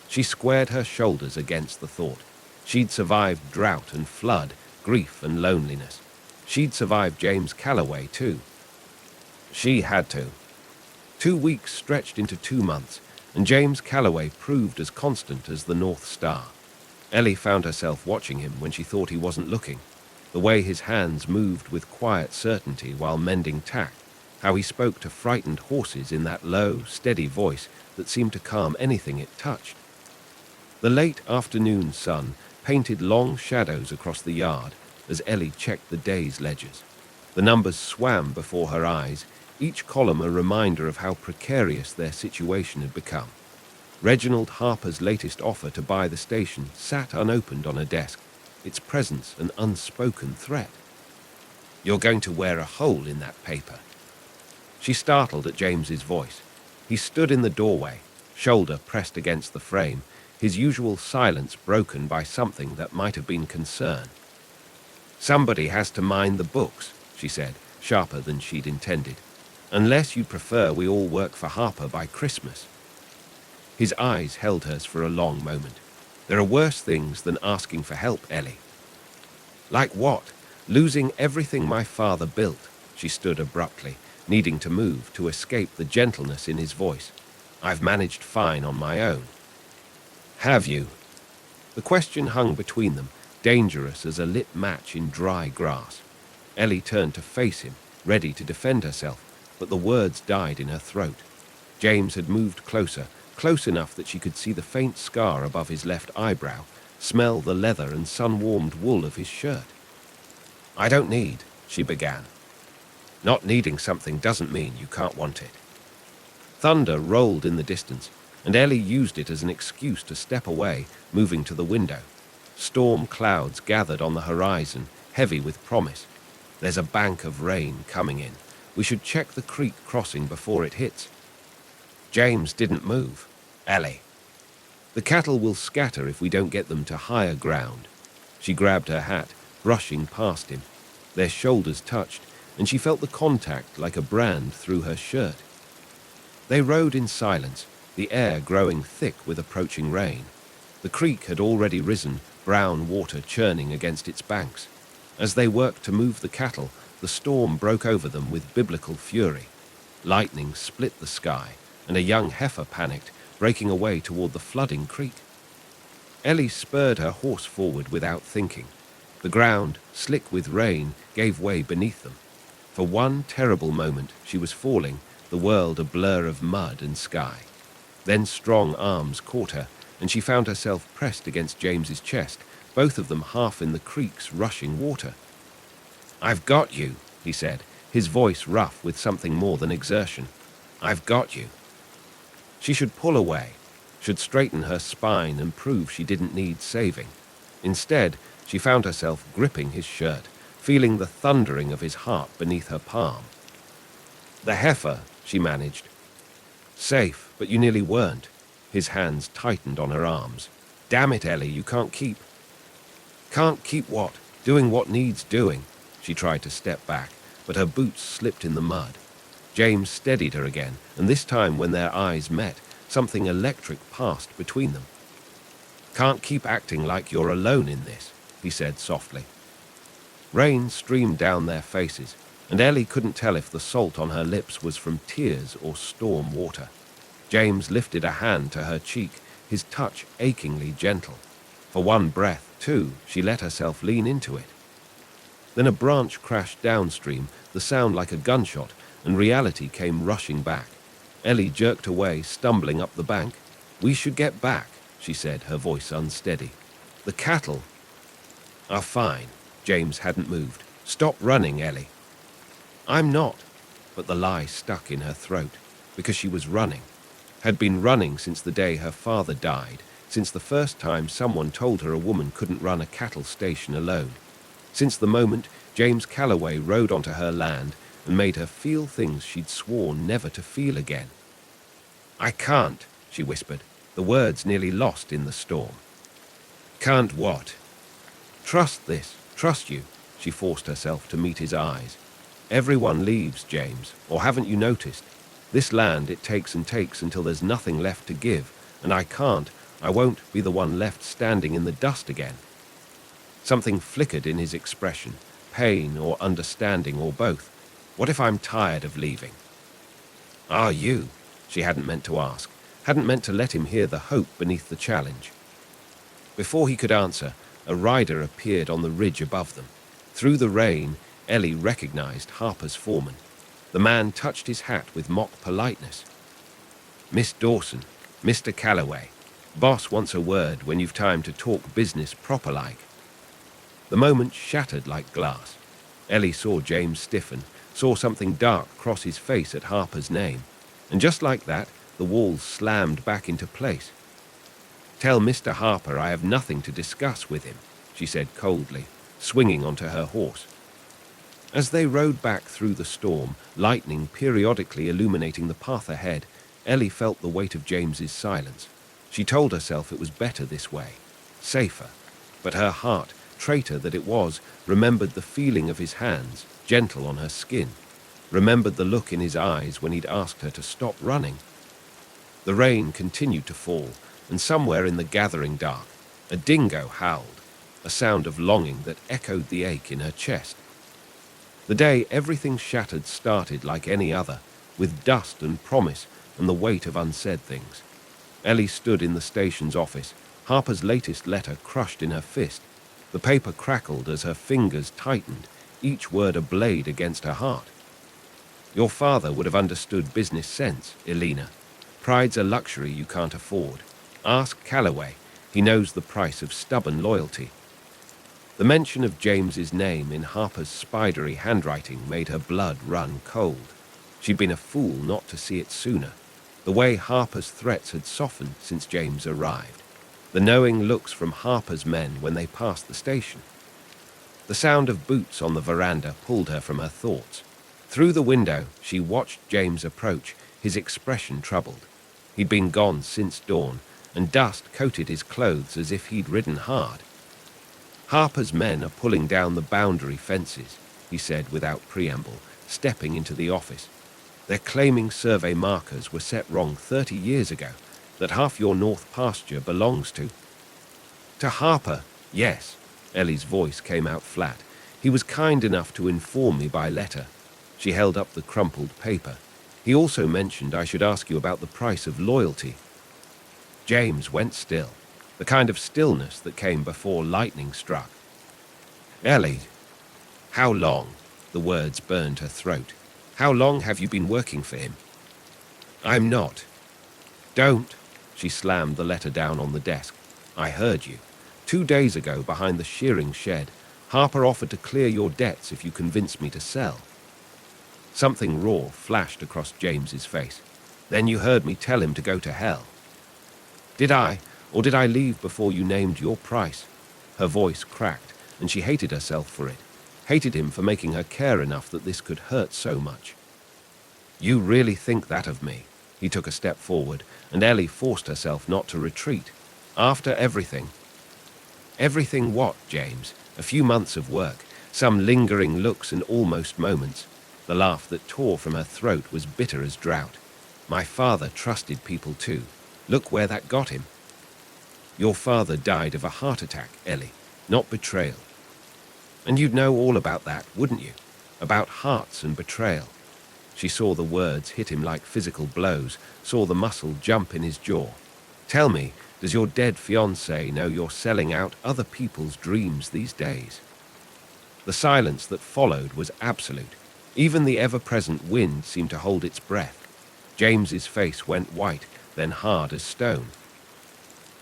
She squared her shoulders against the thought. She'd survived drought and flood, grief and loneliness. She'd survived James Calloway, too. She had to. 2 weeks stretched into 2 months, and James Calloway proved as constant as the North Star. Ellie found herself watching him when she thought he wasn't looking, the way his hands moved with quiet certainty while mending tack, how he spoke to frightened horses in that low, steady voice that seemed to calm anything it touched. The late afternoon sun painted long shadows across the yard as Ellie checked the day's ledgers. The numbers swam before her eyes, each column a reminder of how precarious their situation had become. Reginald Harper's latest offer to buy the station sat unopened on her desk, its presence an unspoken threat. "You're going to wear a hole in that paper." She startled at James's voice. He stood in the doorway, shoulder pressed against the frame, his usual silence broken by something that might have been concern. "Somebody has to mind the books," she said, sharper than she'd intended. Unless you'd prefer we all work for Harper by Christmas. His eyes held hers for a long moment. There are worse things than asking for help, Ellie. Like what? Losing everything my father built. She stood abruptly, needing to move to escape the gentleness in his voice. I've managed fine on my own. Have you? The question hung between them, dangerous as a lit match in dry grass. Ellie turned to face him, ready to defend herself, but the words died in her throat. James had moved closer, close enough that she could see the faint scar above his left eyebrow, smell the leather and sun-warmed wool of his shirt. I don't need, she began. Not needing something doesn't mean you can't want it. Thunder rolled in the distance, and Ellie used it as an excuse to step away, moving to the window. Storm clouds gathered on the horizon, heavy with promise. There's a bank of rain coming in. We should check the creek crossing before it hits. James didn't move. Ellie. The cattle will scatter if we don't get them to higher ground. She grabbed her hat, brushing past him. Their shoulders touched, and she felt the contact like a brand through her shirt. They rode in silence, the air growing thick with approaching rain. The creek had already risen, brown water churning against its banks. As they worked to move the cattle, the storm broke over them with biblical fury. Lightning split the sky, and a young heifer panicked, breaking away toward the flooding creek. Ellie spurred her horse forward without thinking. The ground, slick with rain, gave way beneath them. For one terrible moment, she was falling, the world a blur of mud and sky. Then strong arms caught her, and she found herself pressed against James's chest, both of them half in the creek's rushing water. I've got you, he said, his voice rough with something more than exertion. I've got you. She should pull away, should straighten her spine and prove she didn't need saving. Instead, she found herself gripping his shirt, feeling the thundering of his heart beneath her palm. The heifer, she managed. Safe, but you nearly weren't. His hands tightened on her arms. Damn it, Ellie, you can't keep. Can't keep what? Doing what needs doing. She tried to step back, but her boots slipped in the mud. James steadied her again, and this time when their eyes met, something electric passed between them. Can't keep acting like you're alone in this, he said softly. Rain streamed down their faces, and Ellie couldn't tell if the salt on her lips was from tears or storm water. James lifted a hand to her cheek, his touch achingly gentle. For one breath, too, she let herself lean into it. Then a branch crashed downstream, the sound like a gunshot, and reality came rushing back. Ellie jerked away, stumbling up the bank. We should get back, she said, her voice unsteady. The cattle are fine. James hadn't moved. Stop running, Ellie. I'm not. But the lie stuck in her throat, because she was running. Had been running since the day her father died, since the first time someone told her a woman couldn't run a cattle station alone. Since the moment James Calloway rode onto her land and made her feel things she'd sworn never to feel again. I can't, she whispered, the words nearly lost in the storm. Can't what? Trust this, trust you, she forced herself to meet his eyes. Everyone leaves, James, or haven't you noticed? This land, it takes and takes until there's nothing left to give, and I won't be the one left standing in the dust again. Something flickered in his expression, pain or understanding or both. What if I'm tired of leaving? Are you? She hadn't meant to ask, hadn't meant to let him hear the hope beneath the challenge. Before he could answer, a rider appeared on the ridge above them. Through the rain, Ellie recognized Harper's foreman. The man touched his hat with mock politeness. Miss Dawson, Mr. Calloway. Boss wants a word when you've time to talk business proper-like. The moment shattered like glass. Ellie saw James stiffen, saw something dark cross his face at Harper's name, and just like that, the walls slammed back into place. Tell Mr. Harper I have nothing to discuss with him, she said coldly, swinging onto her horse. As they rode back through the storm, lightning periodically illuminating the path ahead, Ellie felt the weight of James's silence. She told herself it was better this way, safer, but her heart, traitor that it was, remembered the feeling of his hands, gentle on her skin. remembered the look in his eyes when he'd asked her to stop running. The rain continued to fall, and somewhere in the gathering dark, a dingo howled, a sound of longing that echoed the ache in her chest. The day everything shattered started like any other, with dust and promise and the weight of unsaid things. Ellie stood in the station's office, Harper's latest letter crushed in her fist. The paper crackled as her fingers tightened, each word a blade against her heart. Your father would have understood business sense, Elena. Pride's a luxury you can't afford. Ask Calloway. He knows the price of stubborn loyalty. The mention of James's name in Harper's spidery handwriting made her blood run cold. She'd been a fool not to see it sooner. The way Harper's threats had softened since James arrived. The knowing looks from Harper's men when they passed the station. The sound of boots on the veranda pulled her from her thoughts. Through the window, she watched James approach, his expression troubled. He'd been gone since dawn, and dust coated his clothes as if he'd ridden hard. Harper's men are pulling down the boundary fences, he said without preamble, stepping into the office. They're claiming survey markers were set wrong 30 years ago, that half your north pasture belongs to Harper, yes. Ellie's voice came out flat. He was kind enough to inform me by letter. She held up the crumpled paper. He also mentioned I should ask you about the price of loyalty. James went still, the kind of stillness that came before lightning struck. Ellie, how long? The words burned her throat. How long have you been working for him? I'm not. Don't. She slammed the letter down on the desk. I heard you. 2 days ago, behind the shearing shed, Harper offered to clear your debts if you convinced me to sell. Something raw flashed across James's face. Then you heard me tell him to go to hell. Did I, or did I leave before you named your price? Her voice cracked, and she hated herself for it. Hated him for making her care enough that this could hurt so much. You really think that of me? He took a step forward, and Ellie forced herself not to retreat. After everything. Everything what, James? A few months of work, some lingering looks and almost moments. The laugh that tore from her throat was bitter as drought. My father trusted people too. Look where that got him. Your father died of a heart attack, Ellie, not betrayal. And you'd know all about that, wouldn't you? About hearts and betrayal. She saw the words hit him like physical blows, saw the muscle jump in his jaw. Tell me, does your dead fiancé know you're selling out other people's dreams these days? The silence that followed was absolute. Even the ever-present wind seemed to hold its breath. James's face went white, then hard as stone.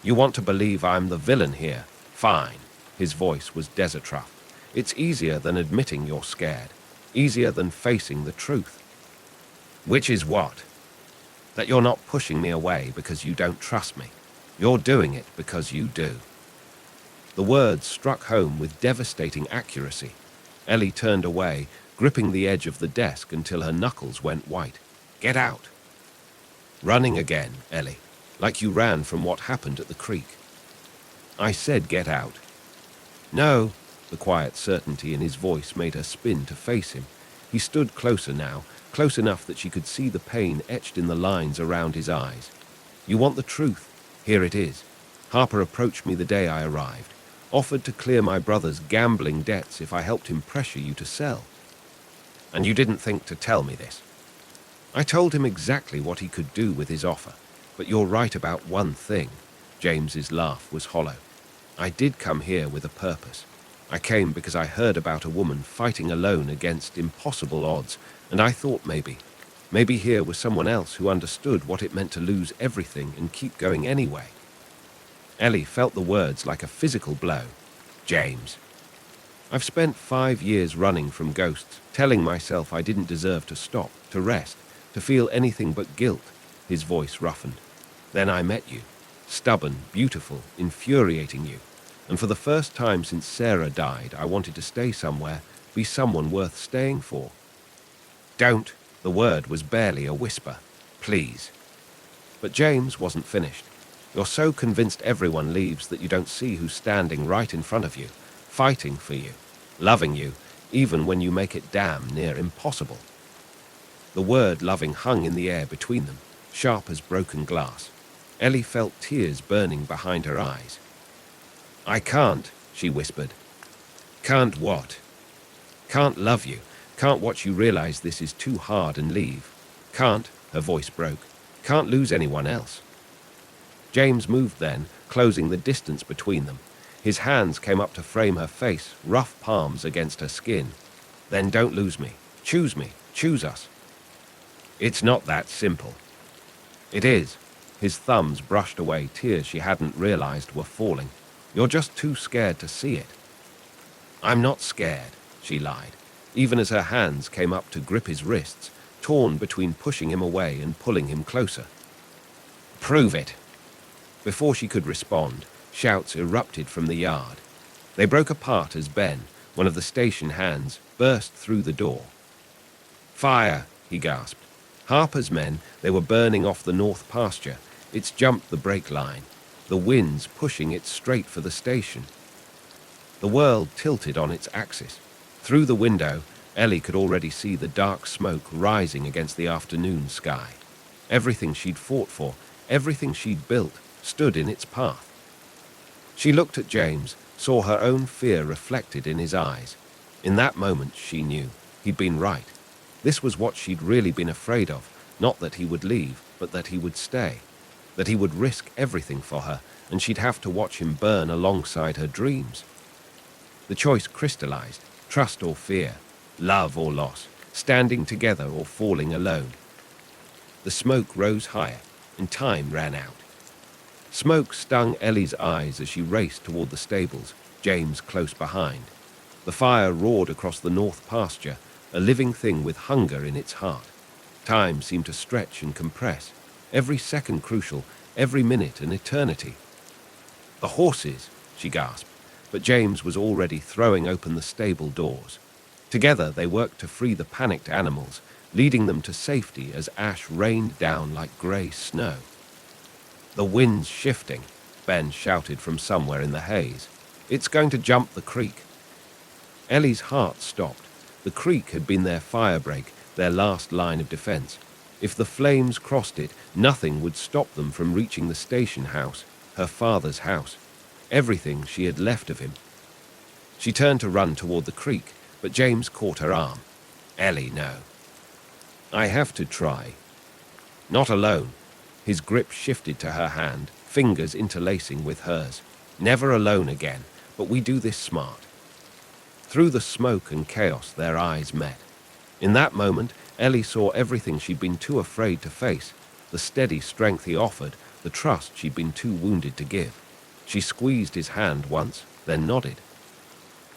You want to believe I'm the villain here? Fine. His voice was desert rough. It's easier than admitting you're scared. Easier than facing the truth. Which is what? That you're not pushing me away because you don't trust me. You're doing it because you do. The words struck home with devastating accuracy. Ellie turned away, gripping the edge of the desk until her knuckles went white. Get out. Running again, Ellie, like you ran from what happened at the creek. I said get out. No. The quiet certainty in his voice made her spin to face him. He stood closer now, close enough that she could see the pain etched in the lines around his eyes. You want the truth? Here it is. Harper approached me the day I arrived, offered to clear my brother's gambling debts if I helped him pressure you to sell. And you didn't think to tell me this. I told him exactly what he could do with his offer, but you're right about one thing. James's laugh was hollow. I did come here with a purpose. I came because I heard about a woman fighting alone against impossible odds, and I thought maybe here was someone else who understood what it meant to lose everything and keep going anyway. Ellie felt the words like a physical blow. James. I've spent 5 years running from ghosts, telling myself I didn't deserve to stop, to rest, to feel anything but guilt. His voice roughened. Then I met you. Stubborn, beautiful, infuriating you. And for the first time since Sarah died, I wanted to stay somewhere, be someone worth staying for. Don't. The word was barely a whisper. Please. But James wasn't finished. You're so convinced everyone leaves that you don't see who's standing right in front of you, fighting for you, loving you, even when you make it damn near impossible. The word loving hung in the air between them, sharp as broken glass. Ellie felt tears burning behind her eyes. "I can't," she whispered. "Can't what?" "Can't love you. Can't watch you realize this is too hard and leave. Can't," her voice broke, "can't lose anyone else." James moved then, closing the distance between them. His hands came up to frame her face, rough palms against her skin. "Then don't lose me. Choose me. Choose us." "It's not that simple." "It is." His thumbs brushed away tears she hadn't realized were falling. "You're just too scared to see it." "I'm not scared," she lied, even as her hands came up to grip his wrists, torn between pushing him away and pulling him closer. "Prove it." Before she could respond, shouts erupted from the yard. They broke apart as Ben, one of the station hands, burst through the door. "Fire!" he gasped. Harper's men, they were burning off the north pasture. It's jumped the brake line. The wind's pushing it straight for the station. The world tilted on its axis. Through the window, Ellie could already see the dark smoke rising against the afternoon sky. Everything she'd fought for, everything she'd built, stood in its path. She looked at James, saw her own fear reflected in his eyes. In that moment, she knew he'd been right. This was what she'd really been afraid of, not that he would leave, but that he would stay, that he would risk everything for her, and she'd have to watch him burn alongside her dreams. The choice crystallized, trust or fear, love or loss, standing together or falling alone. The smoke rose higher, and time ran out. Smoke stung Ellie's eyes as she raced toward the stables, James close behind. The fire roared across the north pasture, a living thing with hunger in its heart. Time seemed to stretch and compress, every second crucial, every minute an eternity. "The horses!" she gasped, but James was already throwing open the stable doors. Together they worked to free the panicked animals, leading them to safety as ash rained down like grey snow. "The wind's shifting," Ben shouted from somewhere in the haze. "It's going to jump the creek." Ellie's heart stopped. The creek had been their firebreak, their last line of defense. If the flames crossed it, nothing would stop them from reaching the station house, her father's house, everything she had left of him. She turned to run toward the creek, but James caught her arm. "Ellie, no. I have to try." "Not alone." His grip shifted to her hand, fingers interlacing with hers. "Never alone again, but we do this smart." Through the smoke and chaos, their eyes met. In that moment, Ellie saw everything she'd been too afraid to face, the steady strength he offered, the trust she'd been too wounded to give. She squeezed his hand once, then nodded.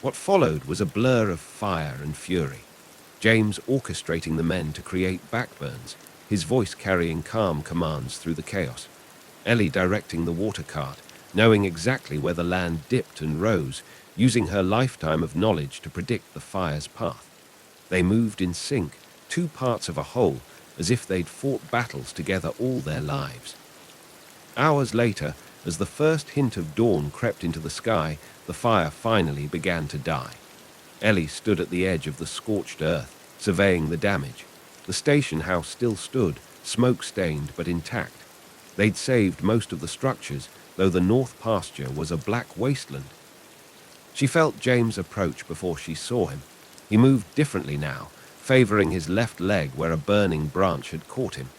What followed was a blur of fire and fury. James orchestrating the men to create backburns, his voice carrying calm commands through the chaos. Ellie directing the water cart, knowing exactly where the land dipped and rose, using her lifetime of knowledge to predict the fire's path. They moved in sync, two parts of a whole, as if they'd fought battles together all their lives. Hours later, as the first hint of dawn crept into the sky, the fire finally began to die. Ellie stood at the edge of the scorched earth, surveying the damage. The station house still stood, smoke-stained but intact. They'd saved most of the structures, though the north pasture was a black wasteland. She felt James approach before she saw him. He moved differently now, favoring his left leg where a burning branch had caught him.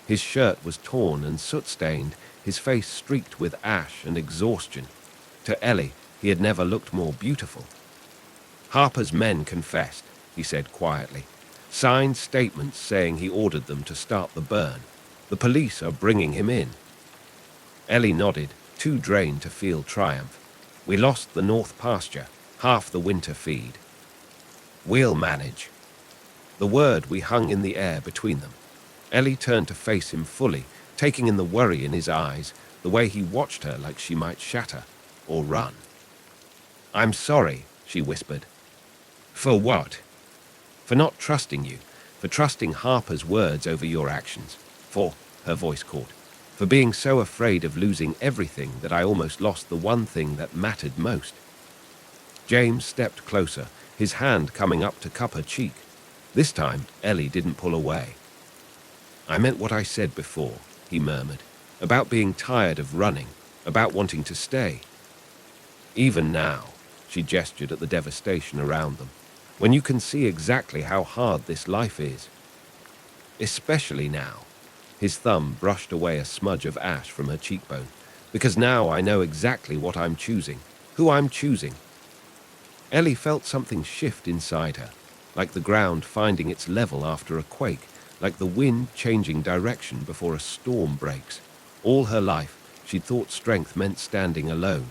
His shirt was torn and soot-stained, his face streaked with ash and exhaustion. To Ellie, he had never looked more beautiful. "Harper's men confessed," he said quietly. "Signed statements saying he ordered them to start the burn. The police are bringing him in." Ellie nodded, too drained to feel triumph. "We lost the north pasture, half the winter feed. We'll manage." The word we hung in the air between them. Ellie turned to face him fully, taking in the worry in his eyes, the way he watched her like she might shatter or run. "I'm sorry," she whispered. "For what?" "For not trusting you, for trusting Harper's words over your actions, for," her voice caught, "for being so afraid of losing everything that I almost lost the one thing that mattered most." James stepped closer, his hand coming up to cup her cheek. This time, Ellie didn't pull away. I meant what I said before, he murmured, about being tired of running, about wanting to stay. Even now, she gestured at the devastation around them, when you can see exactly how hard this life is. Especially now. His thumb brushed away a smudge of ash from her cheekbone, because now I know exactly what I'm choosing, who I'm choosing. Ellie felt something shift inside her, like the ground finding its level after a quake, like the wind changing direction before a storm breaks. All her life, she'd thought strength meant standing alone.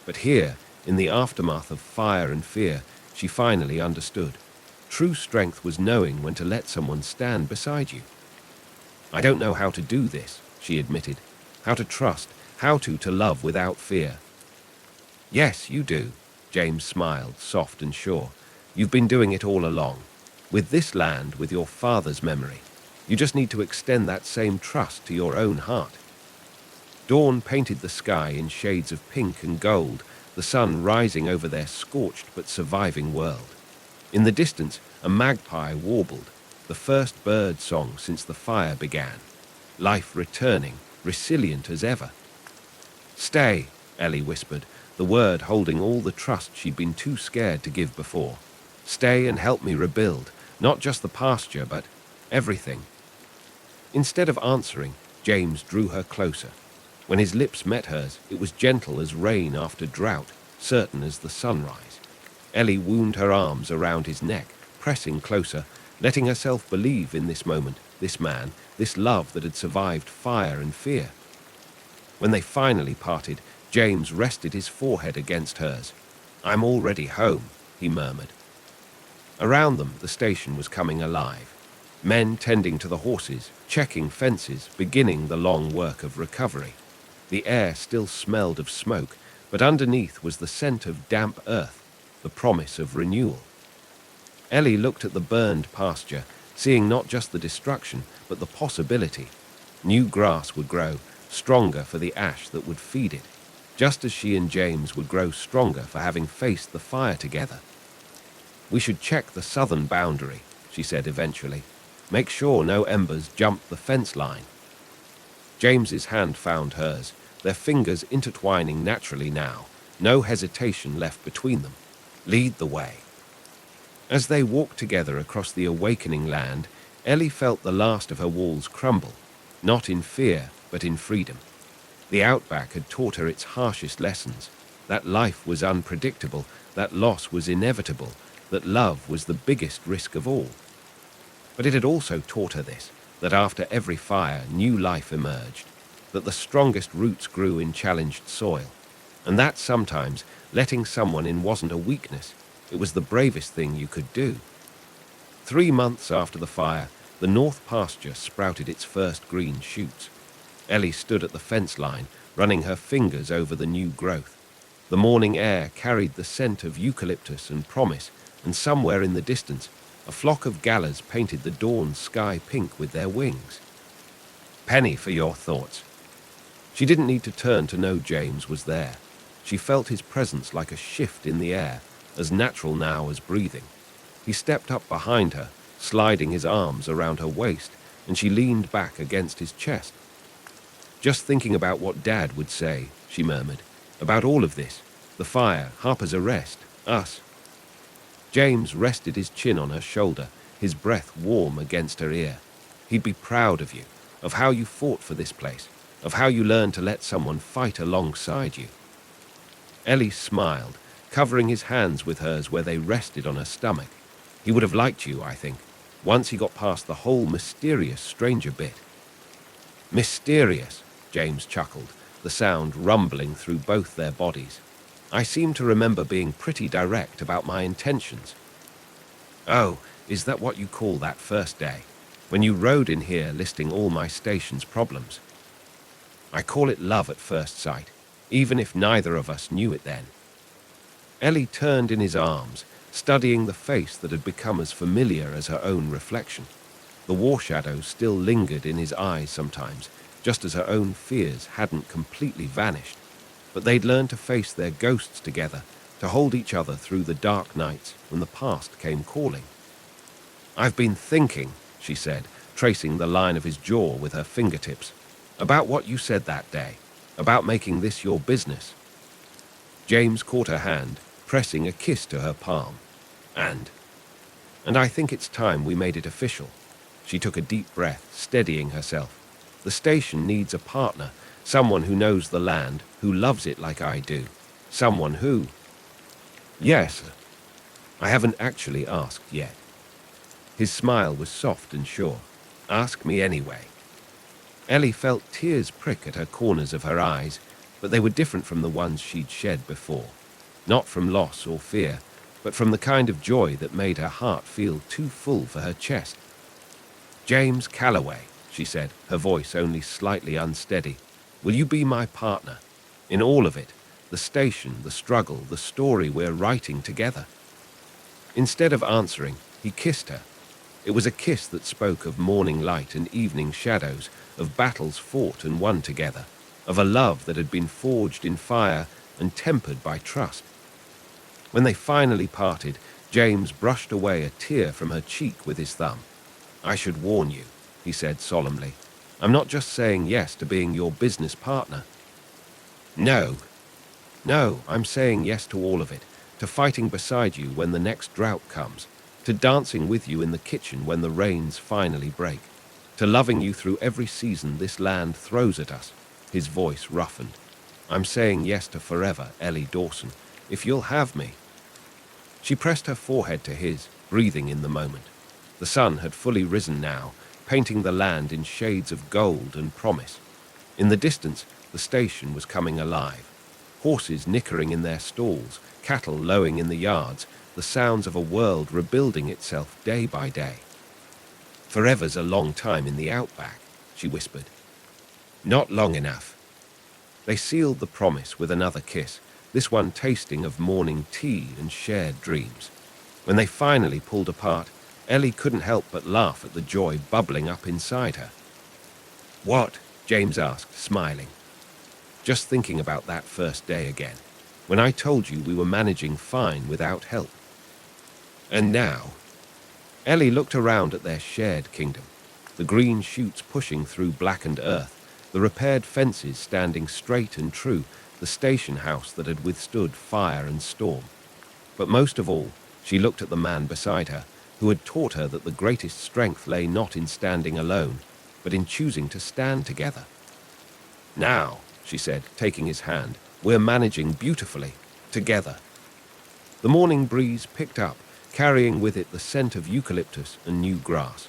But here, in the aftermath of fire and fear, she finally understood. True strength was knowing when to let someone stand beside you. I don't know how to do this, she admitted. How to trust, how to love without fear. Yes, you do, James smiled, soft and sure. You've been doing it all along. With this land, with your father's memory. You just need to extend that same trust to your own heart. Dawn painted the sky in shades of pink and gold, the sun rising over their scorched but surviving world. In the distance, a magpie warbled, the first bird song since the fire began. Life returning, resilient as ever. Stay, Ellie whispered, the word holding all the trust she'd been too scared to give before. Stay and help me rebuild, not just the pasture, but everything. Instead of answering, James drew her closer. When his lips met hers, it was gentle as rain after drought, certain as the sunrise. Ellie wound her arms around his neck, pressing closer, letting herself believe in this moment, this man, this love that had survived fire and fear. When they finally parted, James rested his forehead against hers. I'm already home, he murmured. Around them, the station was coming alive. Men tending to the horses, checking fences, beginning the long work of recovery. The air still smelled of smoke, but underneath was the scent of damp earth, the promise of renewal. Ellie looked at the burned pasture, seeing not just the destruction, but the possibility. New grass would grow, stronger for the ash that would feed it, just as she and James would grow stronger for having faced the fire together. We should check the southern boundary, she said eventually. Make sure no embers jumped the fence line. James's hand found hers, their fingers intertwining naturally now, no hesitation left between them. Lead the way. As they walked together across the awakening land, Ellie felt the last of her walls crumble, not in fear, but in freedom. The outback had taught her its harshest lessons, that life was unpredictable, that loss was inevitable, that love was the biggest risk of all. But it had also taught her this, that after every fire, new life emerged, that the strongest roots grew in challenged soil, and that sometimes letting someone in wasn't a weakness, it was the bravest thing you could do. 3 months after the fire, the north pasture sprouted its first green shoots. Ellie stood at the fence line, running her fingers over the new growth. The morning air carried the scent of eucalyptus and promise, and somewhere in the distance, a flock of galahs painted the dawn sky pink with their wings. Penny for your thoughts. She didn't need to turn to know James was there. She felt his presence like a shift in the air, as natural now as breathing. He stepped up behind her, sliding his arms around her waist, and she leaned back against his chest. Just thinking about what Dad would say, she murmured, about all of this, the fire, Harper's arrest, us. James rested his chin on her shoulder, his breath warm against her ear. He'd be proud of you, of how you fought for this place, of how you learned to let someone fight alongside you. Ellie smiled, covering his hands with hers where they rested on her stomach. He would have liked you, I think, once he got past the whole mysterious stranger bit. Mysterious, James chuckled, the sound rumbling through both their bodies. I seem to remember being pretty direct about my intentions. Oh, is that what you call that first day, when you rode in here listing all my station's problems? I call it love at first sight, even if neither of us knew it then. Ellie turned in his arms, studying the face that had become as familiar as her own reflection. The war shadow still lingered in his eyes sometimes, just as her own fears hadn't completely vanished. But they'd learned to face their ghosts together, to hold each other through the dark nights when the past came calling. I've been thinking, she said, tracing the line of his jaw with her fingertips. "About what you said that day, about making this your business." James caught her hand, pressing a kiss to her palm. And I think it's time we made it official." She took a deep breath, steadying herself. "The station needs a partner, someone who knows the land, who loves it like I do. Someone who—" "Yes, I haven't actually asked yet." His smile was soft and sure. "Ask me anyway." Ellie felt tears prick at her corners of her eyes, but they were different from the ones she'd shed before. Not from loss or fear, but from the kind of joy that made her heart feel too full for her chest. "James Calloway," she said, her voice only slightly unsteady, "will you be my partner? In all of it, the station, the struggle, the story we're writing together." Instead of answering, he kissed her. It was a kiss that spoke of morning light and evening shadows, of battles fought and won together, of a love that had been forged in fire and tempered by trust. When they finally parted, James brushed away a tear from her cheek with his thumb. "I should warn you," he said solemnly. "I'm not just saying yes to being your business partner. No, I'm saying yes to all of it, to fighting beside you when the next drought comes, to dancing with you in the kitchen when the rains finally break, to loving you through every season this land throws at us." His voice roughened. "I'm saying yes to forever, Ellie Dawson, if you'll have me." She pressed her forehead to his, breathing in the moment. The sun had fully risen now, painting the land in shades of gold and promise. In the distance, the station was coming alive. Horses nickering in their stalls, cattle lowing in the yards, the sounds of a world rebuilding itself day by day. "Forever's a long time in the outback," she whispered. "Not long enough." They sealed the promise with another kiss, this one tasting of morning tea and shared dreams. When they finally pulled apart, Ellie couldn't help but laugh at the joy bubbling up inside her. "What?" James asked, smiling. "Just thinking about that first day again, when I told you we were managing fine without help. And now—" Ellie looked around at their shared kingdom, the green shoots pushing through blackened earth, the repaired fences standing straight and true, the station house that had withstood fire and storm. But most of all, she looked at the man beside her, who had taught her that the greatest strength lay not in standing alone, but in choosing to stand together. "Now," she said, taking his hand, "we're managing beautifully, together." The morning breeze picked up, carrying with it the scent of eucalyptus and new grass.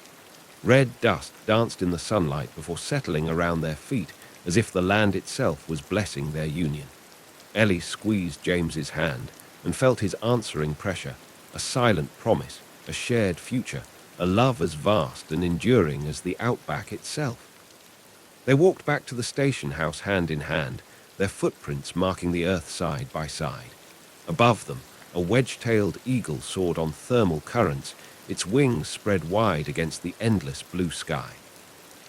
Red dust danced in the sunlight before settling around their feet, as if the land itself was blessing their union. Ellie squeezed James's hand and felt his answering pressure, a silent promise, a shared future, a love as vast and enduring as the outback itself. They walked back to the station house hand in hand, their footprints marking the earth side by side. Above them, a wedge-tailed eagle soared on thermal currents, its wings spread wide against the endless blue sky.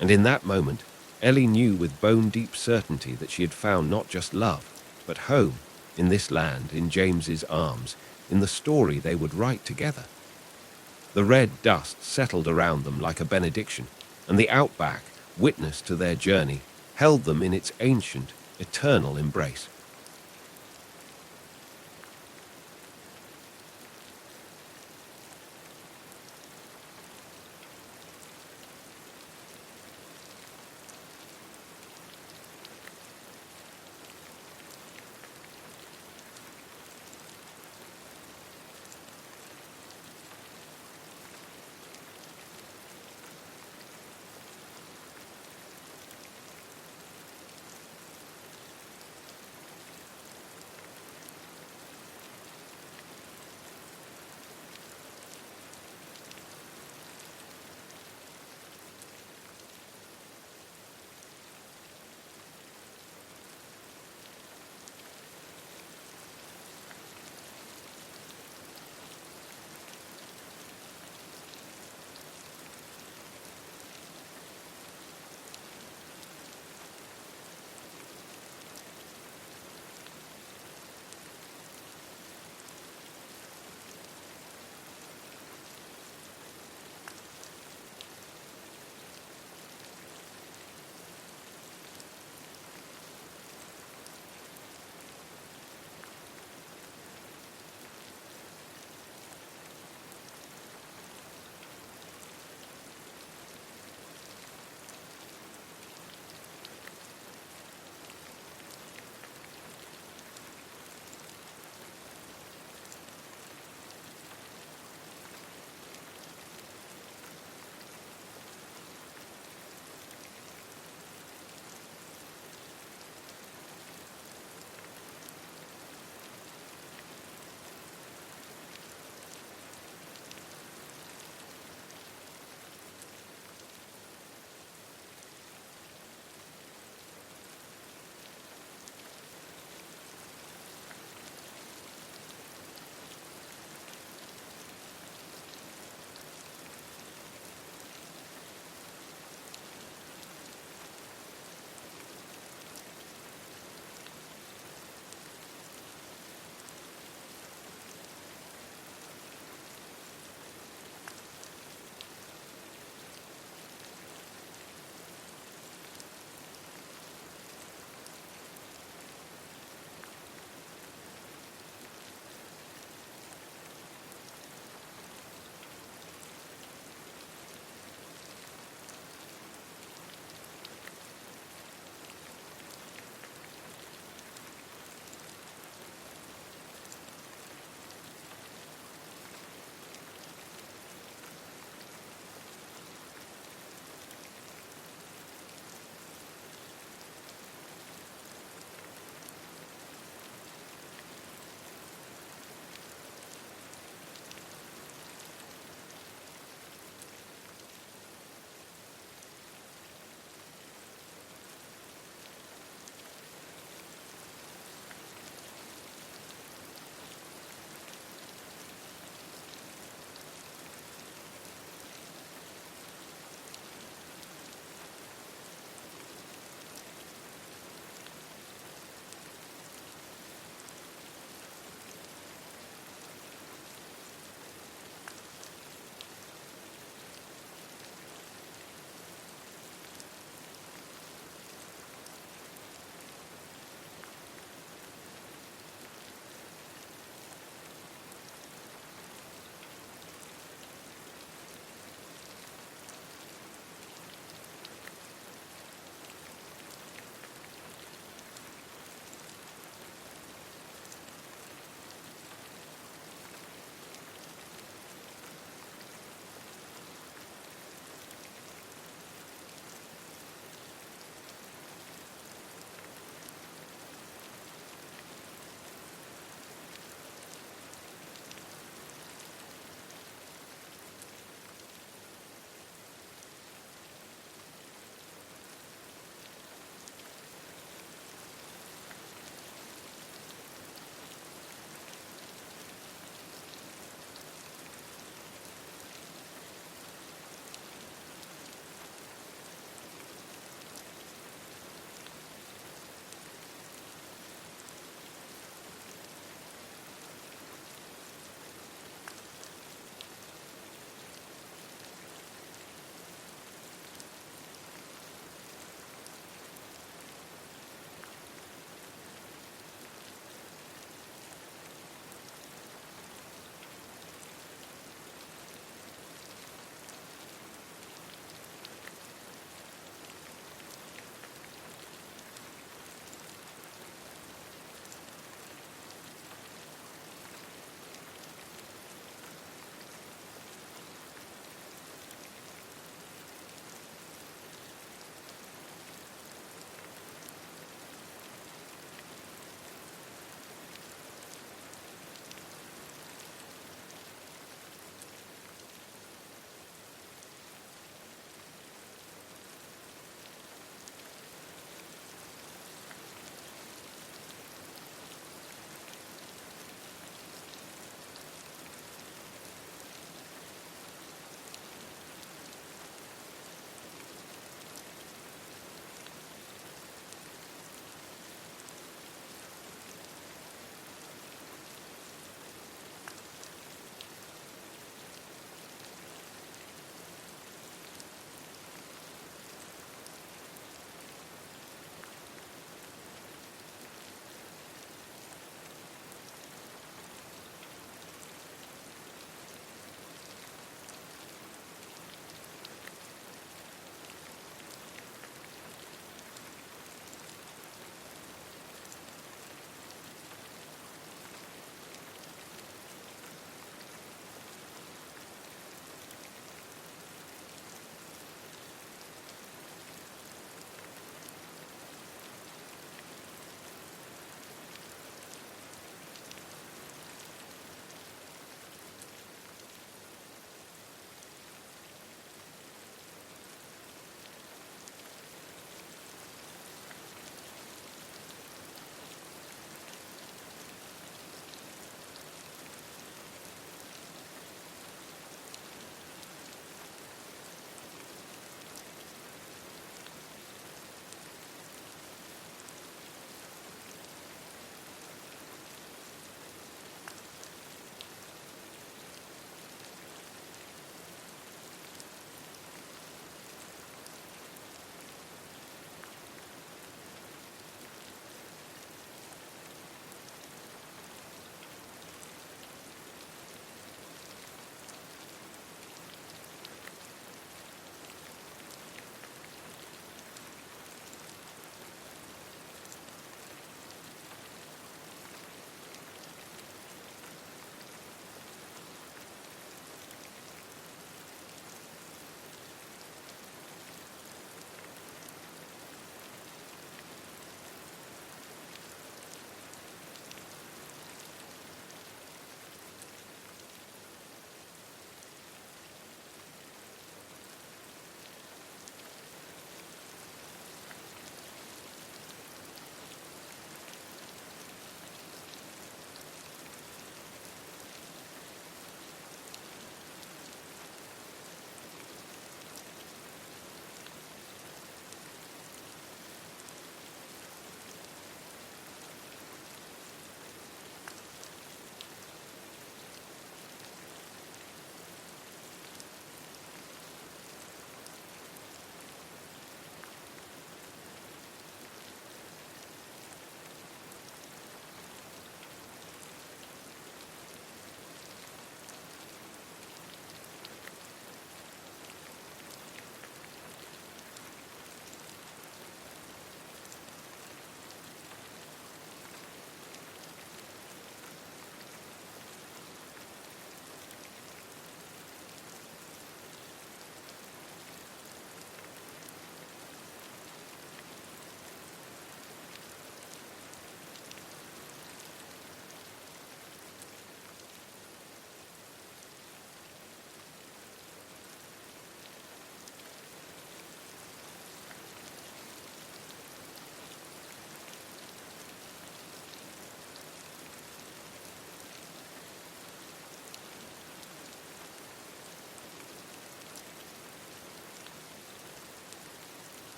And in that moment, Ellie knew with bone-deep certainty that she had found not just love, but home, in this land, in James's arms, in the story they would write together. The red dust settled around them like a benediction, and the outback, witness to their journey, held them in its ancient, eternal embrace.